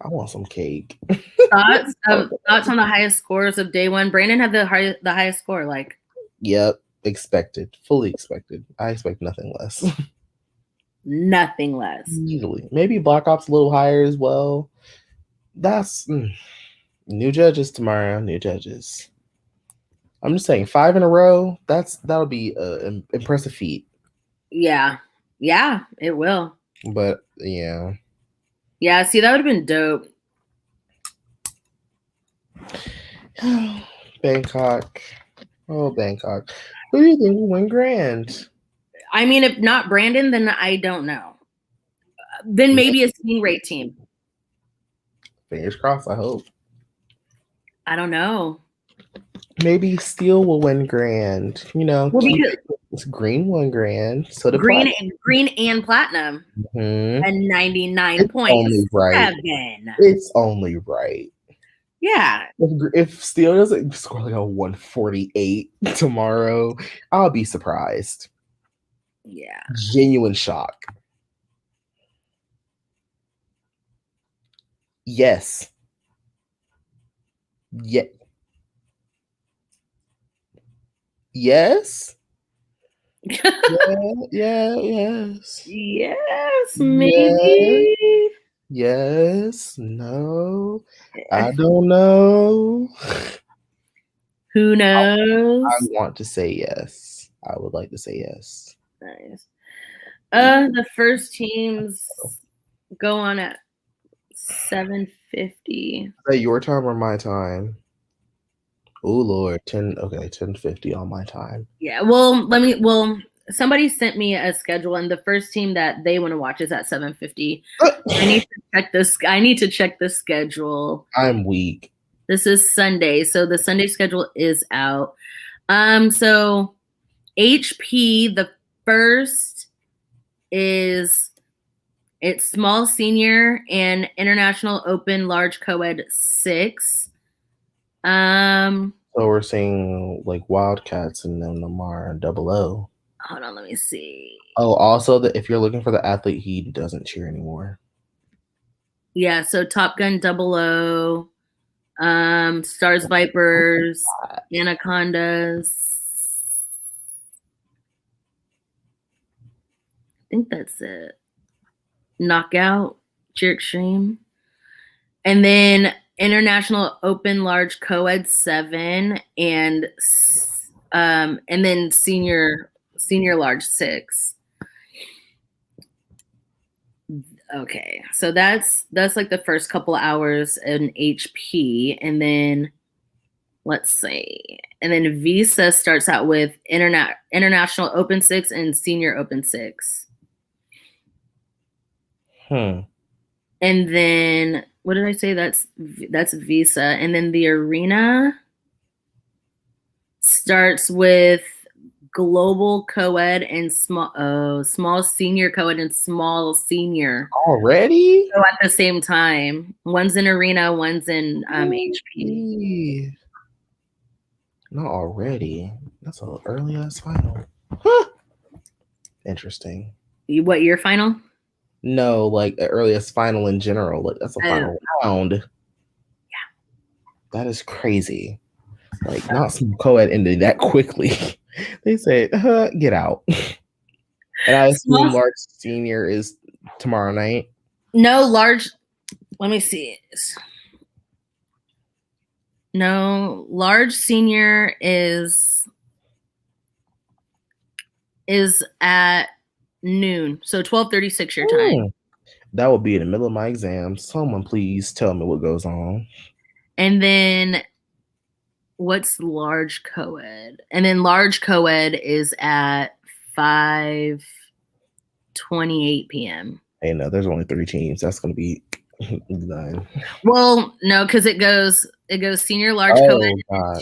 I want some cake. Thoughts on the highest scores of day one? Brandon had the highest score. Like, yep, expected, fully expected. I expect nothing less. Nothing less. Easily, maybe Black Ops a little higher as well. That's new judges tomorrow. New judges. I'm just saying 5 in a row. That'll be an impressive feat. Yeah, it will. But yeah. Yeah, see, that would have been dope. Bangkok. Oh, Bangkok. Who do you think will win grand? I mean, if not Brandon, then I don't know. Then maybe a Stingray team. Fingers crossed, I hope. I don't know. Maybe Steel will win grand. You know, Well, because it's Green won grand. So the green and platinum. Mm-hmm. And 99 It's point only right. 7. It's only right. Yeah. If Steel doesn't score like a 148 tomorrow, I'll be surprised. Yeah. Genuine shock. Yes. Yeah. Yes. Yes. Yes, Yes. maybe. Yes. No. I don't know. Who knows? I want to say yes. I would like to say yes. Nice. The first teams go on at 7:50. Is that your time or my time? Oh Lord, 10:50 on my time. Yeah. Somebody sent me a schedule, and the first team that they want to watch is at 7:50. I need to check this. I need to check the schedule. I'm weak. This is Sunday, so the Sunday schedule is out. So HP, the first is it's small senior and international open large co-ed 6. So we're seeing like Wildcats and then Lamar and Double O. Hold on, let me see. Oh, also if you're looking for the athlete, he doesn't cheer anymore. Yeah, so Top Gun 00, Stars Vipers, Anacondas. I think that's it. Knockout, Cheer Extreme. And then International Open Large Co-ed 7 and then senior large 6. Okay, so that's like the first couple hours in HP, and then let's see, and then Visa starts out with International Open 6 and Senior Open 6. Hmm. And then what did I say? That's Visa, and then the Arena starts with global co-ed and small senior co-ed and small senior already. So at the same time, one's in Arena, one's in HP. Not already. That's an early ass final. Huh. Interesting. What, your final? No, like the earliest final in general. Like that's a final round. Yeah. That is crazy. Like not some co-ed ended that quickly. They said, get out. And I assume large senior is tomorrow night. No, large. Let me see. No, large senior is at noon. So 12:36 your time. That will be in the middle of my exam. Someone please tell me what goes on. And then what's large co-ed? And then large co-ed is at 5:28 p.m. Hey, no, there's only 3 teams. That's going to be 9. Well, no, because it goes senior large co-ed,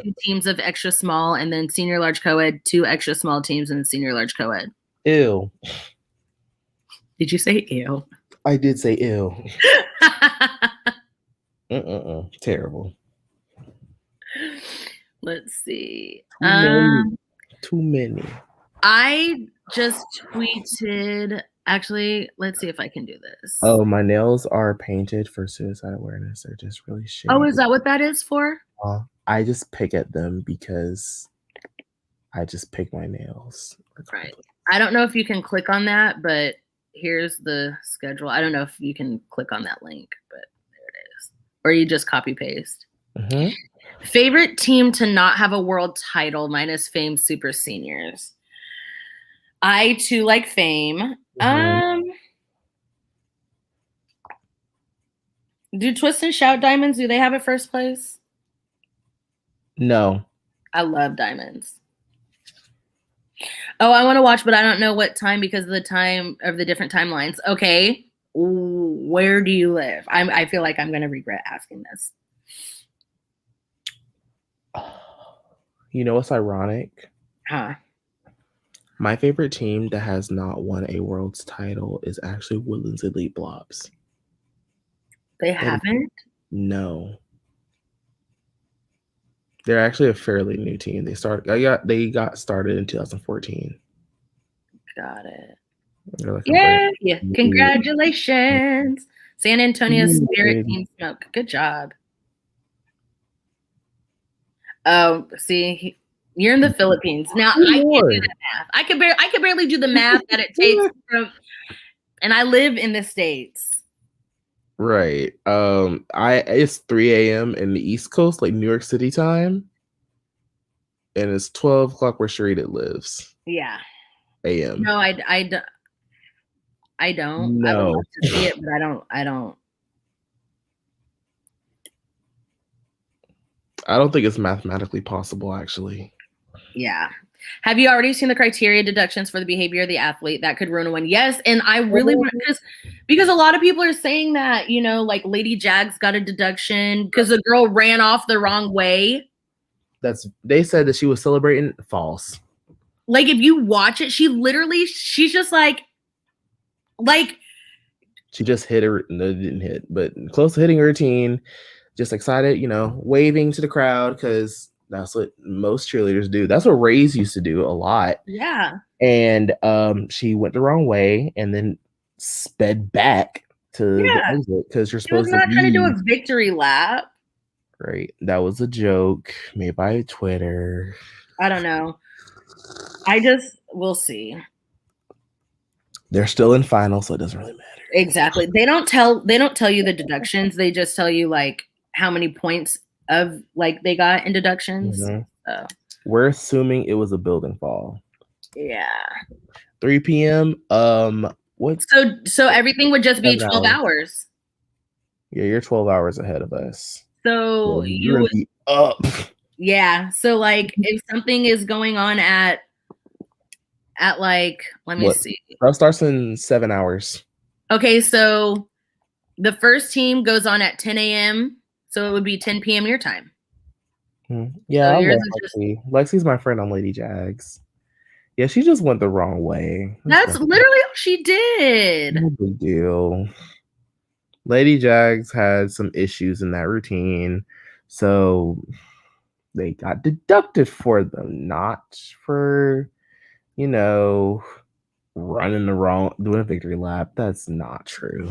2 teams of extra small, and then senior large co-ed, 2 extra small teams, and senior large co-ed. Ew. Did you say ew? I did say ew. Terrible. Let's see. Too many. I just tweeted. Actually, let's see if I can do this. Oh, my nails are painted for suicide awareness. They're just really shady. Oh, is that what that is for? I just pick at them because I just pick my nails. Right. I don't know if you can click on that, but here's the schedule. I don't know if you can click on that link, but there it is. Or you just copy paste. Mm-hmm. Favorite team to not have a world title minus Fame Super Seniors. I too like Fame. Mm-hmm. Do Twist and Shout Diamonds, do they have a first place? No. I love Diamonds. Oh, I want to watch, but I don't know what time because of the time of the different timelines. Okay. Ooh. where do you live? I feel like I'm going to regret asking this. You know what's ironic? Huh? My favorite team that has not won a world's title is actually Woodlands Elite Blobs. They haven't? No. They're actually a fairly new team. They got started in 2014. Got it. Like yeah. Congratulations. San Antonio Spirit Team Smoke. Good job. Oh, see, you're in the Philippines. Now I can't do that math. I could barely do the math that it takes from, and I live in the States. Right. It's 3 a.m. in the East Coast, like New York City time. And it's 12 o'clock where Cheerleading lives. Yeah. A.m. No, I don't. No. I would love to see it, but I don't think it's mathematically possible, actually. Yeah. Have you already seen the criteria deductions for the behavior of the athlete that could ruin a win? Yes, and I really want because a lot of people are saying that, you know, like Lady Jags got a deduction because the girl ran off the wrong way. They said that she was celebrating. False. Like if you watch it, she's just like she just hit her. No, didn't hit, but close to hitting her routine. Just excited, you know, waving to the crowd because that's what most cheerleaders do. That's what Rays used to do a lot. Yeah. And she went the wrong way and then sped back to the exit because you're supposed to. She was not trying to do a victory lap. Right. That was a joke made by Twitter. I don't know. We'll see. They're still in finals, so it doesn't really matter. Exactly. They don't tell you the deductions. They just tell you like how many points of like they got in deductions. Mm-hmm. So. We're assuming it was a building fall. Yeah. 3 p.m. What? So everything would just be 12 hours. Yeah, you're 12 hours ahead of us. So you would be up. Yeah. So like if something is going on at like, let me see. That starts in 7 hours. Okay, so the first team goes on at 10 a.m. So it would be 10 p.m. your time. Yeah, so I love Lexi. Lexi's my friend on Lady Jags. Yeah, she just went the wrong way. That's literally all she did. No big deal. Lady Jags had some issues in that routine, so they got deducted for them, not for, you know, doing a victory lap. That's not true.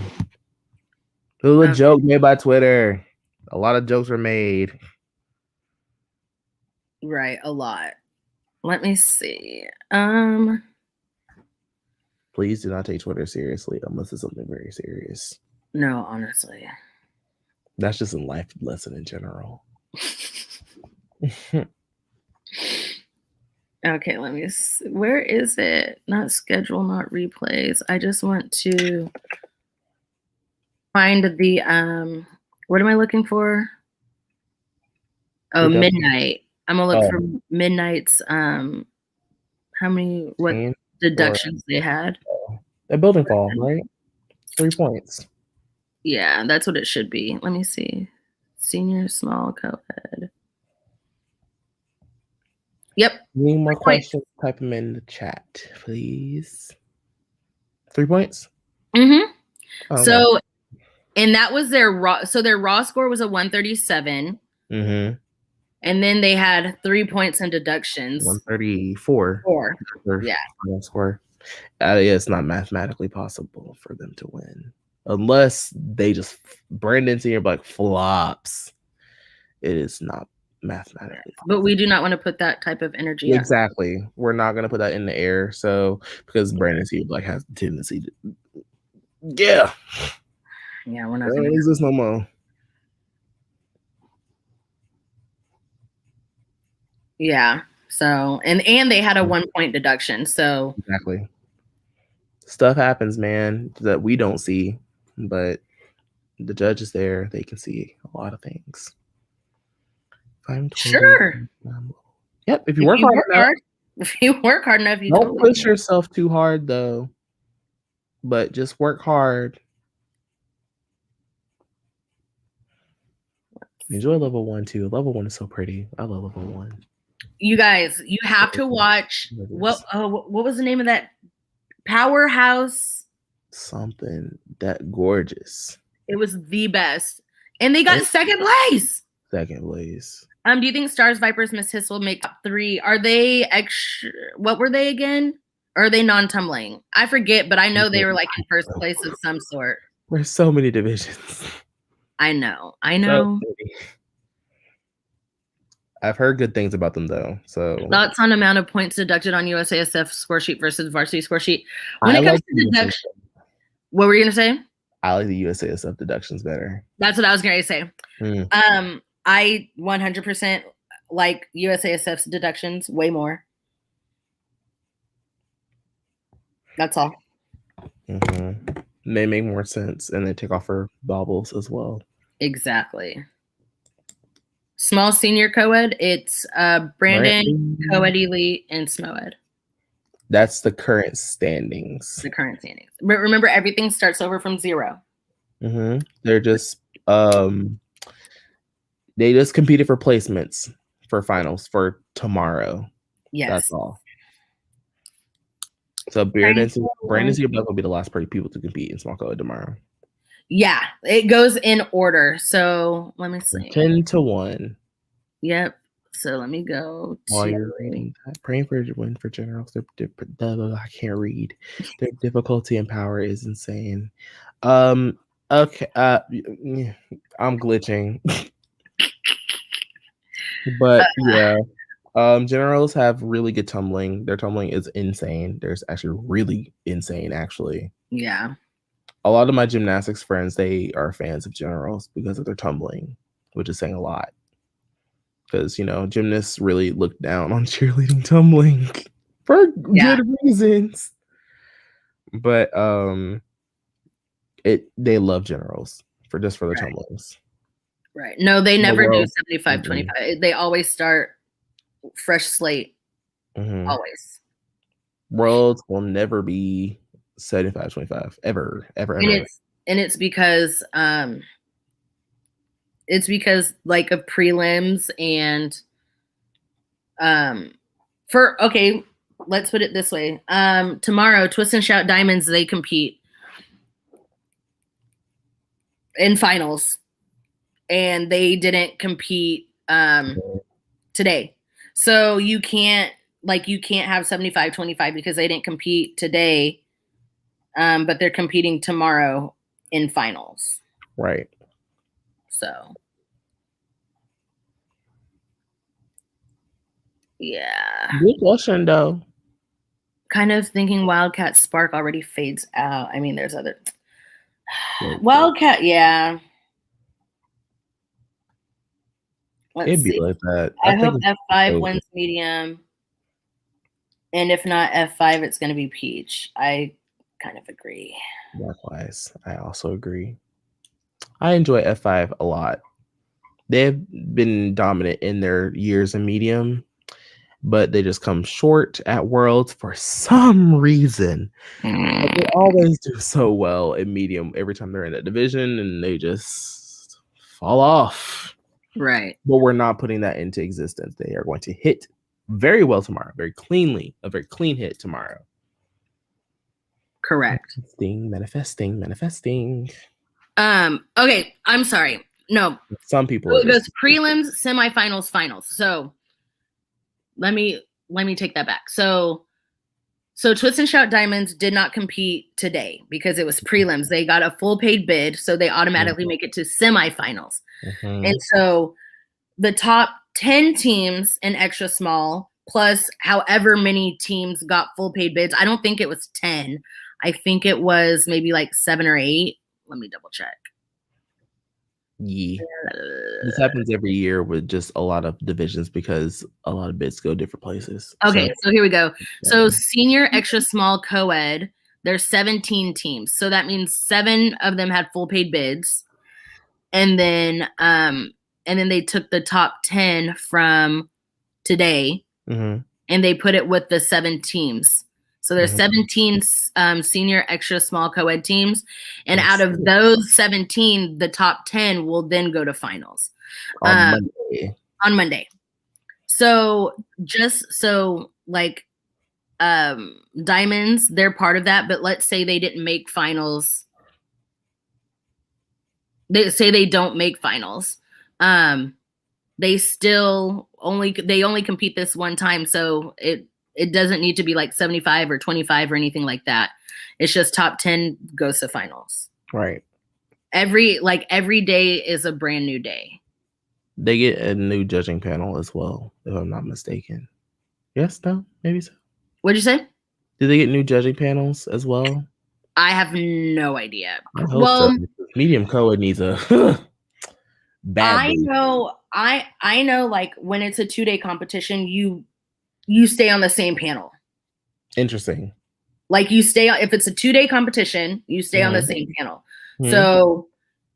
It was a joke made by Twitter. A lot of jokes were made. Right, a lot. Let me see. Please do not take Twitter seriously unless it's something very serious. No, honestly. That's just a life lesson in general. Okay, let me see. Where is it? Not schedule, not replays. I just want to find the what am I looking for? Oh, midnight. I'm gonna look for midnight's what deductions they had. A building fall, right? 3 points. Yeah, that's what it should be. Let me see. Senior small co-ed. Yep. Any more questions? Type them in the chat, please. 3 points? Mm-hmm. Oh, so, and that was their raw. So their raw score was a 137. Mm-hmm. And then they had 3 points in deductions. 134. Yeah. Score. It's not mathematically possible for them to win. Unless they just Brandon Senior like flops. It is not mathematically possible. But we do not want to put that type of energy exactly out. We're not going to put that in the air. So because Brandon Senior like has a tendency to we're not going to use this no more. Yeah. So and they had a 1 point deduction. So exactly. Stuff happens, man, that we don't see, but the judge is there. They can see a lot of things. Sure. Yep. If you work hard, if you work hard enough, you don't push yourself too hard though. But just work hard. Enjoy level 1 too. Level 1 is so pretty. I love level 1. You guys, you have to watch what was the name of that Powerhouse? Something that gorgeous. It was the best. And they got second place. Second place. Do you think Stars, Vipers, Miss Hiss will make top 3? Are they extra? What were they again? Or are they non-tumbling? I forget, but I know they were like in first place of some sort. There's so many divisions. I know. So I've heard good things about them though. So thoughts on amount of points deducted on USASF score sheet versus varsity score sheet. When it comes to deduction, what were you gonna say? I like the USASF deductions better. That's what I was gonna say. I 100% like USASF's deductions way more. That's all. Mm-hmm. They make more sense, and they take off her baubles as well. Exactly. Small senior co-ed, it's Brandon, co-ed elite, and SMO-ed. That's the current standings. The current standings. But remember, everything starts over from 0. Mm-hmm. They're just they just competed for placements for finals for tomorrow. Yes. That's all. So Brandon will be the last people to compete in small co-ed tomorrow. Yeah, it goes in order. So let me see. 10-1. Yep. So let me go to while you're reading that. Praying for a win for generals. I can't read. Their difficulty and power is insane. Okay. I'm glitching. But yeah. Generals have really good tumbling. Their tumbling is insane. There's actually really insane, actually. Yeah. A lot of my gymnastics friends, they are fans of generals because of their tumbling, which is saying a lot. Because, gymnasts really look down on cheerleading tumbling for good reasons. But they love generals for their tumblings. Right. No, they never do 75-25. They always start fresh slate. Mm-hmm. Always. Worlds will never be 75-25 ever. And it's because like of prelims and let's put it this way. Tomorrow, Twist and Shout Diamonds, they compete in finals, and they didn't compete today. So you can't have 75-25 because they didn't compete today, but they're competing tomorrow in finals. Right. So, yeah. Good question, though. Kind of thinking Wildcat Spark already fades out. I mean, there's other Wildcat, yeah. It'd be like that. I hope F5 wins medium. And if not F5, it's going to be Peach. I kind of agree. Likewise, I also agree. I enjoy F5 a lot. They've been dominant in their years in medium, but they just come short at Worlds for some reason. But they always do so well in medium every time they're in a division, and they just fall off. Right. But we're not putting that into existence. They are going to hit very well tomorrow, very cleanly, a very clean hit tomorrow. Correct. Manifesting. Okay, I'm sorry. No. Some people. It goes prelims, semifinals, finals. So let me take that back. So Twist and Shout Diamonds did not compete today because it was prelims. They got a full paid bid, so they automatically make it to semifinals. Mm-hmm. And so the top 10 teams in extra small plus however many teams got full paid bids. I don't think it was 10. I think it was maybe like 7 or 8. Let me double check. Yeah. This happens every year with just a lot of divisions because a lot of bids go different places. Okay, so here we go. So senior extra small co-ed, there's 17 teams. So that means 7 of them had full paid bids. And then they took the top 10 from today, and they put it with the 7 teams. So there's 17 senior extra small co-ed teams. And out of those 17, the top 10 will then go to finals. On Monday. On Monday. So just so like diamonds, they're part of that, but let's say they didn't make finals. They say they don't make finals. They still only compete this one time, so it doesn't need to be like 75 or 25 or anything like that. It's just top 10 goes to finals. Right. Every day is a brand new day. They get a new judging panel as well, if I'm not mistaken. Yes, no, maybe so. What'd you say? Do they get new judging panels as well? I have no idea. I hope so. Medium co-ed needs a bad. I know. Like when it's a 2-day competition, you stay on the same panel. Interesting. Like you stay on, if it's a 2-day competition, you stay on the same panel. So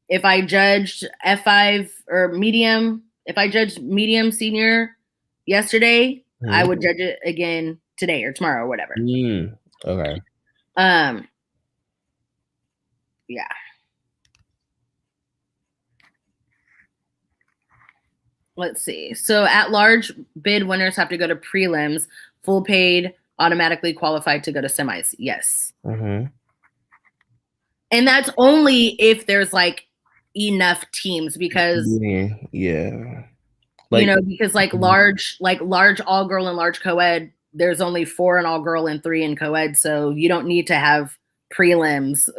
if I judged F5 or medium, if I judged medium senior yesterday, I would judge it again today or tomorrow or whatever. Okay. Yeah. Let's see. So at large bid winners have to go to prelims. Full paid automatically qualified to go to semis. Yes. And that's only if there's like enough teams, because yeah. Like, because like large all girl and large co-ed, there's only 4 in all girl and 3 in co-ed, so you don't need to have prelims.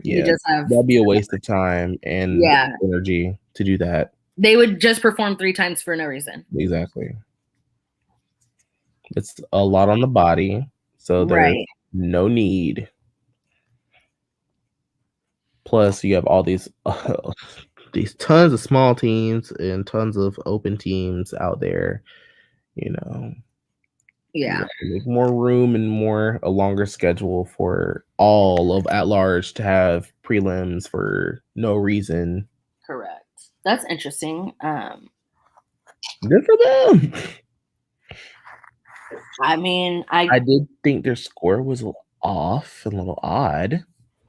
Yeah, you just have, that'd be a waste of time and energy to do that. They would just perform 3 times for no reason. Exactly. It's a lot on the body, so there's no need. Plus, you have all these tons of small teams and tons of open teams out there. Make more room and a longer schedule for all of at large to have prelims for no reason. Correct. That's interesting. Good for them. I mean, I did think their score was a little off and a little odd.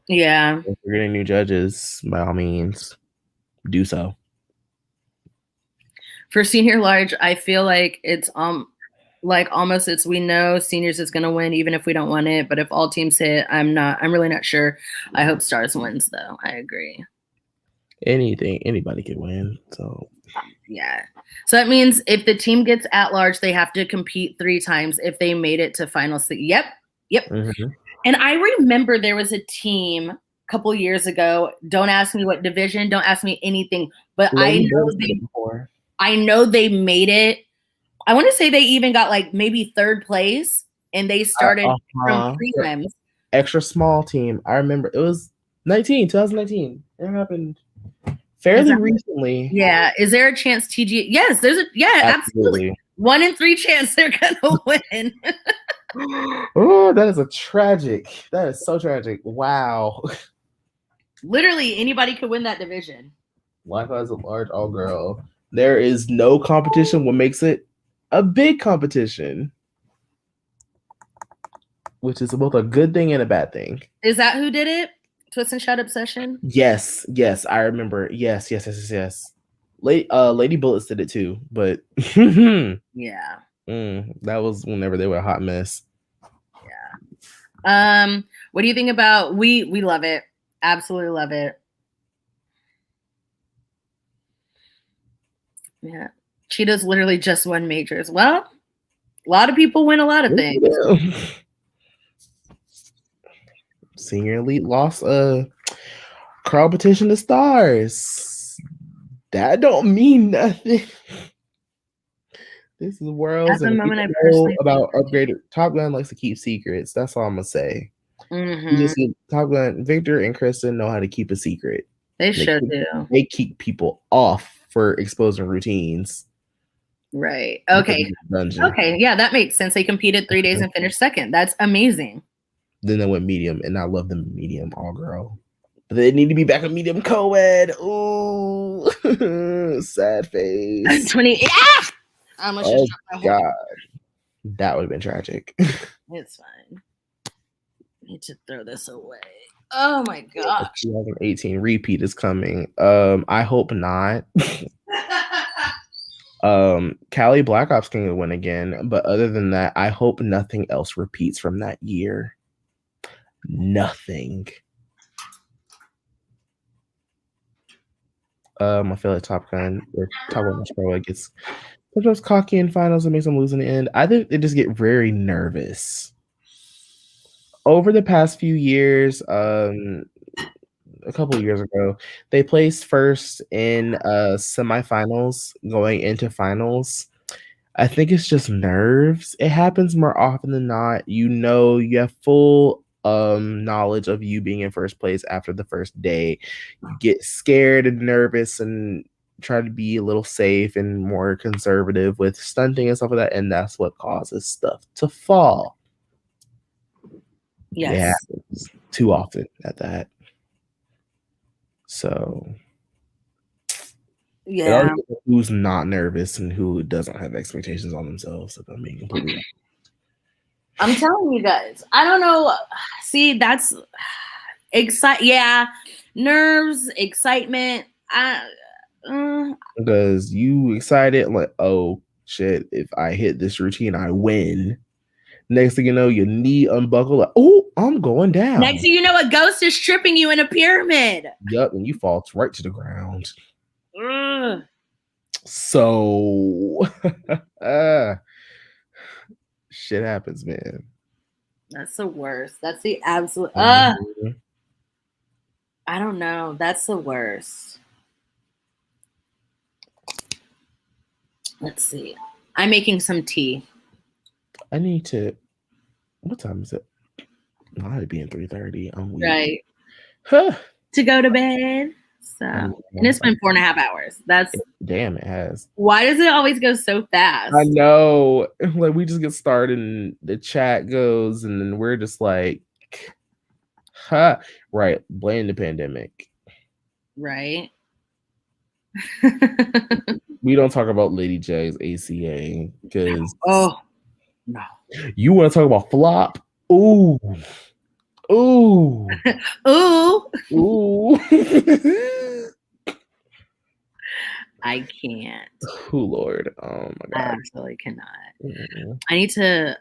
Yeah. If you're getting new judges, by all means, do so. For senior large, I feel like it's almost it's we know seniors is gonna win even if we don't want it. But if all teams hit, I'm really not sure. I hope Stars wins though. I agree. Anybody can win. So yeah. So that means if the team gets at large, they have to compete 3 times if they made it to finals. Yep. And I remember there was a team a couple years ago. Don't ask me what division. Don't ask me anything. But I know they made it. I want to say they even got like maybe 3rd place, and they started from prelims. Extra small team. I remember it was 2019. It happened fairly recently. Yeah. Is there a chance TG? Yes, there's absolutely. 1 in 3 chance they're gonna win. Oh, that is that is so tragic. Wow. Literally anybody could win that division. Likewise, a large all girl. There is no competition. What makes it a big competition, which is both a good thing and a bad thing. Is that who did it? Twist and Shout Obsession? Yes, I remember. Yes. Lady Bullets did it too, but yeah. That was whenever they were a hot mess. Yeah. What do you think about we love it. Absolutely love it. Yeah. Cheetah's literally just won majors. Well, a lot of people win a lot of things. Senior Elite lost a competition to Stars. That don't mean nothing. This is worlds and about upgraded. Top Gun likes to keep secrets. That's all I'm gonna say. You just see Top Gun, Victor and Kristen know how to keep a secret. They should do. They keep people off for exposing routines. Right. Okay. Okay. Yeah, that makes sense. They competed 3 days and finished 2nd. That's amazing. Then they went medium, and I love them medium all girl. But they need to be back in medium co-ed. Ooh, sad face. 20. Yeah. Oh God, that would have been tragic. It's fine. I need to throw this away. Oh my gosh. 2018 repeat is coming. I hope not. Cali Black Ops can win again, but other than that, I hope nothing else repeats from that year. Nothing. I feel like Top Gun or Top Gun Pro gets sometimes cocky in finals and makes them lose in the end. I think they just get very nervous. Over the past few years, a couple of years ago, they placed first in semifinals going into finals. I think it's just nerves. It happens more often than not. You have full knowledge of you being in first place after the first day. You get scared and nervous and try to be a little safe and more conservative with stunting and stuff like that, and that's what causes stuff to fall. Yes. It happens too often at that. So yeah, who's not nervous and who doesn't have expectations on themselves, if I'm being completely honest. I'm telling you guys, I don't know. See, that's nerves, excitement. Because you excited, like, oh shit, if I hit this routine, I win. Next thing you know, your knee unbuckled, like, oh, I'm going down. Next thing you know, a ghost is tripping you in a pyramid. Yup, and you fall right to the ground. So shit happens, man. That's the worst. That's the absolute I don't know. That's the worst. Let's see. I'm making some tea. I need to. What time is it? I had to be in 3:30. I'm weak. Right. Huh. To go to bed. So, and it's been 4.5 hours. That's damn. It has. Why does it always go so fast? I know. Like we just get started, and the chat goes, and then we're just like, huh? Right. Blame the pandemic. Right. We don't talk about Lady J's ACA because no. You want to talk about flop? Ooh. Ooh. Ooh. I can't. Oh Lord. Oh my God. I absolutely cannot. Mm-hmm. I need to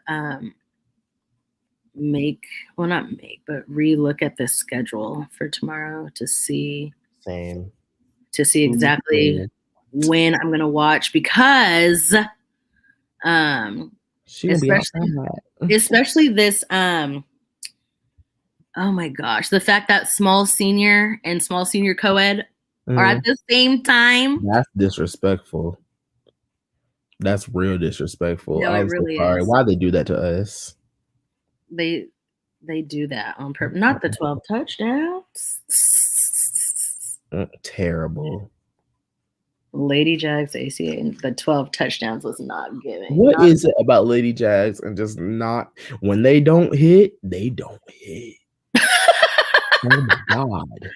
relook at the schedule for tomorrow to see. Same. To see exactly when I'm gonna watch, because especially this oh my gosh, the fact that small senior and small senior co-ed are at the same time. That's disrespectful. That's real disrespectful. No, I'm really so sorry. is. Why they do that to us? They do that on purpose. Not the 12 touchdowns. Terrible. Lady Jags ACA and the 12 touchdowns was not giving. What is it about Lady Jags and just not, when they don't hit, they don't hit. Oh my God.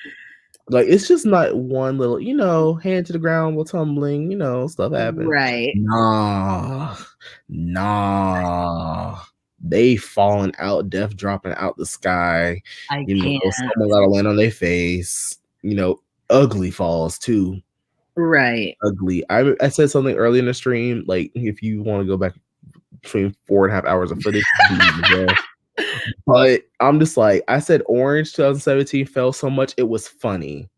Like, it's just not one little, hand to the ground while tumbling, stuff happens. Right. Nah. They falling out, death dropping out the sky. I can't. Someone gotta land on their face. Ugly falls too. Right. Ugly. I said something early in the stream, like, if you want to go back between 4.5 hours of footage, but I'm just like, I said Orange 2017 fell so much, it was funny.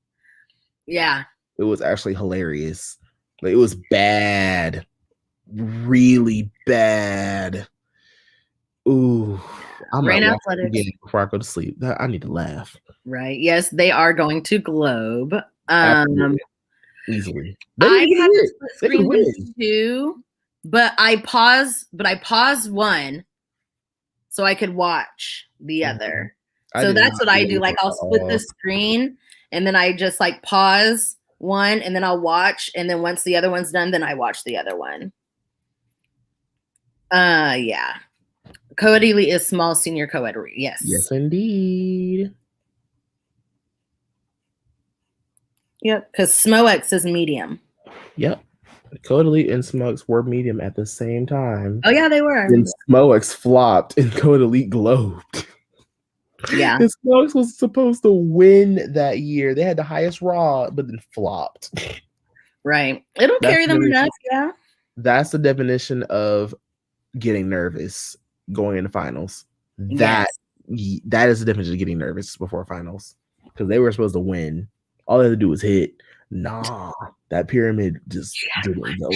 Yeah. It was actually hilarious. Like, it was bad. Really bad. Ooh. I'm Rain not Athletics again before I go to sleep. I need to laugh. Right. Yes, they are going to Globe. Easily. I had to split screen with two, but I paused one so I could watch the other. So that's what I do. Like, I'll split the screen and then I just like pause one and then I'll watch, and then once the other one's done, then I watch the other one. Yeah. Co-ed elite is small senior co-ed. Yes. Yes, indeed. Yep, because SMOX is medium. Yep. Co-ed elite and SMOX were medium at the same time. Oh yeah, they were. And SMOX flopped and Co-ed elite globed. Yeah. The Skunks was supposed to win that year. They had the highest Raw, but then flopped. Right. It'll That's carry them enough. Yeah. That's the definition of getting nervous going into finals. That Yes. that is the definition of getting nervous before finals because they were supposed to win. All they had to do was hit. Nah, that pyramid just didn't go.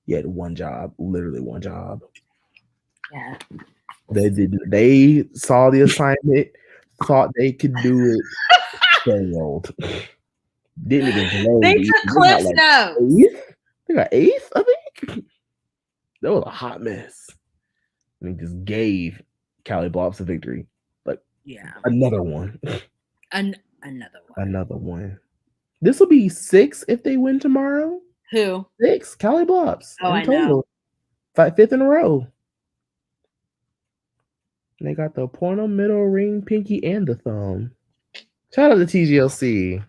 You had one job, literally one job. Yeah. They saw the assignment, thought they could do it, failed. Didn't even They grade. took Cliff's notes. Eighth? They got eighth, I think. That was a hot mess. And he just gave Cali Blops a victory. Like, another one. Another one. This will be 6 if they win tomorrow. Who? 6 Cali Blops. Oh, I know. 5th in a row. And they got the pointer, middle, ring, pinky, and the thumb. Shout out to TGLC.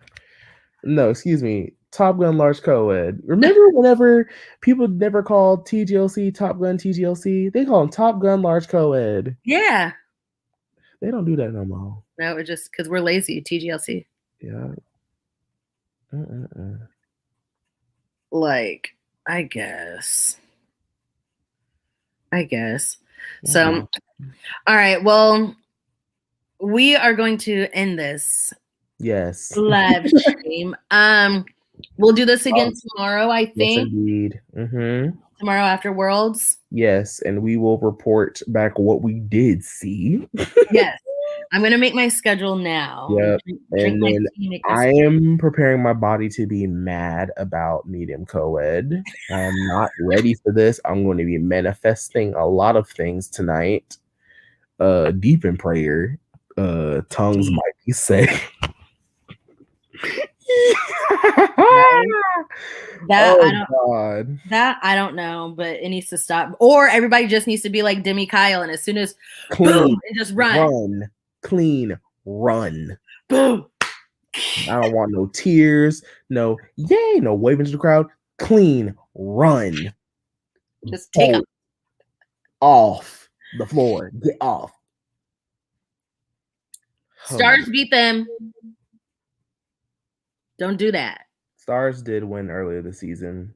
No, excuse me. Top Gun Large Co-Ed. Remember whenever people never called TGLC Top Gun TGLC? They call them Top Gun Large Co-Ed. Yeah. They don't do that no more. No, it's just because we're lazy, TGLC. Yeah. Like, I guess. So, all right. Well, we are going to end this. Yes. Live stream. We'll do this again tomorrow, I think. Yes, indeed. Mm-hmm. Tomorrow after Worlds. Yes, and we will report back what we did see. Yes. I'm going to make my schedule now. Yep. And then I am preparing my body to be mad about medium co-ed. I'm not ready for this. I'm going to be manifesting a lot of things tonight. Deep in prayer. Tongues might be said. That I don't know, but it needs to stop. Or everybody just needs to be like Demi Kyle, and as soon as boom, and just run. Clean, run. Boom. I don't want no tears, no yay, no waving to the crowd. Clean, run. Just take them off the floor. Get off. Stars beat them. Don't do that. Stars did win earlier this season.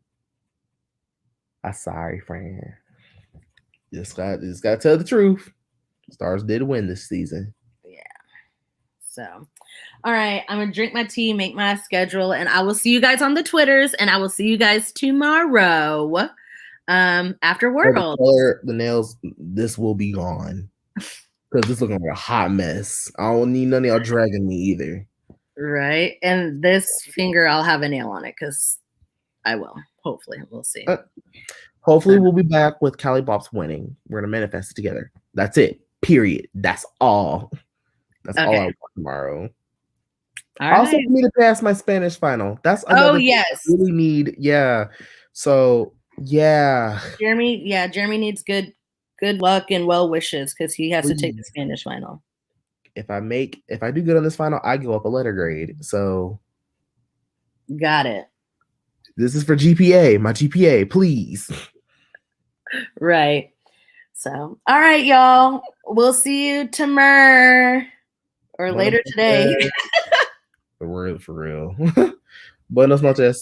I'm sorry, friend. Just gotta tell the truth. Stars did win this season. Yeah. So, all right. I'm gonna drink my tea, make my schedule, and I will see you guys on the Twitters, and I will see you guys tomorrow. After World. The nails, this will be gone. Because it's looking like a hot mess. I don't need none of y'all dragging me either. Right. And this finger, I'll have a nail on it because I will. Hopefully. We'll see. Hopefully we'll be back with Cali Bops winning. We're going to manifest it together. That's it. Period. That's all. That's all I want tomorrow. All right. Also, for me to pass my Spanish final. That's another thing I really need. Yeah. So, yeah. Jeremy needs good luck and well wishes because he has to take the Spanish final. If I do good on this final, I go up a letter grade. So got it. This is for GPA, my GPA, please. Right. So, all right, y'all. We'll see you tomorrow or later today. For real. Buenos noches.